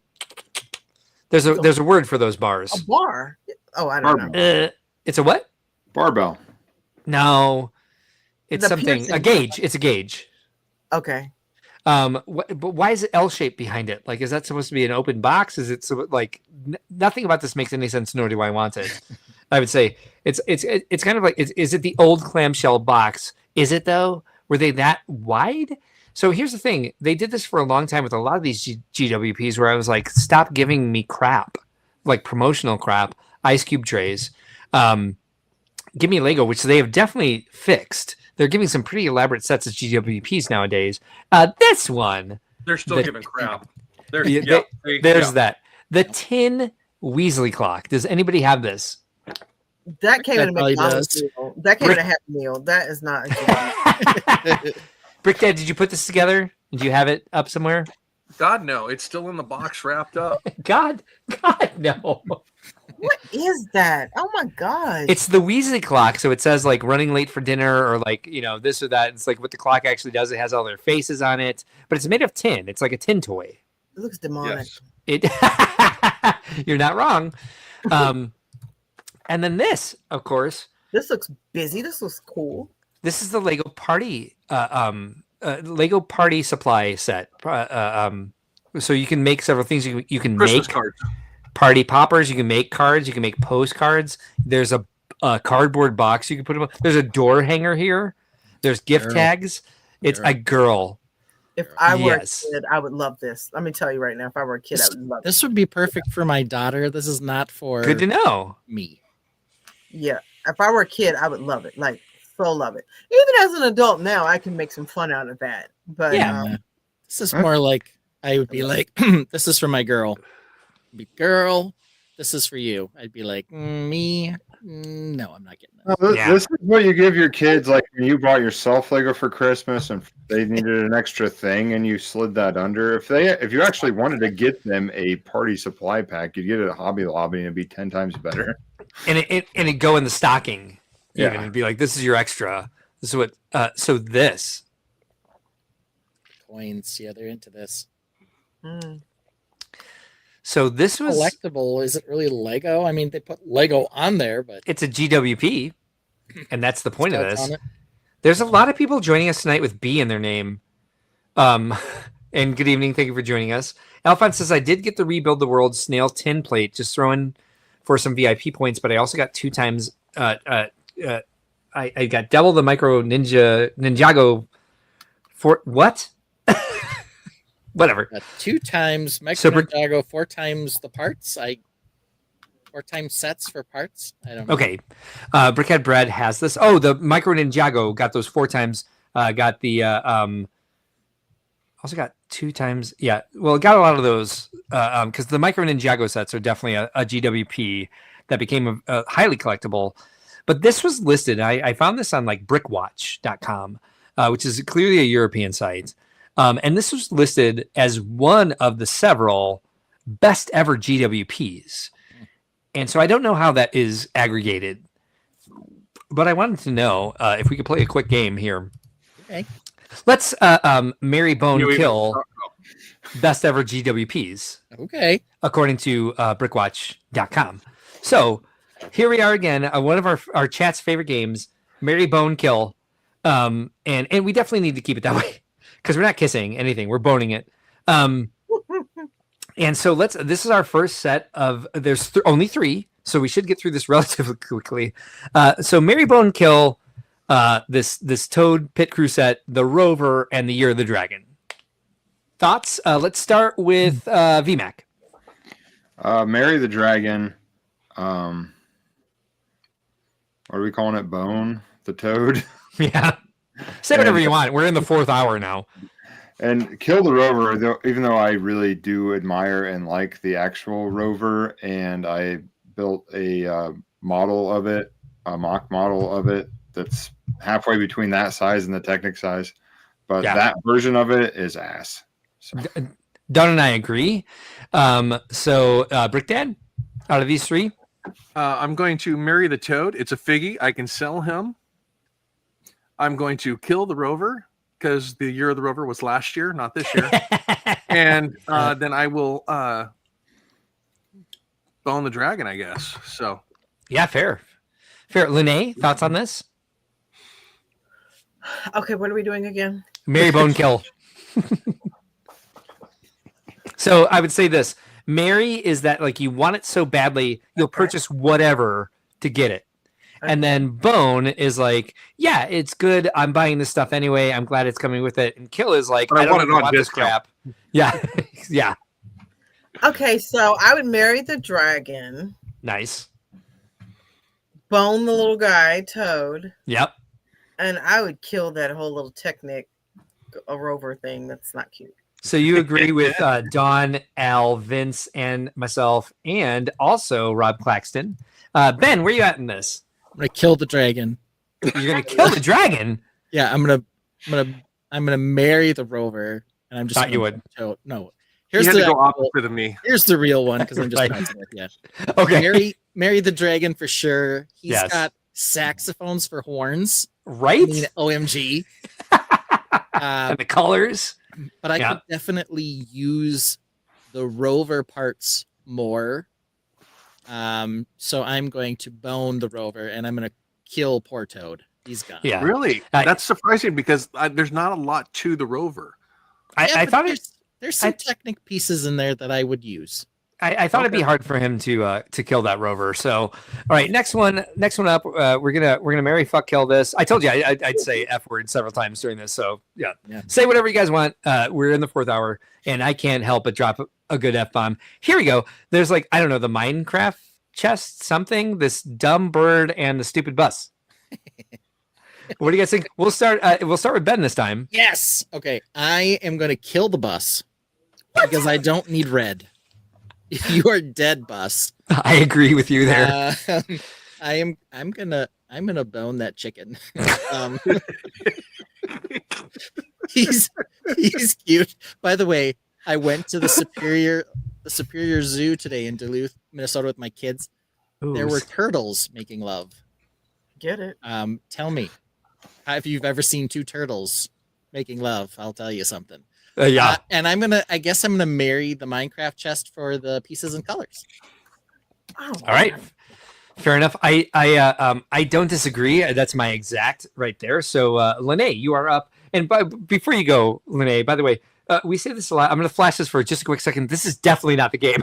there's a word for those bars. A bar. Oh, I don't know. It's a what? Barbell. No, it's The something. piercing. A gauge. It's a gauge. Okay. But why is it L shaped behind it? Like, is that supposed to be an open box? Is it like nothing about this makes any sense? Nor do I want it. I would say it's kind of like is it the old clamshell box? Is it though? Were they that wide? So here's the thing: they did this for a long time with a lot of these GWPs, where I was like, stop giving me crap, like promotional crap, ice cube trays. Give me Lego, which they have definitely fixed. They're giving some pretty elaborate sets of GWPs nowadays. This one, they're still giving crap. There's that. The tin Weasley clock. Does anybody have this? That came in a McDonald's meal. That came in a Happy Meal. That is not. Brick Dad, did you put this together? Do you have it up somewhere? God, no. It's still in the box wrapped up. God, no. What is that? Oh my god! It's the Weasley clock, so it says like running late for dinner or like this or that. It's like what the clock actually does. It has all their faces on it, but it's made of tin. It's like a tin toy. It looks demonic. Yes. You're not wrong. And then this, of course. This looks busy. This looks cool. This is the Lego Party Lego Party supply set. So you can make several things. You can Christmas make cards. party poppers. You can make cards. You can make postcards. There's a cardboard box you can put them. There's a door hanger here. There's gift tags. It's a girl. If I were Yes. a kid, I would love this. Let me tell you right now, if I were a kid, I would love This would be perfect for my daughter. This is not for Good to know. me. Yeah, if I were a kid, I would love it. Like, so love it. Even as an adult now, I can make some fun out of that. But This is more like I would be like, this is for my girl. Be girl, this is for you. I'd be like, me. No, I'm not getting that. This is what you give your kids, like when you bought yourself Lego for Christmas and they needed an extra thing and you slid that under. If you actually wanted to get them a party supply pack, you'd get it at Hobby Lobby and it'd be 10 times better. And it'd go in the stocking. Yeah. It'd be like, this is your extra. This is what so this. Coins, yeah, they're into this. So this was collectible. Is it really Lego? I mean, they put Lego on there, but it's a GWP, and that's the point of Stats this. on it. There's a lot of people joining us tonight with B in their name. And good evening. Thank you for joining us. Alphonse says, I did get the Rebuild the World snail tin plate, just throwing for some VIP points, but I also got 2 times. I got double the Micro Ninjago for what? Whatever. 2 times Micro Ninjago, 4 times the parts. 4 times sets for parts. I don't know. Okay. Brickhead Bread has this. Oh, the Micro Ninjago got those 4 times. Got the also got 2 times. Yeah. Well, got a lot of those because the Micro Ninjago sets are definitely a GWP that became a highly collectible. But this was listed. I found this on like brickwatch.com, which is clearly a European site. And this was listed as one of the several best ever GWPs. And so I don't know how that is aggregated, but I wanted to know if we could play a quick game here. Okay. Let's Mary Bone Kill best ever GWPs. Okay. According to brickwatch.com. So here we are again, one of our chat's favorite games, Mary Bone Kill. And we definitely need to keep it that way. Because we're not kissing anything, we're boning it. And so this is our first set of, there's only 3, so we should get through this relatively quickly. So Mary Bone Kill, this Toad Pit Crew set, the Rover, and the Year of the Dragon. Thoughts? Let's start with VMAC. Mary the Dragon. What are we calling it? Bone? The Toad? Yeah. Say whatever you want. We're in the 4th hour now. And Kill the Rover, even though I really do admire and like the actual Rover, and I built a model of it, a mock model of it, that's halfway between that size and the Technic size. But that version of it is ass. So. Don and I agree. So Brick Dad, out of these 3? I'm going to marry the Toad. It's a figgy. I can sell him. I'm going to kill the Rover because the Year of the Rover was last year, not this year. And then I will bone the dragon, I guess. So, yeah, fair. Lene, thoughts on this? Okay, what are we doing again? Mary Bone Kill. So I would say this. Mary is that like you want it so badly, you'll purchase whatever to get it. And then Bone is like, yeah, it's good. I'm buying this stuff anyway. I'm glad it's coming with it. And Kill is like, I don't want this crap. Yeah. Yeah. Okay, so I would marry the dragon. Nice. Bone the little guy, Toad. Yep. And I would kill that whole little Technic a Rover thing. That's not cute. So you agree with Don, Al, Vince, and myself, and also Rob Claxton. Ben, where are you at in this? I'm gonna kill the dragon. You're gonna kill the dragon? Yeah, I'm gonna marry the Rover, and I'm just thought you would. No, here's the go opposite of me. Here's the real one because I'm just Right. messing with you. Okay. Marry the dragon for sure. He's Yes. got saxophones for horns. Right? I mean, OMG. And the colors. But I could definitely use the Rover parts more. So I'm going to bone the Rover, and I'm going to kill poor Toad. He's gone. Yeah. Really? That's surprising because there's not a lot to the Rover. I thought there's some Technic pieces in there that I would use. I thought it'd be hard for him to kill that rover. So, all right, next one up. We're gonna marry, fuck, kill this. I told you I'd say F word several times during this. So yeah, say whatever you guys want. We're in the 4th hour, and I can't help but drop a good F bomb. Here we go. There's like, I don't know, the Minecraft chest, something, this dumb bird, and the stupid bus. What do you guys think? We'll start with Ben this time. Yes. Okay. I am gonna kill the bus because I don't need red. You are dead, bus. I agree with you there. I'm gonna bone that chicken. He's cute. By the way, I went to the Superior Zoo today in Duluth, Minnesota, with my kids. Ooh. There were turtles making love. Get it? Tell me, if you've ever seen 2 turtles making love, I'll tell you something. Yeah. And I guess I'm gonna marry the Minecraft chest for the pieces and colors. Oh, all right. Fair enough. I don't disagree. That's my exact right there. So, Lene, you are up. And before you go, Lene, by the way, we say this a lot. I'm going to flash this for just a quick second. This is definitely not the game.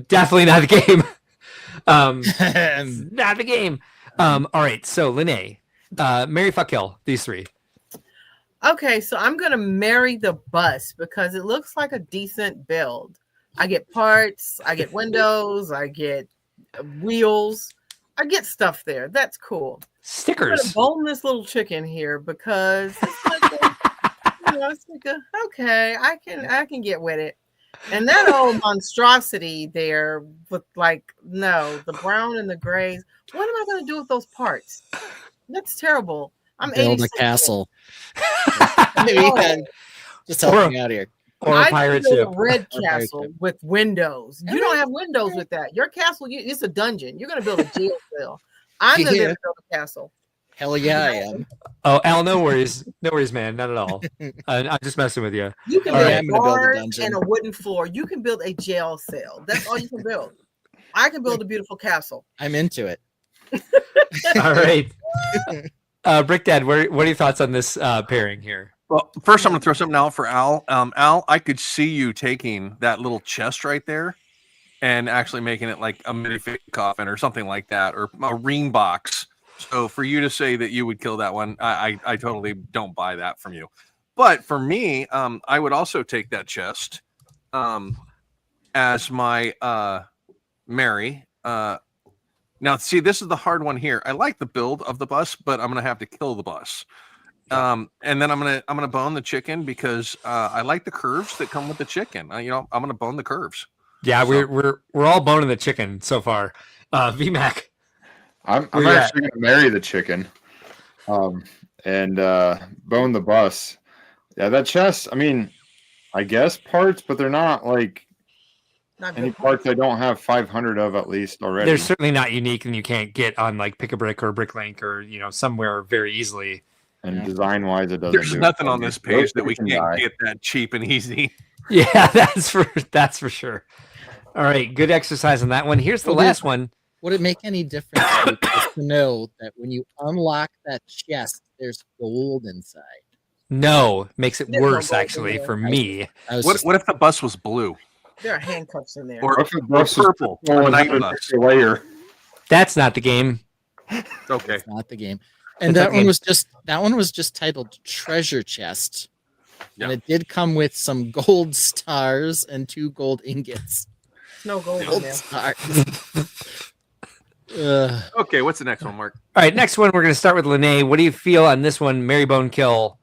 Definitely not the game. Not the game. All right. So, Lene, marry, fuck, kill, these 3. Okay, so I'm going to marry the bus because it looks like a decent build. I get parts, I get windows, I get wheels, I get stuff there. That's cool. Stickers. I'm going to bone this little chicken here because it's like okay, I can get with it. And that old monstrosity there with the brown and the grays. What am I going to do with those parts? That's terrible. I'm build a 86. castle. Just Or- help me out here. Or a pirate build ship. a red castle with windows. You don't have windows with that. Your castle, it's a dungeon. You're going to build a jail cell. I'm going to build a castle. Hell yeah, I am. Oh, Al, no worries, man, not at all. I'm just messing with you. You can All right, build I'm gonna build a bars dungeon. and a wooden floor. You can build a jail cell. That's all you can build. I can build a beautiful castle. I'm into it. All right. Brick Dad, what are your thoughts on this pairing here? Well, first I'm going to throw something out for Al. Al, I could see you taking that little chest right there and actually making it like a minifig coffin or something like that, or a ring box. So for you to say that you would kill that one, I totally don't buy that from you. But for me, I would also take that chest as my Mary. Now, see, this is the hard one here. I like the build of the bus, but I'm going to have to kill the bus. And then I'm gonna bone the chicken because I like the curves that come with the chicken. I'm gonna bone the curves. Yeah, so. we're all boning the chicken so far. VMAC. I'm actually gonna marry the chicken, and bone the bus. Yeah, that chest. I mean, I guess parts, but they're not like any parts I don't have 500 of at least already. They're certainly not unique, and you can't get on like Pick a Brick or Bricklink or somewhere very easily. And design-wise, it doesn't. There's nothing on this page that we can't get that cheap and easy. Yeah, that's for sure. All right, good exercise on that one. Here's the last one. Would it make any difference to know that when you unlock that chest, there's gold inside? No, makes it worse actually for me. What if the bus was blue? There are handcuffs in there. Or purple. Layer. That's not the game. Okay, it's not the game. And that one was just titled Treasure Chest. Yeah. And it did come with some gold stars and 2 gold ingots. No gold stars. Okay, what's the next one, Mark? All right, next one we're going to start with Lene. What do you feel on this one, Mary Bone Kill?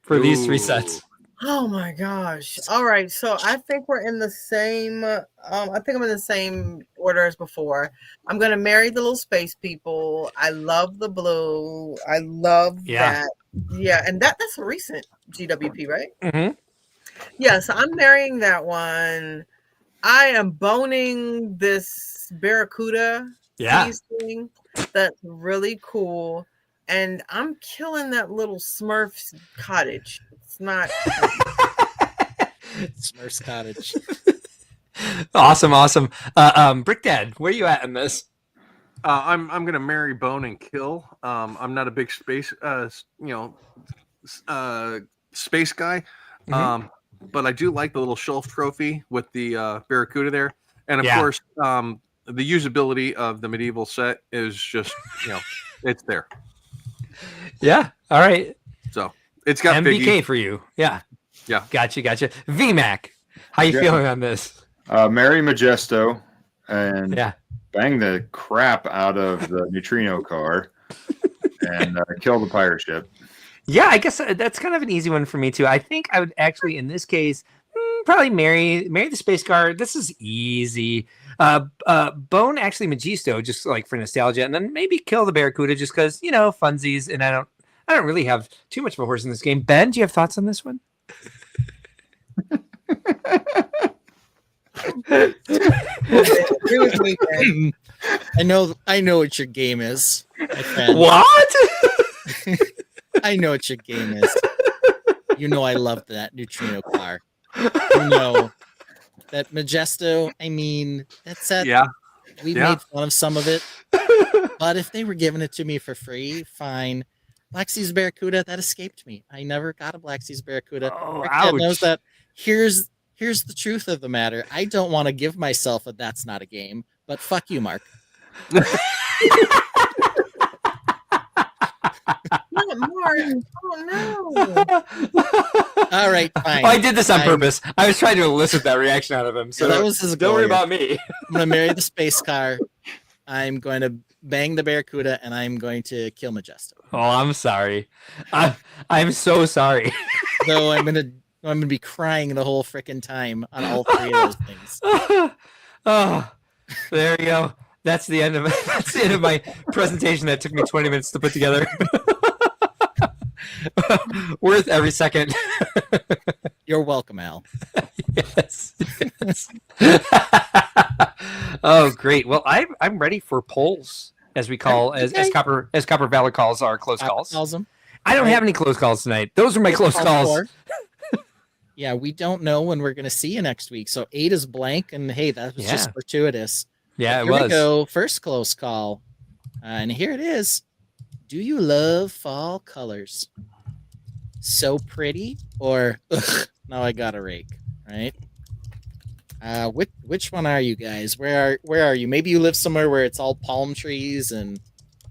For these 3 sets. Oh my gosh. All right. So I think we're in the same I think I'm in the same order as before. I'm gonna marry the little space people. I love the blue. I love that. Yeah, and that's a recent GWP, right? Mm-hmm. Yeah, so I'm marrying that one. I am boning this Barracuda thing. That's really cool. And I'm killing that little Smurf's cottage. It's not Smurf's cottage. Awesome. Brick Dad, where are you at in this? I'm gonna marry, bone, and kill. I'm not a big space space guy. Mm-hmm. but I do like the little shelf trophy with the Barracuda there, and of Yeah. course, the usability of the medieval set is just it's there. Yeah. All right. So it's got MBK Biggie. for you. Yeah. Yeah. Gotcha. VMAC. How you Yeah. feeling on this? Marry Majesto and Yeah. bang the crap out of the neutrino car and kill the pirate ship. Yeah, I guess that's kind of an easy one for me too. I think I would actually, in this case, probably marry the space car. This is easy. Bone actually Magisto, just like for nostalgia, and then maybe kill the Barracuda just because funsies. And I don't really have too much of a horse in this game. Ben, do you have thoughts on this one? Agree with me, Ben. I know what your game is, my friend. What? I know what your game is. You know I love that neutrino car. You know that Majesto. I mean, that set. Yeah. We Yeah. made fun of some of it, but if they were giving it to me for free, fine. Black Seas Barracuda, that escaped me. I never got a Black Seas Barracuda. Oh, Rick Ted knows ouch. that. Here's the truth of the matter. I don't want to give myself a that's not a game, but fuck you, Mark. Not Mark. Oh no. All right, fine. Oh, I did this on Fine. purpose. I was trying to elicit that reaction out of him. So Yeah, that was his don't worry goal. about me. I'm gonna marry the space car. I'm going to bang the Barracuda, and I'm going to kill Majesto. Oh, I'm sorry. I'm so sorry. Though I'm gonna be crying the whole freaking time on all three of those things. Oh, there you go. That's the end of my presentation that took me 20 minutes to put together. Worth every second. You're welcome, Al. Yes. Oh, great. Well, I'm ready for polls, as we call as Copper Valor calls our close calls. Calls them. I don't have any close calls tonight. Those are my close calls. Yeah, we don't know when we're gonna see you next week. So 8 is blank, and hey, that was just fortuitous. Yeah, Here it was. we go. First close call, and here it is. Do you love fall colors? So pretty, or ugh, now I got a rake, right? Which one are you guys? Where are you? Maybe you live somewhere where it's all palm trees and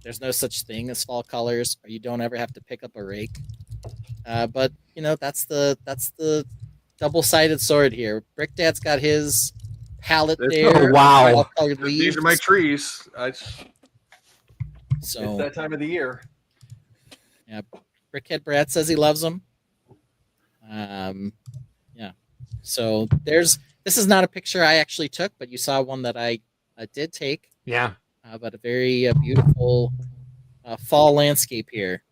there's no such thing as fall colors, or you don't ever have to pick up a rake. But that's the double-sided sword here. Brick Dad's got his palette there. Oh, wow. Fall-colored These leaves. are my trees. It's So that time of the year. yeah, Brickhead Brad says he loves them. Yeah. So this is not a picture I actually took, but you saw one that I did take. Yeah. But a very beautiful fall landscape here.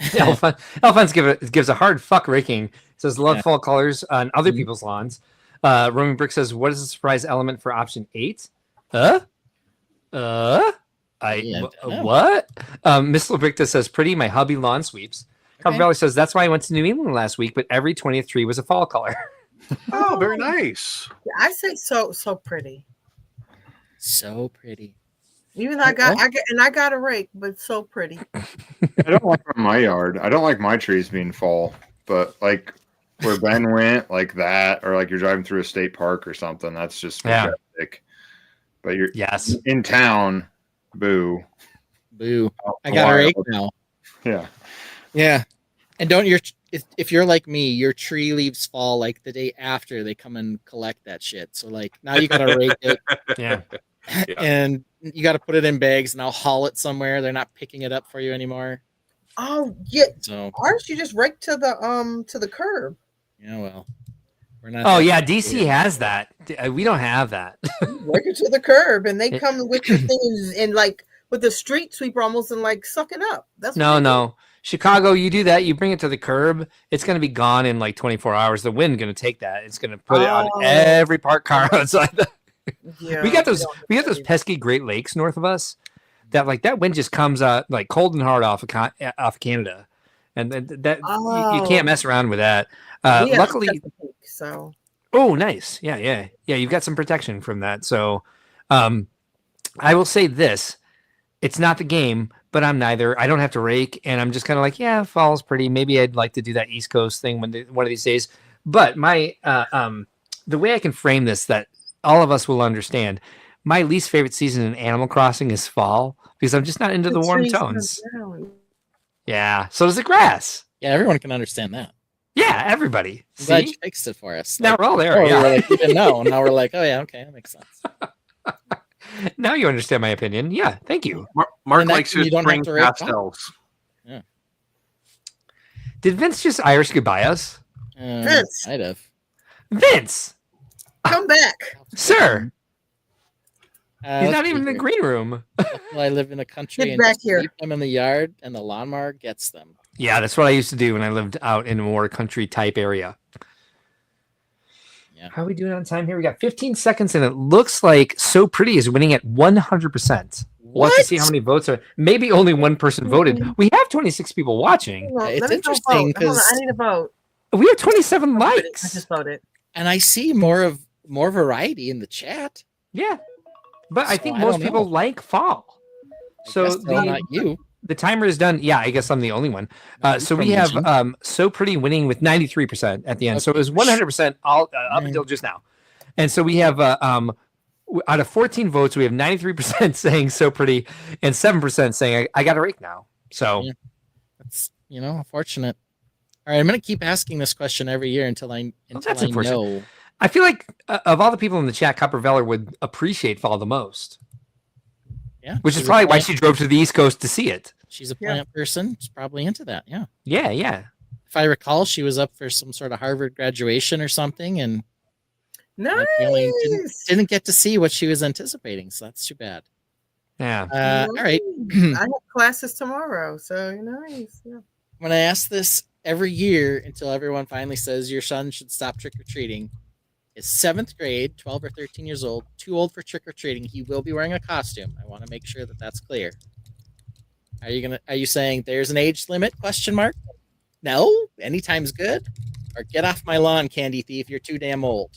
Elfons gives a hard fuck raking. Says love fall colors on other people's lawns. Roman Brick says, what is the surprise element for option 8? What? Miss Labricta says, pretty, my hubby lawn sweeps. Copper Valley says, that's why I went to New England last week, but every 20th tree was a fall color. Oh, very nice. I say so pretty. So pretty. Even though I got a rake, but so pretty. I don't like my yard. I don't like my trees being fall, but like where Ben went, like that, or like you're driving through a state park or something. That's just majestic. But you're in town. Boo. I got a rake now. Yeah. Yeah. And if you're like me, your tree leaves fall like the day after they come and collect that shit. So like now you gotta rake it. Yeah. And you got to put it in bags and I'll haul it somewhere. They're not picking it up for you anymore. Oh yeah. So ours you just rake to the curb. Yeah, well, we're not. Oh yeah, DC has that. We don't have that. Rake it to the curb, and they come with your things and like with the street sweeper almost and like suck it up. That's No. Chicago, you do that. You bring it to the curb. It's going to be gone in like 24 hours. The wind going to take that. It's going to put it on every parked car outside. Yeah, we got those pesky Great Lakes north of us. That wind just comes out like cold and hard off of Canada, and that you can't mess around with that. Luckily, so. Oh, nice. Yeah. You've got some protection from that. So, I will say this: it's not the game, but I'm neither. I don't have to rake, and I'm just kind of like, yeah, fall's pretty. Maybe I'd like to do that East Coast thing one of these days. But my the way I can frame this that all of us will understand, my least favorite season in Animal Crossing is fall because I'm just not into the warm tones. Yeah, so does the grass. Yeah, everyone can understand that. Yeah, everybody. I'm glad See? you fixed it for us. Now we're all there. We Yeah. were like, we didn't know. Now we're like, oh yeah, okay, that makes sense. Now you understand my opinion. Yeah, thank you. Mark And likes you his don't have spring to rake pastels. Yeah. Did Vince just Irish goodbye us? Vince. I'd have. Vince, Come back. sir, he's let's not see even in the here. green room. Well, I live in a country Get and back just here. leave them in the yard, and the lawnmower gets them. Yeah, that's what I used to do when I lived out in a more country type area. Yeah. How are we doing on time here? We got 15 seconds, and it looks like So Pretty is winning at 100%. We'll have to see how many votes are. Maybe only one person voted. We have 26 people watching. Hold on, It's let me go interesting vote. Hold on, 'cause- I need a vote. We have 27 I likes. just voted. And I see more variety in the chat. Yeah, but I So think I most don't people know. like fall. So Guess so, not you. the timer is done. Yeah, I guess I'm the only one. So we from have Michigan. So Pretty winning with 93% at the end. So it was 100% all up until just now. And so we have out of 14 votes, we have 93% saying So Pretty and 7% saying I got a rake now. So Yeah. That's unfortunate. All right, I'm gonna keep asking this question every year until I that's unfortunate. know. I feel like of all the people in the chat, Copper Veller would appreciate fall the most. Yeah, Which is she's a probably why plant- she drove to the East Coast to see it. She's a plant person. She's probably into that. Yeah. Yeah, yeah. If I recall, she was up for some sort of Harvard graduation or something, and Nice. apparently didn't get to see what she was anticipating. So that's too bad. Yeah. All right. I have classes tomorrow, so nice. Yeah. When I ask this every year until everyone finally says your son should stop trick or treating, is 7th grade, 12 or 13 years old, too old for trick or treating. He will be wearing a costume. I want to make sure that that's clear. Are you saying there's an age limit? Question mark. No, anytime's good. Or get off my lawn, candy thief. You're too damn old.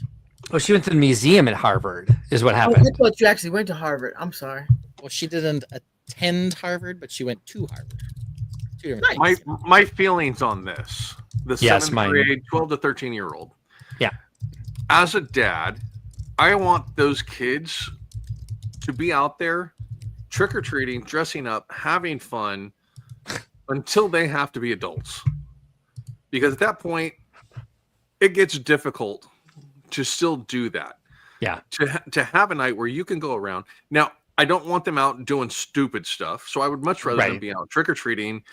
Well, she went to the museum at Harvard, is what Oh, happened. I thought you actually went to Harvard. I'm sorry. Well, she didn't attend Harvard, but she went to Harvard. Two different My things. my feelings on this: the Yes, 7th mine. grade, 12 to 13-year-old. Yeah. As a dad, I want those kids to be out there trick or treating, dressing up, having fun until they have to be adults. Because at that point, it gets difficult to still do that. Yeah. To have a night where you can go around. Now, I don't want them out doing stupid stuff. So I would much rather them Right. be out trick or treating,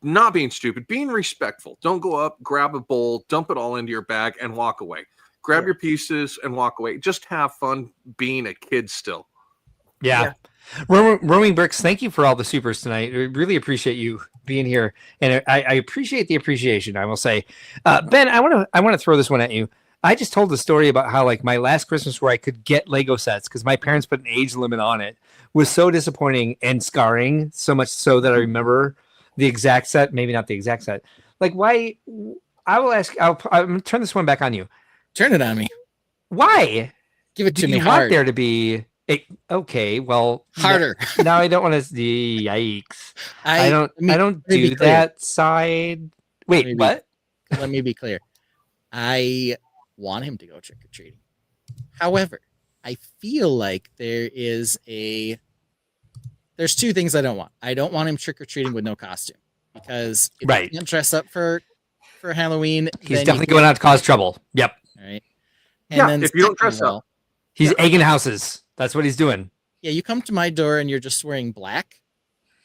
not being stupid, being respectful. Don't go up, grab a bowl, dump it all into your bag, and walk away. Grab your pieces and walk away. Just have fun being a kid still. Yeah. Roaming Bricks, thank you for all the supers tonight. We really appreciate you being here. And I appreciate the appreciation, I will say. Ben, I want to throw this one at you. I just told the story about how like my last Christmas where I could get Lego sets because my parents put an age limit on it was so disappointing and scarring, so much so that I remember the exact set, maybe not the exact set. Like why? I will ask. I'm going to turn this one back on you. Turn it on me. Why? Give it Do to me you want hard. there to be? Okay, well, Harder. Now I don't want to. Yikes! I don't let me be do clear. that side. Wait, Let me be- what? Let me be clear. I want him to go trick or treating. However, I feel like there's two things I don't want. I don't want him trick or treating with no costume because if Right. he can't dress up for Halloween, He's then definitely going out to cause trouble. Yep. All right. Yeah, if you don't dress second of all, He's egging houses. That's what he's doing. yeah, you come to my door and you're just wearing black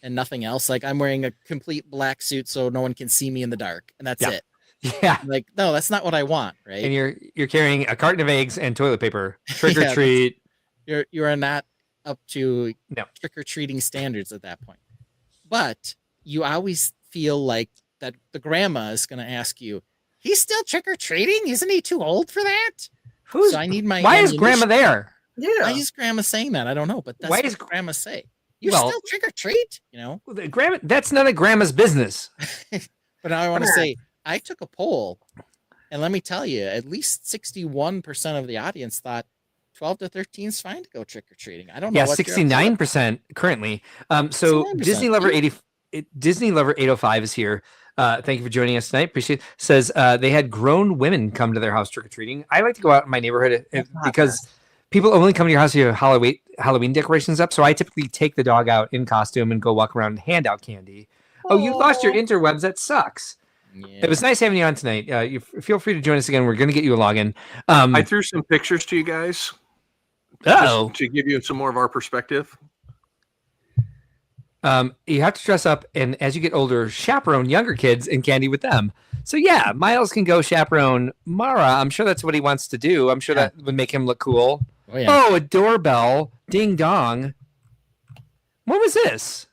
and nothing else. Like I'm wearing a complete black suit so no one can see me in the dark, and that's Yeah. it. Yeah. Like, no, that's not what I want, right? And you're carrying a carton of eggs and toilet paper. Trick Yeah, or treat. You are not up to No. trick or treating standards at that point. But you always feel like that the grandma is going to ask you, "He's still trick or treating? Isn't he too old for that?" So I need my. Why is grandma ammunition. there? Yeah. Why is grandma saying that? I don't know, but that's Why what is- grandma say. You Well- still trick or treat? You know. The grandma. That's none of grandma's business. But now I want to Yeah. say I took a poll, and let me tell you, at least 61% of the audience thought 12 to 13 is fine to go trick or treating. I don't know. Yeah, what 69% currently. So 69%. Disney Lover 80, Disney Lover 805 is here. Thank you for joining us tonight. Appreciate it. Says they had grown women come to their house trick or treating. I like to go out in my neighborhood because people only come to your house if you have Halloween decorations up. So I typically take the dog out in costume and go walk around and hand out candy. Oh, you lost your interwebs. That sucks. Yeah. It was nice having you on tonight. You feel free to join us again. We're going to get you a login. I threw some pictures to you guys. Oh, to give you some more of our perspective. You have to dress up, and as you get older, chaperone younger kids and candy with them. So yeah, Miles can go chaperone Mara. I'm sure that's what he wants to do. I'm sure that would make him look cool. Oh, yeah. Oh, a doorbell. Ding dong. What was this?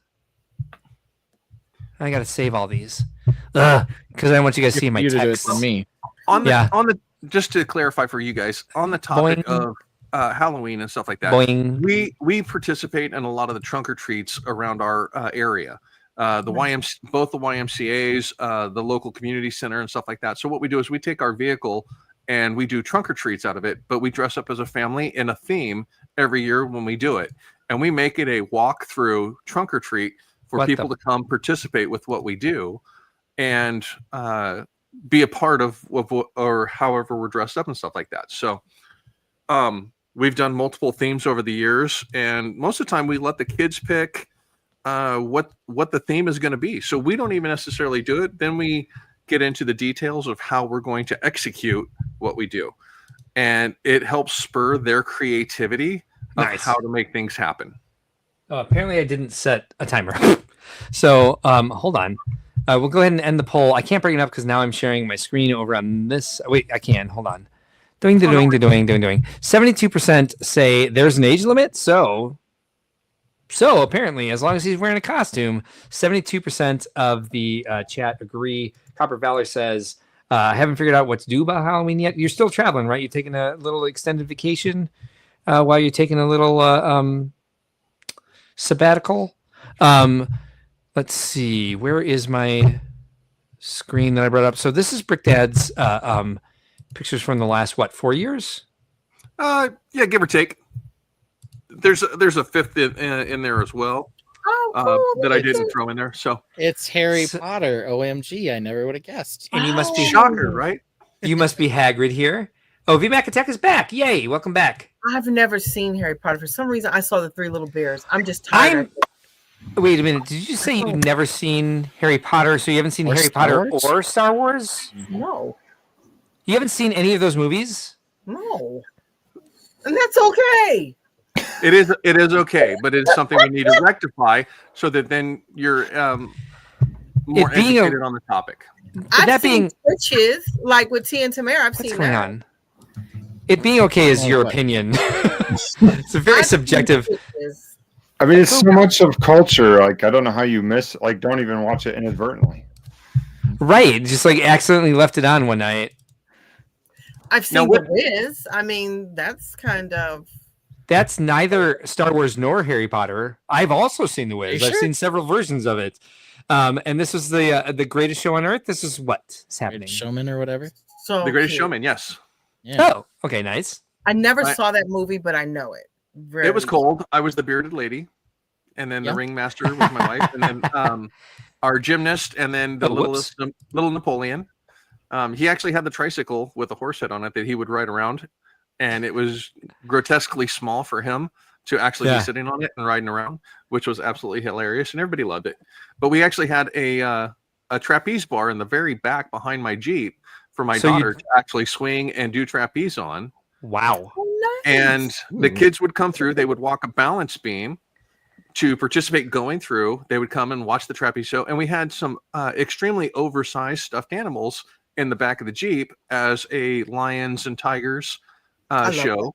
I gotta save all these. Because I want you guys to see my You to do it text. for me. On the just to clarify for you guys, on the topic Boing. of Halloween and stuff like that, Boing. we participate in a lot of the trunk or treats around our area. Both the YMCA's, the local community center and stuff like that. So what we do is we take our vehicle and we do trunk or treats out of it, but we dress up as a family in a theme every year when we do it. And we make it a walk through trunk or treat for people to come participate with what we do and be a part of or however we're dressed up and stuff like that. So we've done multiple themes over the years, and most of the time we let the kids pick what the theme is going to be. So we don't even necessarily do it. Then we get into the details of how we're going to execute what we do. And it helps spur their creativity of how to make things happen. Apparently I didn't set a timer. So hold on. We'll go ahead and end the poll. I can't bring it up because now I'm sharing my screen over on this. Wait, I can. Hold on. Doing. 72% say there's an age limit. So apparently, as long as he's wearing a costume, 72% of the chat agree. Copper Valor says, I haven't figured out what to do about Halloween yet. You're still traveling, right? You're taking a little extended vacation while you're taking a little sabbatical. Let's see. Where is my screen that I brought up? So this is Brick Dad's pictures from the last, 4 years? Yeah, give or take. There's a fifth in there as well. That I didn't throw in there. So it's Harry Potter. OMG! I never would have guessed. And you must be shocker, right? You must be Hagrid here. Oh, VMAC Attack is back! Yay! Welcome back. I've never seen Harry Potter. For some reason, I saw the Three Little Bears. I'm just tired. Wait a minute. Did you say you've never seen Harry Potter? So you haven't seen Harry Potter or Star Wars? No. You haven't seen any of those movies? No. And that's okay. It is okay, but it's something we need to rectify so that then you're more educated on the topic. I've seen Twitches, like with T and Tamara. I've seen that. On? It being okay is your opinion. It's a very subjective. I mean, it's so much of culture. Like, I don't know how you miss. Like, don't even watch it inadvertently. Right, just like accidentally left it on one night. I've seen The Wiz. I mean, that's kind of. That's neither Star Wars nor Harry Potter. I've also seen The Wiz. I've seen several versions of it. And this was the greatest show on earth. This is what is happening. Greatest Showman or whatever. So The Greatest Showman, yes. Yeah. Oh, okay, nice. I never saw that movie, but I know it. It was cold. I was the bearded lady, and then the ringmaster was my wife, and then our gymnast, and then the little Napoleon. He actually had the tricycle with a horse head on it that he would ride around, and it was grotesquely small for him to actually be sitting on it and riding around, which was absolutely hilarious, and everybody loved it. But we actually had a trapeze bar in the very back behind my Jeep for my daughter to actually swing and do trapeze on. Wow. Oh, nice. And the kids would come through. They would walk a balance beam to participate going through. They would come and watch the trapeze show. And we had some extremely oversized stuffed animals in the back of the Jeep as a lions and tigers show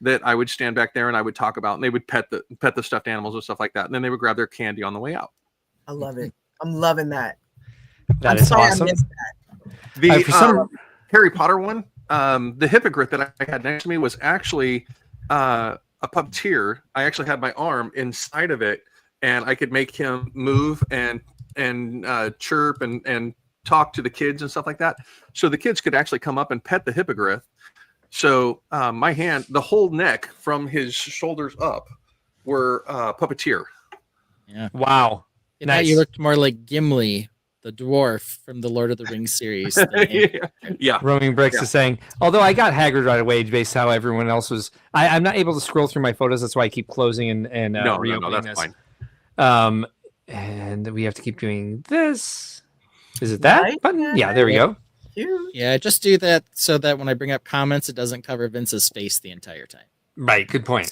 that I would stand back there and I would talk about, and they would pet the stuffed animals and stuff like that. And then they would grab their candy on the way out. I love it. I'm loving that. That is awesome. I missed that. The Harry Potter one, the hippogriff that I had next to me was actually a puppeteer. I actually had my arm inside of it, and I could make him move and chirp and talk to the kids and stuff like that. So the kids could actually come up and pet the hippogriff. So my hand, the whole neck from his shoulders up, were puppeteer. Yeah. Wow. I thought you looked more like Gimli, the dwarf from the Lord of the Rings series. Yeah. Roaming Bricks is saying, although I got haggard right away based how everyone else was. I'm not able to scroll through my photos. That's why I keep closing and reopening no, that's this. fine. And we have to keep doing this. Is it that Right. button? Yeah, there we go. Cute. Yeah, just do that so that when I bring up comments, it doesn't cover Vince's face the entire time. Right. Good point.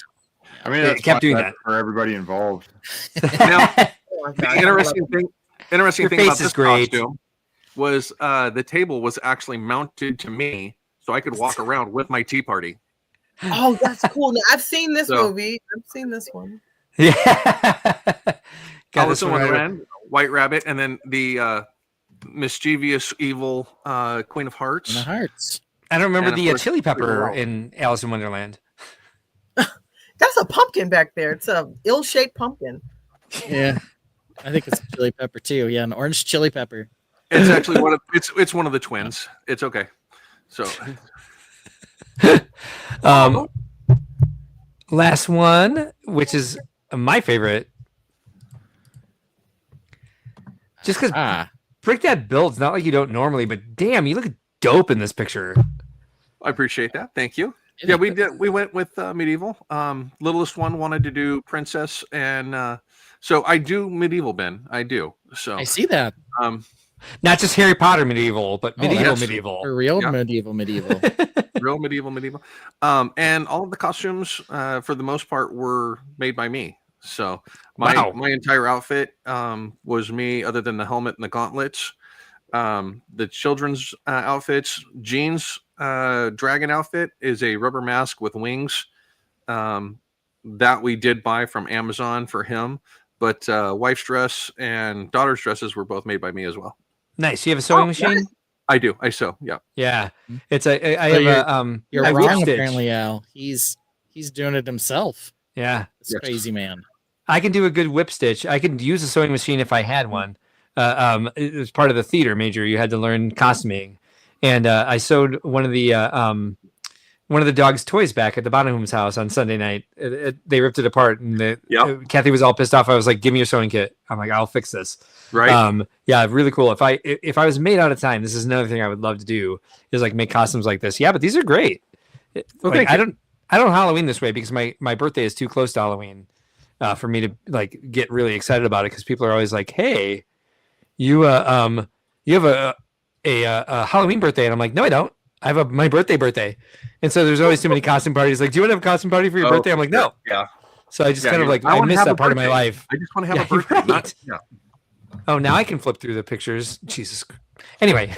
I mean, It that's kept doing fine that. for everybody involved. Now, Oh my the God. interesting thing Your about face is this great. costume was the table was actually mounted to me, so I could walk around with my tea party. Oh, that's cool. Now, I've seen this So- movie. I've seen this one. Yeah. Got Alice this in one right away. Wonderland, White Rabbit, and then the mischievous, evil Queen of Hearts. In the hearts. I don't remember And of the course, chili pepper Wow. in Alice in Wonderland. That's a pumpkin back there. It's a ill-shaped pumpkin. Yeah. I think it's chili pepper too. Yeah, an orange chili pepper. It's actually it's one of the twins. It's okay. So Last one, which is my favorite. Just because Brick Dad builds, not like you don't normally, but damn, you look dope in this picture. I appreciate that. Thank you. Yeah, we did. We went with medieval. Littlest one wanted to do princess, and so I do medieval, Ben. I do. So I see that. Not just Harry Potter medieval, but medieval yes. medieval. For real Yeah. medieval. real medieval. And all of the costumes, for the most part, were made by me. So Wow. my entire outfit was me, other than the helmet and the gauntlets. The children's outfits, Jean's dragon outfit is a rubber mask with wings that we did buy from Amazon for him. But wife's dress and daughter's dresses were both made by me as well. Nice. You have a sewing machine? I do. I sew. Yeah. Yeah. It's a. I So have You're a whip wrong, stitch. apparently, Al. He's doing it himself. Yeah. This crazy man. I can do a good whip stitch. I could use a sewing machine if I had one. It was part of the theater major. You had to learn costuming, and I sewed one of the dog's toys back at the Bonham's house on Sunday night. They ripped it apart, and Kathy was all pissed off. I was like, "Give me your sewing kit." I'm like, "I'll fix this." Right. Yeah, really cool. If I was made out of time, this is another thing I would love to do is like make costumes like this. Yeah, but these are great. Like, I don't Halloween this way because my birthday is too close to Halloween for me to like get really excited about it because people are always like, "Hey, you have a Halloween birthday," and I'm like, "No, I don't. I have my birthday." And so there's always too many costume parties. Like, do you want to have a costume party for your birthday? I'm like, no. Yeah. So I just kind of like I wanna miss have that a part of my birthday. life. I just want to have Yeah, a birthday. right. Not, yeah. Oh, now I can flip through the pictures. Jesus. Anyway,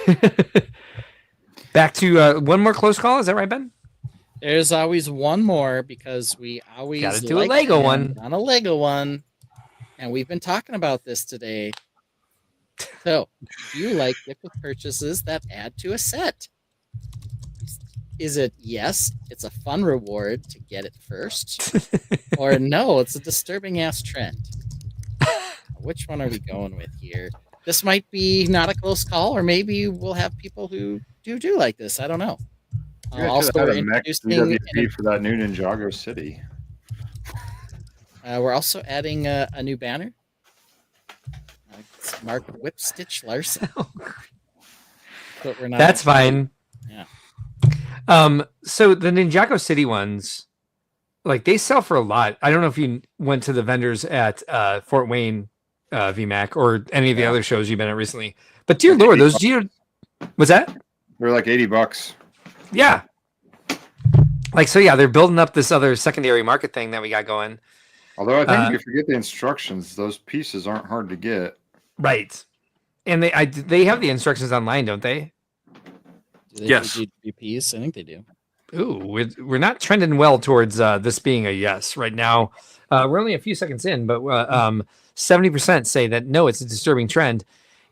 back to one more close call. Is that right, Ben? There's always one more because we always Gotta do a like Lego to one. end on a Lego one, and we've been talking about this today. So, do you like gift with purchases that add to a set? Is it yes, it's a fun reward to get it first, or no, it's a disturbing ass trend? Which one are we going with here? This might be not a close call, or maybe we'll have people who do like this. I don't know. You guys Also, should have we're had a mech introducing. GWP for that new Ninjago City. We're also adding a new banner. It's marked Whip Stitch Larson. But we're not. That's fine. Yeah. So the Ninjago City ones, like they sell for a lot. I don't know if you went to the vendors at Fort Wayne VMAC or any of the other shows you've been at recently. But dear Lord, those what's that? They're like $80. Yeah. Like so, yeah, they're building up this other secondary market thing that we got going. Although I think if you forget the instructions, those pieces aren't hard to get. Right. And they have the instructions online, don't they? Do they Yes. do GWPs? I think they do. Ooh, we're not trending well towards this being a yes right now. We're only a few seconds in, but 70% say that no, it's a disturbing trend.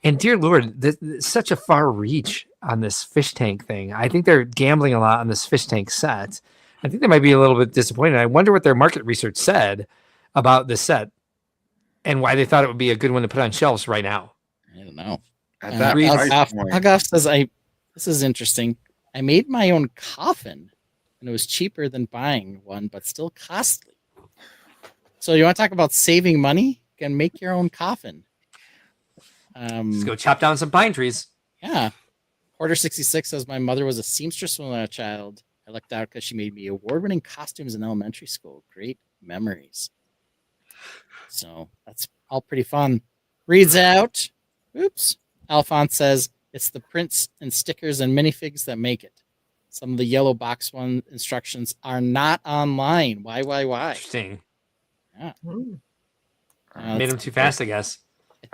And dear Lord, such a far reach on this fish tank thing. I think they're gambling a lot on this fish tank set. I think they might be a little bit disappointed. I wonder what their market research said about this set and why they thought it would be a good one to put on shelves right now. I don't know. At that price point. Huggoff says, this is interesting. I made my own coffin and it was cheaper than buying one, but still costly. So you want to talk about saving money? You can make your own coffin. Let's go chop down some pine trees. Yeah. Porter66 says, my mother was a seamstress when I was a child. I lucked out because she made me award-winning costumes in elementary school. Great memories. So that's all pretty fun. Reads out. Oops. Alphonse says, it's the prints and stickers and minifigs that make it. Some of the yellow box one instructions are not online. Why? Interesting. Yeah. Made them too fast, I guess.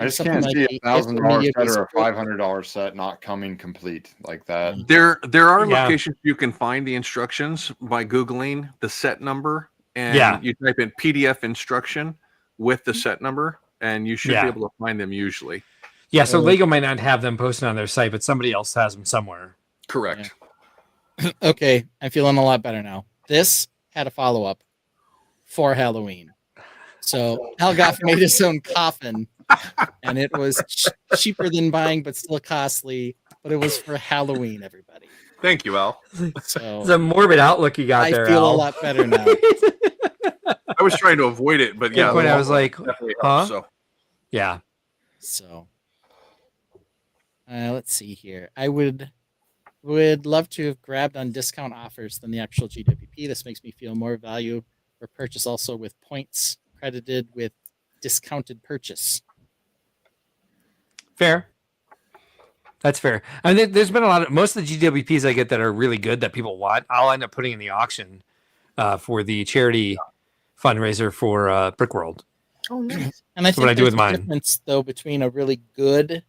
I just can't see $1,000 set or a $500 set not coming complete like that. There are locations you can find the instructions by Googling the set number, and you type in PDF instruction with the set number, and you should be able to find them usually. Yeah, so Lego might not have them posted on their site, but somebody else has them somewhere. Correct. Yeah. Okay, I'm feeling a lot better now. This had a follow-up for Halloween. So Algoff made his own coffin, and it was cheaper than buying, but still costly. But it was for Halloween, everybody. Thank you, Al. So it's a morbid outlook you got there, I feel Al. a lot better now. I was trying to avoid it, but yeah. I was like, huh? So. Yeah. So let's see here. I would love to have grabbed on discount offers than the actual GWP. This makes me feel more value for purchase, also with points credited with discounted purchase. Fair. That's fair. I mean, there's been most of the GWPs I get that are really good that people want, I'll end up putting in the auction for the charity fundraiser for Brickworld. Oh, nice. And I That's think what I do with there's a mine. difference, though, between a really good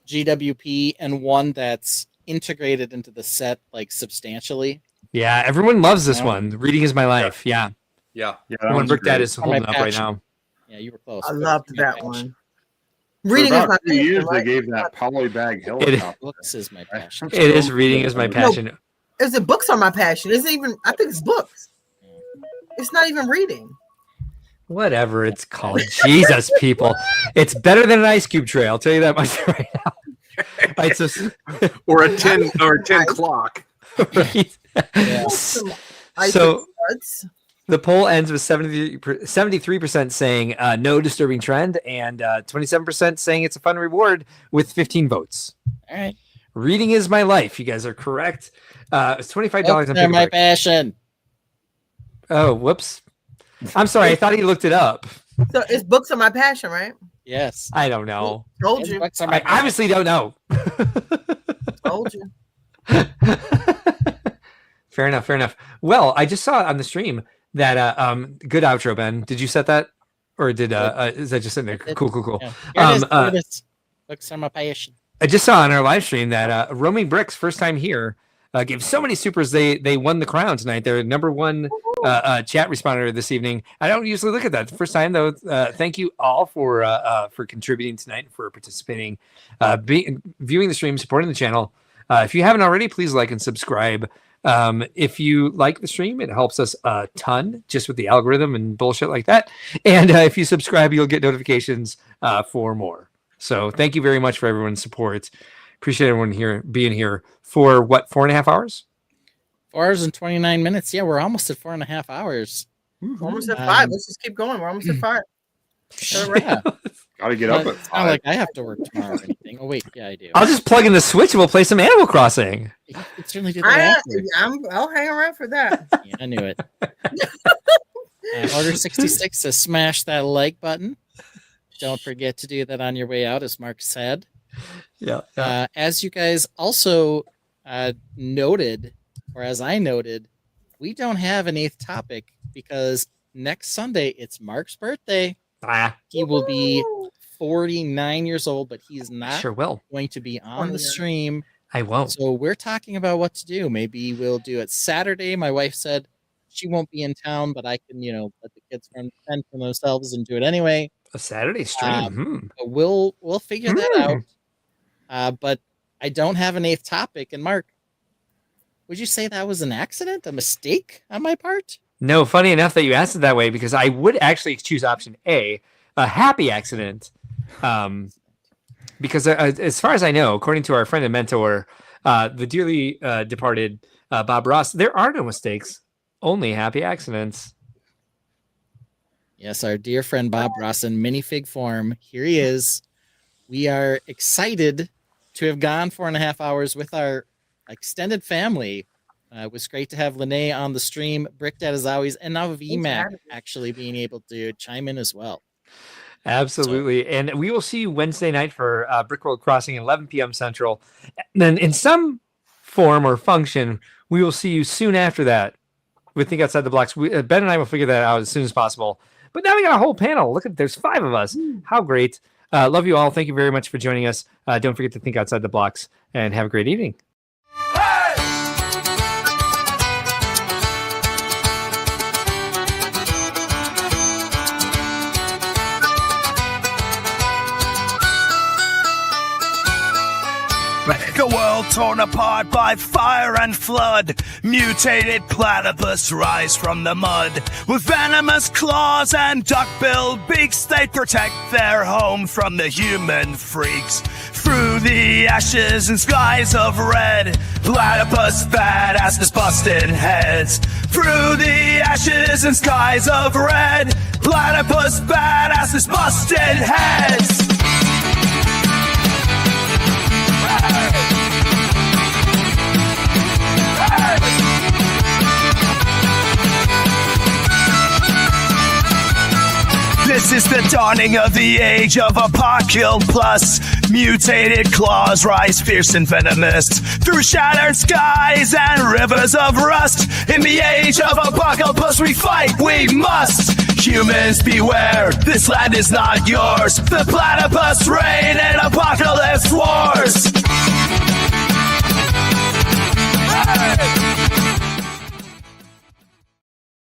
GWP and one that's integrated into the set like substantially. Yeah, everyone loves this one. Reading is my life. Yeah. Yeah. The one Brick Dad is holding up right now. Yeah, you were close. I loved that one. For Reading is about my 2 years, passion, they right? gave that polybag helicopter. Books is my passion. It is reading is my passion. Is it books are my passion? Isn't even I think it's books. It's not even reading. Whatever it's called. Jesus, people. It's better than an ice cube tray. I'll tell you that much right now. It's just... or a 10 clock. Yeah. So the poll ends with 73% saying no disturbing trend and 27% saying it's a fun reward with 15 votes. All right. Reading is my life. You guys are correct. It's $25 on They're my Pickleback. passion. Oh, whoops. I'm sorry. I thought he looked it up. So it's books are my passion, right? Yes. I don't know. Told you. I obviously don't know. Told you. Fair enough. Well, I just saw on the stream that good outro, Ben. Did you set that? Or did is that just in there? Cool. Yeah. Here it is. Books are my passion. I just saw on our live stream that Roaming Bricks, first time here, gave so many supers they won the crown tonight. They're number one chat responder this evening. I don't usually look at that. The first time though. Thank you all for contributing tonight, for participating, viewing the stream, supporting the channel. If you haven't already, please like and subscribe. If you like the stream, it helps us a ton just with the algorithm and bullshit like that. And if you subscribe, you'll get notifications for more. So thank you very much for everyone's support. Appreciate everyone here being here for what, 4.5 hours? 4 hours and 29 minutes. Yeah, we're almost at 4.5 hours. Almost at 5. Let's just keep going. We're almost at 5. Yeah. Got to get up at It's 5. not like I have to work tomorrow or anything. Oh wait, yeah, I do. I'll just plug in the Switch and we'll play some Animal Crossing. You could certainly do that. I'll hang around for that. Yeah, I knew it. Order 66 says smash that like button. Don't forget to do that on your way out, as Mark said. Yeah. As you guys also noted, or as I noted, we don't have an 8th topic because next Sunday it's Mark's birthday. He will be 49 years old, but he's not Sure will. going to be on the stream. I won't. So we're talking about what to do. Maybe we'll do it Saturday. My wife said she won't be in town, but I can, let the kids fend for themselves and do it anyway. A Saturday stream. But we'll figure that out. But I don't have an 8th topic. And Mark, would you say that was an accident, a mistake on my part? No, funny enough that you asked it that way, because I would actually choose option A, a happy accident. Because as far as I know, according to our friend and mentor, the dearly departed Bob Ross. There are no mistakes, only happy accidents. Yes, our dear friend Bob Ross in minifig form. Here he is. We are excited to have gone 4.5 hours with our extended family. It was great to have Lene on the stream, Brickdad as always, and now VMAC actually being able to chime in as well. Absolutely. And we will see you Wednesday night for Brickworld Crossing at 11 p.m. Central. And then in some form or function, we will see you soon after that with Think Outside the Blocks. Ben and I will figure that out as soon as possible. But now we got a whole panel. Look at, there's 5 of us. How great. Love you all. Thank you very much for joining us. Don't forget to think outside the blocks and have a great evening. A world torn apart by fire and flood. Mutated platypus rise from the mud. With venomous claws and duck-billed beaks, they protect their home from the human freaks. Through the ashes and skies of red, platypus badasses busting heads. Through the ashes and skies of red, platypus badasses busting heads. This is the dawning of the age of Apocalypse. Mutated claws rise fierce and venomous through shattered skies and rivers of rust. In the age of Apocalypse, we fight, we must. Humans beware, this land is not yours. The platypus reign and Apocalypse